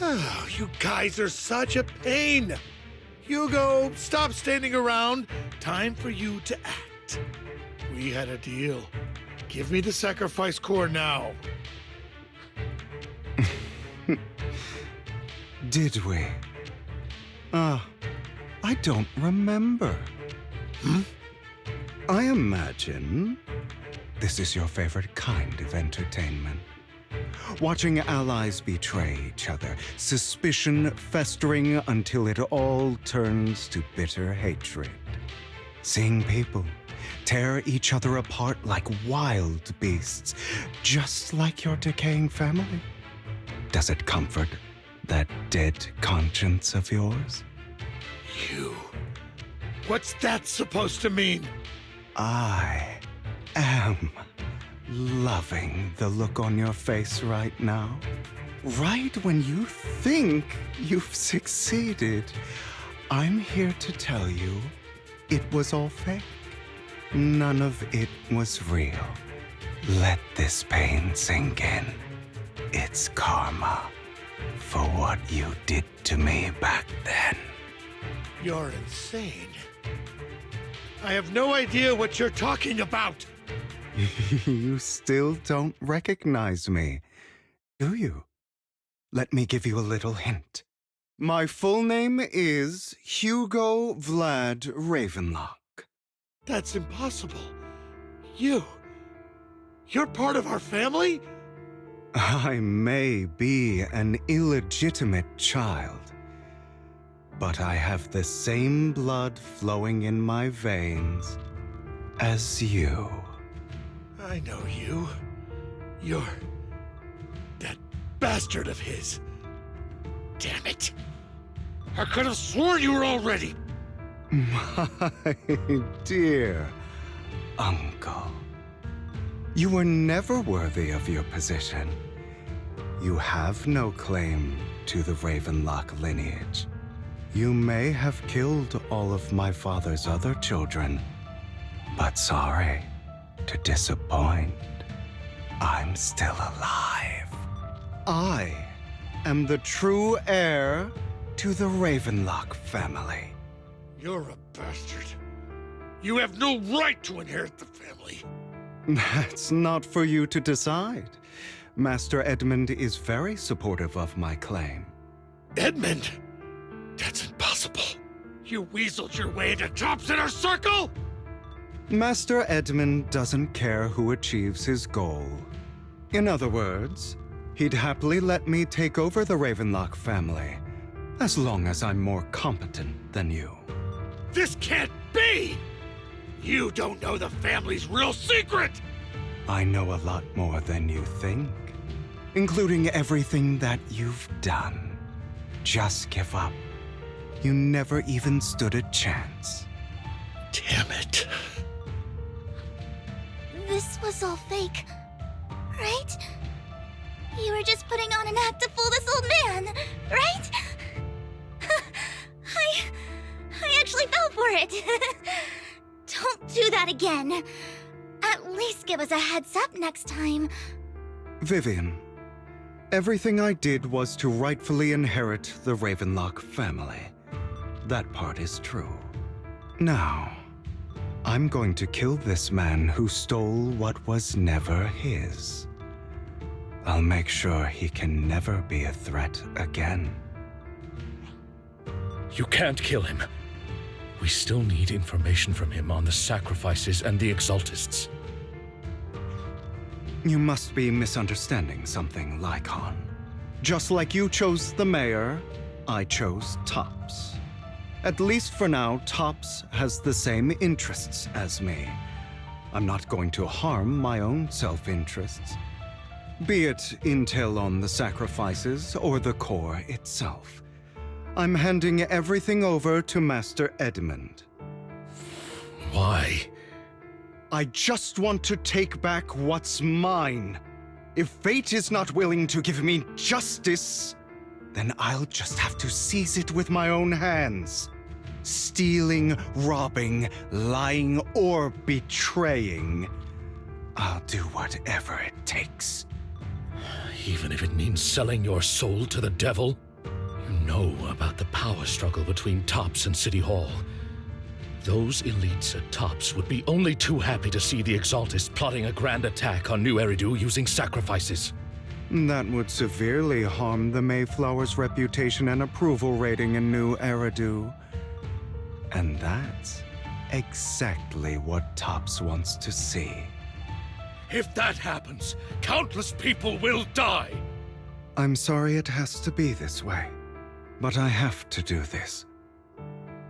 Oh, you guys are such a pain. Hugo, stop standing around. Time for you to act. We had a deal. Give me the sacrifice core now. Did we? I don't remember. I imagine this is your favorite kind of entertainment. Watching allies betray each other, suspicion festering until it all turns to bitter hatred. Seeing people tear each other apart like wild beasts, just like your decaying family. Does it comfort that dead conscience of yours? You. What's that supposed to mean? I am loving the look on your face right now. Right when you think you've succeeded, I'm here to tell you it was all fake. None of it was real. Let this pain sink in. It's karma for what you did to me back then. You're insane. I have no idea what you're talking about. You still don't recognize me, do you? Let me give you a little hint. My full name is Hugo Vlad Ravenlock. That's impossible. You're part of our family? I may be an illegitimate child, but I have the same blood flowing in my veins as you. I know you. You're that bastard of his. Damn it. I could have sworn you were already. My dear uncle, you were never worthy of your position. You have no claim to the Ravenlock lineage. You may have killed all of my father's other children, but sorry to disappoint. I'm still alive. I am the true heir to the Ravenlock family. You're a bastard. You have no right to inherit the family. That's not for you to decide. Master Edmund is very supportive of my claim. Edmund? That's impossible. You weaseled your way into Top's inner circle? Master Edmund doesn't care who achieves his goal. In other words, he'd happily let me take over the Ravenlock family, as long as I'm more competent than you. This can't be! You don't know the family's real secret! I know a lot more than you think, including everything that you've done. Just give up. You never even stood a chance. Damn it. This was all fake, right? You were just putting on an act to fool this old man, right? I actually fell for it. Don't do that again. At least give us a heads up next time. Vivian, everything I did was to rightfully inherit the Ravenlock family. That part is true. Now, I'm going to kill this man who stole what was never his. I'll make sure he can never be a threat again. You can't kill him. We still need information from him on the sacrifices and the Exaltists. You must be misunderstanding something, Lycon. Just like you chose the mayor, I chose Tops. At least for now, Tops has the same interests as me. I'm not going to harm my own self-interests. Be it intel on the sacrifices or the core itself. I'm handing everything over to Master Edmund. Why? I just want to take back what's mine. If fate is not willing to give me justice, then I'll just have to seize it with my own hands. Stealing, robbing, lying, or betraying. I'll do whatever it takes. Even if it means selling your soul to the devil? You know about the power struggle between Tops and City Hall. Those elites at Tops would be only too happy to see the Exaltists plotting a grand attack on New Eridu using sacrifices. That would severely harm the Mayflower's reputation and approval rating in New Eridu. And that's exactly what Tops wants to see. If that happens, countless people will die! I'm sorry it has to be this way, but I have to do this.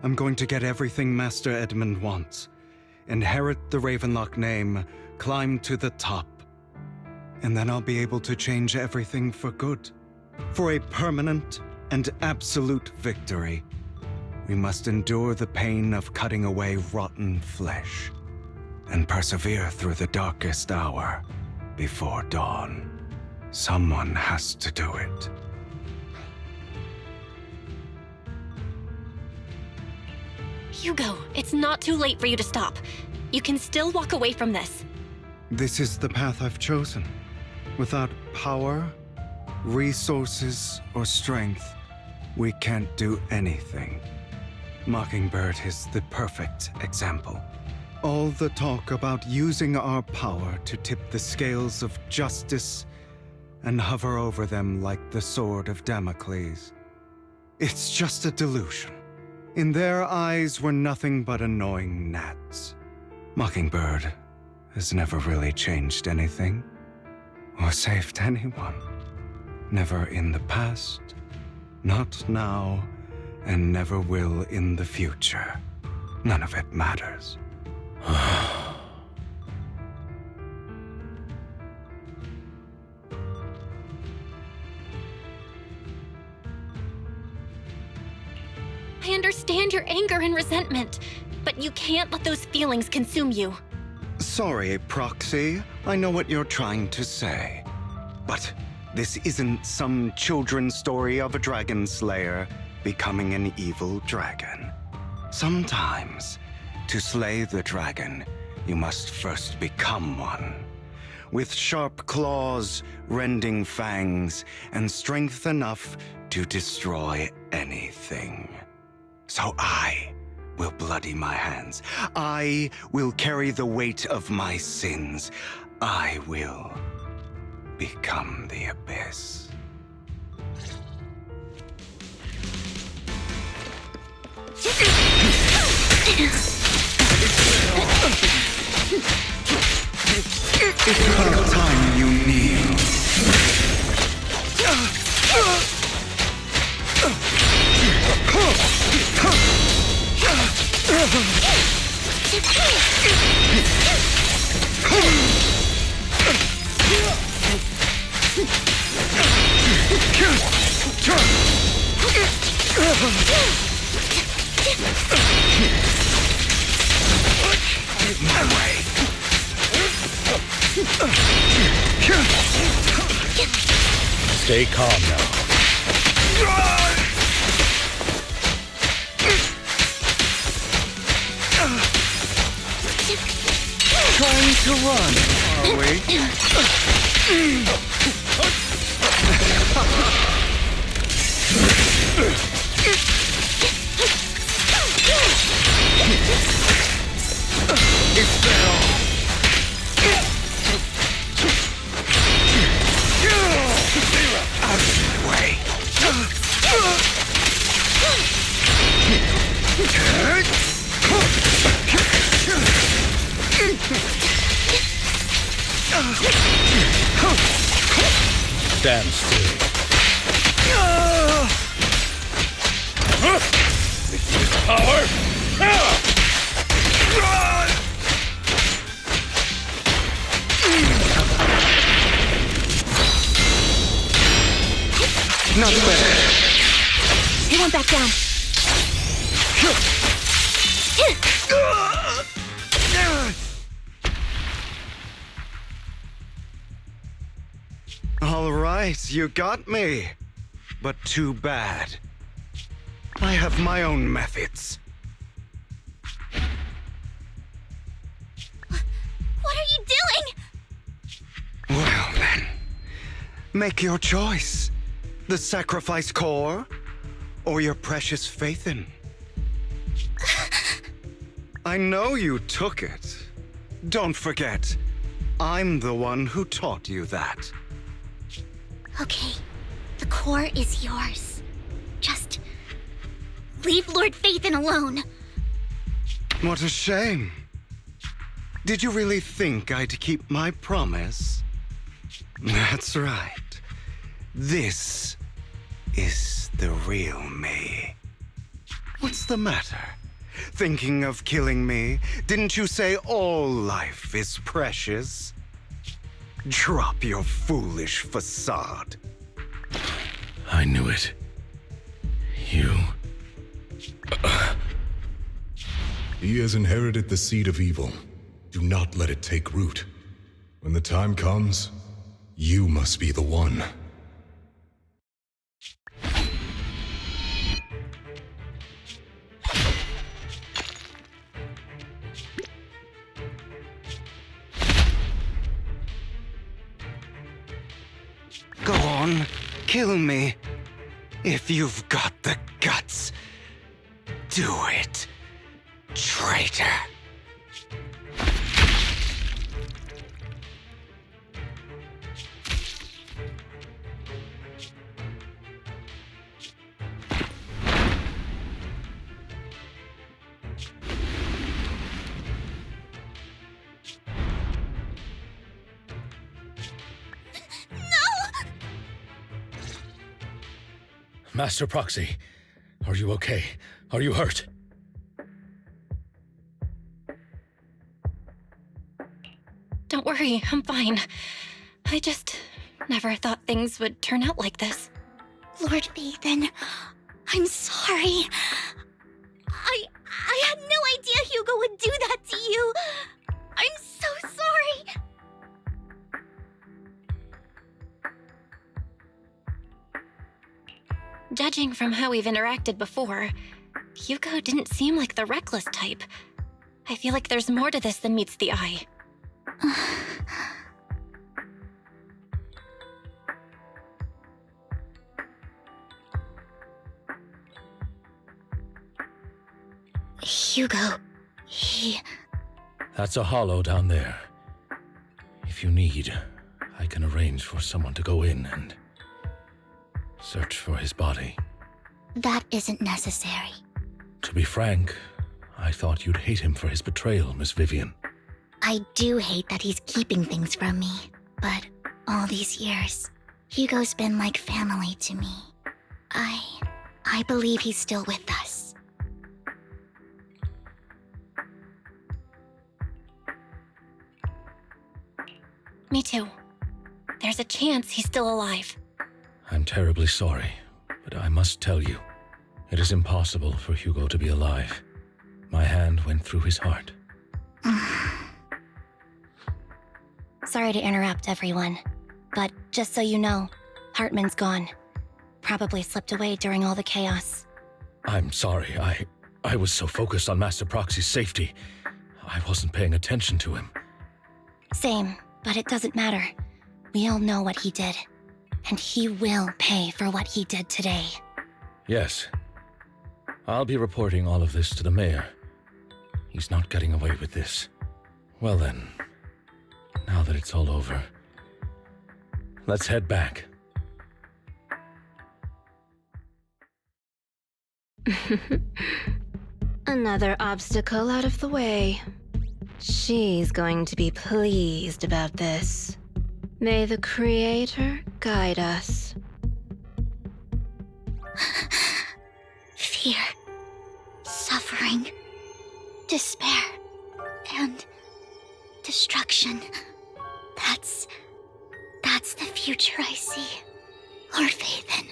I'm going to get everything Master Edmund wants. Inherit the Ravenlock name, climb to the top. And then I'll be able to change everything for good. For a permanent and absolute victory. We must endure the pain of cutting away rotten flesh. And persevere through the darkest hour before dawn. Someone has to do it. Hugo, it's not too late for you to stop. You can still walk away from this. This is the path I've chosen. Without power, resources, or strength, we can't do anything. Mockingbird is the perfect example. All the talk about using our power to tip the scales of justice and hover over them like the sword of Damocles. It's just a delusion. In their eyes, we're nothing but annoying gnats. Mockingbird has never really changed anything or saved anyone. Never in the past, not now, and never will in the future. None of it matters. I understand your anger and resentment, but you can't let those feelings consume you. Sorry, Proxy. I know what you're trying to say. But this isn't some children's story of a dragon slayer becoming an evil dragon. Sometimes, to slay the dragon, you must first become one. With sharp claws, rending fangs, and strength enough to destroy anything. So I will bloody my hands. I will carry the weight of my sins. I will become the abyss. It's about time you kneel. My way. Stay calm now. Trying to run, are we? It's that all. Out of my way. Stand still. This is power. Not bad. He went back down. All right, you got me. But too bad. I have my own methods. What are you doing? Well then, make your choice. The sacrifice core, or your precious Faithin? I know you took it. Don't forget, I'm the one who taught you that. Okay, the core is yours. Just leave Lord Faithin alone. What a shame. Did you really think I'd keep my promise? That's right. This is the real me. What's the matter? Thinking of killing me? Didn't you say all life is precious? Drop your foolish facade. I knew it. You... He has inherited the seed of evil. Do not let it take root. When the time comes, you must be the one. Go on, kill me. If you've got the guts, do it, traitor. Master Proxy, are you okay? Are you hurt? Don't worry, I'm fine. I just never thought things would turn out like this. Lord Faithin, I'm sorry. I had no idea Hugo would do that to you. I'm so sorry. Judging from how we've interacted before, Hugo didn't seem like the reckless type. I feel like there's more to this than meets the eye. Hugo, he... That's a hollow down there. If you need, I can arrange for someone to go in and search for his body. That isn't necessary. To be frank, I thought you'd hate him for his betrayal, Miss Vivian. I do hate that he's keeping things from me, but all these years, Hugo's been like family to me. I believe he's still with us. Me too. There's a chance he's still alive. I'm terribly sorry, but I must tell you, it is impossible for Hugo to be alive. My hand went through his heart. Sorry to interrupt, everyone. But just so you know, Hartman's gone. Probably slipped away during all the chaos. I'm sorry, I was so focused on Master Proxy's safety. I wasn't paying attention to him. Same, but it doesn't matter. We all know what he did. And he will pay for what he did today. Yes. I'll be reporting all of this to the mayor. He's not getting away with this. Well then, now that it's all over, let's head back. Another obstacle out of the way. She's going to be pleased about this. May the Creator guide us. Fear, suffering, despair, and destruction. That's the future I see, or faith in.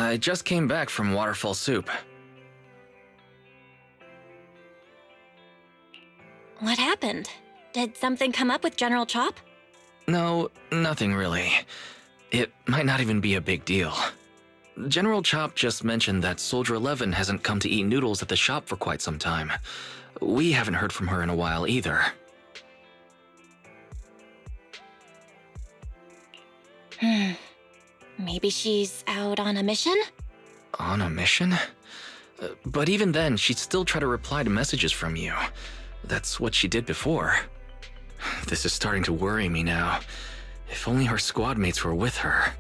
I just came back from Waterfall Soup. Did something come up with General Chop? No, nothing really. It might not even be a big deal. General Chop just mentioned that Soldier 11 hasn't come to eat noodles at the shop for quite some time. We haven't heard from her in a while either. Maybe she's out on a mission? On a mission? But even then, she'd still try to reply to messages from you. That's what she did before. This is starting to worry me now. If only her squad mates were with her.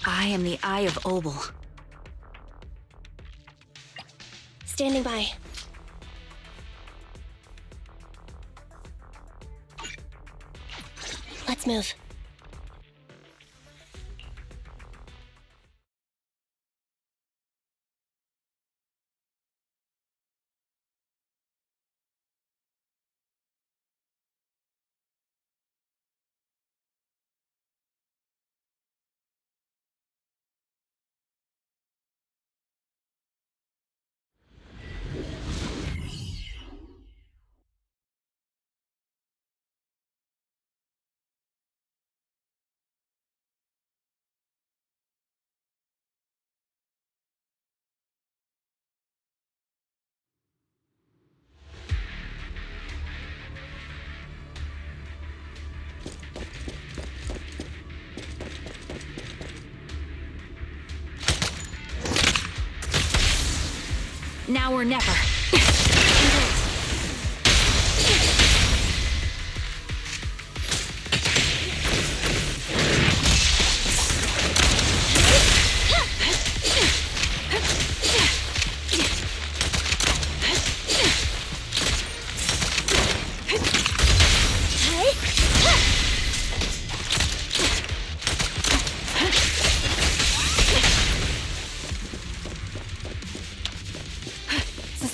I am the Eye of Obel. Standing by. Let's move. Now or never.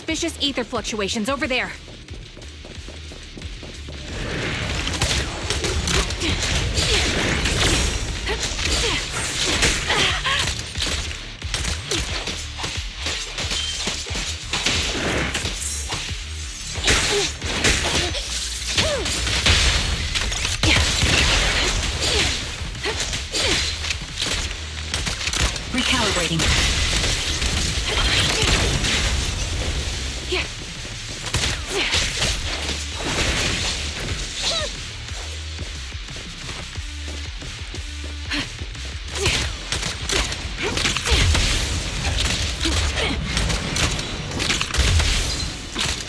Suspicious ether fluctuations over there. Recalibrating.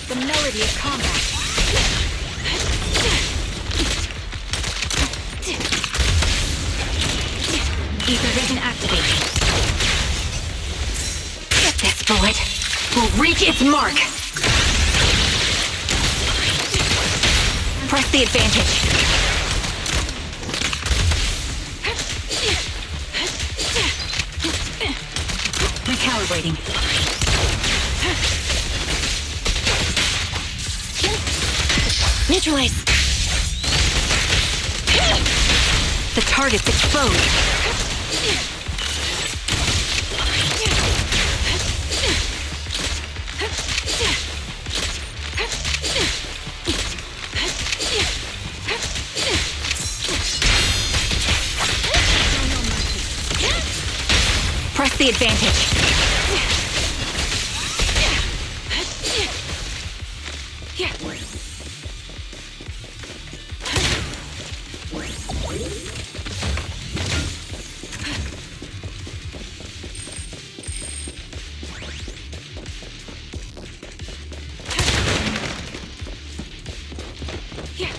The melody of combat. Ether vision activated. This bullet will reach its mark. Press the advantage. disintegrating. Neutralize! The target's exposed. Press the advantage.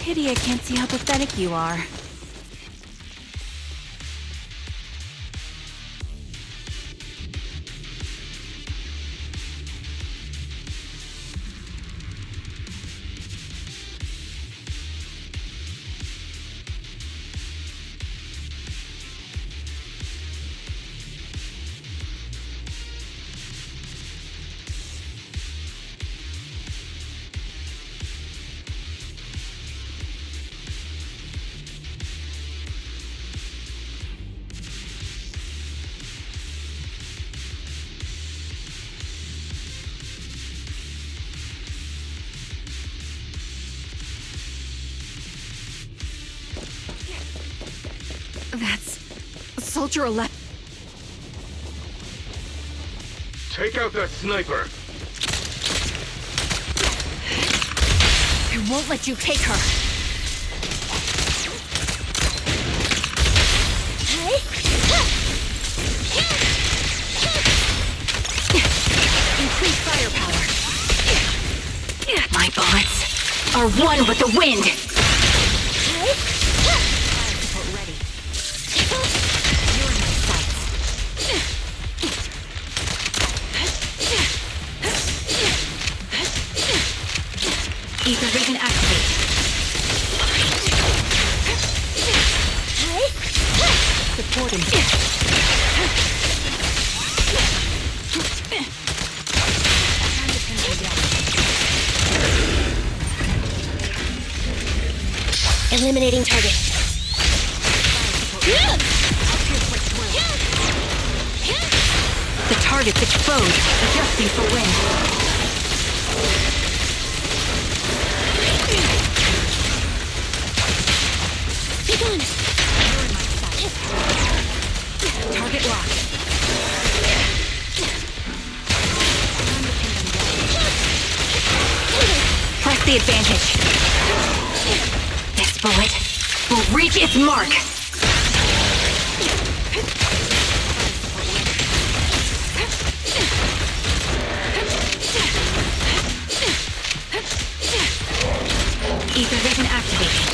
Pity I can't see how pathetic you are. That's Soldier 11. Take out that sniper! I won't let you take her. Increase firepower. My bullets are one with the wind. Ether vision activate. Support him. Eliminating target. The target's exposed. Adjusting for wind. Target locked. Press the advantage. This bullet will reach its mark. Ether vision activated.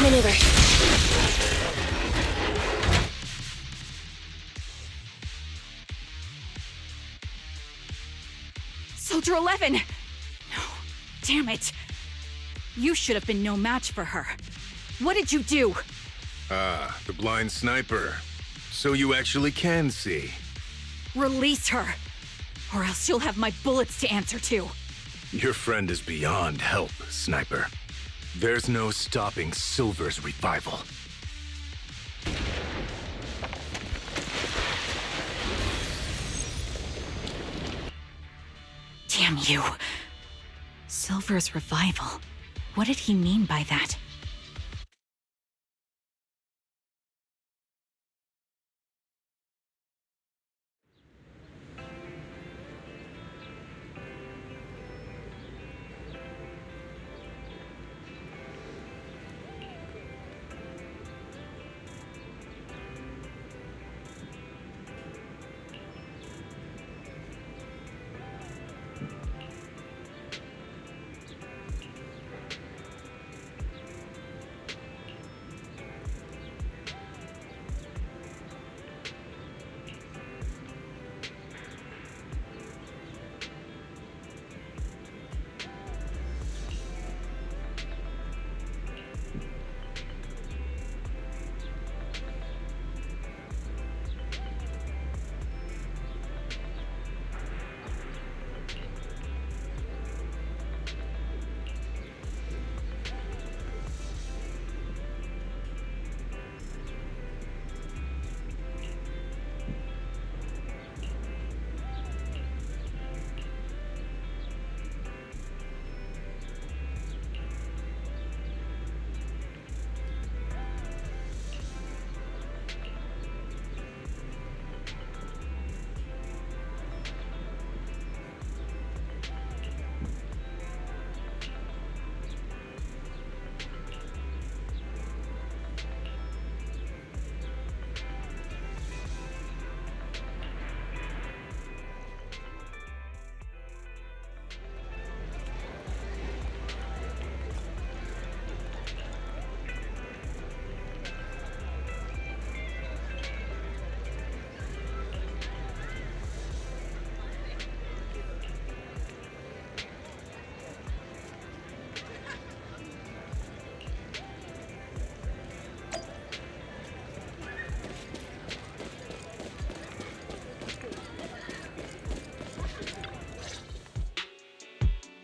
Maneuver. Soldier 11! No, damn it. You should have been no match for her. What did you do? Ah, the blind sniper. So you actually can see. Release her, or else you'll have my bullets to answer to. Your friend is beyond help, Sniper. There's no stopping Silver's revival. Damn you. Silver's revival. What did he mean by that?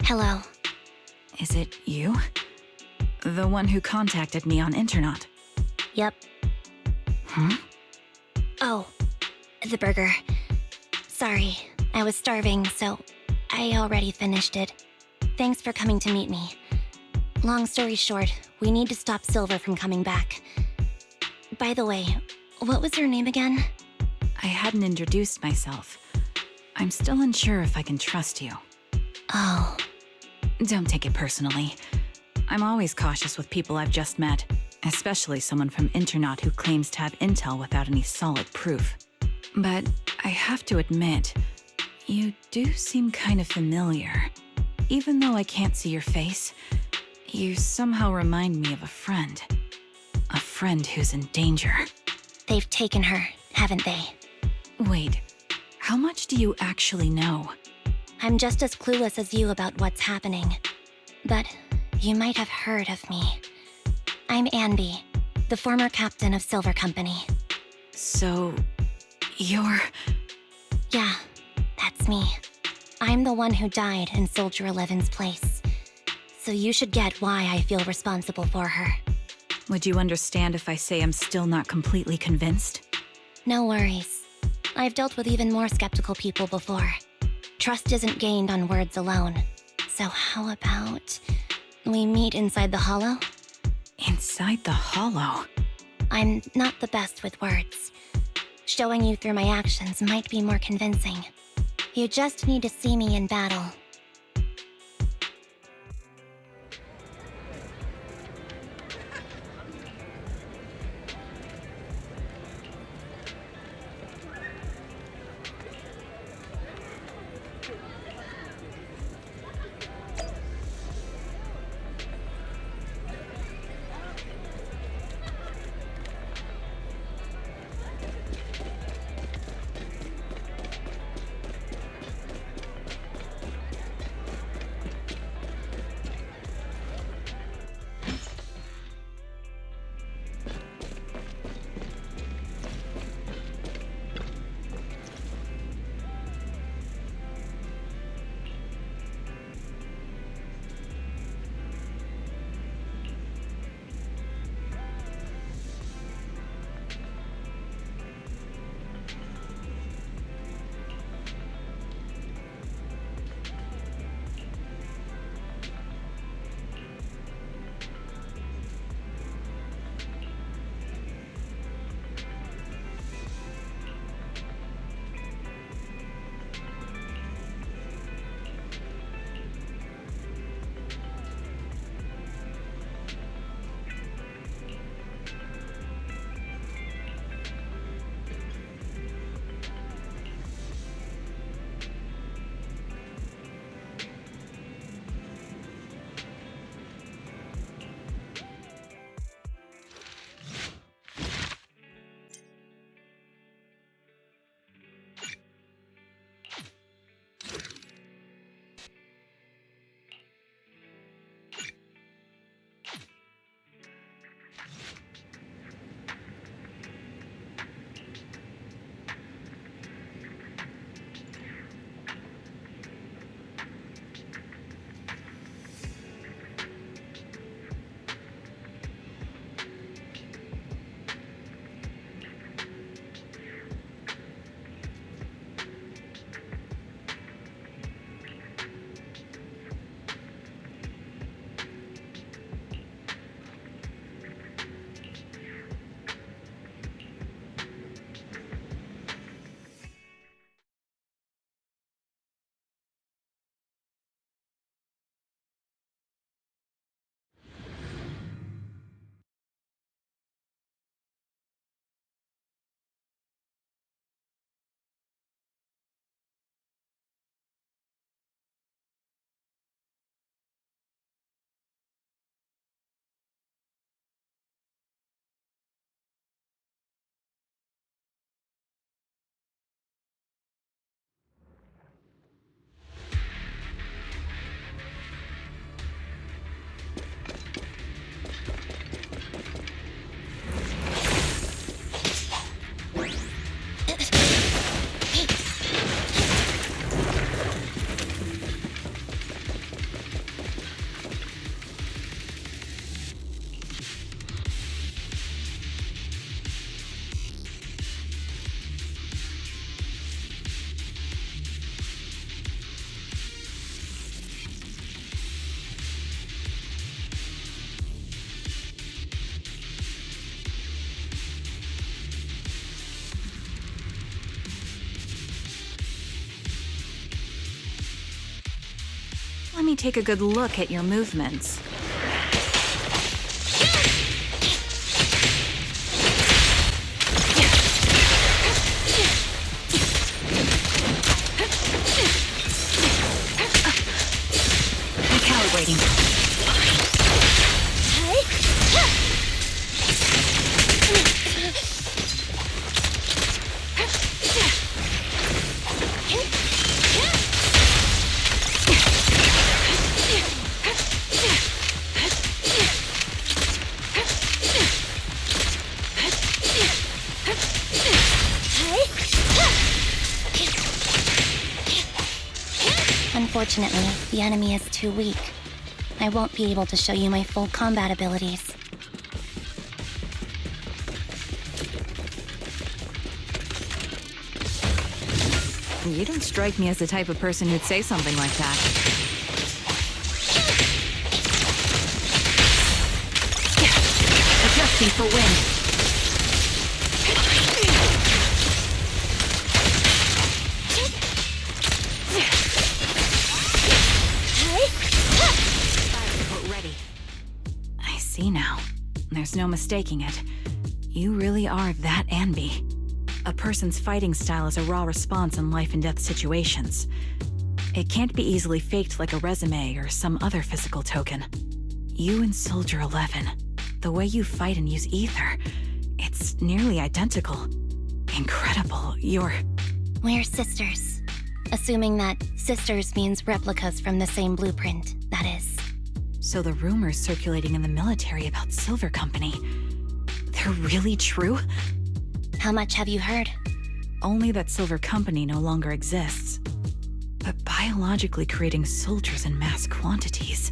Hello. Is it you? The one who contacted me on Internet? Yep. Oh, the burger. Sorry, I was starving, so I already finished it. Thanks for coming to meet me. Long story short, we need to stop Silver from coming back. By the way, what was your name again? I hadn't introduced myself. I'm still unsure if I can trust you. Oh. Don't take it personally. I'm always cautious with people I've just met, especially someone from Internet who claims to have intel without any solid proof. But I have to admit, you do seem kind of familiar. Even though I can't see your face, you somehow remind me of a friend. A friend who's in danger. They've taken her, haven't they? Wait, how much do you actually know? I'm just as clueless as you about what's happening. But you might have heard of me. I'm Anby, the former captain of Silver Company. So, you're... Yeah, that's me. I'm the one who died in Soldier 11's place. So you should get why I feel responsible for her. Would you understand if I say I'm still not completely convinced? No worries. I've dealt with even more skeptical people before. Trust isn't gained on words alone. So how about we meet inside the Hollow? Inside the Hollow? I'm not the best with words. Showing you through my actions might be more convincing. You just need to see me in battle. me take a good look at your movements. Recalibrating. Unfortunately, the enemy is too weak. I won't be able to show you my full combat abilities. You don't strike me as the type of person who'd say something like that. Adjusting for wind. Ready. I see now. There's no mistaking it. You really are that Anby. A person's fighting style is a raw response in life and death situations. It can't be easily faked like a resume or some other physical token. You and Soldier 11, the way you fight and use ether, it's nearly identical. Incredible, We're sisters. Assuming that sisters means replicas from the same blueprint, that is. So the rumors circulating in the military about Silver Company, they're really true? How much have you heard? Only that Silver Company no longer exists. But biologically creating soldiers in mass quantities,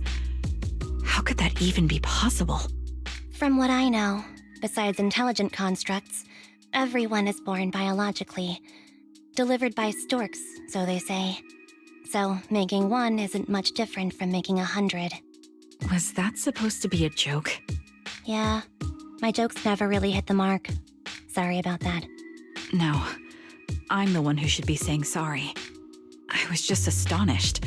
how could that even be possible? From what I know, besides intelligent constructs, everyone is born biologically. Delivered by storks, so they say. So making one isn't much different from making 100. Was that supposed to be a joke? Yeah, my jokes never really hit the mark. Sorry about that. No, I'm the one who should be saying sorry. I was just astonished.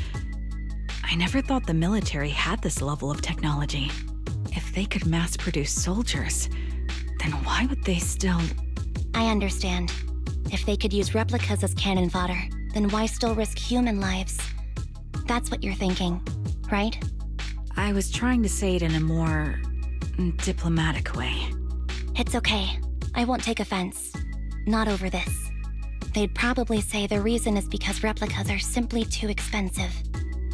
I never thought the military had this level of technology. If they could mass-produce soldiers, then why would they still... I understand. If they could use replicas as cannon fodder, then why still risk human lives? That's what you're thinking, right? I was trying to say it in a more... diplomatic way. It's okay. I won't take offense. Not over this. They'd probably say the reason is because replicas are simply too expensive.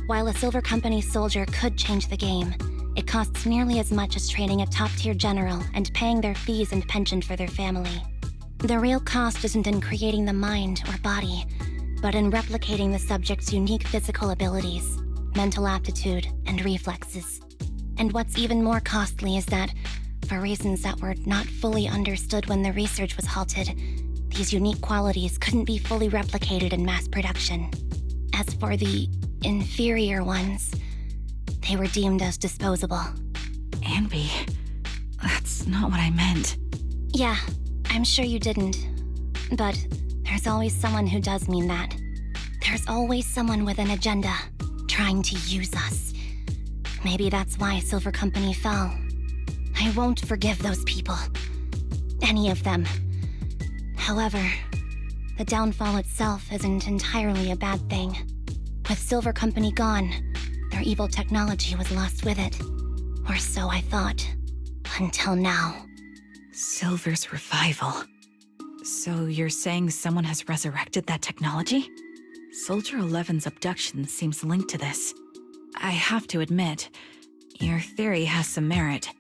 While a Silver Company soldier could change the game, it costs nearly as much as training a top-tier general and paying their fees and pension for their family. The real cost isn't in creating the mind or body, but in replicating the subject's unique physical abilities, mental aptitude, and reflexes. And what's even more costly is that, for reasons that were not fully understood when the research was halted, these unique qualities couldn't be fully replicated in mass production. As for the inferior ones, they were deemed as disposable. Anby, that's not what I meant. Yeah, I'm sure you didn't. But there's always someone who does mean that. There's always someone with an agenda, trying to use us. Maybe that's why Silver Company fell. I won't forgive those people. Any of them. However, the downfall itself isn't entirely a bad thing. With Silver Company gone, their evil technology was lost with it. Or so I thought. Until now. Silver's revival. So you're saying someone has resurrected that technology? Soldier 11's abduction seems linked to this. I have to admit, your theory has some merit.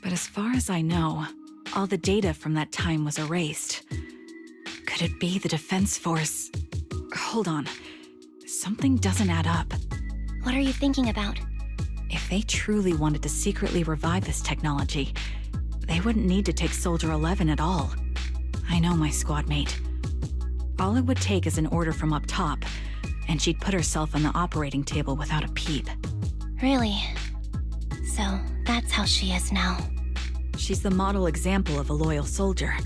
But as far as I know, all the data from that time was erased. Could it be the Defense Force? Hold on. Something doesn't add up. What are you thinking about? If they truly wanted to secretly revive this technology, they wouldn't need to take Soldier 11 at all. I know my squad mate. All it would take is an order from up top, and she'd put herself on the operating table without a peep. Really? So that's how she is now. She's the model example of a loyal soldier.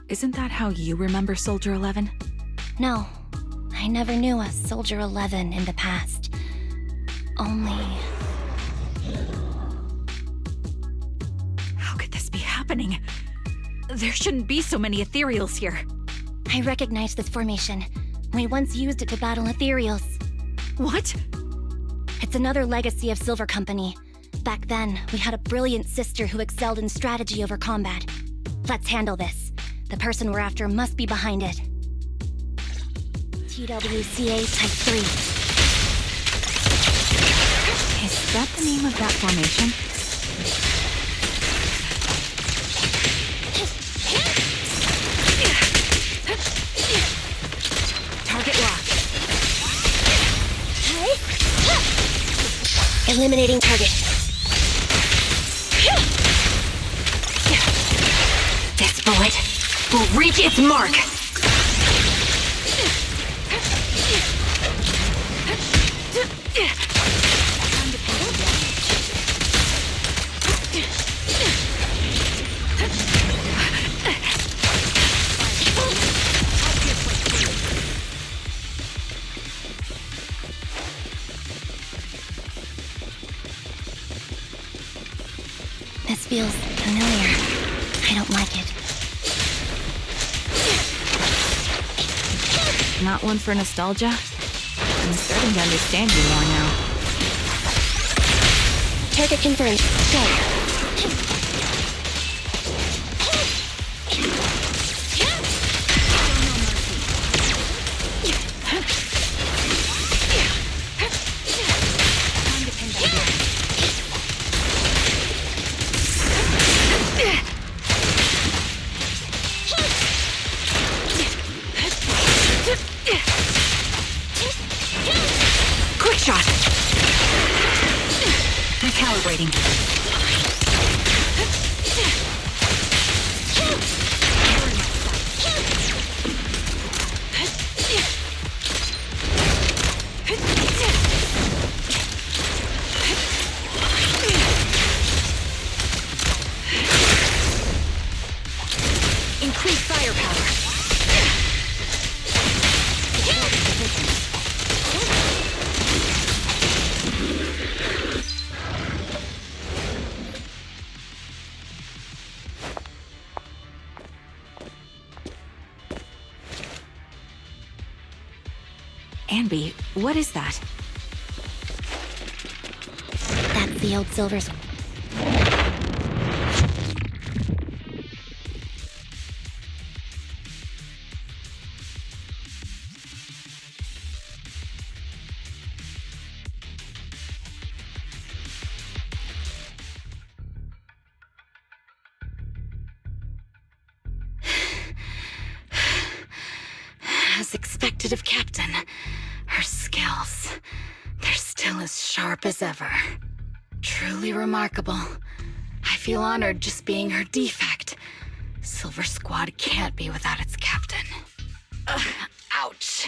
Isn't that how you remember Soldier 11? No, I never knew a Soldier 11 in the past. only... How could this be happening? There shouldn't be so many ethereals here. I recognize this formation. We once used it to battle ethereals. What? It's another legacy of Silver Company. Back then, we had a brilliant sister who excelled in strategy over combat. Let's handle this. The person we're after must be behind it. TWCA Type 3. Is that the name of that formation? Target locked. Eliminating target. This bullet will reach its mark. This feels familiar. I don't like it. Not one for nostalgia? I'm starting to understand you more now. Target confirmed. Go. Quick shot! Recalibrating. Increase firepower. Anby, what is that? That's the old Silver's. As expected of Captain, her skills, they're still as sharp as ever. Truly remarkable. I feel honored just being her defect. Silver Squad can't be without its captain. Ouch.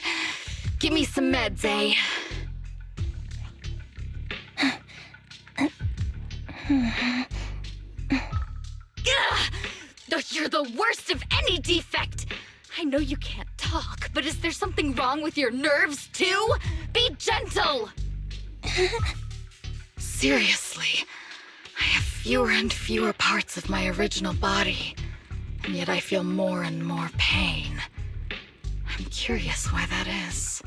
Give me some meds, eh? You're the worst of any defect! I know you can't talk, but is there something wrong with your nerves, too? Be gentle! Seriously, I have fewer and fewer parts of my original body, and yet I feel more and more pain. I'm curious why that is.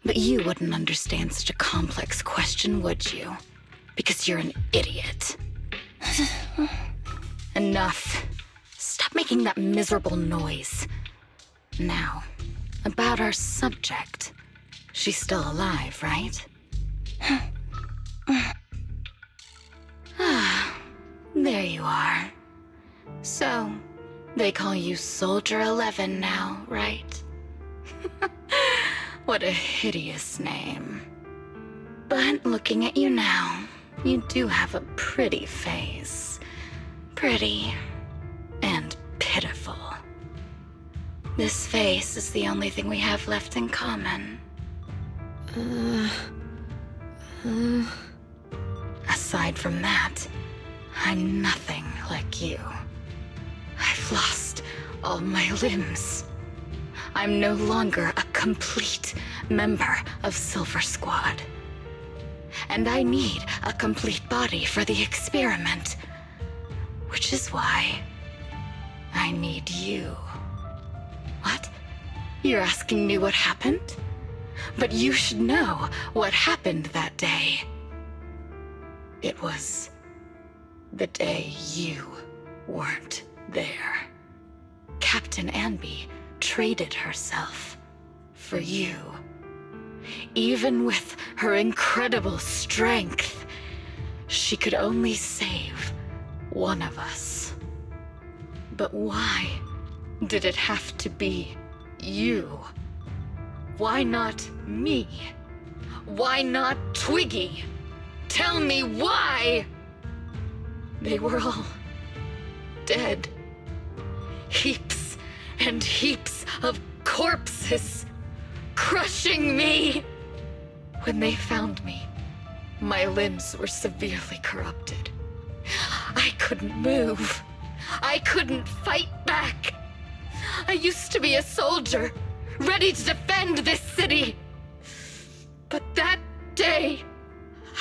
But you wouldn't understand such a complex question, would you? Because you're an idiot. Enough. Stop making that miserable noise. Now, about our subject. She's still alive, right? There you are. So, they call you Soldier 11 now, right? What a hideous name. But looking at you now, you do have a pretty face. Pretty and pitiful. This face is the only thing we have left in common. Aside from that, I'm nothing like you. I've lost all my limbs. I'm no longer a complete member of Silver Squad. And I need a complete body for the experiment. Which is why I need you. What? You're asking me what happened? But you should know what happened that day. It was the day you weren't there. Captain Anby traded herself for you. Even with her incredible strength, she could only save one of us. But why did it have to be you? Why not me? Why not Twiggy? Tell me why! They were all dead. Heaps and heaps of corpses crushing me. When they found me, my limbs were severely corrupted. I couldn't move. I couldn't fight back. I used to be a soldier, ready to defend this city. But that day,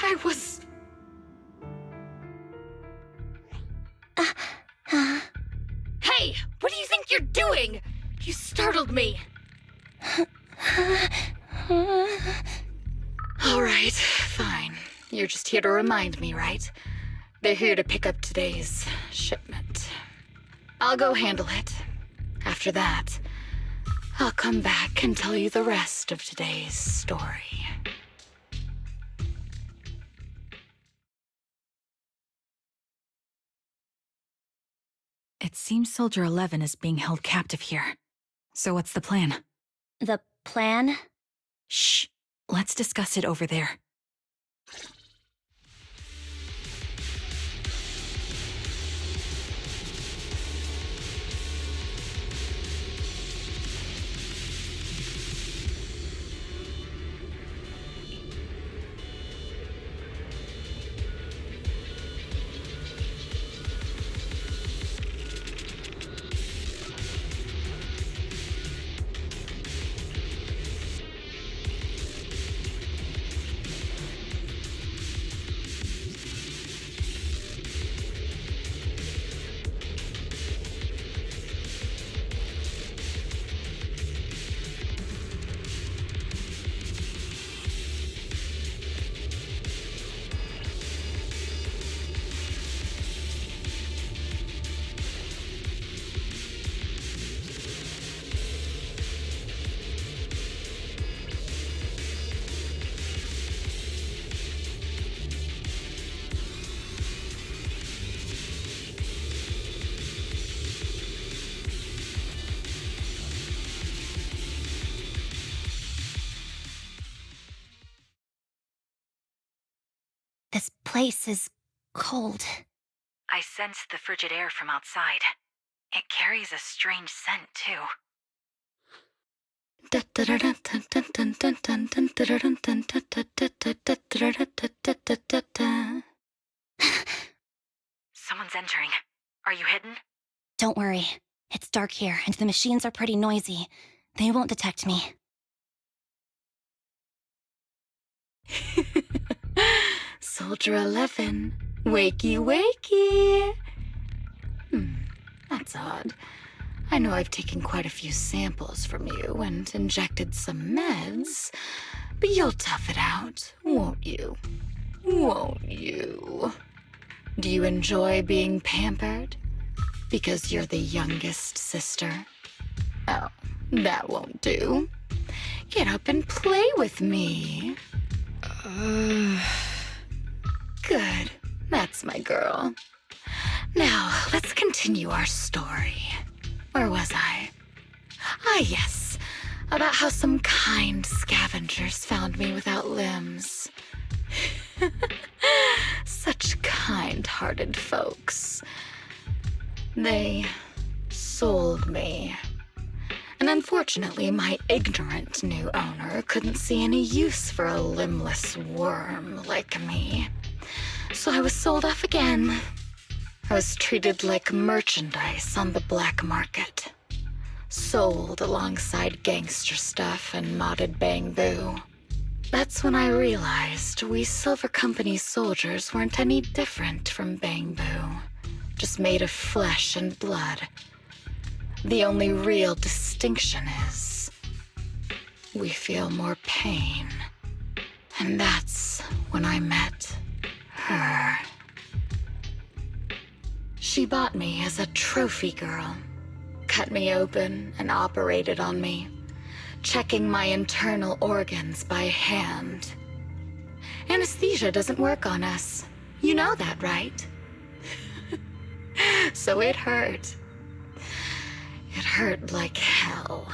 I was... Hey, what do you think you're doing? You startled me. All right, fine. You're just here to remind me, right? They're here to pick up today's shipment. I'll go handle it. After that, I'll come back and tell you the rest of today's story. It seems Soldier 11 is being held captive here. So what's the plan? The plan? Shh. Let's discuss it over there. This place is cold. I sensed the frigid air from outside. It carries a strange scent, too. Someone's entering. Are you hidden? Don't worry. It's dark here, and the machines are pretty noisy. They won't detect me. Soldier 11, wakey wakey. That's odd. I know I've taken quite a few samples from you and injected some meds, but you'll tough it out, won't you? Won't you? Do you enjoy being pampered? Because you're the youngest sister? Oh, that won't do. Get up and play with me. Good. That's my girl. Now, let's continue our story. Where was I? Ah, yes. About how some kind scavengers found me without limbs. Such kind-hearted folks. They sold me. And unfortunately, my ignorant new owner couldn't see any use for a limbless worm like me. So I was sold off again. I was treated like merchandise on the black market. sold alongside gangster stuff and modded bamboo. That's when I realized we Silver Company soldiers weren't any different from bamboo, just made of flesh and blood. The only real distinction is we feel more pain. And that's when I met her. She bought me as a trophy girl, cut me open and operated on me, checking my internal organs by hand. Anesthesia doesn't work on us. You know that, right? So it hurt. It hurt like hell.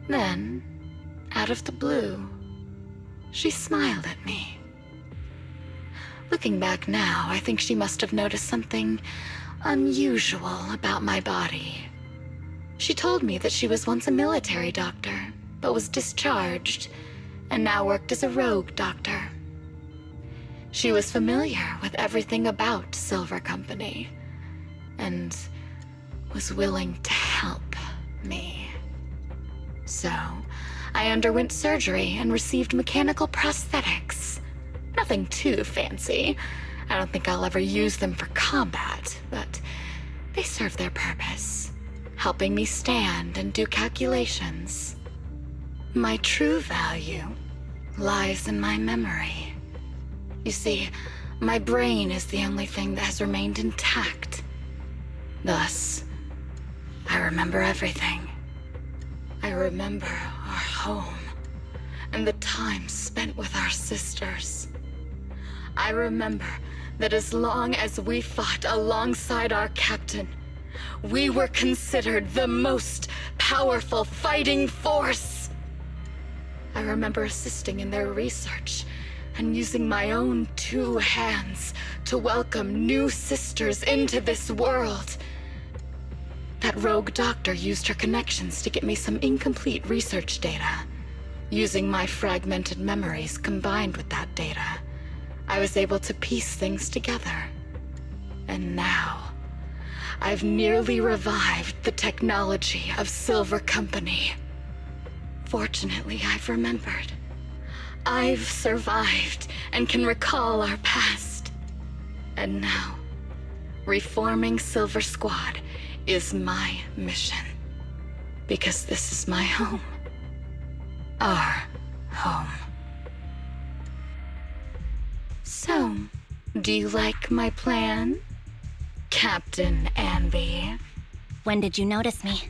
Then, out of the blue, she smiled at me. Looking back now, I think she must have noticed something unusual about my body. She told me that she was once a military doctor, but was discharged, and now worked as a rogue doctor. She was familiar with everything about Silver Company, and was willing to help me. So, I underwent surgery and received mechanical prosthetics. Nothing too fancy. I don't think I'll ever use them for combat, but they serve their purpose, helping me stand and do calculations. My true value lies in my memory. You see, my brain is the only thing that has remained intact. Thus, I remember everything. I remember our home and the time spent with our sisters. I remember that as long as we fought alongside our captain, we were considered the most powerful fighting force. I remember assisting in their research and using my own 2 hands to welcome new sisters into this world. That rogue doctor used her connections to get me some incomplete research data. Using my fragmented memories combined with that data, I was able to piece things together. And now, I've nearly revived the technology of Silver Company. Fortunately, I've remembered. I've survived and can recall our past. And now, reforming Silver Squad is my mission. Because this is my home. Our home. So, do you like my plan, Captain Anby? When did you notice me?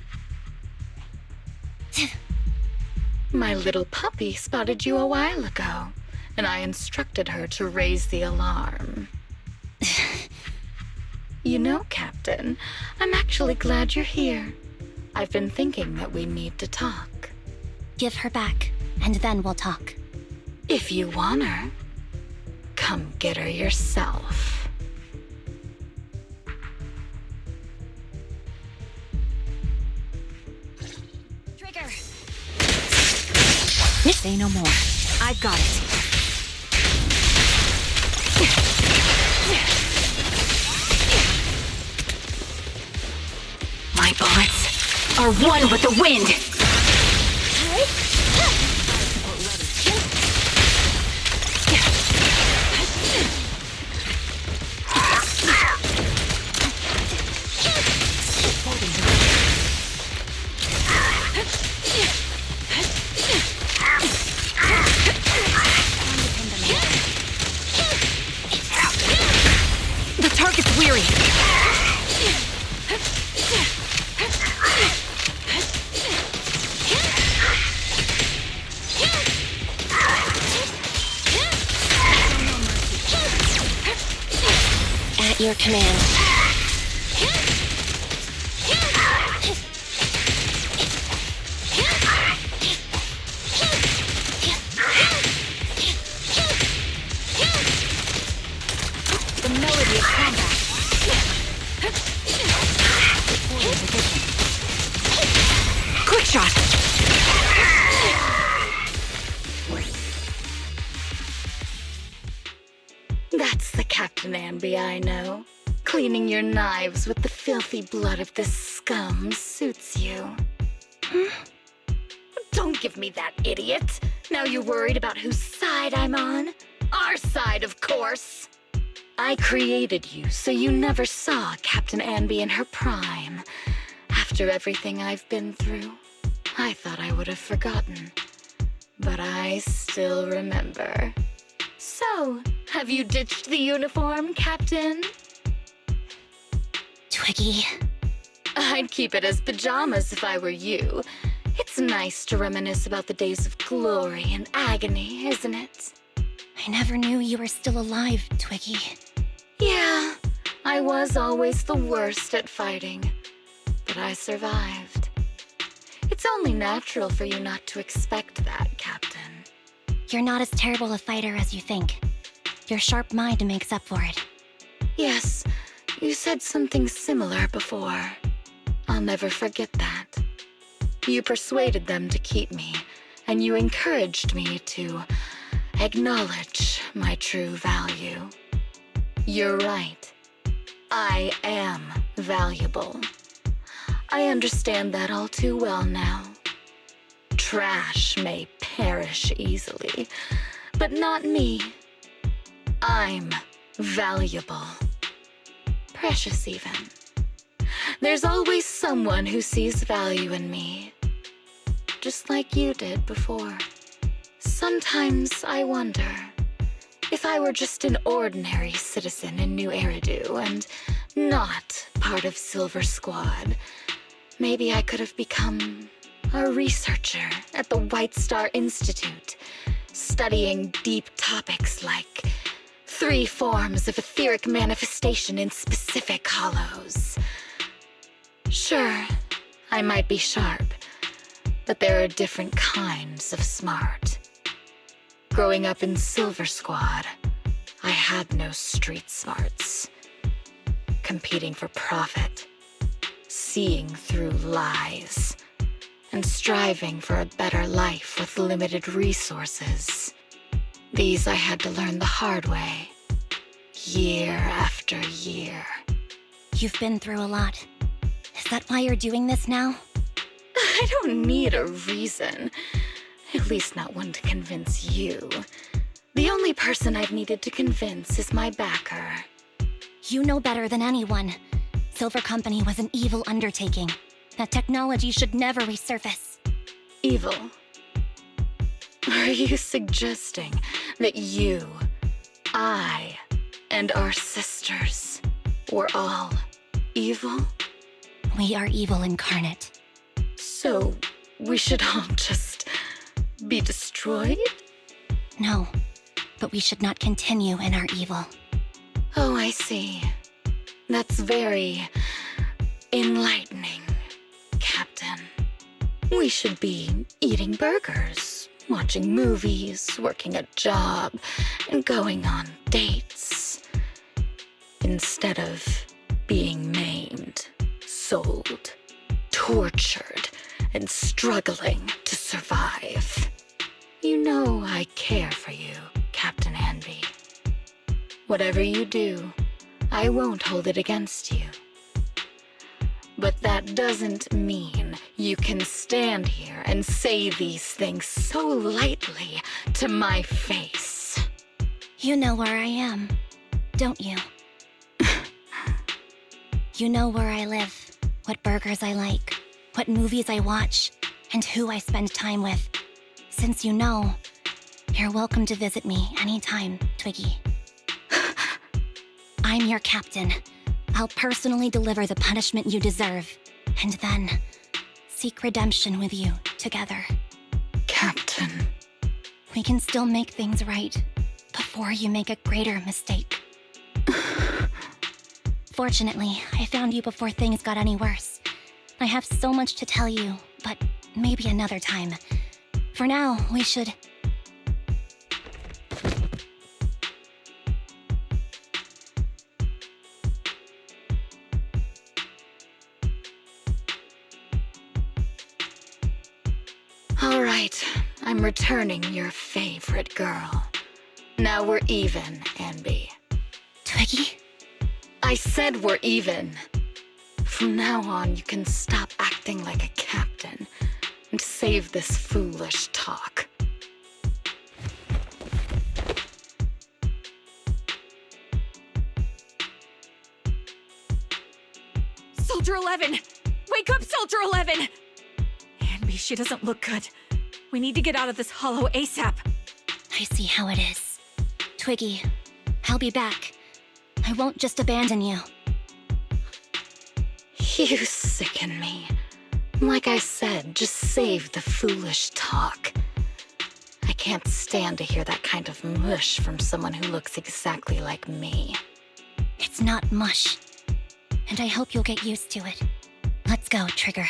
My little puppy spotted you a while ago, and I instructed her to raise the alarm. You know, Captain, I'm actually glad you're here. I've been thinking that we need to talk. Give her back, and then we'll talk. If you want her, come get her yourself. Trigger! Say no more. I've got it. My bullets are one with the wind! The target's weary. At your command. The melody of combat. Quick shot! That's the Captain Anby I know. Cleaning your knives with the filthy blood of this scum suits you. Don't give me that, idiot. Now you're worried about whose side I'm on? Our side, of course. I created you so you never saw Captain Anby in her prime. After everything I've been through, I thought I would have forgotten. But I still remember. So, have you ditched the uniform, Captain? Twiggy. I'd keep it as pajamas if I were you. It's nice to reminisce about the days of glory and agony, isn't it? I never knew you were still alive, Twiggy. Yeah, I was always the worst at fighting, but I survived. It's only natural for you not to expect that, Captain. You're not as terrible a fighter as you think. Your sharp mind makes up for it. Yes, you said something similar before. I'll never forget that. You persuaded them to keep me, and you encouraged me to acknowledge my true value. You're right. I am valuable. I understand that all too well now. Trash may perish easily, but not me. I'm valuable. Precious even. There's always someone who sees value in me, just like you did before. Sometimes I wonder, if I were just an ordinary citizen in New Eridu and not part of Silver Squad, maybe I could have become a researcher at the White Star Institute, studying deep topics like 3 forms of etheric manifestation in specific hollows. Sure, I might be sharp, but there are different kinds of smart. Growing up in Silver Squad, I had no street smarts. Competing for profit, seeing through lies, and striving for a better life with limited resources. These I had to learn the hard way, year after year. You've been through a lot. Is that why you're doing this now? I don't need a reason. At least not one to convince you. The only person I've needed to convince is my backer. You know better than anyone. Silver Company was an evil undertaking. That technology should never resurface. Evil? Are you suggesting that you, I, and our sisters were all evil? We are evil incarnate. So, we should all just be destroyed? No, but we should not continue in our evil. Oh, I see. That's very enlightening, Captain. We should be eating burgers, watching movies, working a job, and going on dates. Instead of being maimed, sold, tortured, and struggling to survive. You know I care for you, Captain Anby. Whatever you do, I won't hold it against you. But that doesn't mean you can stand here and say these things so lightly to my face. You know where I am, don't you? You know where I live, what burgers I like, what movies I watch, and who I spend time with. Since you know, you're welcome to visit me anytime, Twiggy. I'm your captain. I'll personally deliver the punishment you deserve, and then seek redemption with you together. Captain. We can still make things right before you make a greater mistake. Fortunately, I found you before things got any worse. I have so much to tell you, but maybe another time. For now, we should... All right, I'm returning your favorite girl. Now we're even, Anby. Twiggy? I said we're even. From now on, you can stop acting like a captain and save this foolish talk. Soldier 11! Wake up, Soldier 11! Anby, she doesn't look good. We need to get out of this hollow ASAP. I see how it is. Twiggy, I'll be back. I won't just abandon you. You sicken me. Like I said, just save the foolish talk. I can't stand to hear that kind of mush from someone who looks exactly like me. It's not mush. And I hope you'll get used to it. Let's go, Trigger.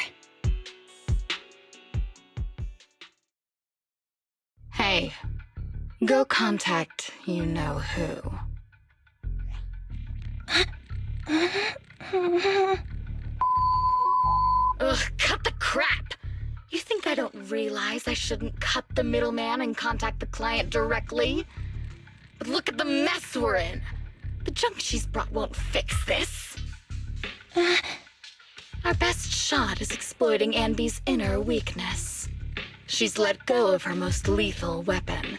Hey, go contact you-know-who. Ugh, cut the crap! You think I don't realize I shouldn't cut the middleman and contact the client directly? But look at the mess we're in! The junk she's brought won't fix this. Our best shot is exploiting Anby's inner weakness. She's let go of her most lethal weapon,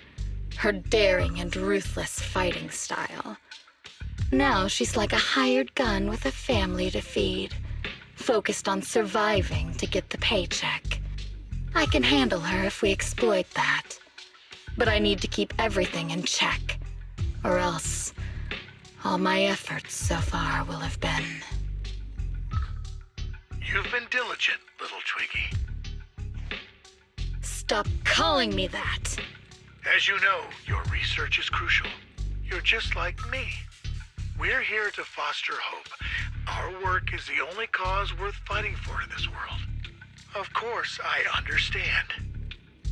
her daring and ruthless fighting style. Now she's like a hired gun with a family to feed, focused on surviving to get the paycheck. I can handle her if we exploit that. But I need to keep everything in check, or else all my efforts so far will have been... You've been diligent, little Twiggy. Stop calling me that! As you know, your research is crucial. You're just like me. We're here to foster hope. Our work is the only cause worth fighting for in this world. Of course, I understand.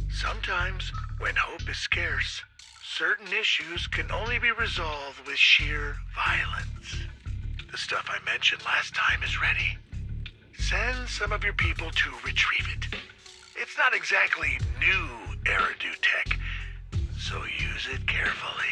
Sometimes, when hope is scarce, certain issues can only be resolved with sheer violence. The stuff I mentioned last time is ready. Send some of your people to retrieve it. It's not exactly new Eridu tech, so use it carefully.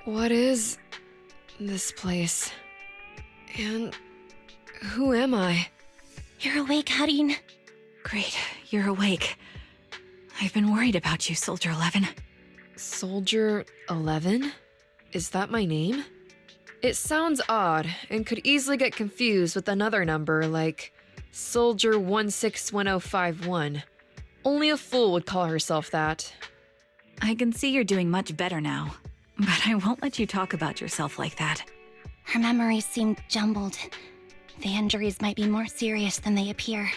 What is this place? And who am I? You're awake, Harin. Great, you're awake. I've been worried about you, Soldier 11. Soldier 11? Is that my name? It sounds odd and could easily get confused with another number like Soldier 161051. Only a fool would call herself that. I can see you're doing much better now, but I won't let you talk about yourself like that. Her memories seem jumbled. The injuries might be more serious than they appear.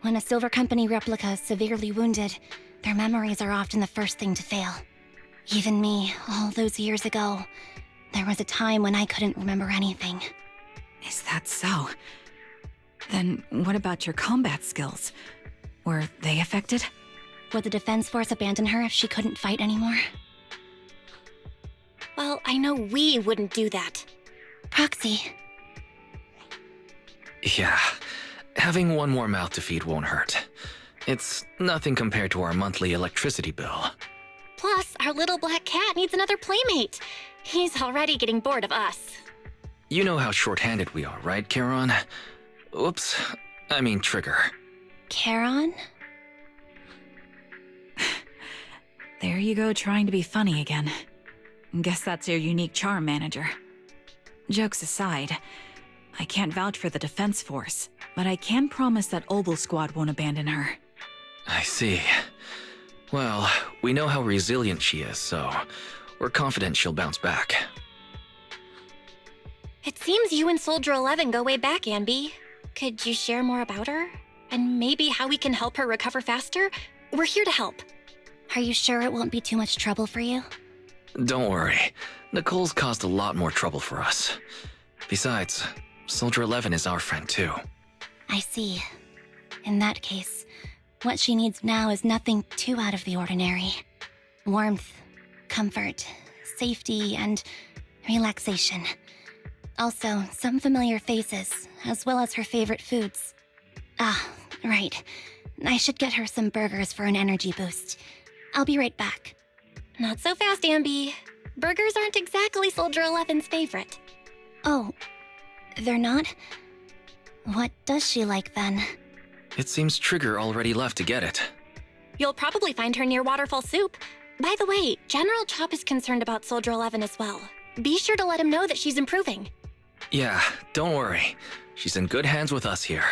When a Silver Company replica is severely wounded, their memories are often the first thing to fail. Even me, all those years ago, there was a time when I couldn't remember anything. Is that so? Then what about your combat skills? Were they affected? Would the Defense Force abandon her if she couldn't fight anymore? Well, I know we wouldn't do that. Proxy. Yeah, having one more mouth to feed won't hurt. It's nothing compared to our monthly electricity bill. Plus, our little black cat needs another playmate. He's already getting bored of us. You know how short-handed we are, right, Charon? Oops, I mean Trigger. Charon? There you go, trying to be funny again. Guess that's your unique charm, Manager. Jokes aside, I can't vouch for the Defense Force, but I can promise that Obel Squad won't abandon her. I see. Well, we know how resilient she is, so we're confident she'll bounce back. It seems you and Soldier 11 go way back, Anby. Could you share more about her? And maybe how we can help her recover faster? We're here to help. Are you sure it won't be too much trouble for you? Don't worry. Nicole's caused a lot more trouble for us. Besides, Soldier 11 is our friend too. I see. In that case, what she needs now is nothing too out of the ordinary. Warmth, comfort, safety, and relaxation. Also, some familiar faces, as well as her favorite foods. Ah, right. I should get her some burgers for an energy boost. I'll be right back. Not so fast, Anby. Burgers aren't exactly Soldier 11's favorite. Oh, they're not? What does she like then? It seems Trigger already left to get it. You'll probably find her near Waterfall Soup. By the way, General Chop is concerned about Soldier 11 as well. Be sure to let him know that she's improving. Yeah, don't worry. She's in good hands with us here.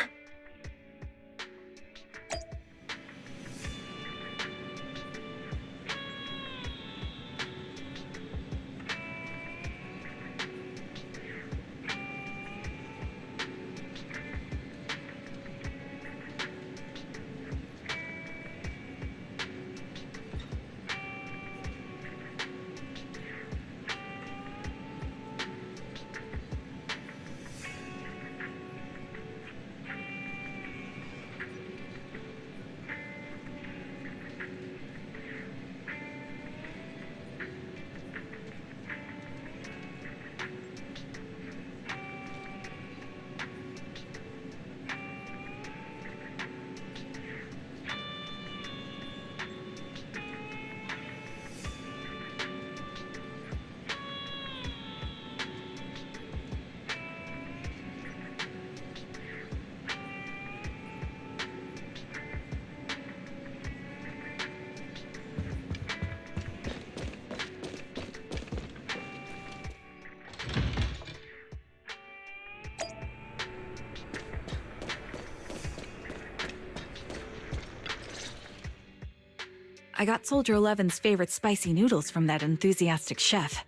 I got Soldier 11's favorite spicy noodles from that enthusiastic chef.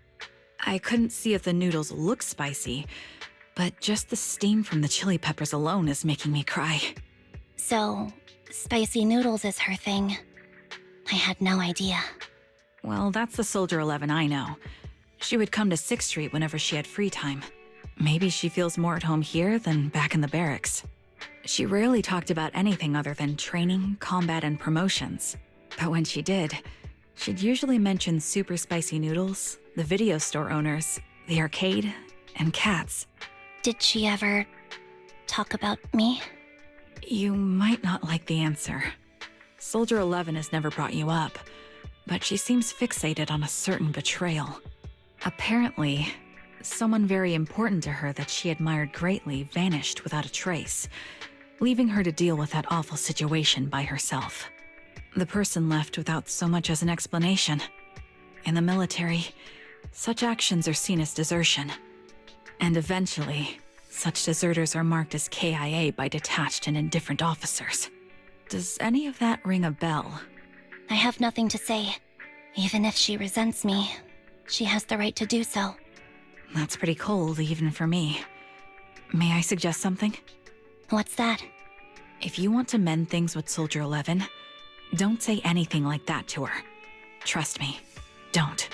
I couldn't see if the noodles look spicy, but just the steam from the chili peppers alone is making me cry. So, spicy noodles is her thing. I had no idea. Well, that's the Soldier 11 I know. She would come to 6th Street whenever she had free time. Maybe she feels more at home here than back in the barracks. She rarely talked about anything other than training, combat, and promotions. But when she did, she'd usually mention super spicy noodles, the video store owners, the arcade, and cats. Did she ever talk about me? You might not like the answer. Soldier 11 has never brought you up, but she seems fixated on a certain betrayal. Apparently, someone very important to her that she admired greatly vanished without a trace. leaving her to deal with that awful situation by herself. The person left without so much as an explanation. In the military, such actions are seen as desertion. And eventually, such deserters are marked as KIA by detached and indifferent officers. Does any of that ring a bell? I have nothing to say. Even if she resents me, she has the right to do so. That's pretty cold, even for me. May I suggest something? What's that? If you want to mend things with Soldier 11, don't say anything like that to her. Trust me, don't.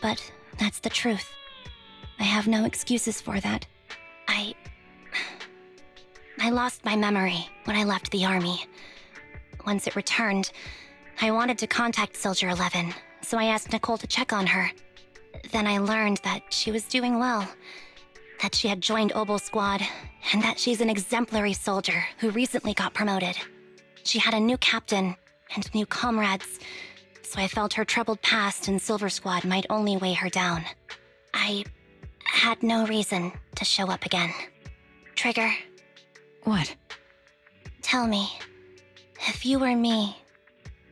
But that's the truth. I have no excuses for that. I lost my memory when I left the army. Once it returned, I wanted to contact Soldier 11, so I asked Nicole to check on her. Then I learned that she was doing well, that she had joined Obel Squad, and that she's an exemplary soldier who recently got promoted. She had a new captain and new comrades, so I felt her troubled past in Silver Squad might only weigh her down. I had no reason to show up again. Trigger. What? Tell me, if you were me,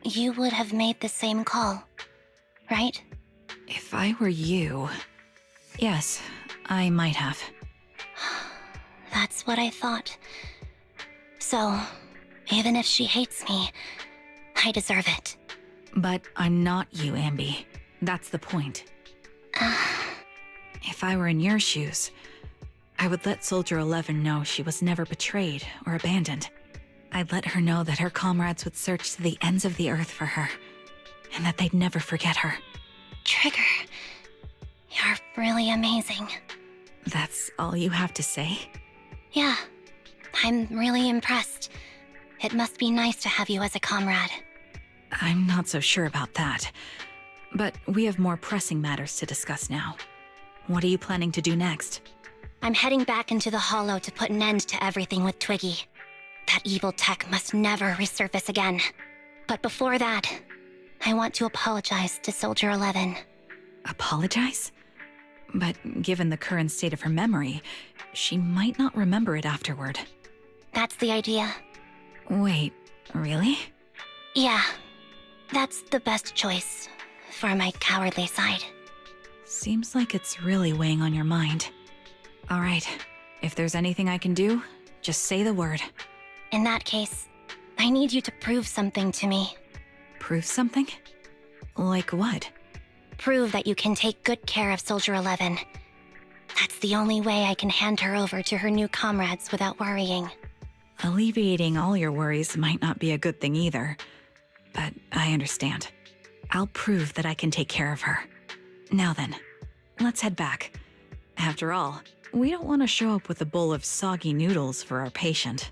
you would have made the same call, right? If I were you... Yes, I might have. That's what I thought. So, even if she hates me, I deserve it. But I'm not you, Ambi. That's the point. If I were in your shoes, I would let Soldier 11 know she was never betrayed or abandoned. I'd let her know that her comrades would search to the ends of the earth for her, and that they'd never forget her. Trigger, you're really amazing. That's all you have to say? Yeah, I'm really impressed. It must be nice to have you as a comrade. I'm not so sure about that. But we have more pressing matters to discuss now. What are you planning to do next? I'm heading back into the Hollow to put an end to everything with Twiggy. That evil tech must never resurface again. But before that, I want to apologize to Soldier 11. Apologize? But given the current state of her memory, she might not remember it afterward. That's the idea. Wait, really? Yeah, that's the best choice for my cowardly side. Seems like it's really weighing on your mind. All right, if there's anything I can do, just say the word. In that case, I need you to prove something to me. Prove something? Like what? Prove that you can take good care of Soldier 11. That's the only way I can hand her over to her new comrades without worrying. Alleviating all your worries might not be a good thing either. But I understand. I'll prove that I can take care of her. Now then, let's head back. After all, we don't want to show up with a bowl of soggy noodles for our patient.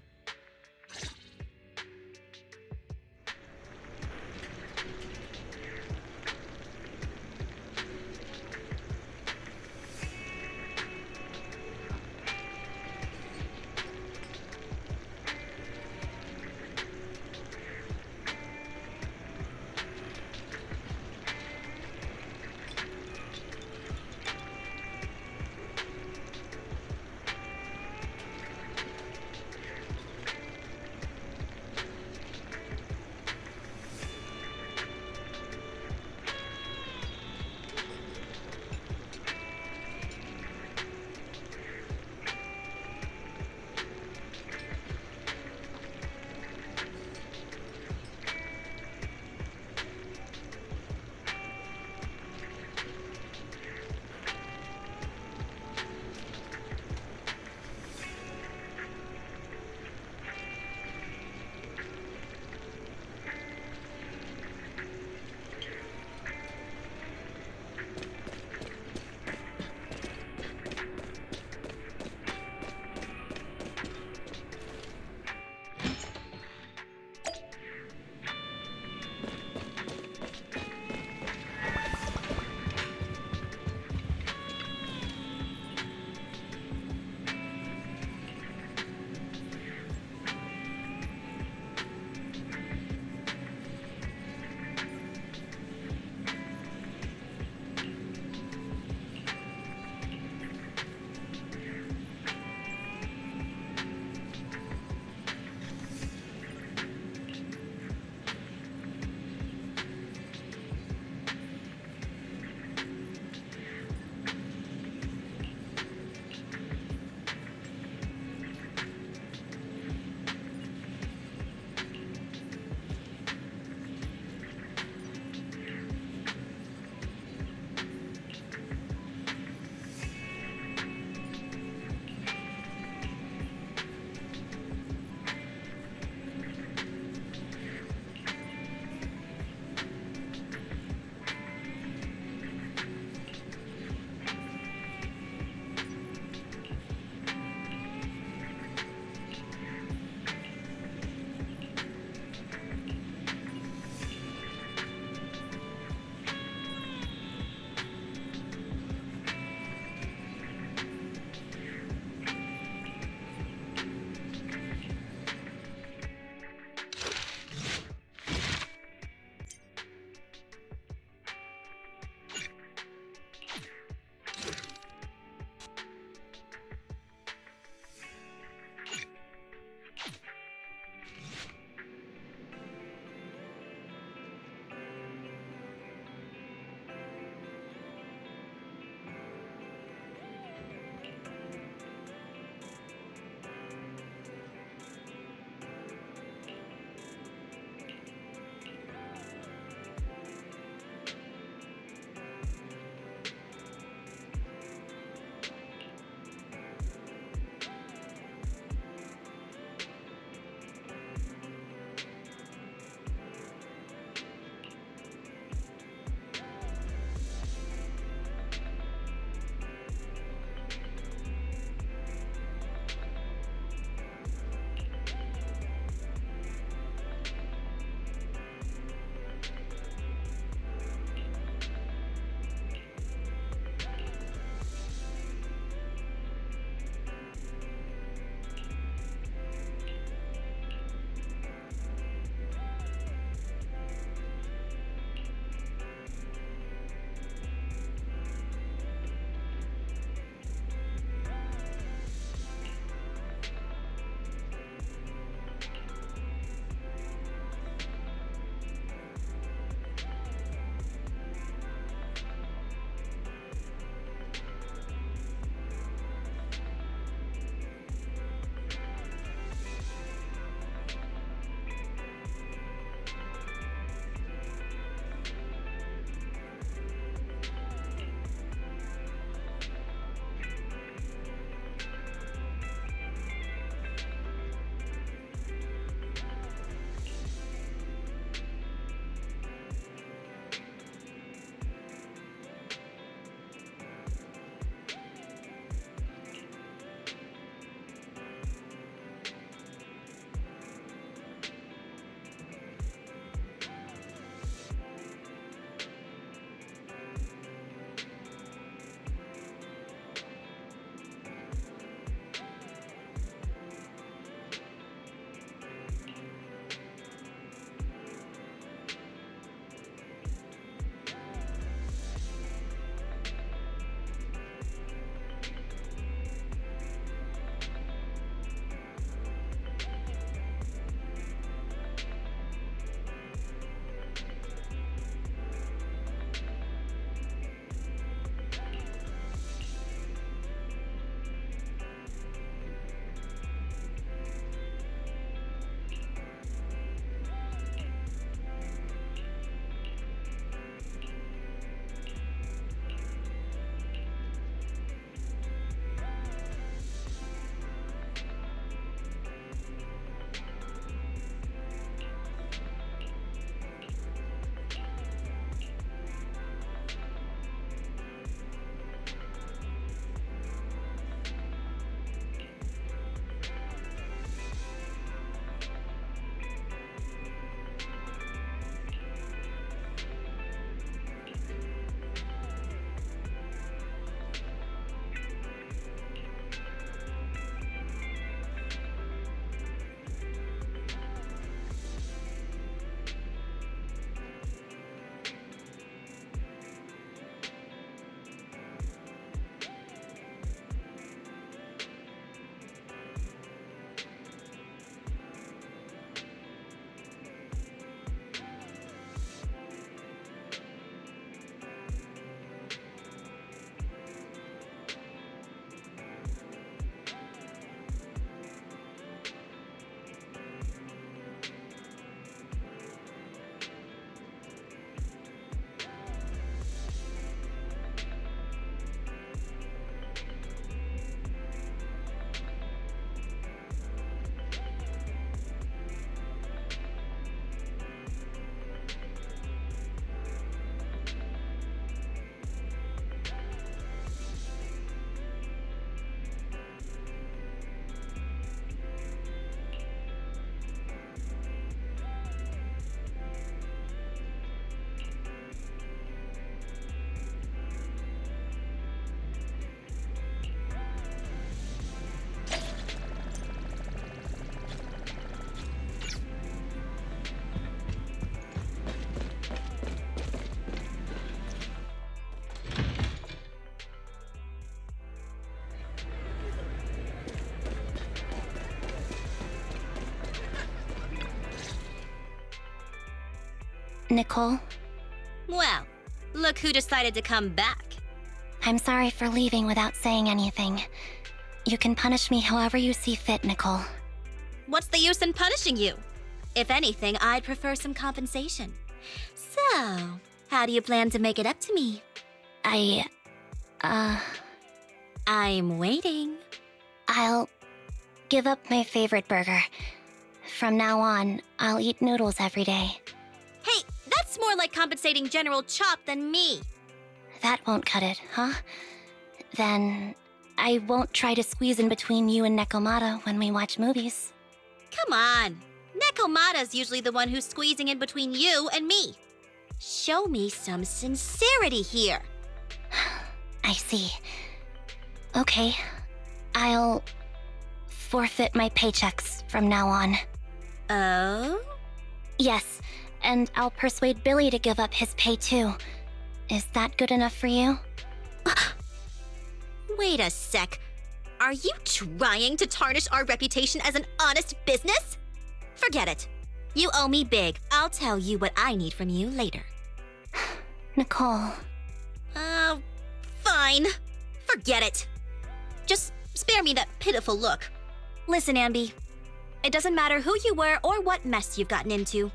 Nicole? Well, look who decided to come back. I'm sorry for leaving without saying anything. You can punish me however you see fit, Nicole. What's the use in punishing you? If anything, I'd prefer some compensation. So, how do you plan to make it up to me? I'm waiting. I'll give up my favorite burger. From now on, I'll eat noodles every day. Hey, that's more like compensating General Chop than me. That won't cut it, huh? Then I won't try to squeeze in between you and Nekomata when we watch movies. Come on. Nekomata's usually the one who's squeezing in between you and me. Show me some sincerity here. I see. Okay, I'll forfeit my paychecks from now on. Oh? Yes, and I'll persuade Billy to give up his pay too. Is that good enough for you? Wait a sec. Are you trying to tarnish our reputation as an honest business? Forget it. You owe me big. I'll tell you what I need from you later. Nicole. Fine. Forget it. Just spare me that pitiful look. Listen, Ambi. It doesn't matter who you were or what mess you've gotten into.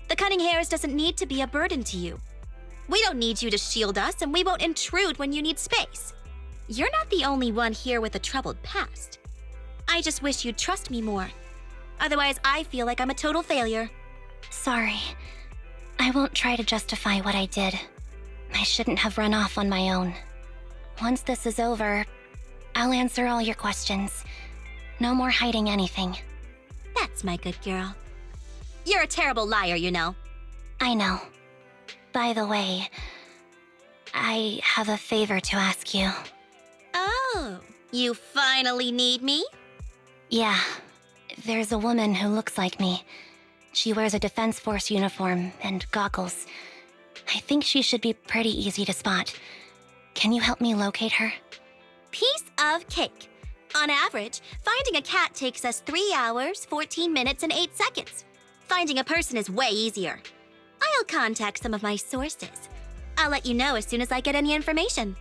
The Cunning Hairs doesn't need to be a burden to you. We don't need you to shield us, and we won't intrude when you need space. You're not the only one here with a troubled past. I just wish you'd trust me more. Otherwise, I feel like I'm a total failure. Sorry. I won't try to justify what I did. I shouldn't have run off on my own. Once this is over, I'll answer all your questions. No more hiding anything. That's my good girl. You're a terrible liar, you know. I know. By the way, I have a favor to ask you. Oh, you finally need me? Yeah. There's a woman who looks like me. She wears a Defense Force uniform and goggles. I think she should be pretty easy to spot. Can you help me locate her? Piece of cake. On average, finding a cat takes us 3 hours, 14 minutes, and 8 seconds. Finding a person is way easier. I'll contact some of my sources. I'll let you know as soon as I get any information.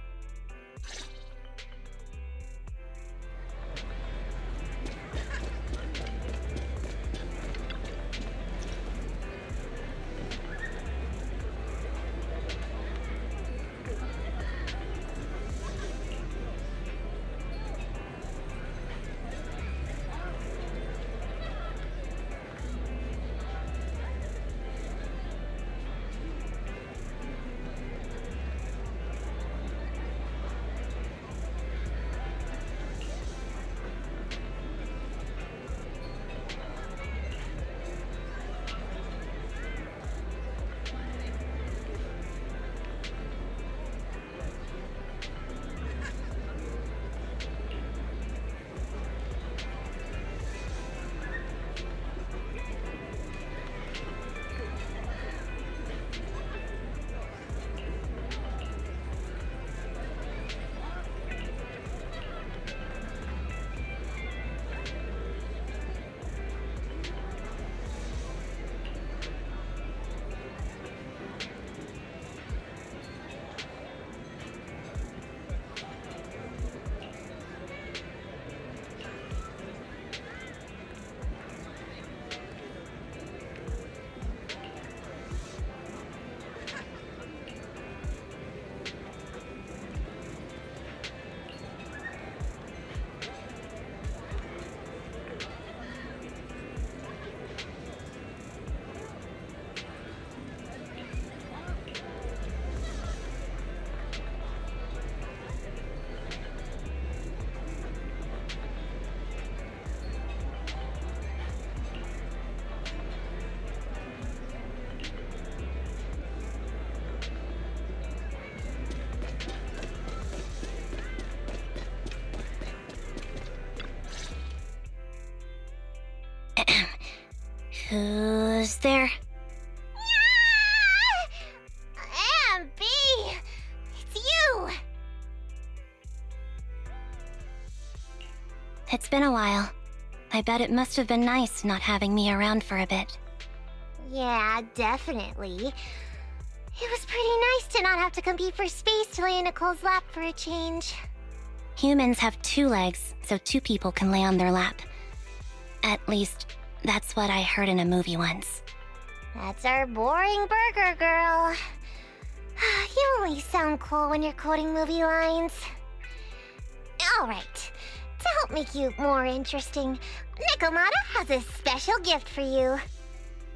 Who's there? Ambi! It's you! It's been a while. I bet it must have been nice not having me around for a bit. Yeah, definitely. It was pretty nice to not have to compete for space to lay in Nicole's lap for a change. Humans have 2 legs, so 2 people can lay on their lap. At least, that's what I heard in a movie once. That's our boring burger girl. You only sound cool when you're quoting movie lines. Alright, to help make you more interesting, Nikomata has a special gift for you.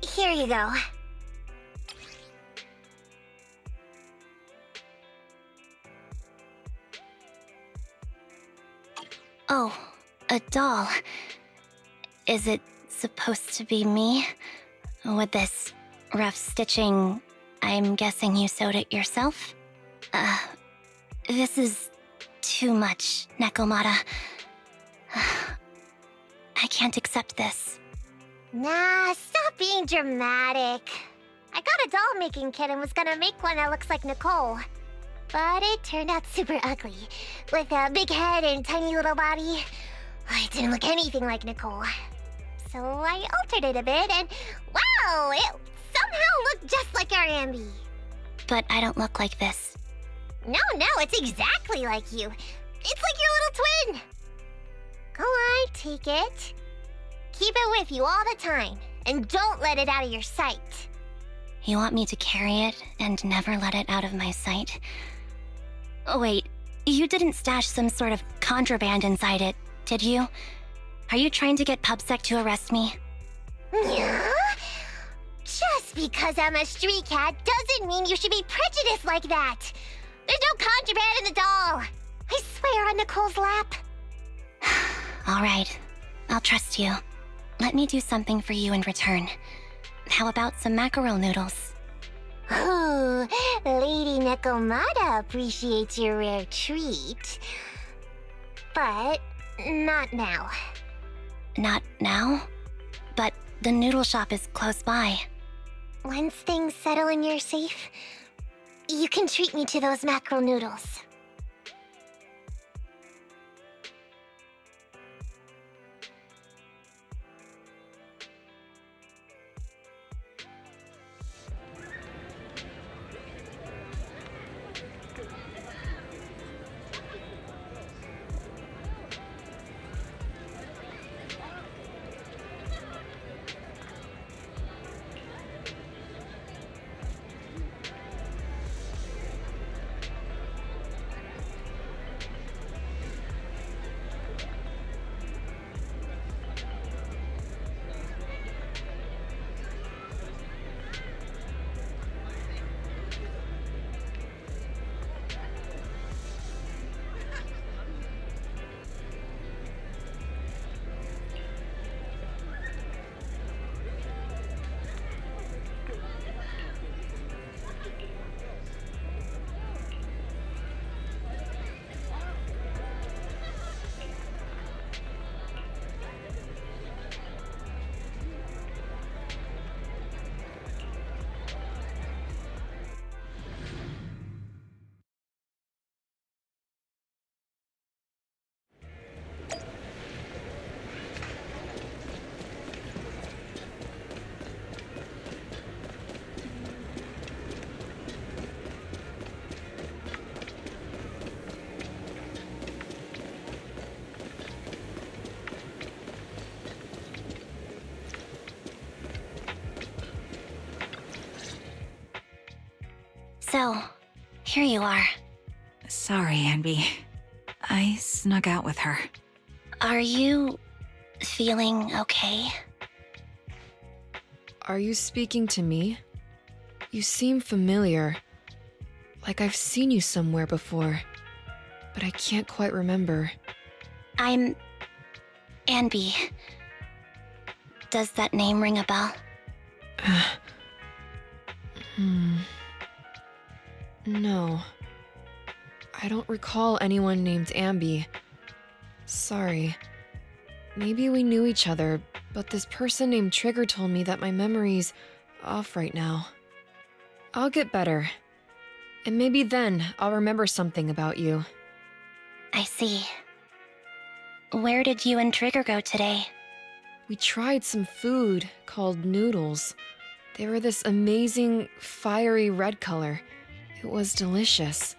Here you go. Oh, a doll. Is it supposed to be me? With this rough stitching, I'm guessing you sewed it yourself? This is too much, Nekomata. I can't accept this. Nah, stop being dramatic. I got a doll-making kit and was gonna make one that looks like Nicole. But it turned out super ugly, with a big head and tiny little body. It didn't look anything like Nicole. So I altered it a bit and, wow, it somehow looked just like our Ambi. But I don't look like this. No, it's exactly like you. It's like your little twin. Go on, take it. Keep it with you all the time, and don't let it out of your sight. You want me to carry it and never let it out of my sight? Wait, you didn't stash some sort of contraband inside it, did you? Are you trying to get PubSec to arrest me? Yeah? Just because I'm a street cat doesn't mean you should be prejudiced like that. There's no contraband in the doll. I swear on Nicole's lap. All right, I'll trust you. Let me do something for you in return. How about some mackerel noodles? Ooh, Lady Nikomata appreciates your rare treat. But not now. Not now? But the noodle shop is close by. Once things settle and you're safe, you can treat me to those mackerel noodles. So, here you are. Sorry, Anby. I snuck out with her. Are you feeling okay? Are you speaking to me? You seem familiar. Like I've seen you somewhere before, but I can't quite remember. I'm Anby. Does that name ring a bell? No. I don't recall anyone named Ambi. Sorry. Maybe we knew each other, but this person named Trigger told me that my memory's off right now. I'll get better. And maybe then I'll remember something about you. I see. Where did you and Trigger go today? We tried some food called noodles. They were this amazing, fiery red color. It was delicious.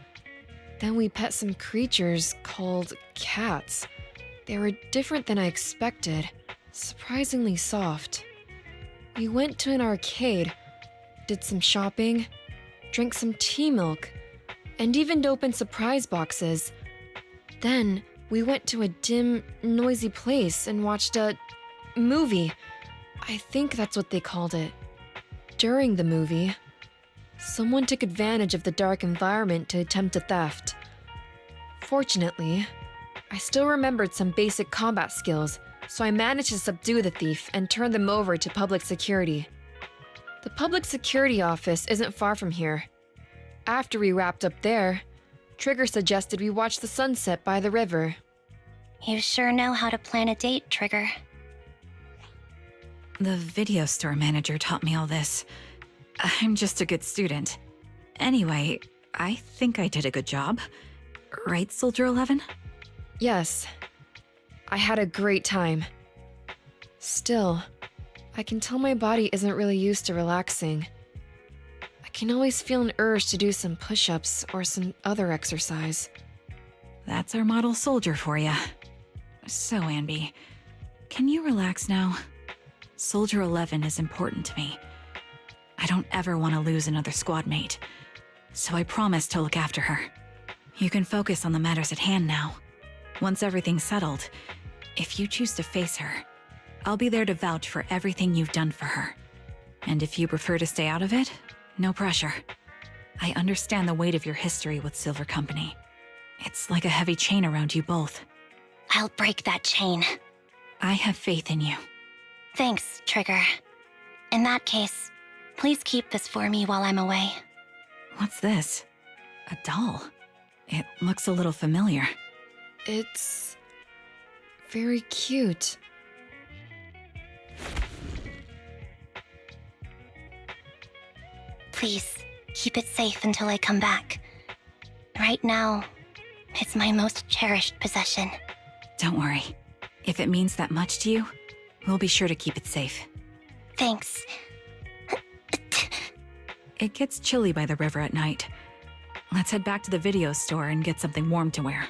Then we pet some creatures called cats. They were different than I expected, surprisingly soft. We went to an arcade, did some shopping, drank some tea milk, and even opened surprise boxes. Then we went to a dim, noisy place and watched a movie. I think that's what they called it. During the movie, someone took advantage of the dark environment to attempt a theft. Fortunately, I still remembered some basic combat skills, so I managed to subdue the thief and turn them over to public security. The public security office isn't far from here. After we wrapped up there, Trigger suggested we watch the sunset by the river. You sure know how to plan a date, Trigger. The video store manager taught me all this. I'm just a good student. Anyway, I think I did a good job. Right, Soldier 11? Yes. I had a great time. Still, I can tell my body isn't really used to relaxing. I can always feel an urge to do some push-ups or some other exercise. That's our model soldier for ya. So, Anby, can you relax now? Soldier 11 is important to me. I don't ever want to lose another squad mate, so I promise to look after her. You can focus on the matters at hand now. Once everything's settled, if you choose to face her, I'll be there to vouch for everything you've done for her. And if you prefer to stay out of it, no pressure. I understand the weight of your history with Silver Company. It's like a heavy chain around you both. I'll break that chain. I have faith in you. Thanks, Trigger. In that case, please keep this for me while I'm away. What's this? A doll? It looks a little familiar. It's very cute. Please, keep it safe until I come back. Right now, it's my most cherished possession. Don't worry. If it means that much to you, we'll be sure to keep it safe. Thanks. It gets chilly by the river at night. Let's head back to the video store and get something warm to wear.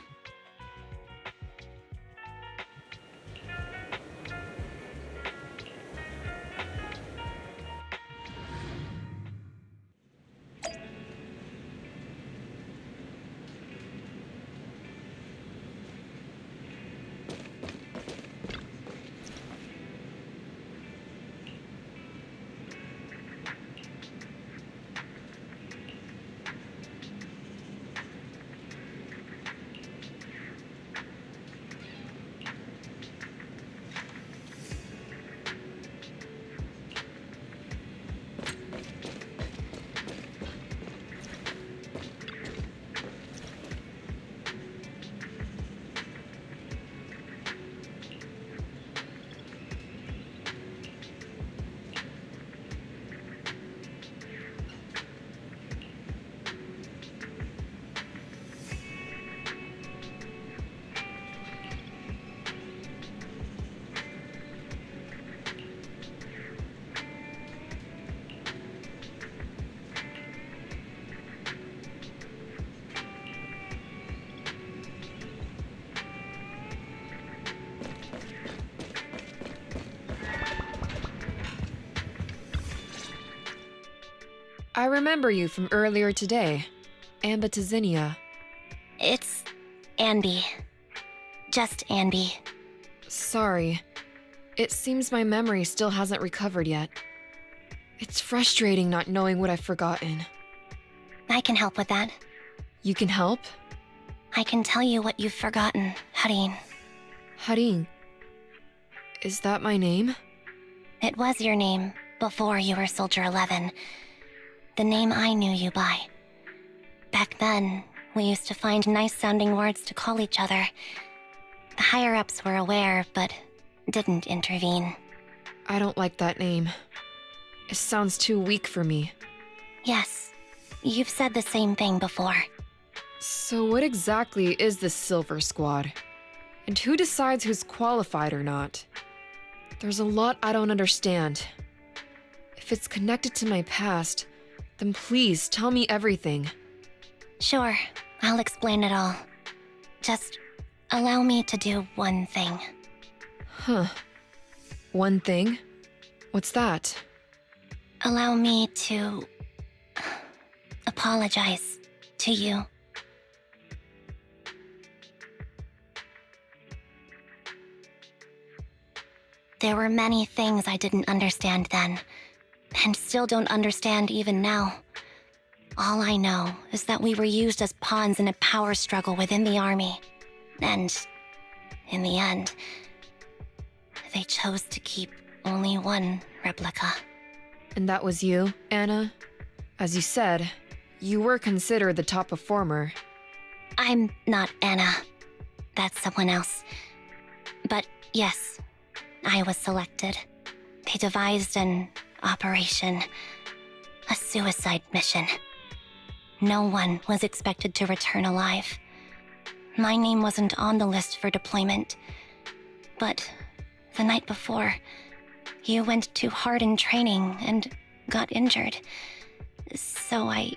I remember you from earlier today. Ambitizinia. It's Anby. Just Anby. Sorry. It seems my memory still hasn't recovered yet. It's frustrating not knowing what I've forgotten. I can help with that. You can help? I can tell you what you've forgotten, Harin. Harin? Is that my name? It was your name before you were Soldier 11. The name I knew you by. Back then, we used to find nice-sounding words to call each other. The higher-ups were aware, but didn't intervene. I don't like that name. It sounds too weak for me. Yes, you've said the same thing before. So what exactly is this Silver Squad? And who decides who's qualified or not? There's a lot I don't understand. If If it's connected to my past, then please tell me everything. Sure, I'll explain it all. Just allow me to do one thing. Huh. One thing? What's that? Allow me to apologize to you. There were many things I didn't understand then, and still don't understand even now. All I know is that we were used as pawns in a power struggle within the army, and in the end, they chose to keep only one replica. And that was you, Anna? As you said, you were considered the top performer. I'm not Anna. That's someone else. But yes, I was selected. They devised an operation, a suicide mission. No one was expected to return alive. My name wasn't on the list for deployment. But the night before, you went too hard in training and got injured. So I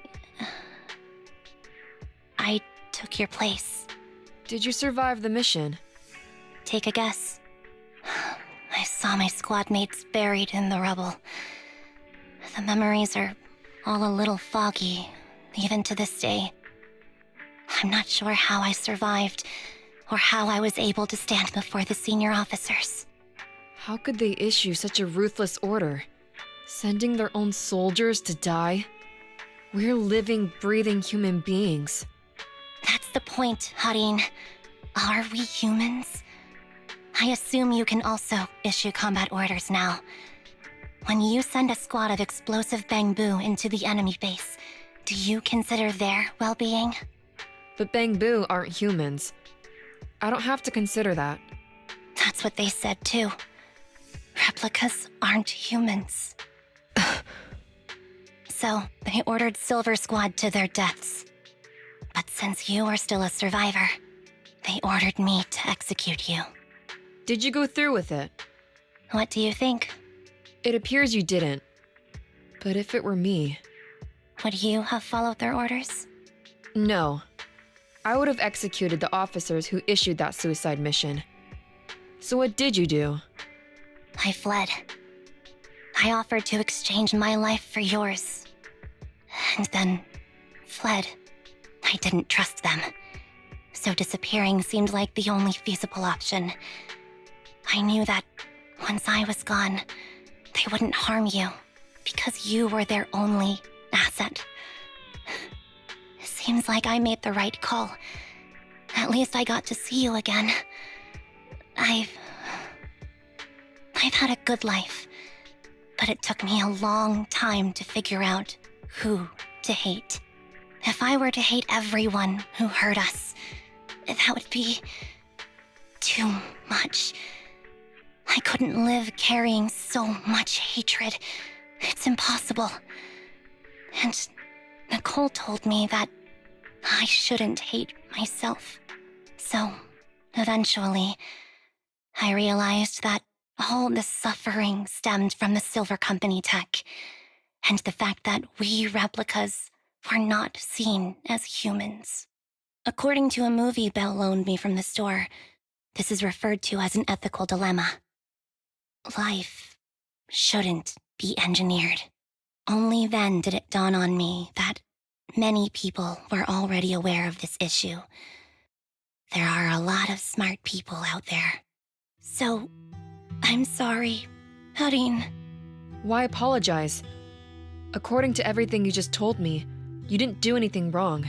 took your place. Did you survive the mission? Take a guess. I saw my squad mates buried in the rubble. The memories are all a little foggy, even to this day. I'm not sure how I survived, or how I was able to stand before the senior officers. How could they issue such a ruthless order? Sending their own soldiers to die? We're living, breathing human beings. That's the point, Harin. Are we humans? I assume you can also issue combat orders now. When you send a squad of explosive bamboo into the enemy base, do you consider their well-being? But bamboo aren't humans. I don't have to consider that. That's what they said too. Replicas aren't humans. So, they ordered Silver Squad to their deaths. But since you are still a survivor, they ordered me to execute you. Did you go through with it? What do you think? It appears you didn't. But if it were me... Would you have followed their orders? No. I would have executed the officers who issued that suicide mission. So what did you do? I fled. I offered to exchange my life for yours. And then fled. I didn't trust them. So disappearing seemed like the only feasible option. I knew that once I was gone, they wouldn't harm you, because you were their only asset. Seems like I made the right call. At least I got to see you again. I've had a good life, but it took me a long time to figure out who to hate. If I were to hate everyone who hurt us, that would be too much. I couldn't live carrying so much hatred. It's impossible. And Nicole told me that I shouldn't hate myself. So, eventually, I realized that all the suffering stemmed from the Silver Company tech, and the fact that we replicas were not seen as humans. According to a movie Belle loaned me from the store, this is referred to as an ethical dilemma. Life shouldn't be engineered. Only then did it dawn on me that many people were already aware of this issue. There are a lot of smart people out there. So, I'm sorry, Harin. Why apologize? According to everything you just told me, you didn't do anything wrong.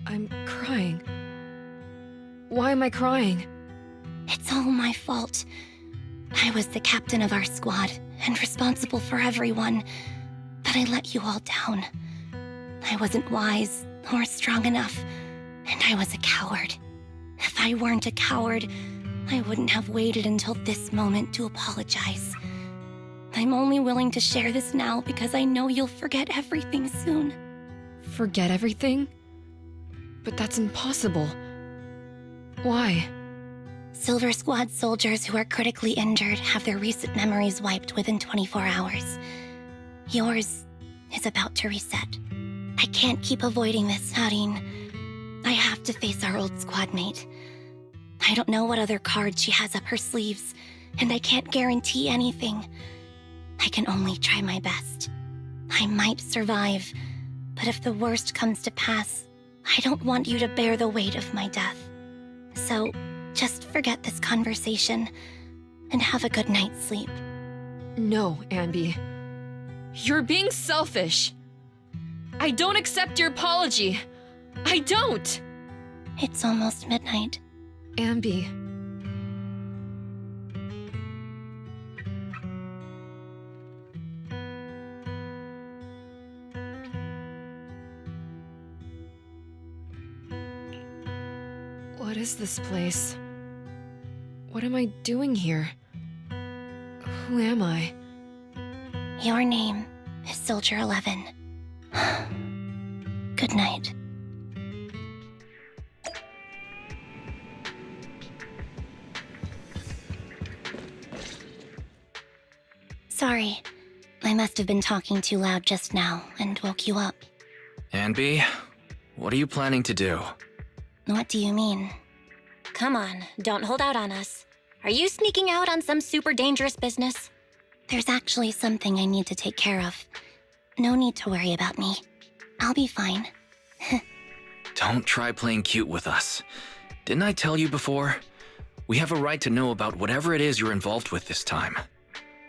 I'm crying. Why am I crying? It's all my fault. I was the captain of our squad and responsible for everyone, but I let you all down. I wasn't wise or strong enough, and I was a coward. If I weren't a coward, I wouldn't have waited until this moment to apologize. I'm only willing to share this now because I know you'll forget everything soon. Forget everything? But that's impossible. Why? Silver Squad soldiers who are critically injured have their recent memories wiped within 24 hours. Yours is about to reset. I can't keep avoiding this, Harin. I have to face our old squad mate. I don't know what other cards she has up her sleeves, and I can't guarantee anything. I can only try my best. I might survive, but if the worst comes to pass, I don't want you to bear the weight of my death. So, just forget this conversation, and have a good night's sleep. No, Ambi. You're being selfish. I don't accept your apology. I don't! It's almost midnight. Ambi. What is this place? What am I doing here? Who am I? Your name is Soldier 11. Good night. Sorry. I must have been talking too loud just now and woke you up. Ambi, what are you planning to do? What do you mean? Come on, don't hold out on us. Are you sneaking out on some super dangerous business? There's actually something I need to take care of. No need to worry about me. I'll be fine. Don't try playing cute with us. Didn't I tell you before? We have a right to know about whatever it is you're involved with this time.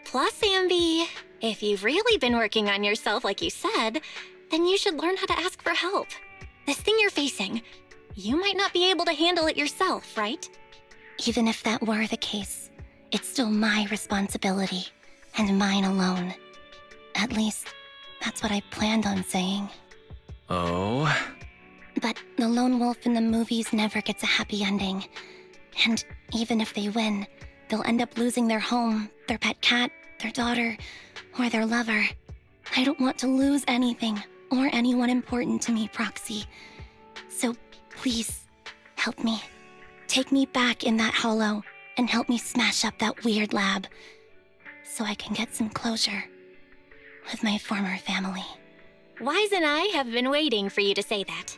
Plus, Ambi, if you've really been working on yourself like you said, then you should learn how to ask for help. This thing you're facing, you might not be able to handle it yourself, right? Even if that were the case, it's still my responsibility, and mine alone. At least, that's what I planned on saying. Oh? But the lone wolf in the movies never gets a happy ending. And even if they win, they'll end up losing their home, their pet cat, their daughter, or their lover. I don't want to lose anything, or anyone important to me, Proxy. So please, help me. Take me back in that hollow, and help me smash up that weird lab, so I can get some closure with my former family. Wise and I have been waiting for you to say that.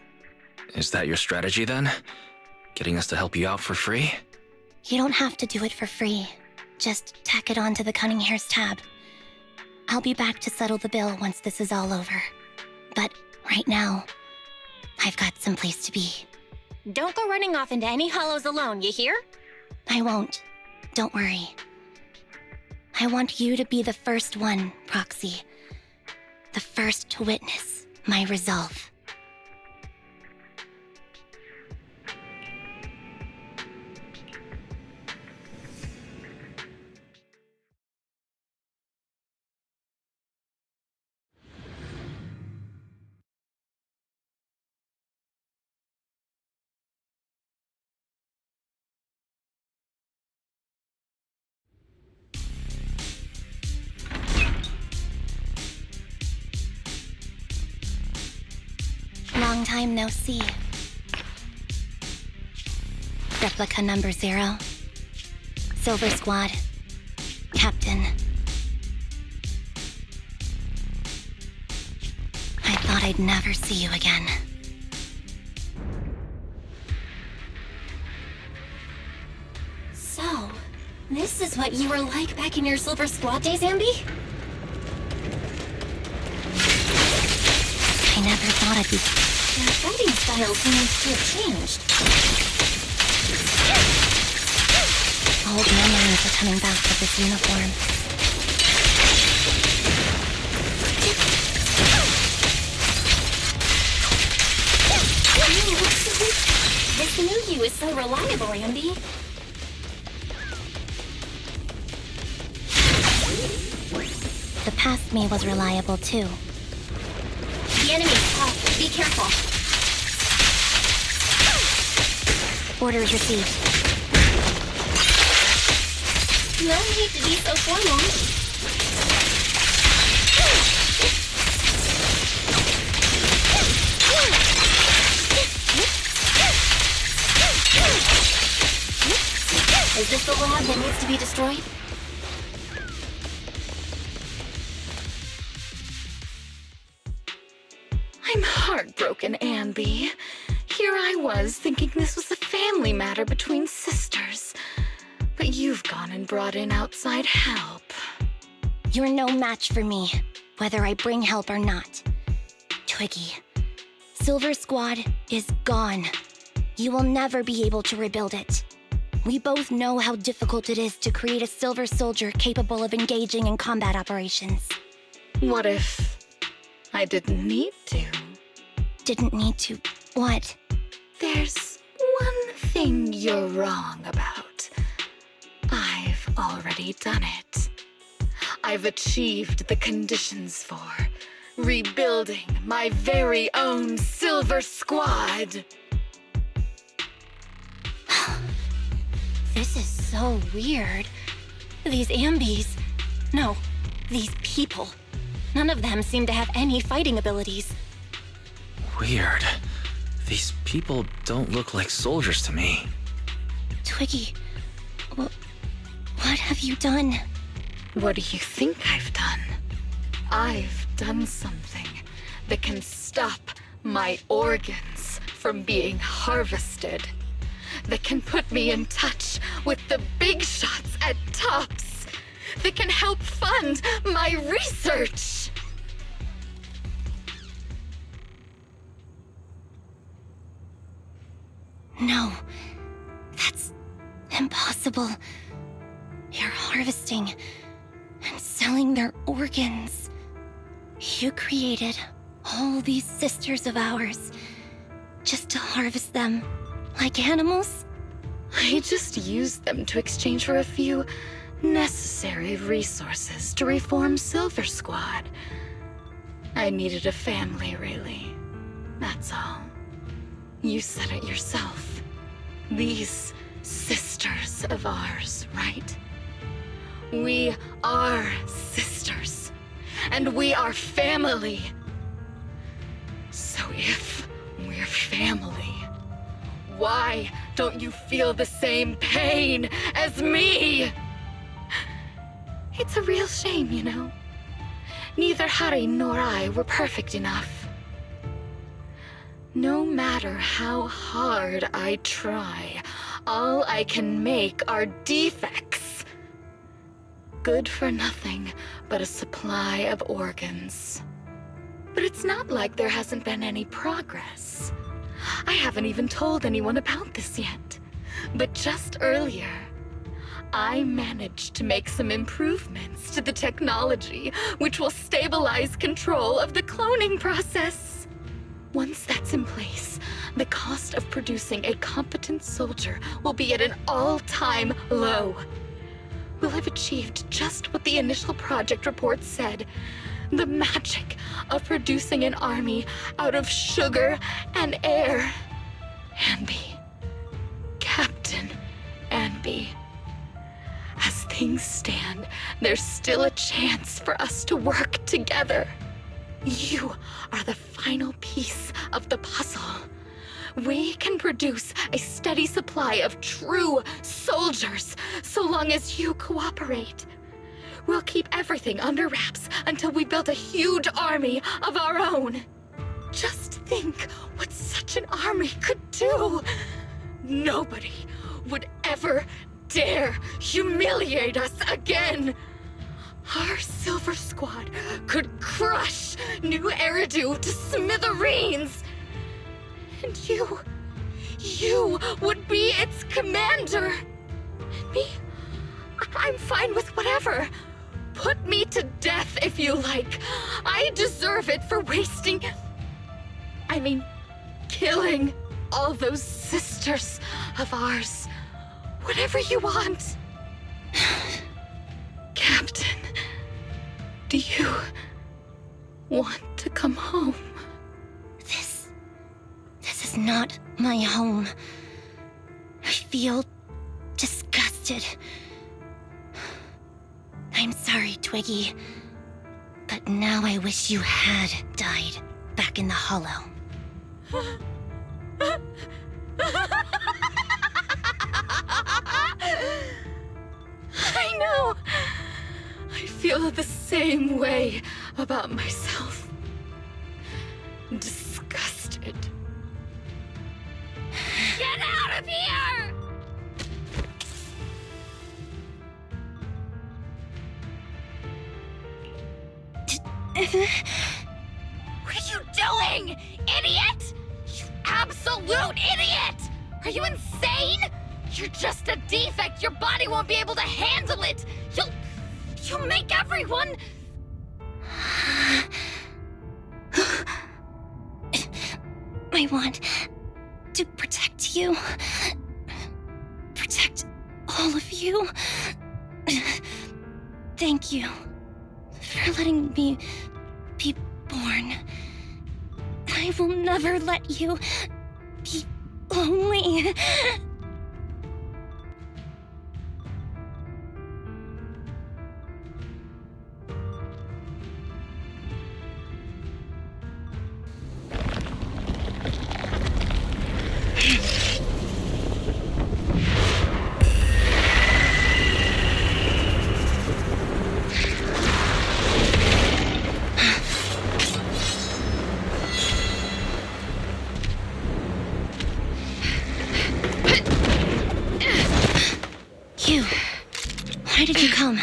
Is that your strategy then? Getting us to help you out for free? You don't have to do it for free. Just tack it onto the Cunning Hair's tab. I'll be back to settle the bill once this is all over. But right now, I've got someplace to be. Don't go running off into any hollows alone, you hear? I won't. Don't worry. I want you to be the first one, Proxy. The first to witness my resolve. Long time no see. Replica number 0. Silver Squad. Captain. I thought I'd never see you again. So, this is what you were like back in your Silver Squad days, Ambi? I never thought I'd be... Your fighting style seems to have changed. Old memories are coming back with this uniform. This new you is so reliable, Ambi. The past me was reliable too. The enemy, be careful. Orders received. No need to be so formal. lab that needs to be destroyed? I'm heartbroken, Ambi. Here I was thinking this was a family matter between sisters. But you've gone and brought in outside help. You're no match for me, whether I bring help or not. Twiggy, Silver Squad is gone. You will never be able to rebuild it. We both know how difficult it is to create a Silver Soldier capable of engaging in combat operations. What if I didn't need to? Didn't need to what? There's one thing you're wrong about. I've already done it. I've achieved the conditions for rebuilding my very own Silver Squad. This is so weird. These Ambis... No, these people. None of them seem to have any fighting abilities. Weird. These people don't look like soldiers to me. Twiggy, what have you done? What do you think I've done? I've done something that can stop my organs from being harvested. That can put me in touch with the big shots at TOPS. That can help fund my research. No, that's impossible. You're harvesting and selling their organs. You created all these sisters of ours just to harvest them like animals? I just used them to exchange for a few necessary resources to reform Silver Squad. I needed a family, really. That's all. You said it yourself. These sisters of ours, right? We are sisters. And we are family. So if we're family, why don't you feel the same pain as me? It's a real shame, you know. Neither Harry nor I were perfect enough. No matter how hard I try, all I can make are defects. Good for nothing but a supply of organs. But it's not like there hasn't been any progress. I haven't even told anyone about this yet. But just earlier, I managed to make some improvements to the technology which will stabilize control of the cloning process. Once that's in place, the cost of producing a competent soldier will be at an all-time low. We'll have achieved just what the initial project report said. The magic of producing an army out of sugar and air. Ambi. Captain Ambi. As things stand, there's still a chance for us to work together. You are the final piece of the puzzle. We can produce a steady supply of true soldiers so long as you cooperate. We'll keep everything under wraps until we build a huge army of our own. Just think what such an army could do. Nobody would ever dare humiliate us again. Our Silver Squad could crush New Eridu to smithereens. And you would be its commander. And me, I'm fine with whatever. Put me to death if you like. I deserve it for killing all those sisters of ours. Whatever you want. Captain, do you want to come home? This is not my home. I feel disgusted. I'm sorry, Twiggy. But now I wish you had died back in the Hollow. feel the same way about myself. Disgusted. Get out of here! What are you doing, idiot? You absolute idiot! Are you insane? You're just a defect. Your body won't be able to handle it. You'll make everyone... I want to protect you. Protect all of you. Thank you for letting me be born. I will never let you be lonely. Why did you come?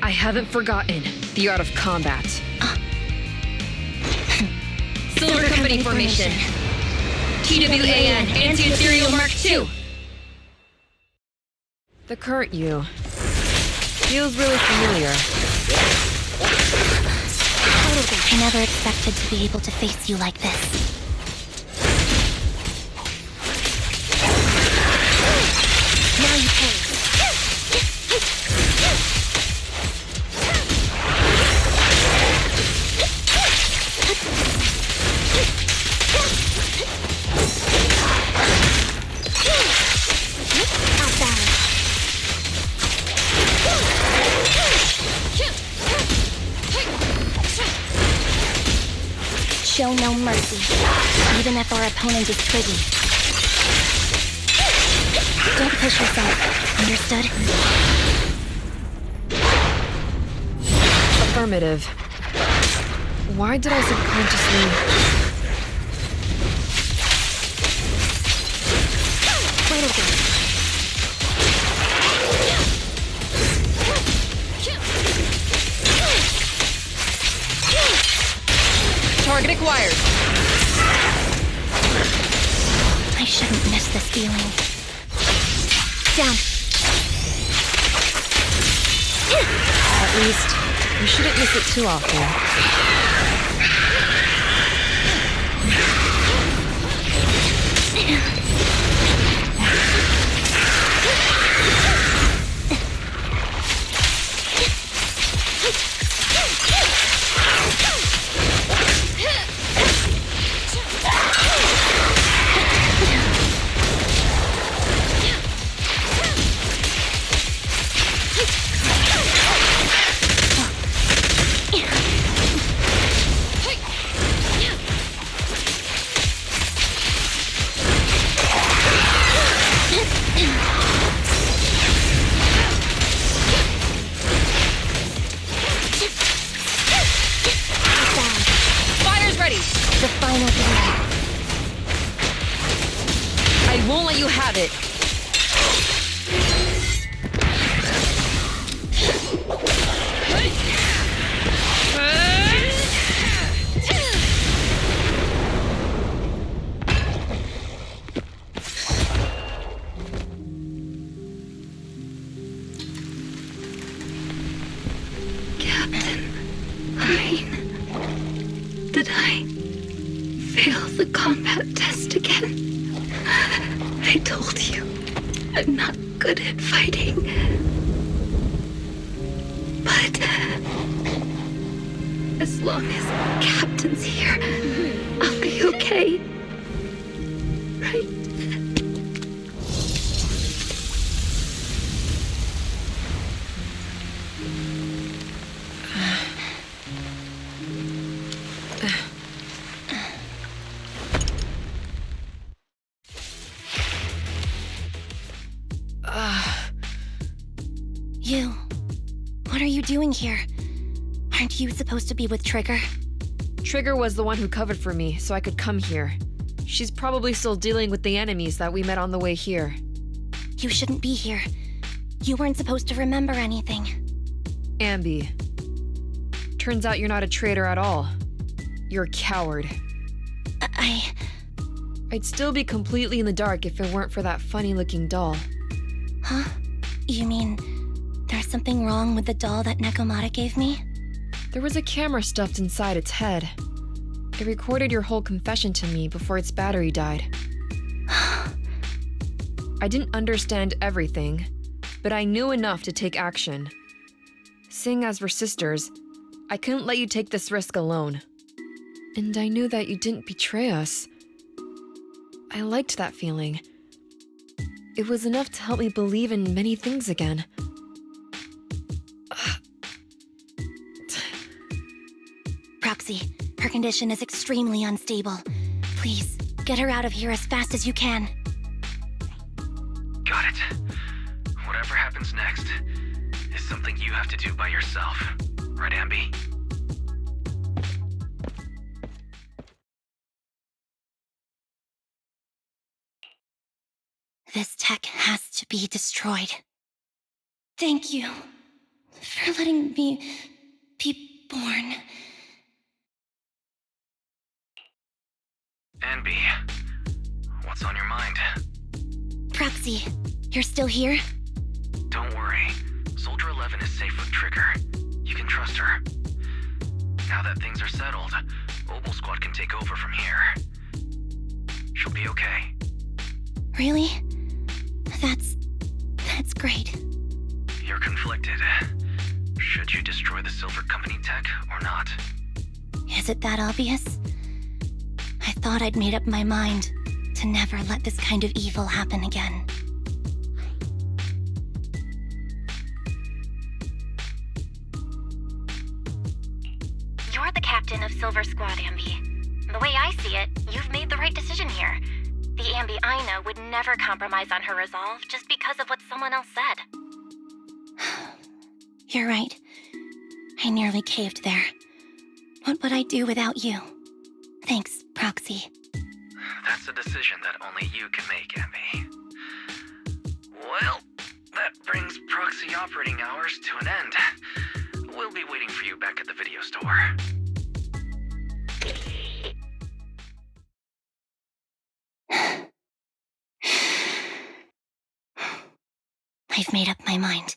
I haven't forgotten the art of combat. Silver Company formation. TWAN, Anti-Ethereal Mark II. The current you feels really familiar. I never expected to be able to face you like this. Now you pay. Show no mercy, even if our opponent is tricky. Don't push yourself, understood? Affirmative. Why did I subconsciously... Wait a bit. Target acquired. I shouldn't miss this feeling. Down. At least, you shouldn't miss it too often. The final blow. I won't let you have it. Did I fail the combat test again? I told you, I'm not good at fighting. But as long as Captain's here, I'll be okay. Right? You here? Aren't you supposed to be with Trigger? Trigger was the one who covered for me, so I could come here. She's probably still dealing with the enemies that we met on the way here. You shouldn't be here. You weren't supposed to remember anything. Ambi. Turns out you're not a traitor at all. You're a coward. I'd still be completely in the dark if it weren't for that funny-looking doll. Huh? You mean there's something wrong with the doll that Nekomata gave me? There was a camera stuffed inside its head. It recorded your whole confession to me before its battery died. I didn't understand everything, but I knew enough to take action. Seeing as we're sisters, I couldn't let you take this risk alone. And I knew that you didn't betray us. I liked that feeling. It was enough to help me believe in many things again. Proxy, her condition is extremely unstable. Please, get her out of here as fast as you can. Got it. Whatever happens next is something you have to do by yourself. Right, Ambi? This tech has to be destroyed. Thank you for letting me be born. Ambi, what's on your mind? Proxy, you're still here? Don't worry. Soldier 11 is safe with Trigger. You can trust her. Now that things are settled, Obel Squad can take over from here. She'll be okay. Really? That's great. You're conflicted. Should you destroy the Silver Company tech or not? Is it that obvious? I thought I'd made up my mind to never let this kind of evil happen again. You're the captain of Silver Squad, Ambi. The way I see it, you've made the right decision here. The Ambi I know would never compromise on her resolve just because of what someone else said. You're right. I nearly caved there. What would I do without you? Thanks, Proxy. That's a decision that only you can make, Ambi. Well, that brings proxy operating hours to an end. We'll be waiting for you back at the video store. I've made up my mind.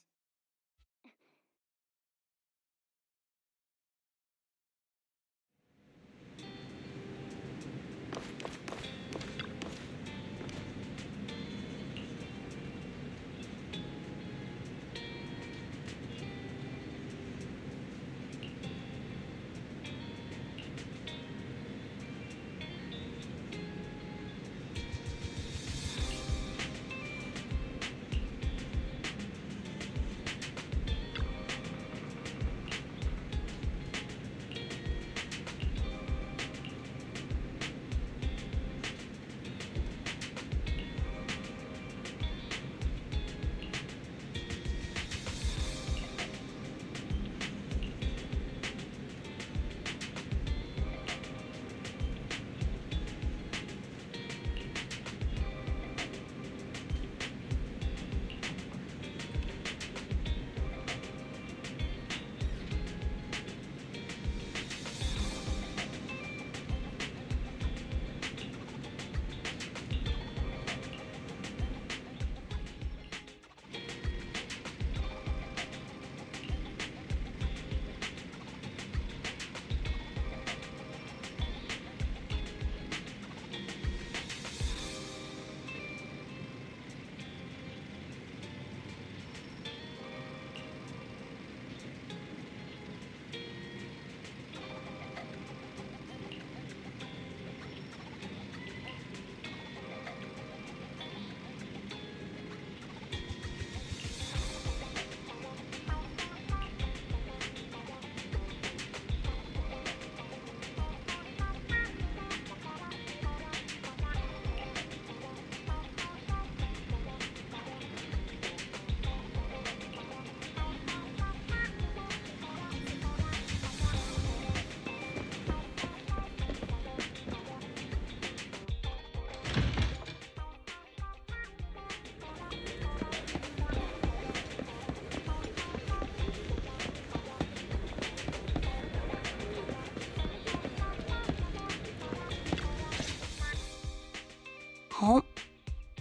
Oh,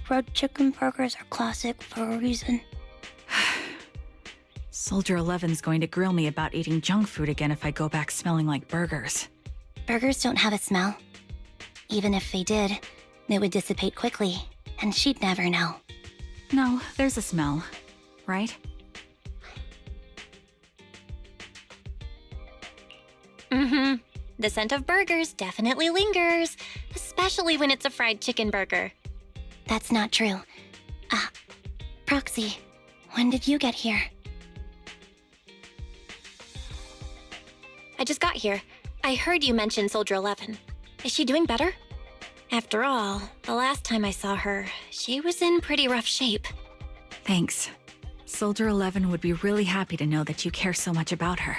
fried chicken burgers are classic for a reason. Soldier 11's going to grill me about eating junk food again if I go back smelling like burgers. Burgers don't have a smell. Even if they did, they would dissipate quickly, and she'd never know. No, there's a smell, right? Mm-hmm. The scent of burgers definitely lingers, especially when it's a fried chicken burger. That's not true. Proxy, when did you get here? I just got here. I heard you mention Soldier 11. Is she doing better? After all, the last time I saw her, she was in pretty rough shape. Thanks. Soldier 11 would be really happy to know that you care so much about her.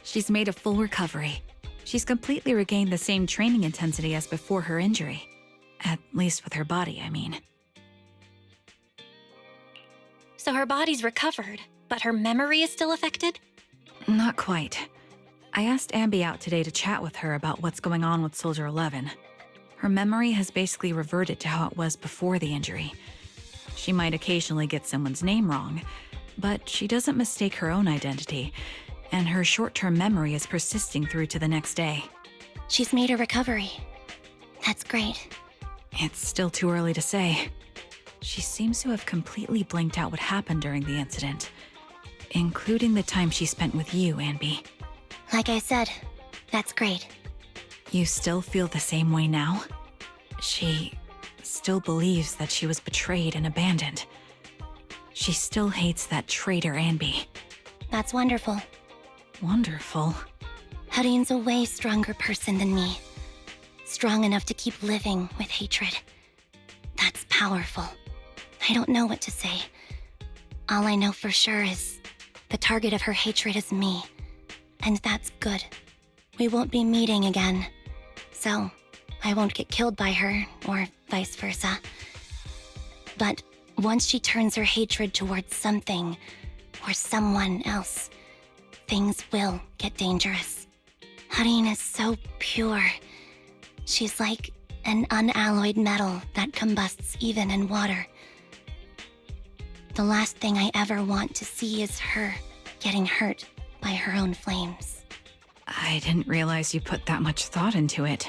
She's made a full recovery. She's completely regained the same training intensity as before her injury. At least with her body, I mean. So her body's recovered, but her memory is still affected? Not quite. I asked Ambi out today to chat with her about what's going on with Soldier 11. Her memory has basically reverted to how it was before the injury. She might occasionally get someone's name wrong, but she doesn't mistake her own identity, and her short-term memory is persisting through to the next day. She's made a recovery. That's great. It's still too early to say. She seems to have completely blanked out what happened during the incident, including the time she spent with you, Ambi. Like I said, that's great. You still feel the same way now? She still believes that she was betrayed and abandoned. She still hates that traitor Ambi. That's wonderful. Wonderful? Hadine's a way stronger person than me. Strong enough to keep living with hatred. That's powerful. I don't know what to say. All I know for sure is the target of her hatred is me. And that's good. We won't be meeting again. So, I won't get killed by her, or vice versa. But once she turns her hatred towards something, or someone else, things will get dangerous. Hadine is so pure. She's like an unalloyed metal that combusts even in water. The last thing I ever want to see is her getting hurt by her own flames. I didn't realize you put that much thought into it.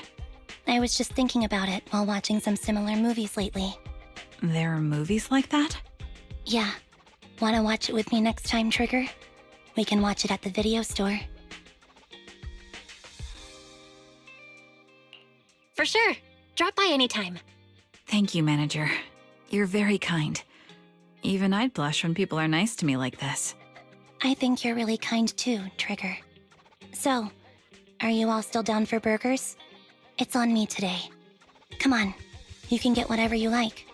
I was just thinking about it while watching some similar movies lately. There are movies like that? Yeah. Wanna watch it with me next time, Trigger? We can watch it at the video store. For sure. Drop by anytime. Thank you, Manager. You're very kind. Even I'd blush when people are nice to me like this. I think you're really kind too, Trigger. So, are you all still down for burgers? It's on me today. Come on, you can get whatever you like.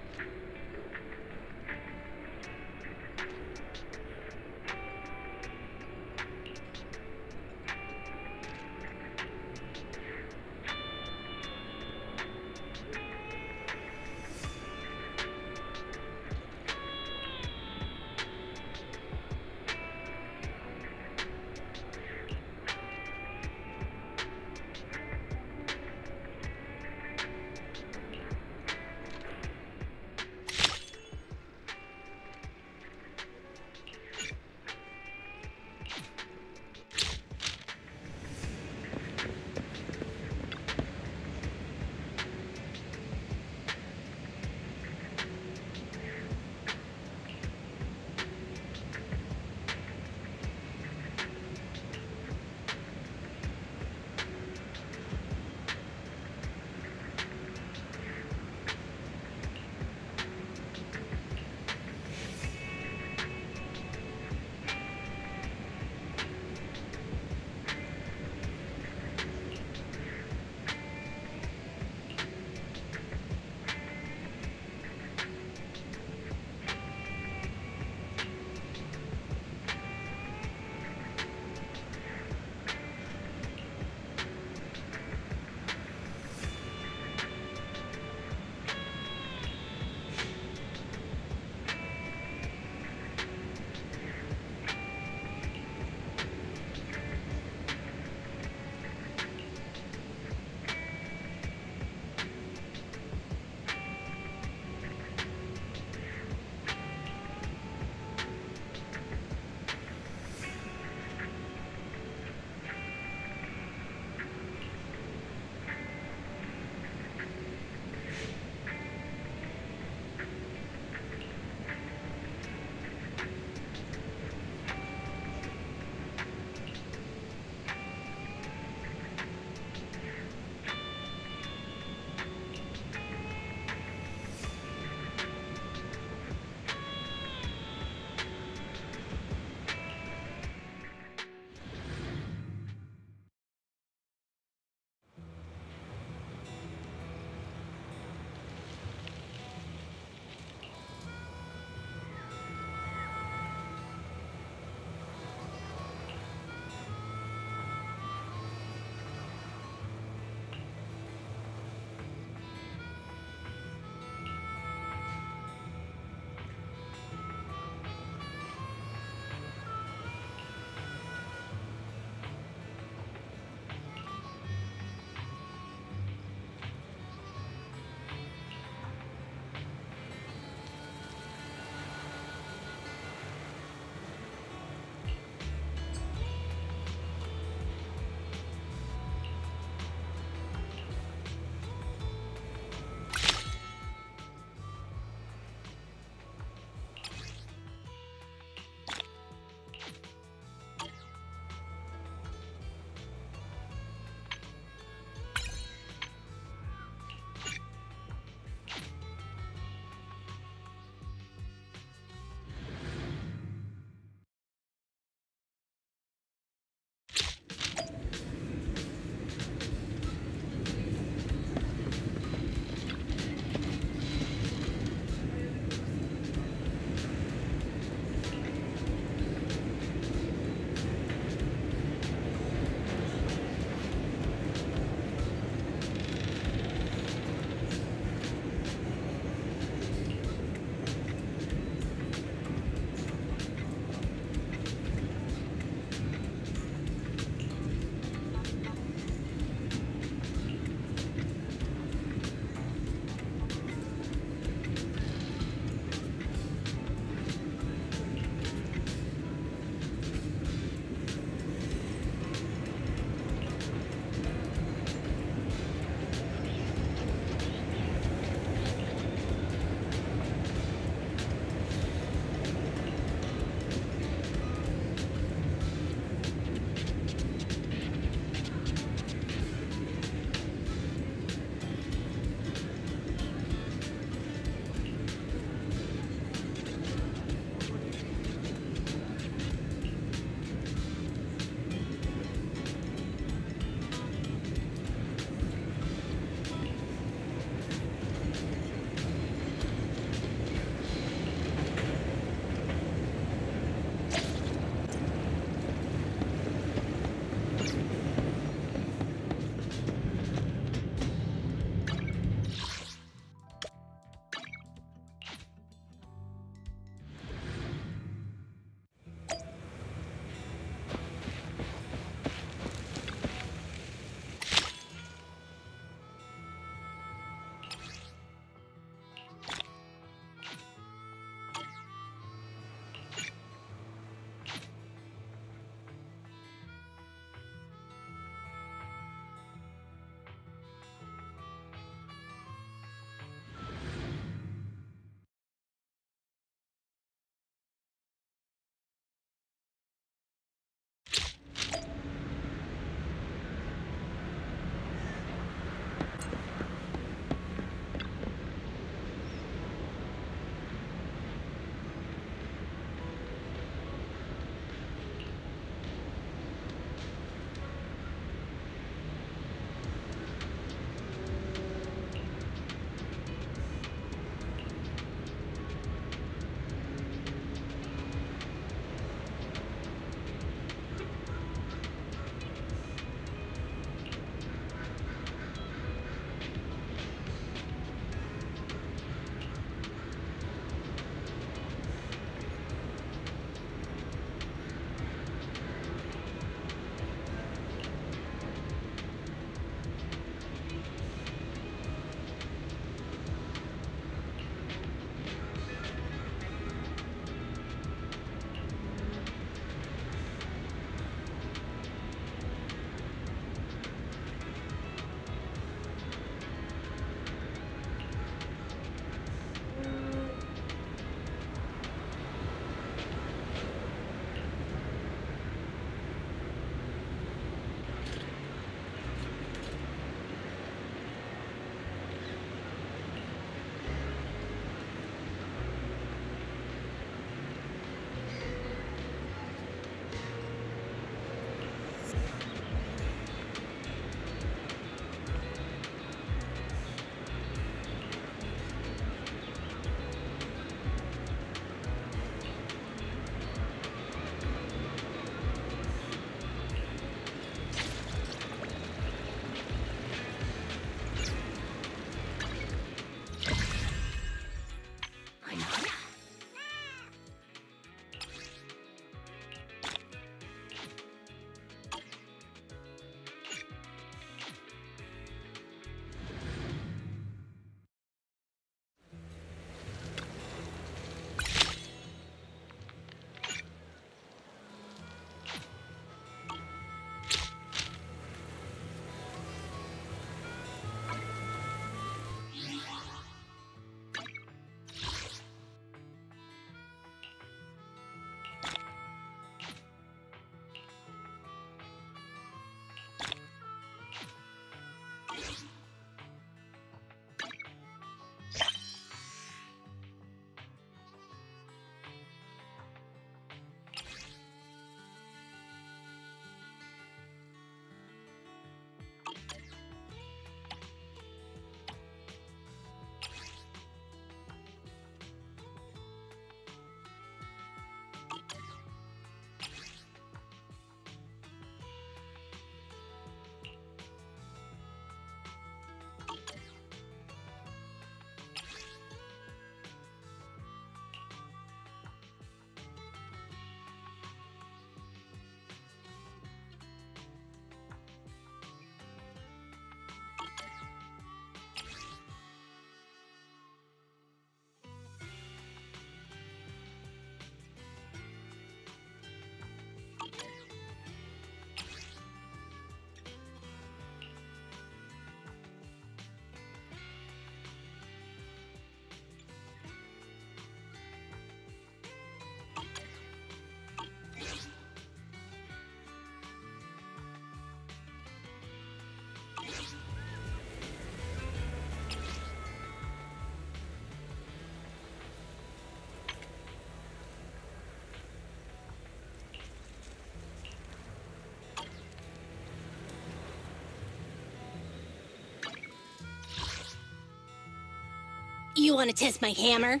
You want to test my hammer?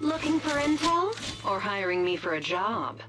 Looking for intel? Or hiring me for a job?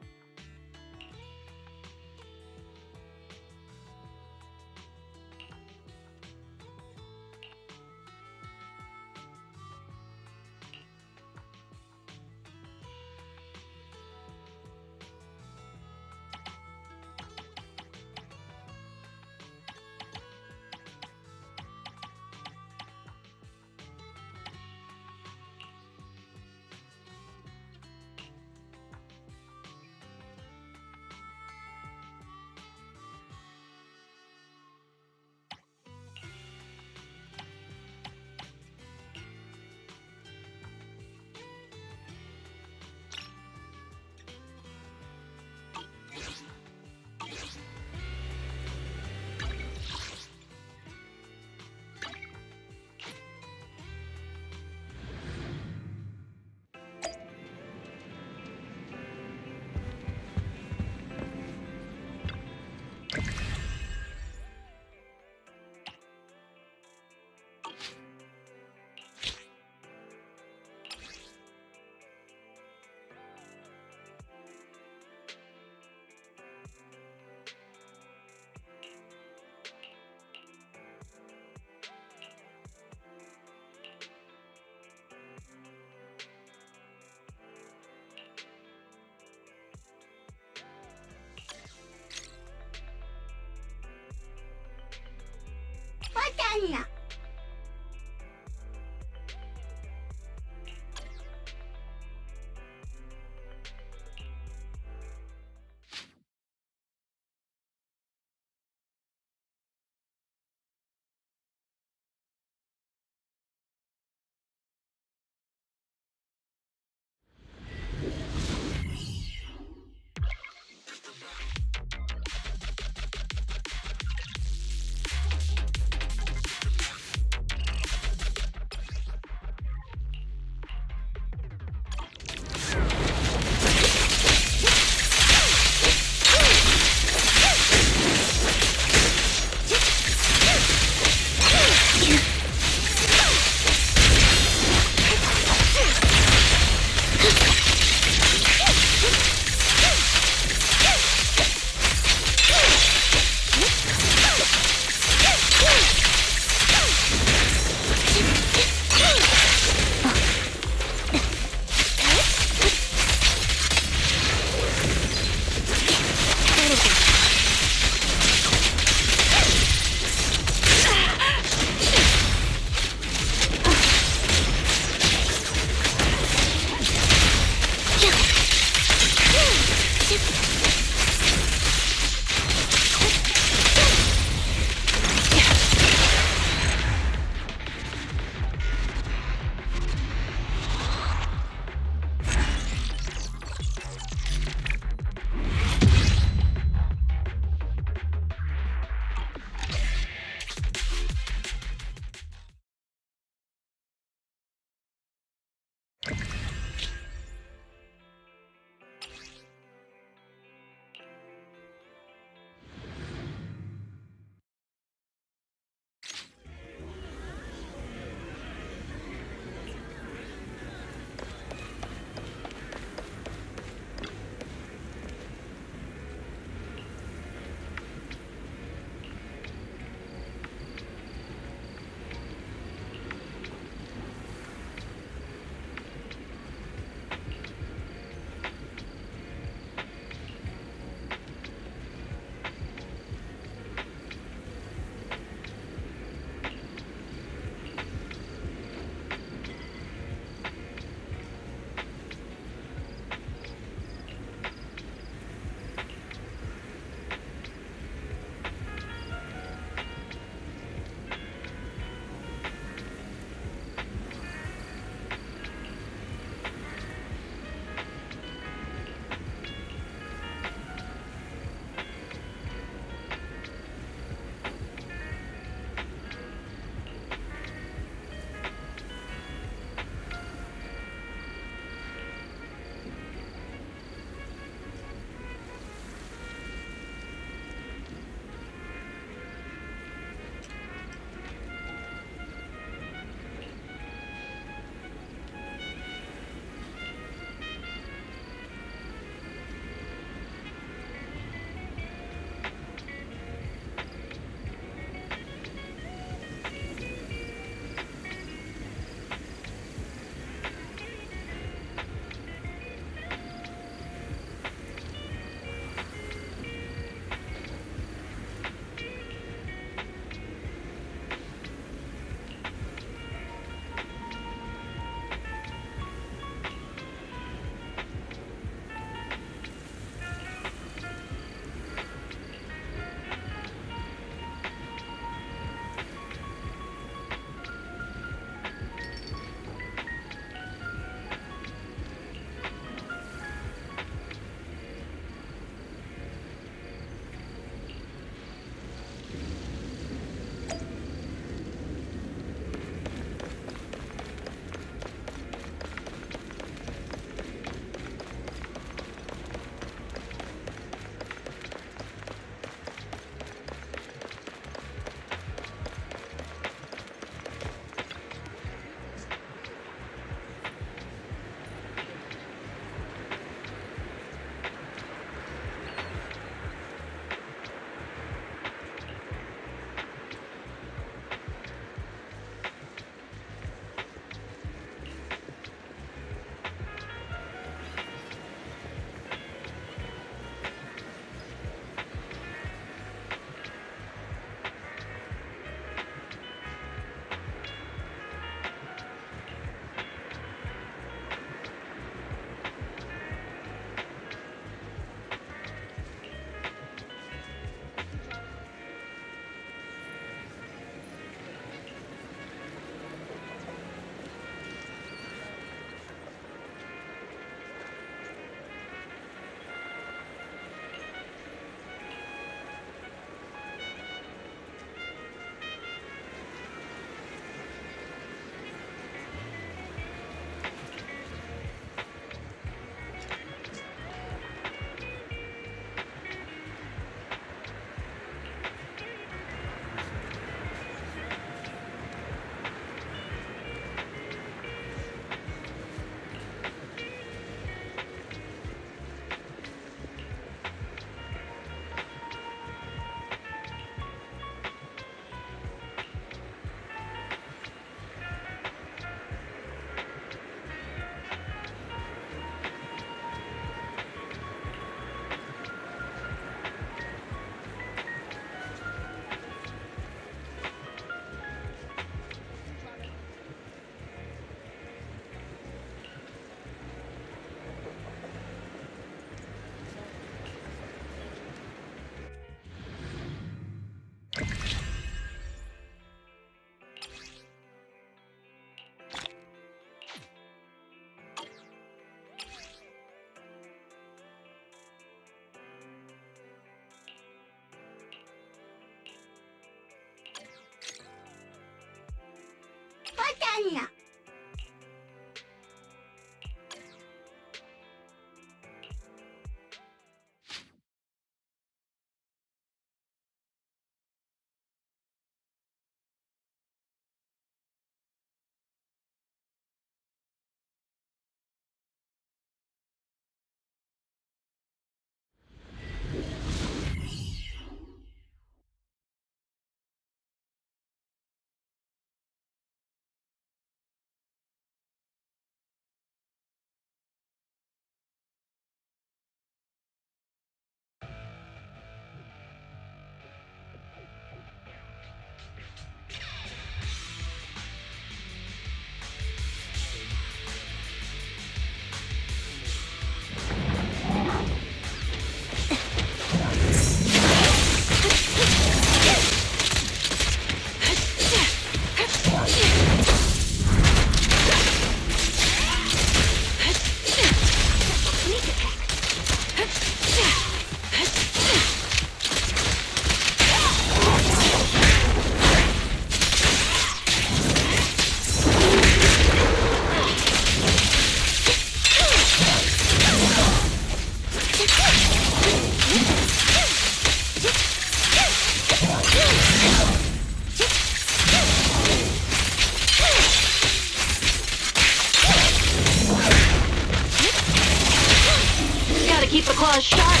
Keep the claws sharp.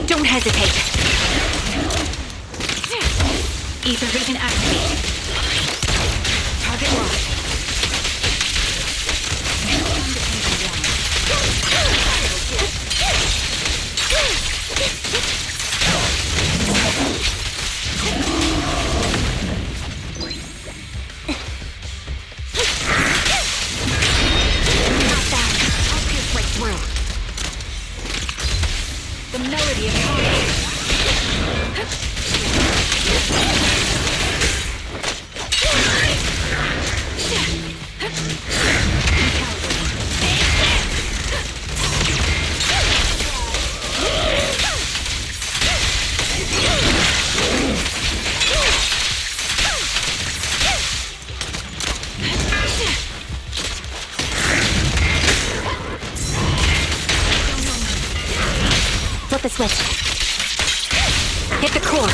Don't hesitate. Ether vision activate. Target locked. I'll pierce right through. The melody of power. Flip the switch. Hit the core.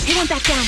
He went back down.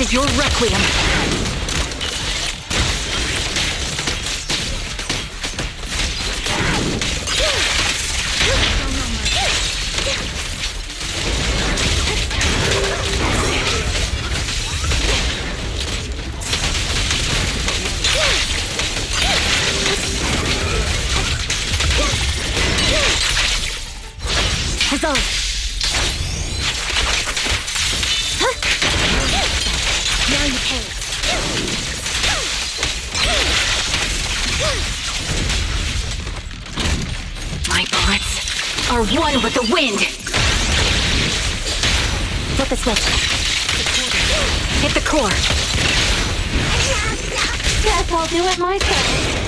conclude your requiem. Huzzah! Now you pay. My bullets are one with the wind. Flip the switch. Hit the core. Guess I'll do it myself.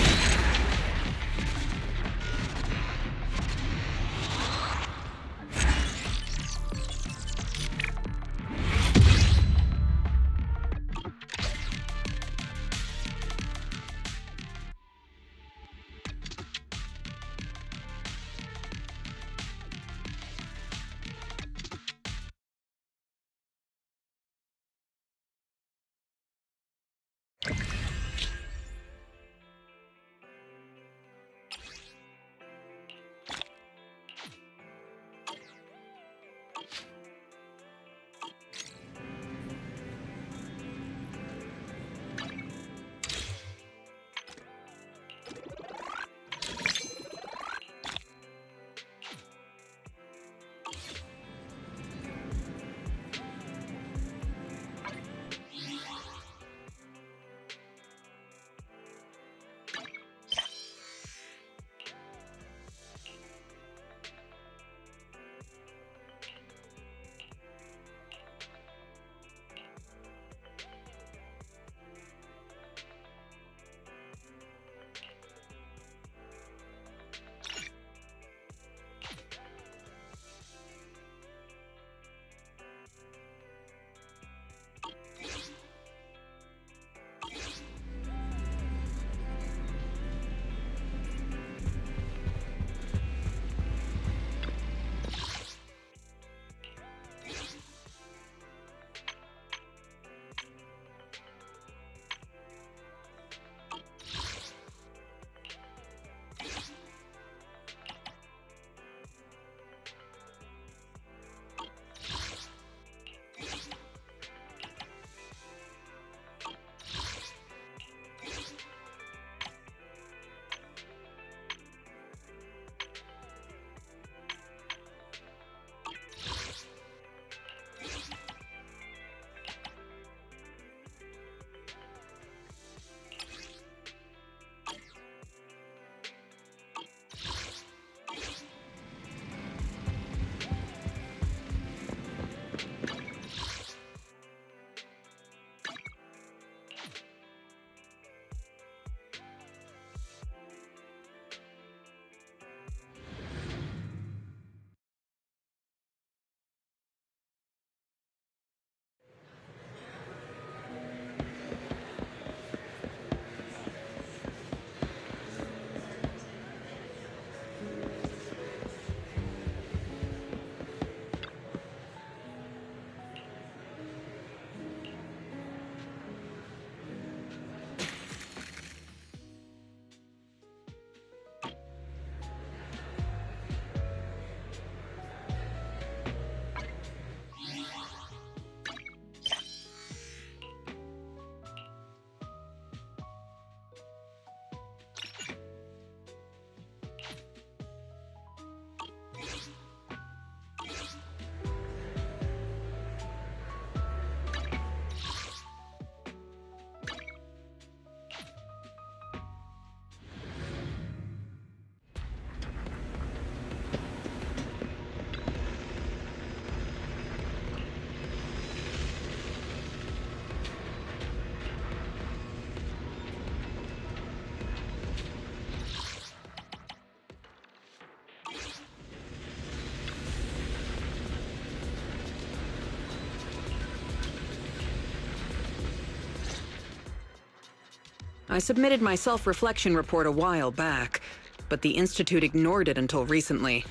I submitted my self-reflection report a while back, but the Institute ignored it until recently.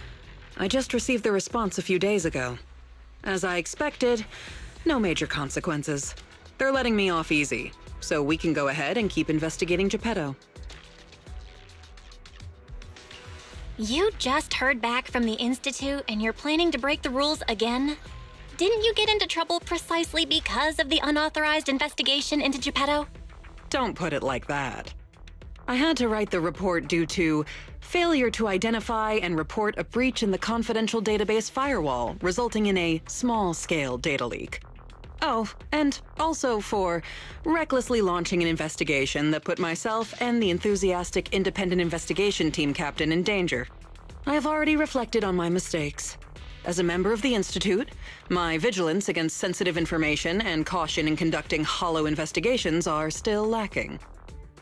I just received the response a few days ago. As I expected, no major consequences. They're letting me off easy, so we can go ahead and keep investigating Geppetto. You just heard back from the Institute and you're planning to break the rules again? Didn't you get into trouble precisely because of the unauthorized investigation into Geppetto? Don't put it like that. I had to write the report due to failure to identify and report a breach in the confidential database firewall, resulting in a small-scale data leak. Oh, and also for recklessly launching an investigation that put myself and the enthusiastic independent investigation team captain in danger. I have already reflected on my mistakes. As a member of the Institute, my vigilance against sensitive information and caution in conducting hollow investigations are still lacking.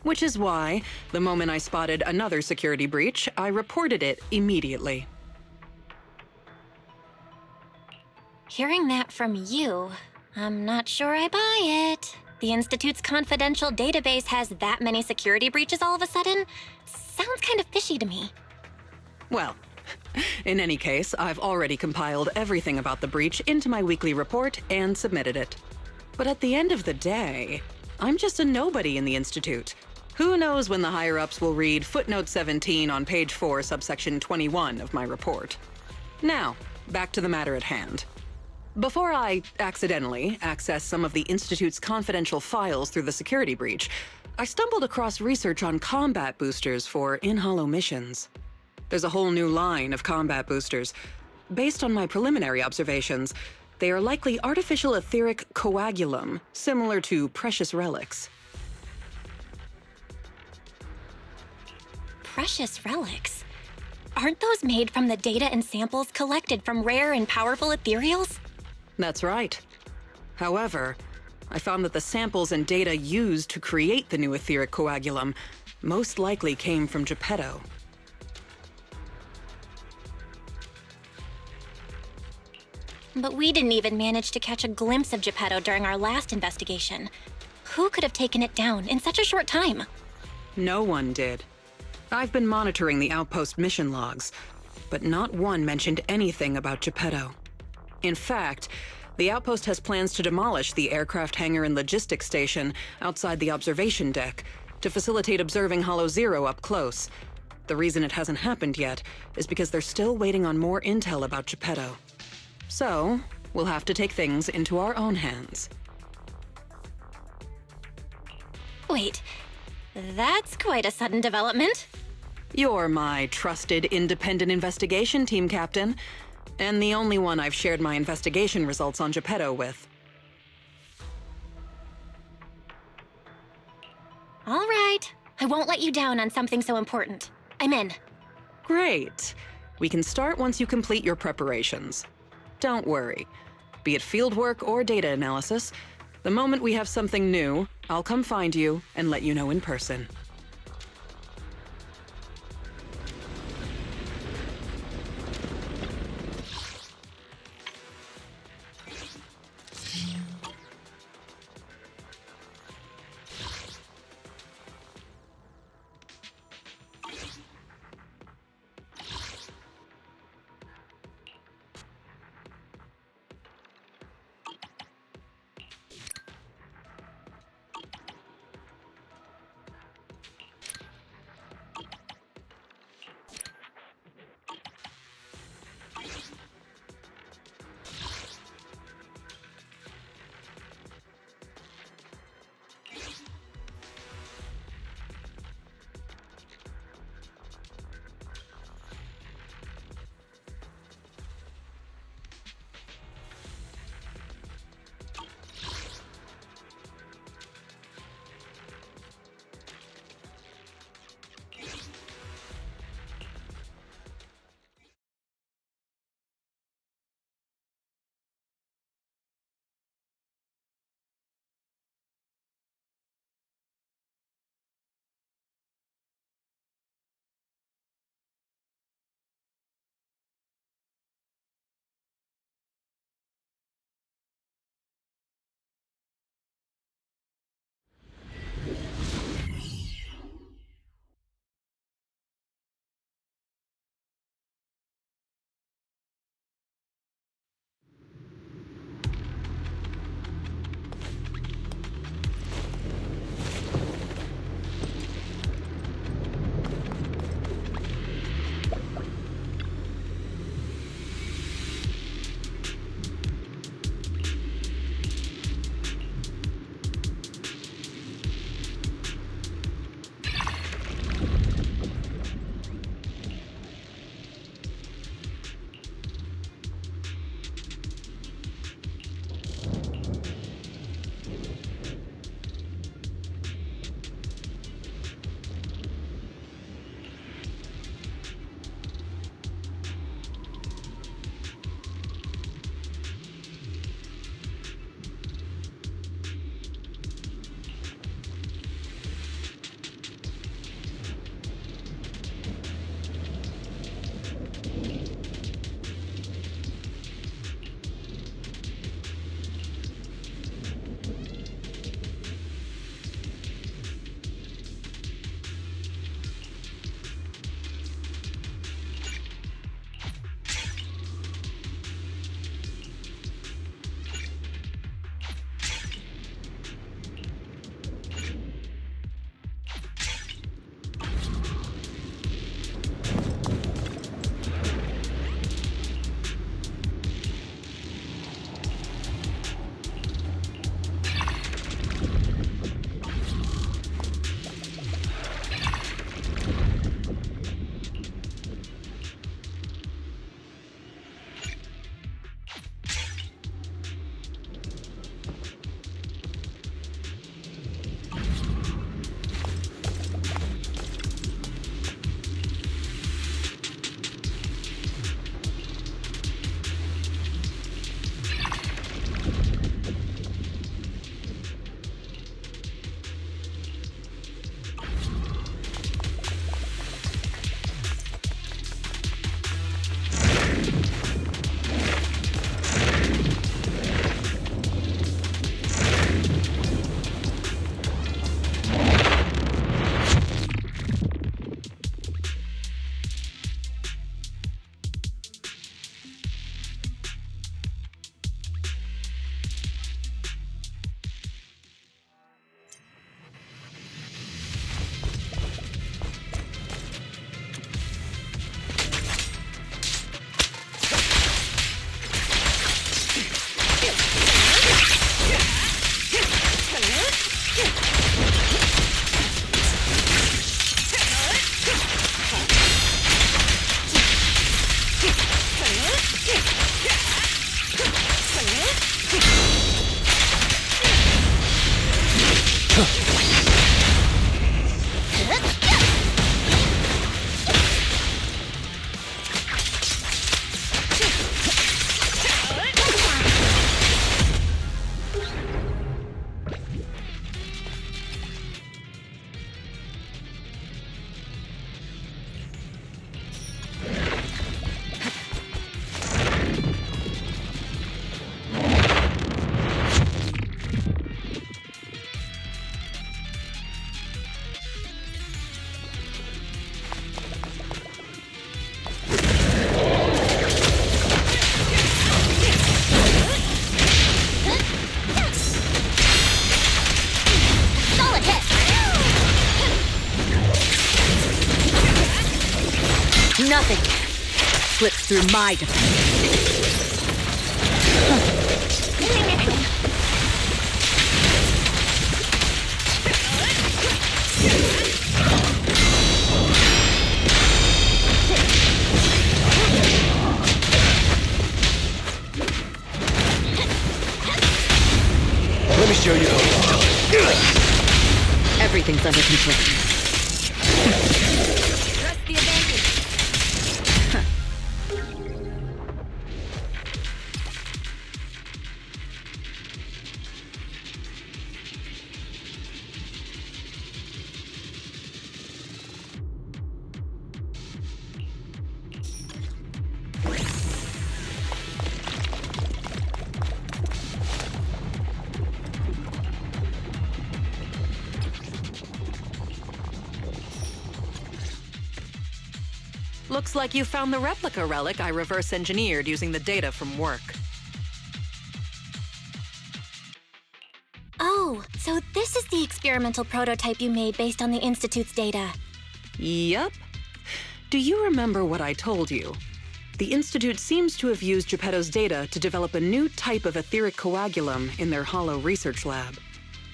Which is why, the moment I spotted another security breach, I reported it immediately. Hearing that from you, I'm not sure I buy it. The Institute's confidential database has that many security breaches all of a sudden? Sounds kind of fishy to me. Well, in any case, I've already compiled everything about the breach into my weekly report and submitted it. But at the end of the day, I'm just a nobody in the Institute. Who knows when the higher-ups will read footnote 17 on page 4, subsection 21 of my report. Now, back to the matter at hand. Before I accidentally access some of the Institute's confidential files through the security breach, I stumbled across research on combat boosters for in-hollow missions. There's a whole new line of combat boosters. Based on my preliminary observations, they are likely artificial etheric coagulum, similar to precious relics. Precious relics? Aren't those made from the data and samples collected from rare and powerful ethereals? That's right. However, I found that the samples and data used to create the new etheric coagulum most likely came from Geppetto. But we didn't even manage to catch a glimpse of Geppetto during our last investigation. Who could have taken it down in such a short time? No one did. I've been monitoring the outpost mission logs, but not one mentioned anything about Geppetto. In fact, the outpost has plans to demolish the aircraft hangar and logistics station outside the observation deck to facilitate observing Hollow Zero up close. The reason it hasn't happened yet is because they're still waiting on more intel about Geppetto. So, we'll have to take things into our own hands. Wait, that's quite a sudden development. You're my trusted independent investigation team captain, and the only one I've shared my investigation results on Geppetto with. All right, I won't let you down on something so important. I'm in. Great. We can start once you complete your preparations. Don't worry. Be it fieldwork or data analysis, the moment we have something new, I'll come find you and let you know in person. Nothing slips through my defense. Let me show you how it's done. Everything's under control. Press the advantage. Looks like you found the replica relic I reverse engineered using the data from work. Oh, so this is the experimental prototype you made based on the Institute's data. Yup. Do you remember what I told you? The Institute seems to have used Geppetto's data to develop a new type of etheric coagulum in their hollow research lab.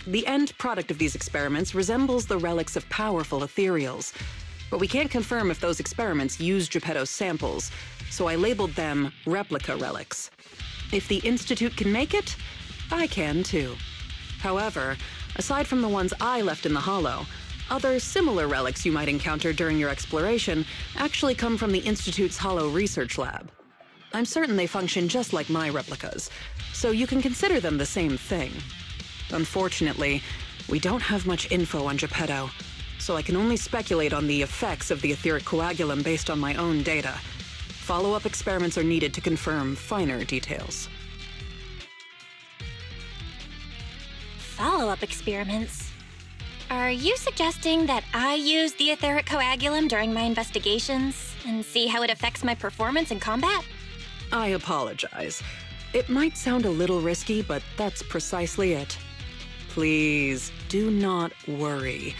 The end product of these experiments resembles the relics of powerful ethereals, but we can't confirm if those experiments used Geppetto's samples, so I labeled them replica relics. If the Institute can make it, I can too. However, aside from the ones I left in the hollow, other similar relics you might encounter during your exploration actually come from the Institute's hollow research lab. I'm certain they function just like my replicas, so you can consider them the same thing. Unfortunately, we don't have much info on Geppetto, so I can only speculate on the effects of the etheric coagulum based on my own data. Follow-up experiments are needed to confirm finer details. Follow-up experiments? Are you suggesting that I use the etheric coagulum during my investigations and see how it affects my performance in combat? I apologize. It might sound a little risky, but that's precisely it. Please, do not worry.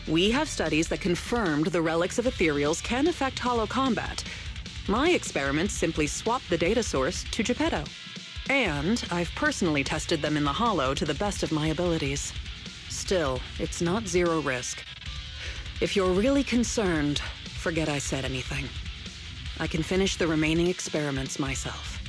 We have studies that confirmed the relics of ethereals can affect hollow combat. My experiments simply swap the data source to Geppetto. And I've personally tested them in the hollow to the best of my abilities. Still, it's not zero risk. If you're really concerned, forget I said anything. I can finish the remaining experiments myself.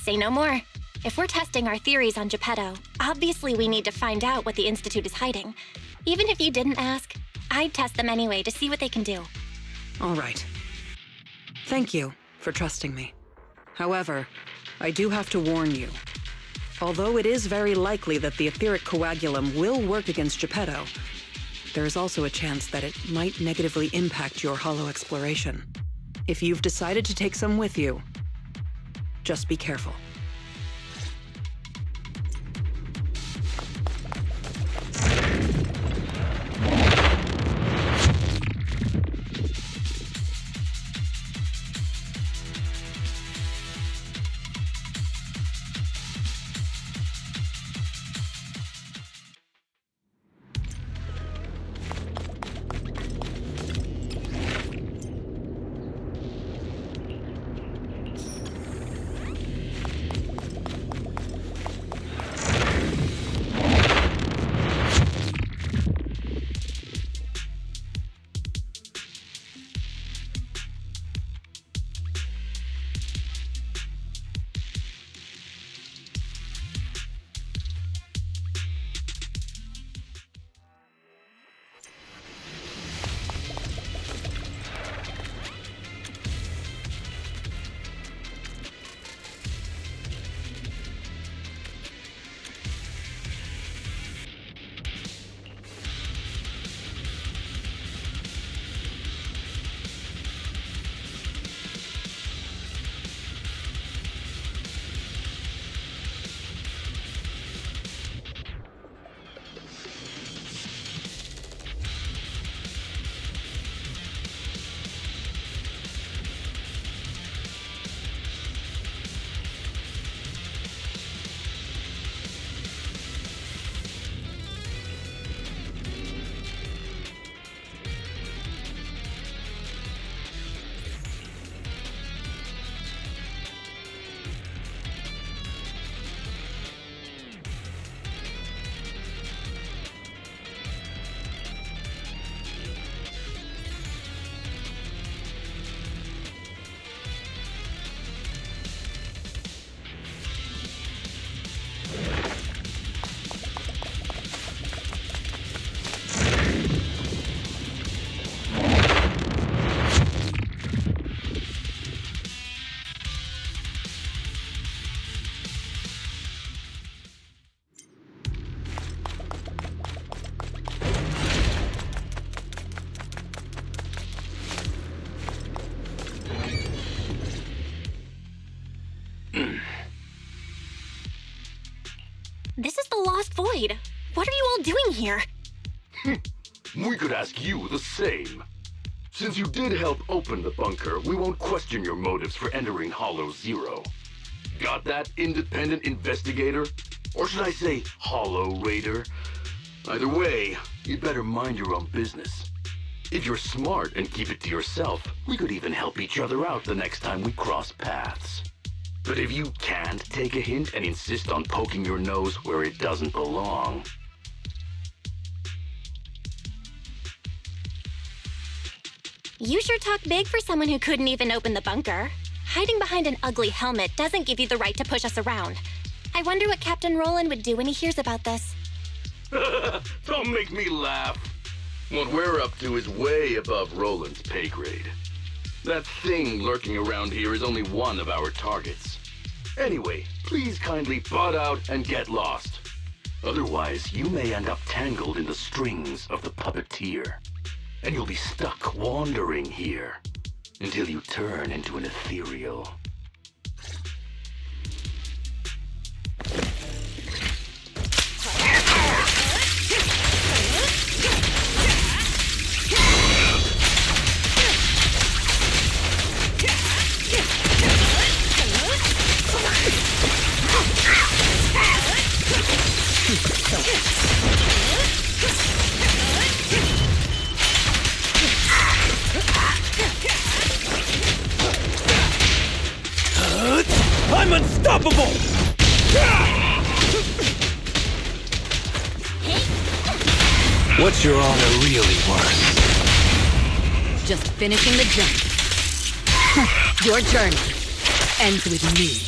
Say no more. If we're testing our theories on Geppetto, obviously we need to find out what the Institute is hiding. Even if you didn't ask, I'd test them anyway to see what they can do. All right. Thank you for trusting me. However, I do have to warn you. Although it is very likely that the etheric coagulum will work against Geppetto, there is also a chance that it might negatively impact your hollow exploration. If you've decided to take some with you, just be careful. This is the Lost Void. What are you all doing here? We could ask you the same. Since you did help open the bunker, we won't question your motives for entering Hollow Zero. Got that, independent investigator? Or should I say, Hollow Raider? Either way, you'd better mind your own business. If you're smart and keep it to yourself, we could even help each other out the next time we cross paths. But if you can't take a hint and insist on poking your nose where it doesn't belong... You sure talk big for someone who couldn't even open the bunker. Hiding behind an ugly helmet doesn't give you the right to push us around. I wonder what Captain Roland would do when he hears about this. Don't make me laugh. What we're up to is way above Roland's pay grade. That thing lurking around here is only one of our targets. Anyway, please kindly butt out and get lost. Otherwise, you may end up tangled in the strings of the puppeteer. And you'll be stuck wandering here until you turn into an ethereal. I'm unstoppable! What's your honor really worth? Just finishing the journey. Your journey ends with me.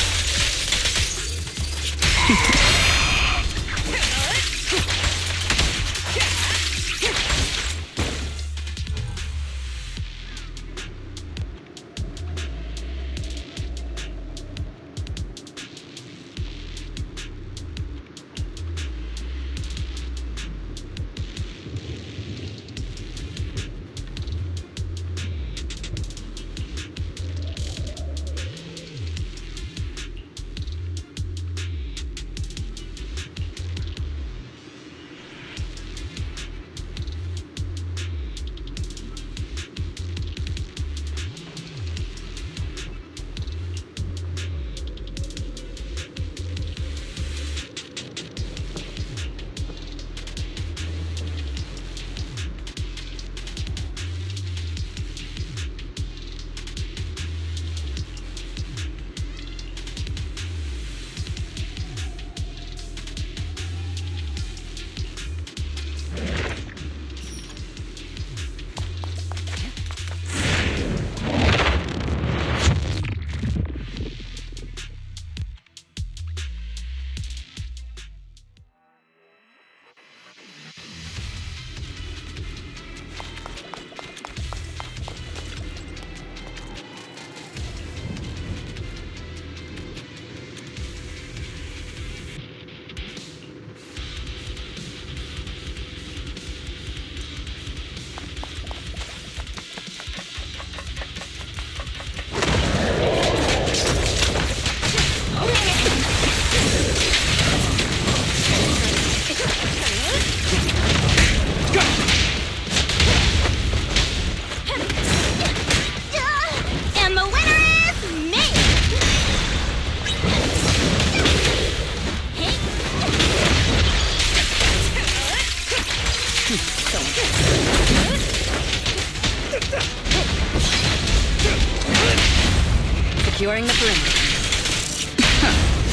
Securing the perimeter.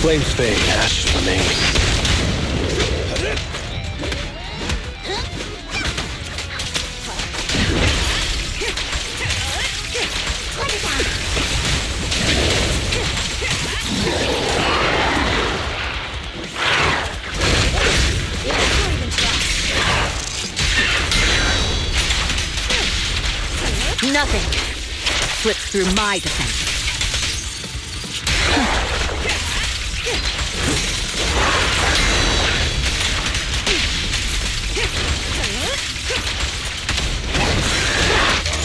Flames fade, ashes remain. Nothing slips through my defense.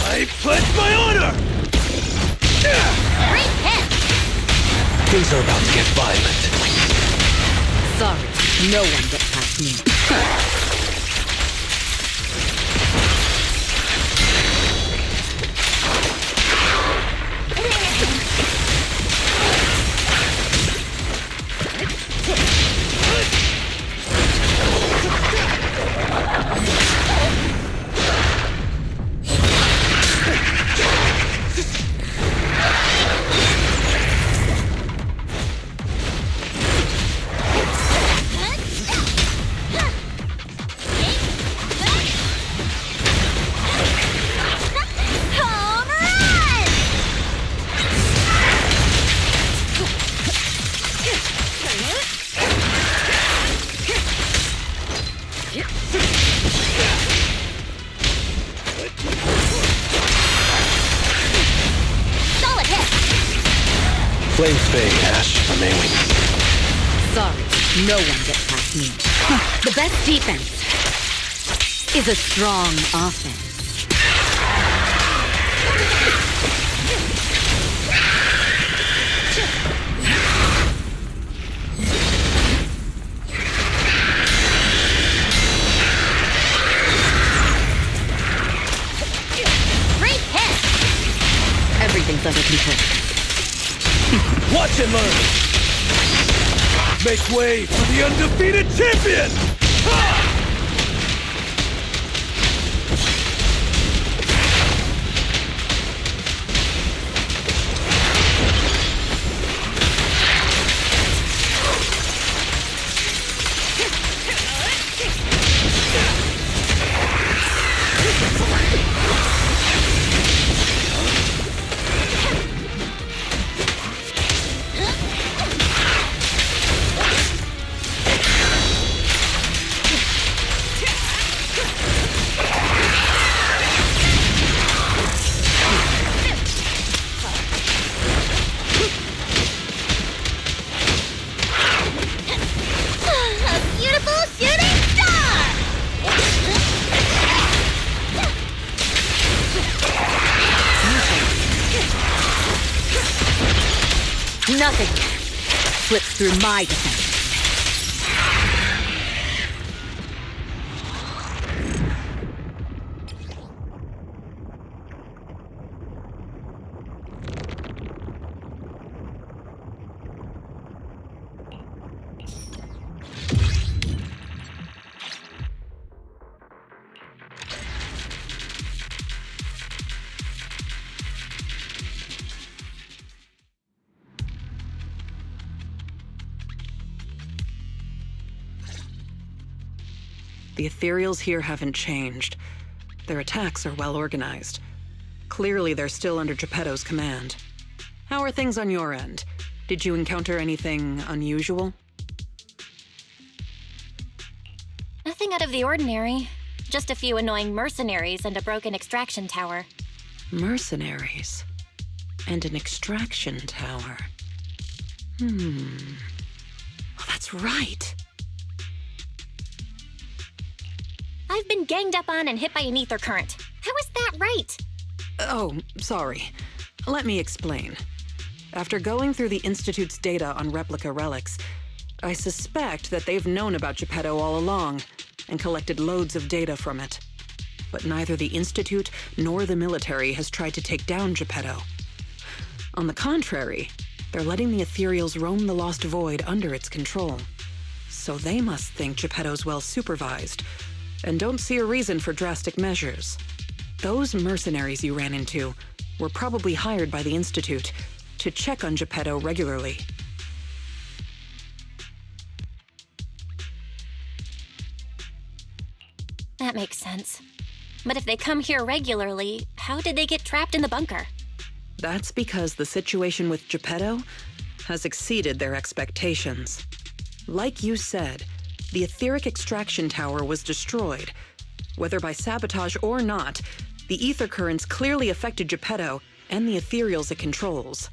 I pledge my honor! Great hit! Things are about to get violent. Sorry, no one gets past me. Flames fade, Ash. I'm aiming. Sorry, no one gets past me. The best defense is a strong offense. Great hit! Everything's under control. Watch and learn! Make way for the undefeated champion! Ha! Nothing slips through my defense. The ethereals here haven't changed. Their attacks are well organized. Clearly, they're still under Geppetto's command. How are things on your end? Did you encounter anything unusual? Nothing out of the ordinary. Just a few annoying mercenaries and a broken extraction tower. Mercenaries. And an extraction tower. Oh, that's right. I've been ganged up on and hit by an ether current. How is that right? Oh, sorry. Let me explain. After going through the Institute's data on replica relics, I suspect that they've known about Geppetto all along and collected loads of data from it. But neither the Institute nor the military has tried to take down Geppetto. On the contrary, they're letting the ethereals roam the Lost Void under its control. So they must think Geppetto's well supervised, and don't see a reason for drastic measures. Those mercenaries you ran into were probably hired by the Institute to check on Geppetto regularly. That makes sense. But if they come here regularly, how did they get trapped in the bunker? That's because the situation with Geppetto has exceeded their expectations. Like you said, the etheric extraction tower was destroyed. Whether by sabotage or not, the ether currents clearly affected Geppetto and the ethereals it controls.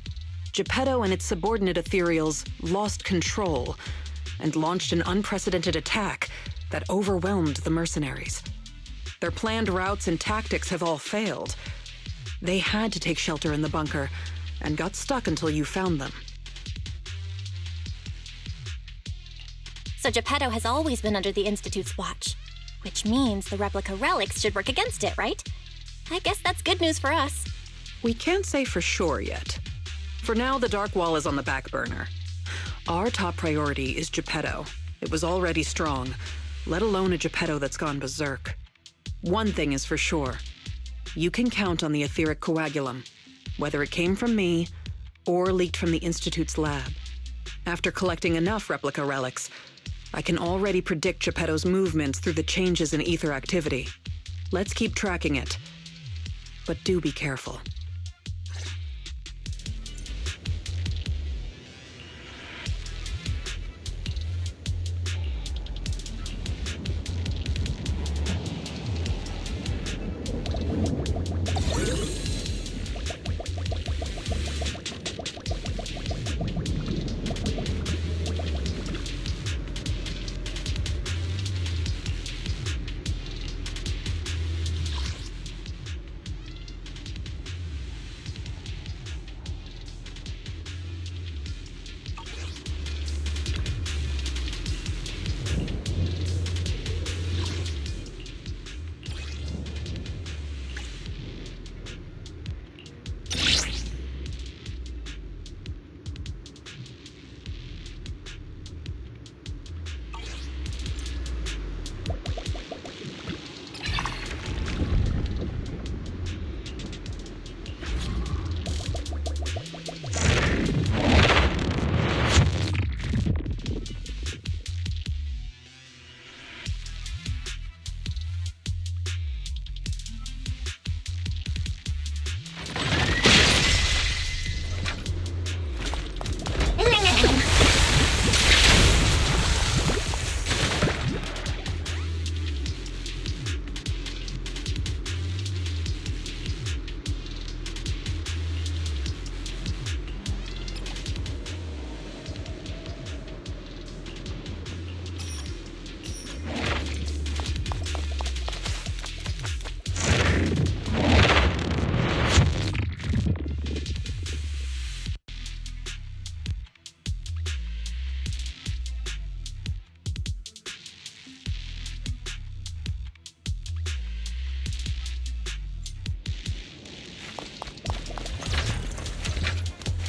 Geppetto and its subordinate ethereals lost control and launched an unprecedented attack that overwhelmed the mercenaries. Their planned routes and tactics have all failed. They had to take shelter in the bunker and got stuck until you found them. So Geppetto has always been under the Institute's watch. Which means the replica relics should work against it, right? I guess that's good news for us. We can't say for sure yet. For now, the Dark Wall is on the back burner. Our top priority is Geppetto. It was already strong, let alone a Geppetto that's gone berserk. One thing is for sure. You can count on the etheric coagulum, whether it came from me or leaked from the Institute's lab. After collecting enough replica relics, I can already predict Geppetto's movements through the changes in ether activity. Let's keep tracking it. But do be careful.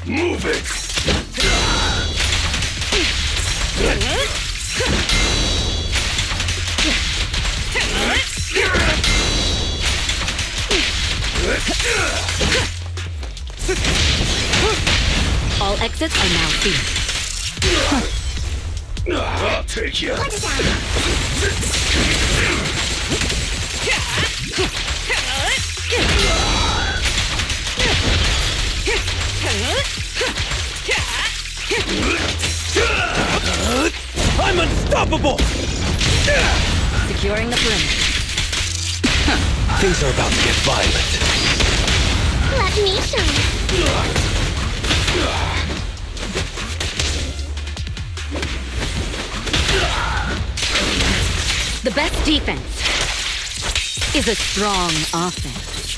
Move it! All exits are now sealed. I'll take you. I'm unstoppable! Securing the perimeter. Things are about to get violent. Let me show The best defense is a strong offense.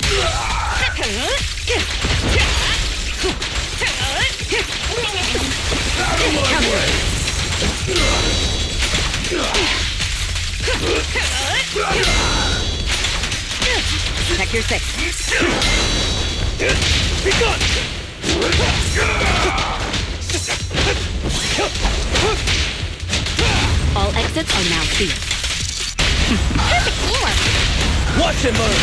Check your six. Be gone! All exits are now sealed. Perfect teamwork. Watch and learn!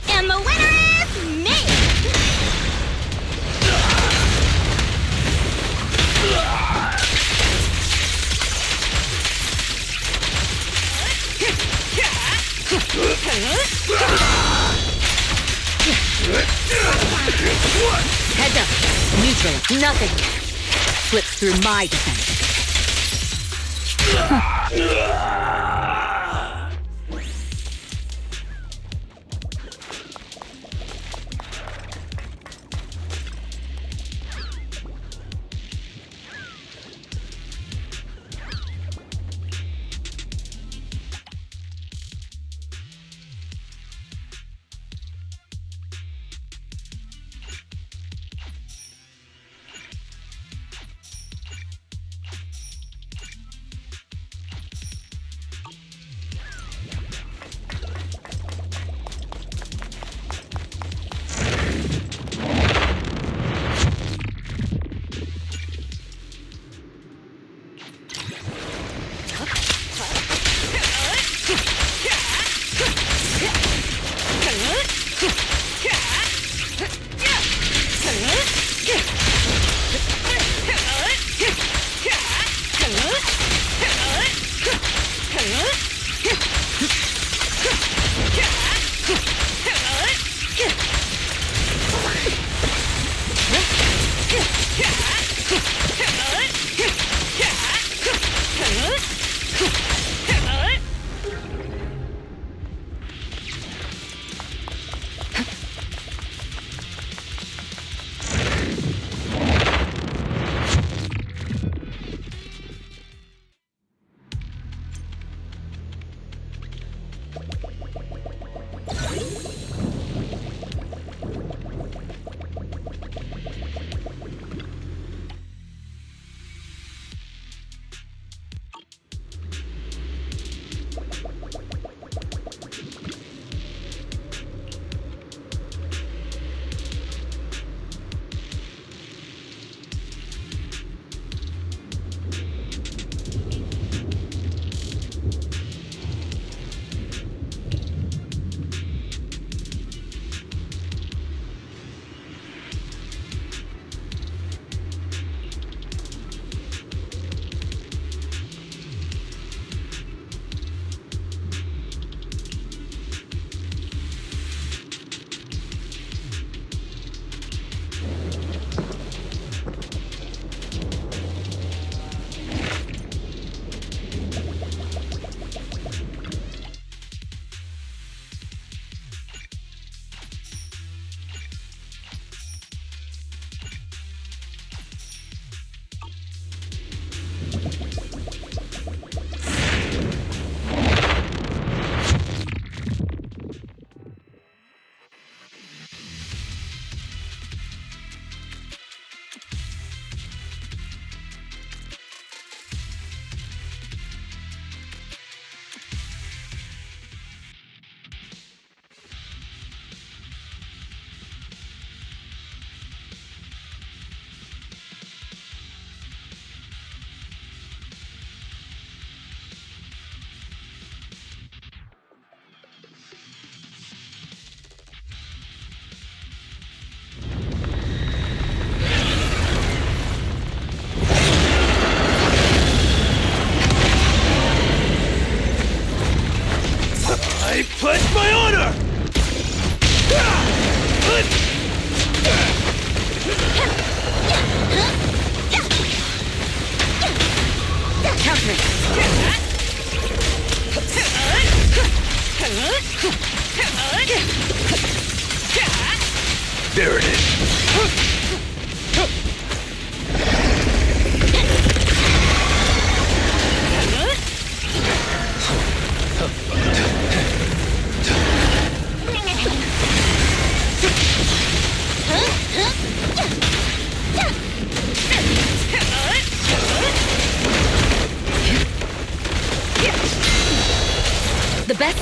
And the winner is me! Heads up. Neutral. Nothing. Slips through my defense.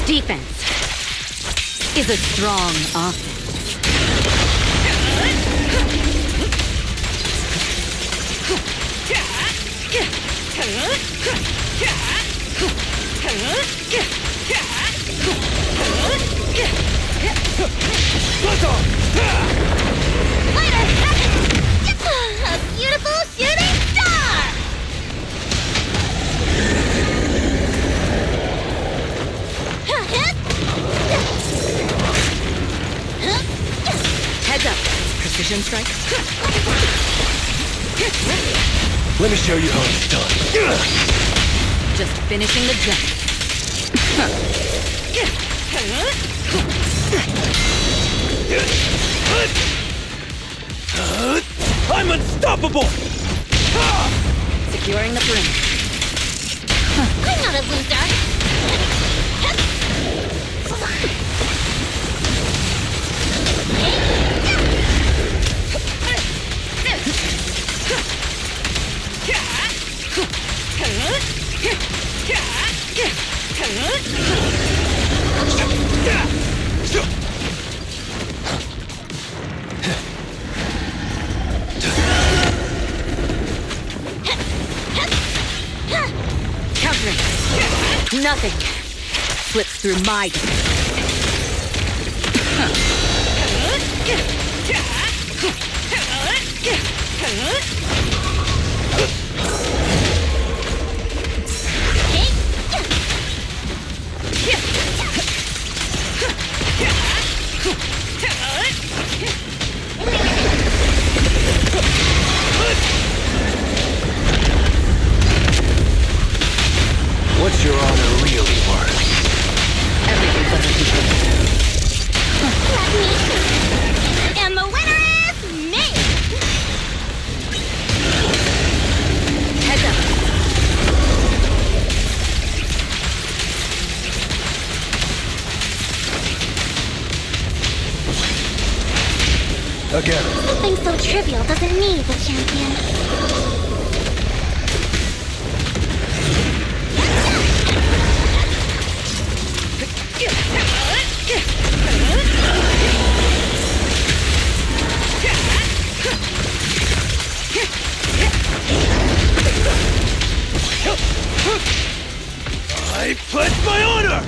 defense is a strong offense. A beautiful shooting star! Heads up. Precision strike. Let me show you how it's done. Just finishing the jump. I'm unstoppable! Securing the perimeter. I'm not a loser! Countering. Nothing slips through my defense. What's your honor really worth? Everything's under control. And the winner is me! Heads up. Again. Something so trivial doesn't need the champion. I pledge my honor!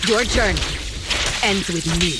Your journey ends with me.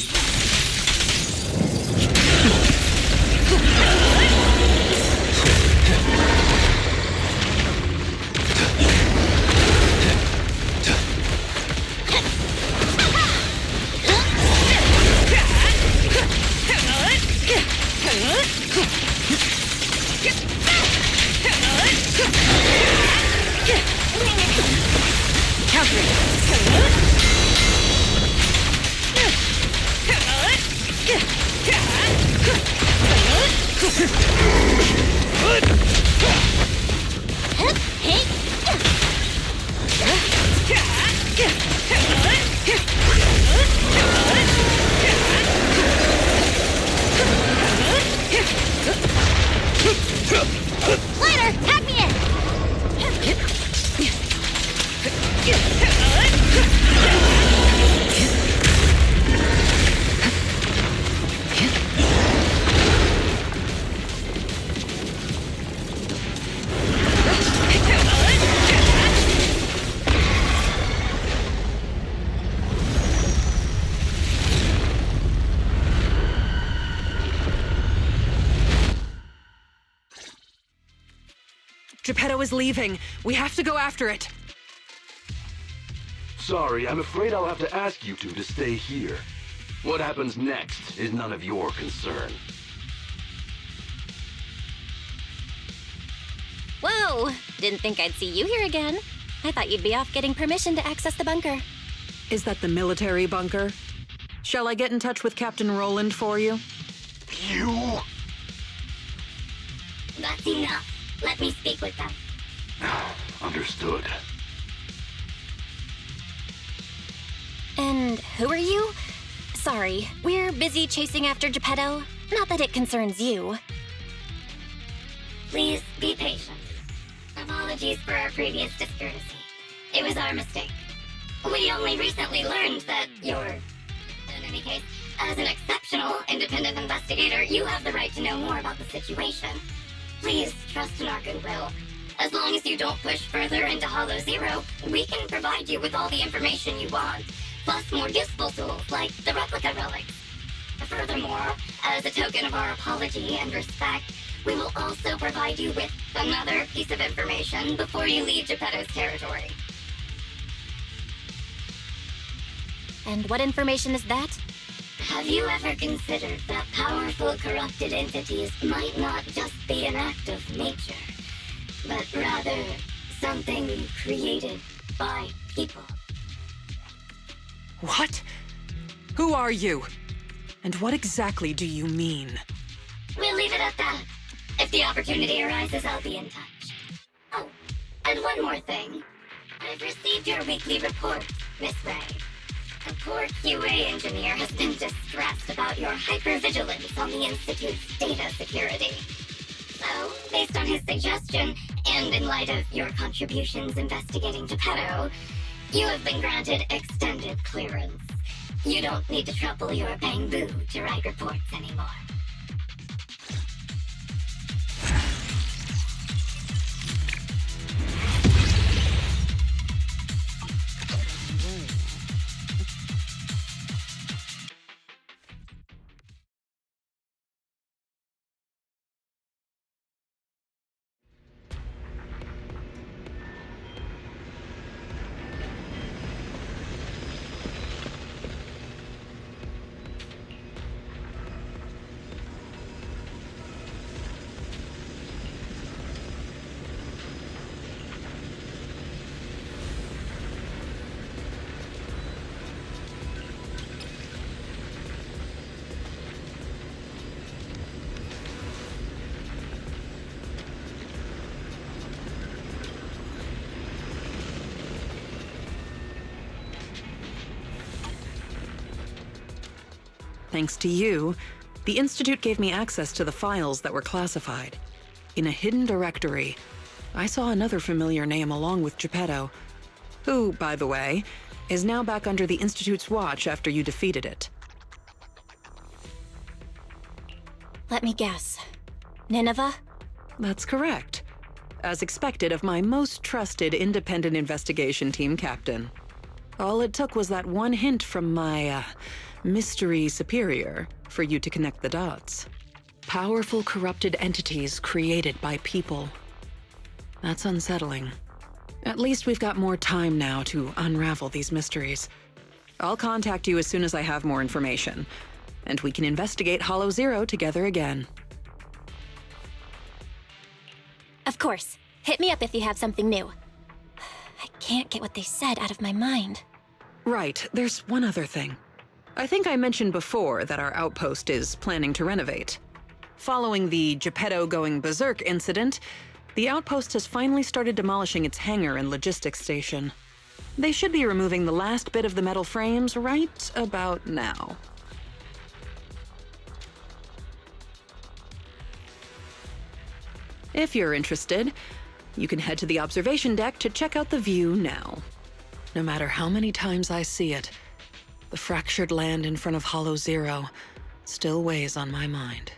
Later, tag me in! Geppetto is leaving. We have to go after it. Sorry, I'm afraid I'll have to ask you two to stay here. What happens next is none of your concern. Whoa! Didn't think I'd see you here again. I thought you'd be off getting permission to access the bunker. Is that the military bunker? Shall I get in touch with Captain Roland for you? You? That's enough. Let me speak with them. Understood. And who are you? Sorry, we're busy chasing after Geppetto. Not that it concerns you. Please be patient. Apologies for our previous discourtesy. It was our mistake. We only recently learned that you're... In any case, as an exceptional independent investigator, you have the right to know more about the situation. Please trust in our goodwill. As long as you don't push further into Hollow Zero, we can provide you with all the information you want, plus more useful tools like the replica relics. Furthermore, as a token of our apology and respect, we will also provide you with another piece of information before you leave Geppetto's territory. And what information is that? Have you ever considered that powerful corrupted entities might not just be an act of nature, but rather something created by people? What? Who are you? And what exactly do you mean? We'll leave it at that. If the opportunity arises, I'll be in touch. Oh, and one more thing. I've received your weekly report, Miss Ray. A poor QA engineer has been distressed about your hypervigilance on the Institute's data security. So, based on his suggestion, and in light of your contributions investigating Geppetto, you have been granted extended clearance. You don't need to trouble your bamboo to write reports anymore. Thanks to you, the Institute gave me access to the files that were classified. In a hidden directory, I saw another familiar name along with Geppetto, who, by the way, is now back under the Institute's watch after you defeated it. Let me guess. Nineveh? That's correct. As expected of my most trusted independent investigation team captain. All it took was that one hint from my, mystery superior for you to connect the dots. Powerful corrupted entities created by people. That's unsettling. At least we've got more time now to unravel these mysteries. I'll contact you as soon as I have more information, and we can investigate Hollow Zero together again. Of course. Hit me up if you have something new. I can't get what they said out of my mind. Right, there's one other thing. I think I mentioned before that our outpost is planning to renovate. Following the Geppetto going berserk incident, the outpost has finally started demolishing its hangar and logistics station. They should be removing the last bit of the metal frames right about now. If you're interested, you can head to the observation deck to check out the view now. No matter how many times I see it, the fractured land in front of Hollow Zero still weighs on my mind.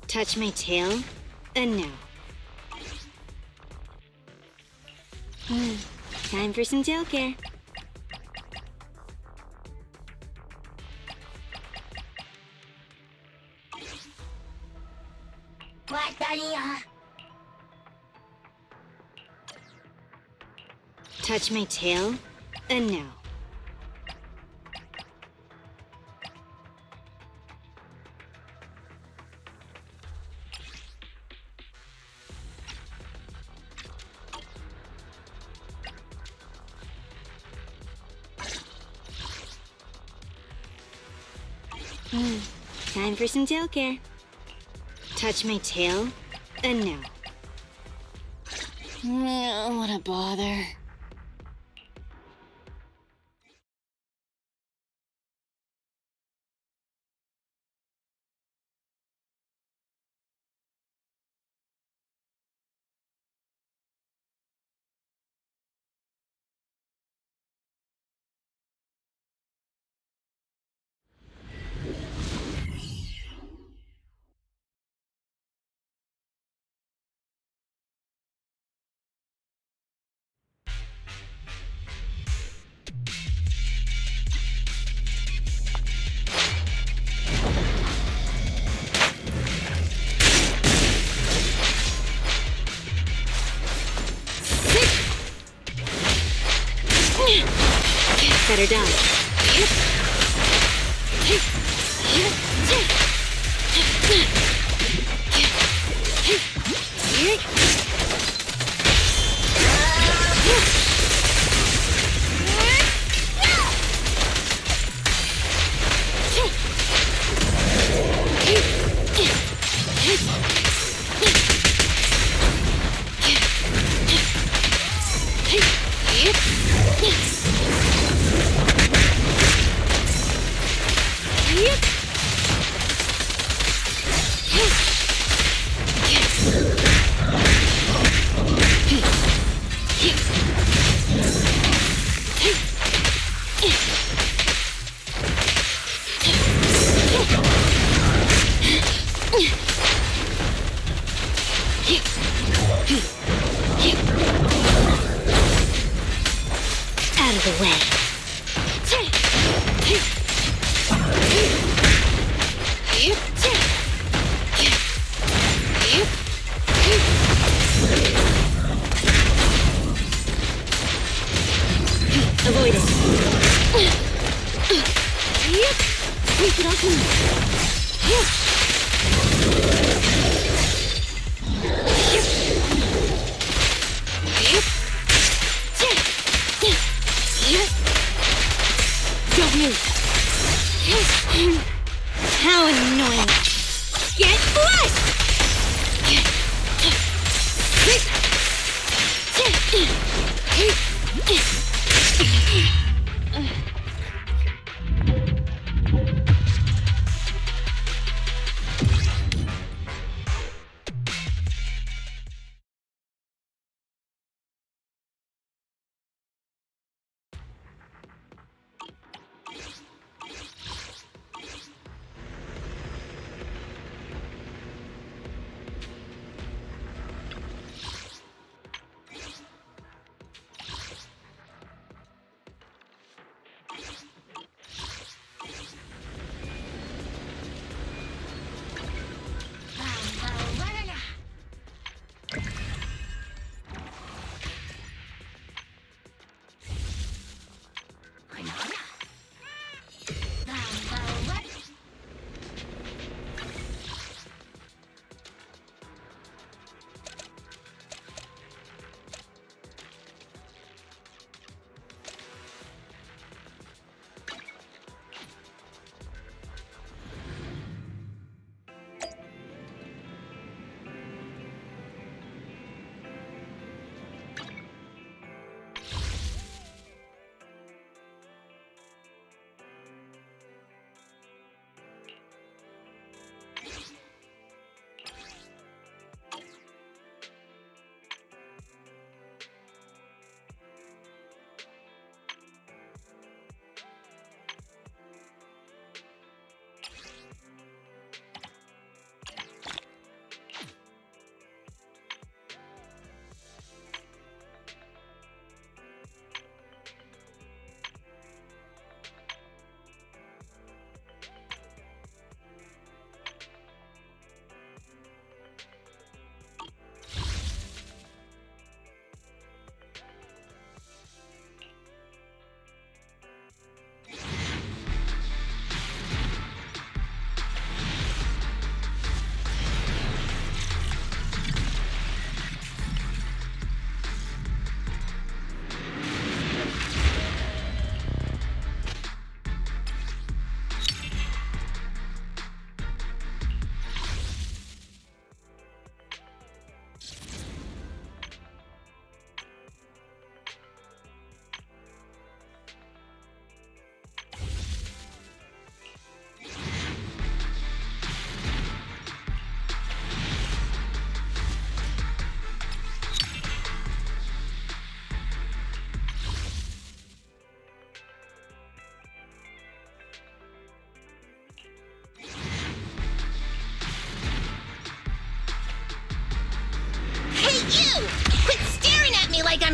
Touch my tail, and no. Time for some tail care. Touch my tail, and no. Time for some tail care. Touch my tail, and no. What a bother. Better die. Out of the way. Avoid it. Sweep it off Don't move. How annoying. Get flushed!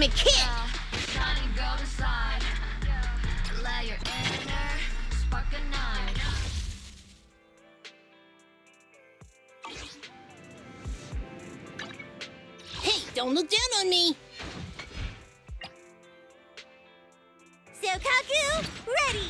me kid! Hey, don't look down on me! Sokaku, ready!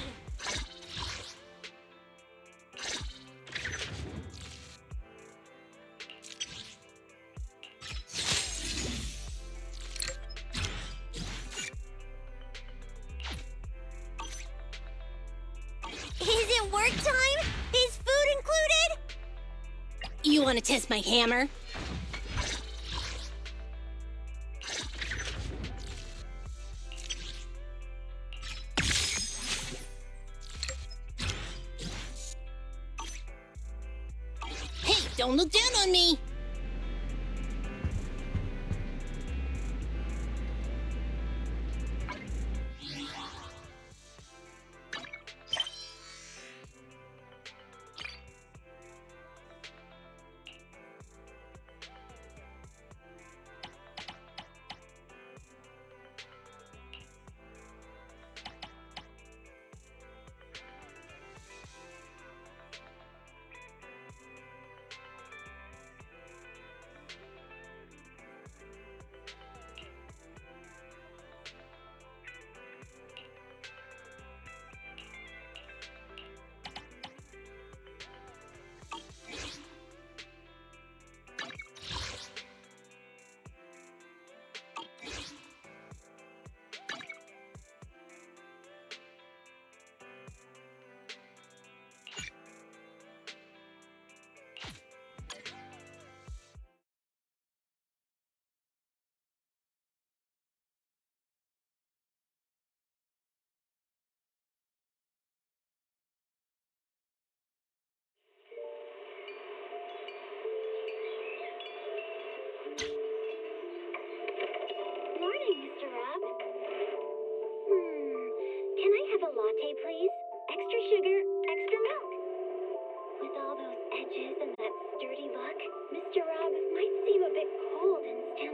Is it work time? Is food included? You want to test my hammer? Hey, don't look down on me! Morning, Mr. Rob. Can I have a latte, please? Extra sugar, extra milk. With all those edges and that sturdy look, Mr. Rob might seem a bit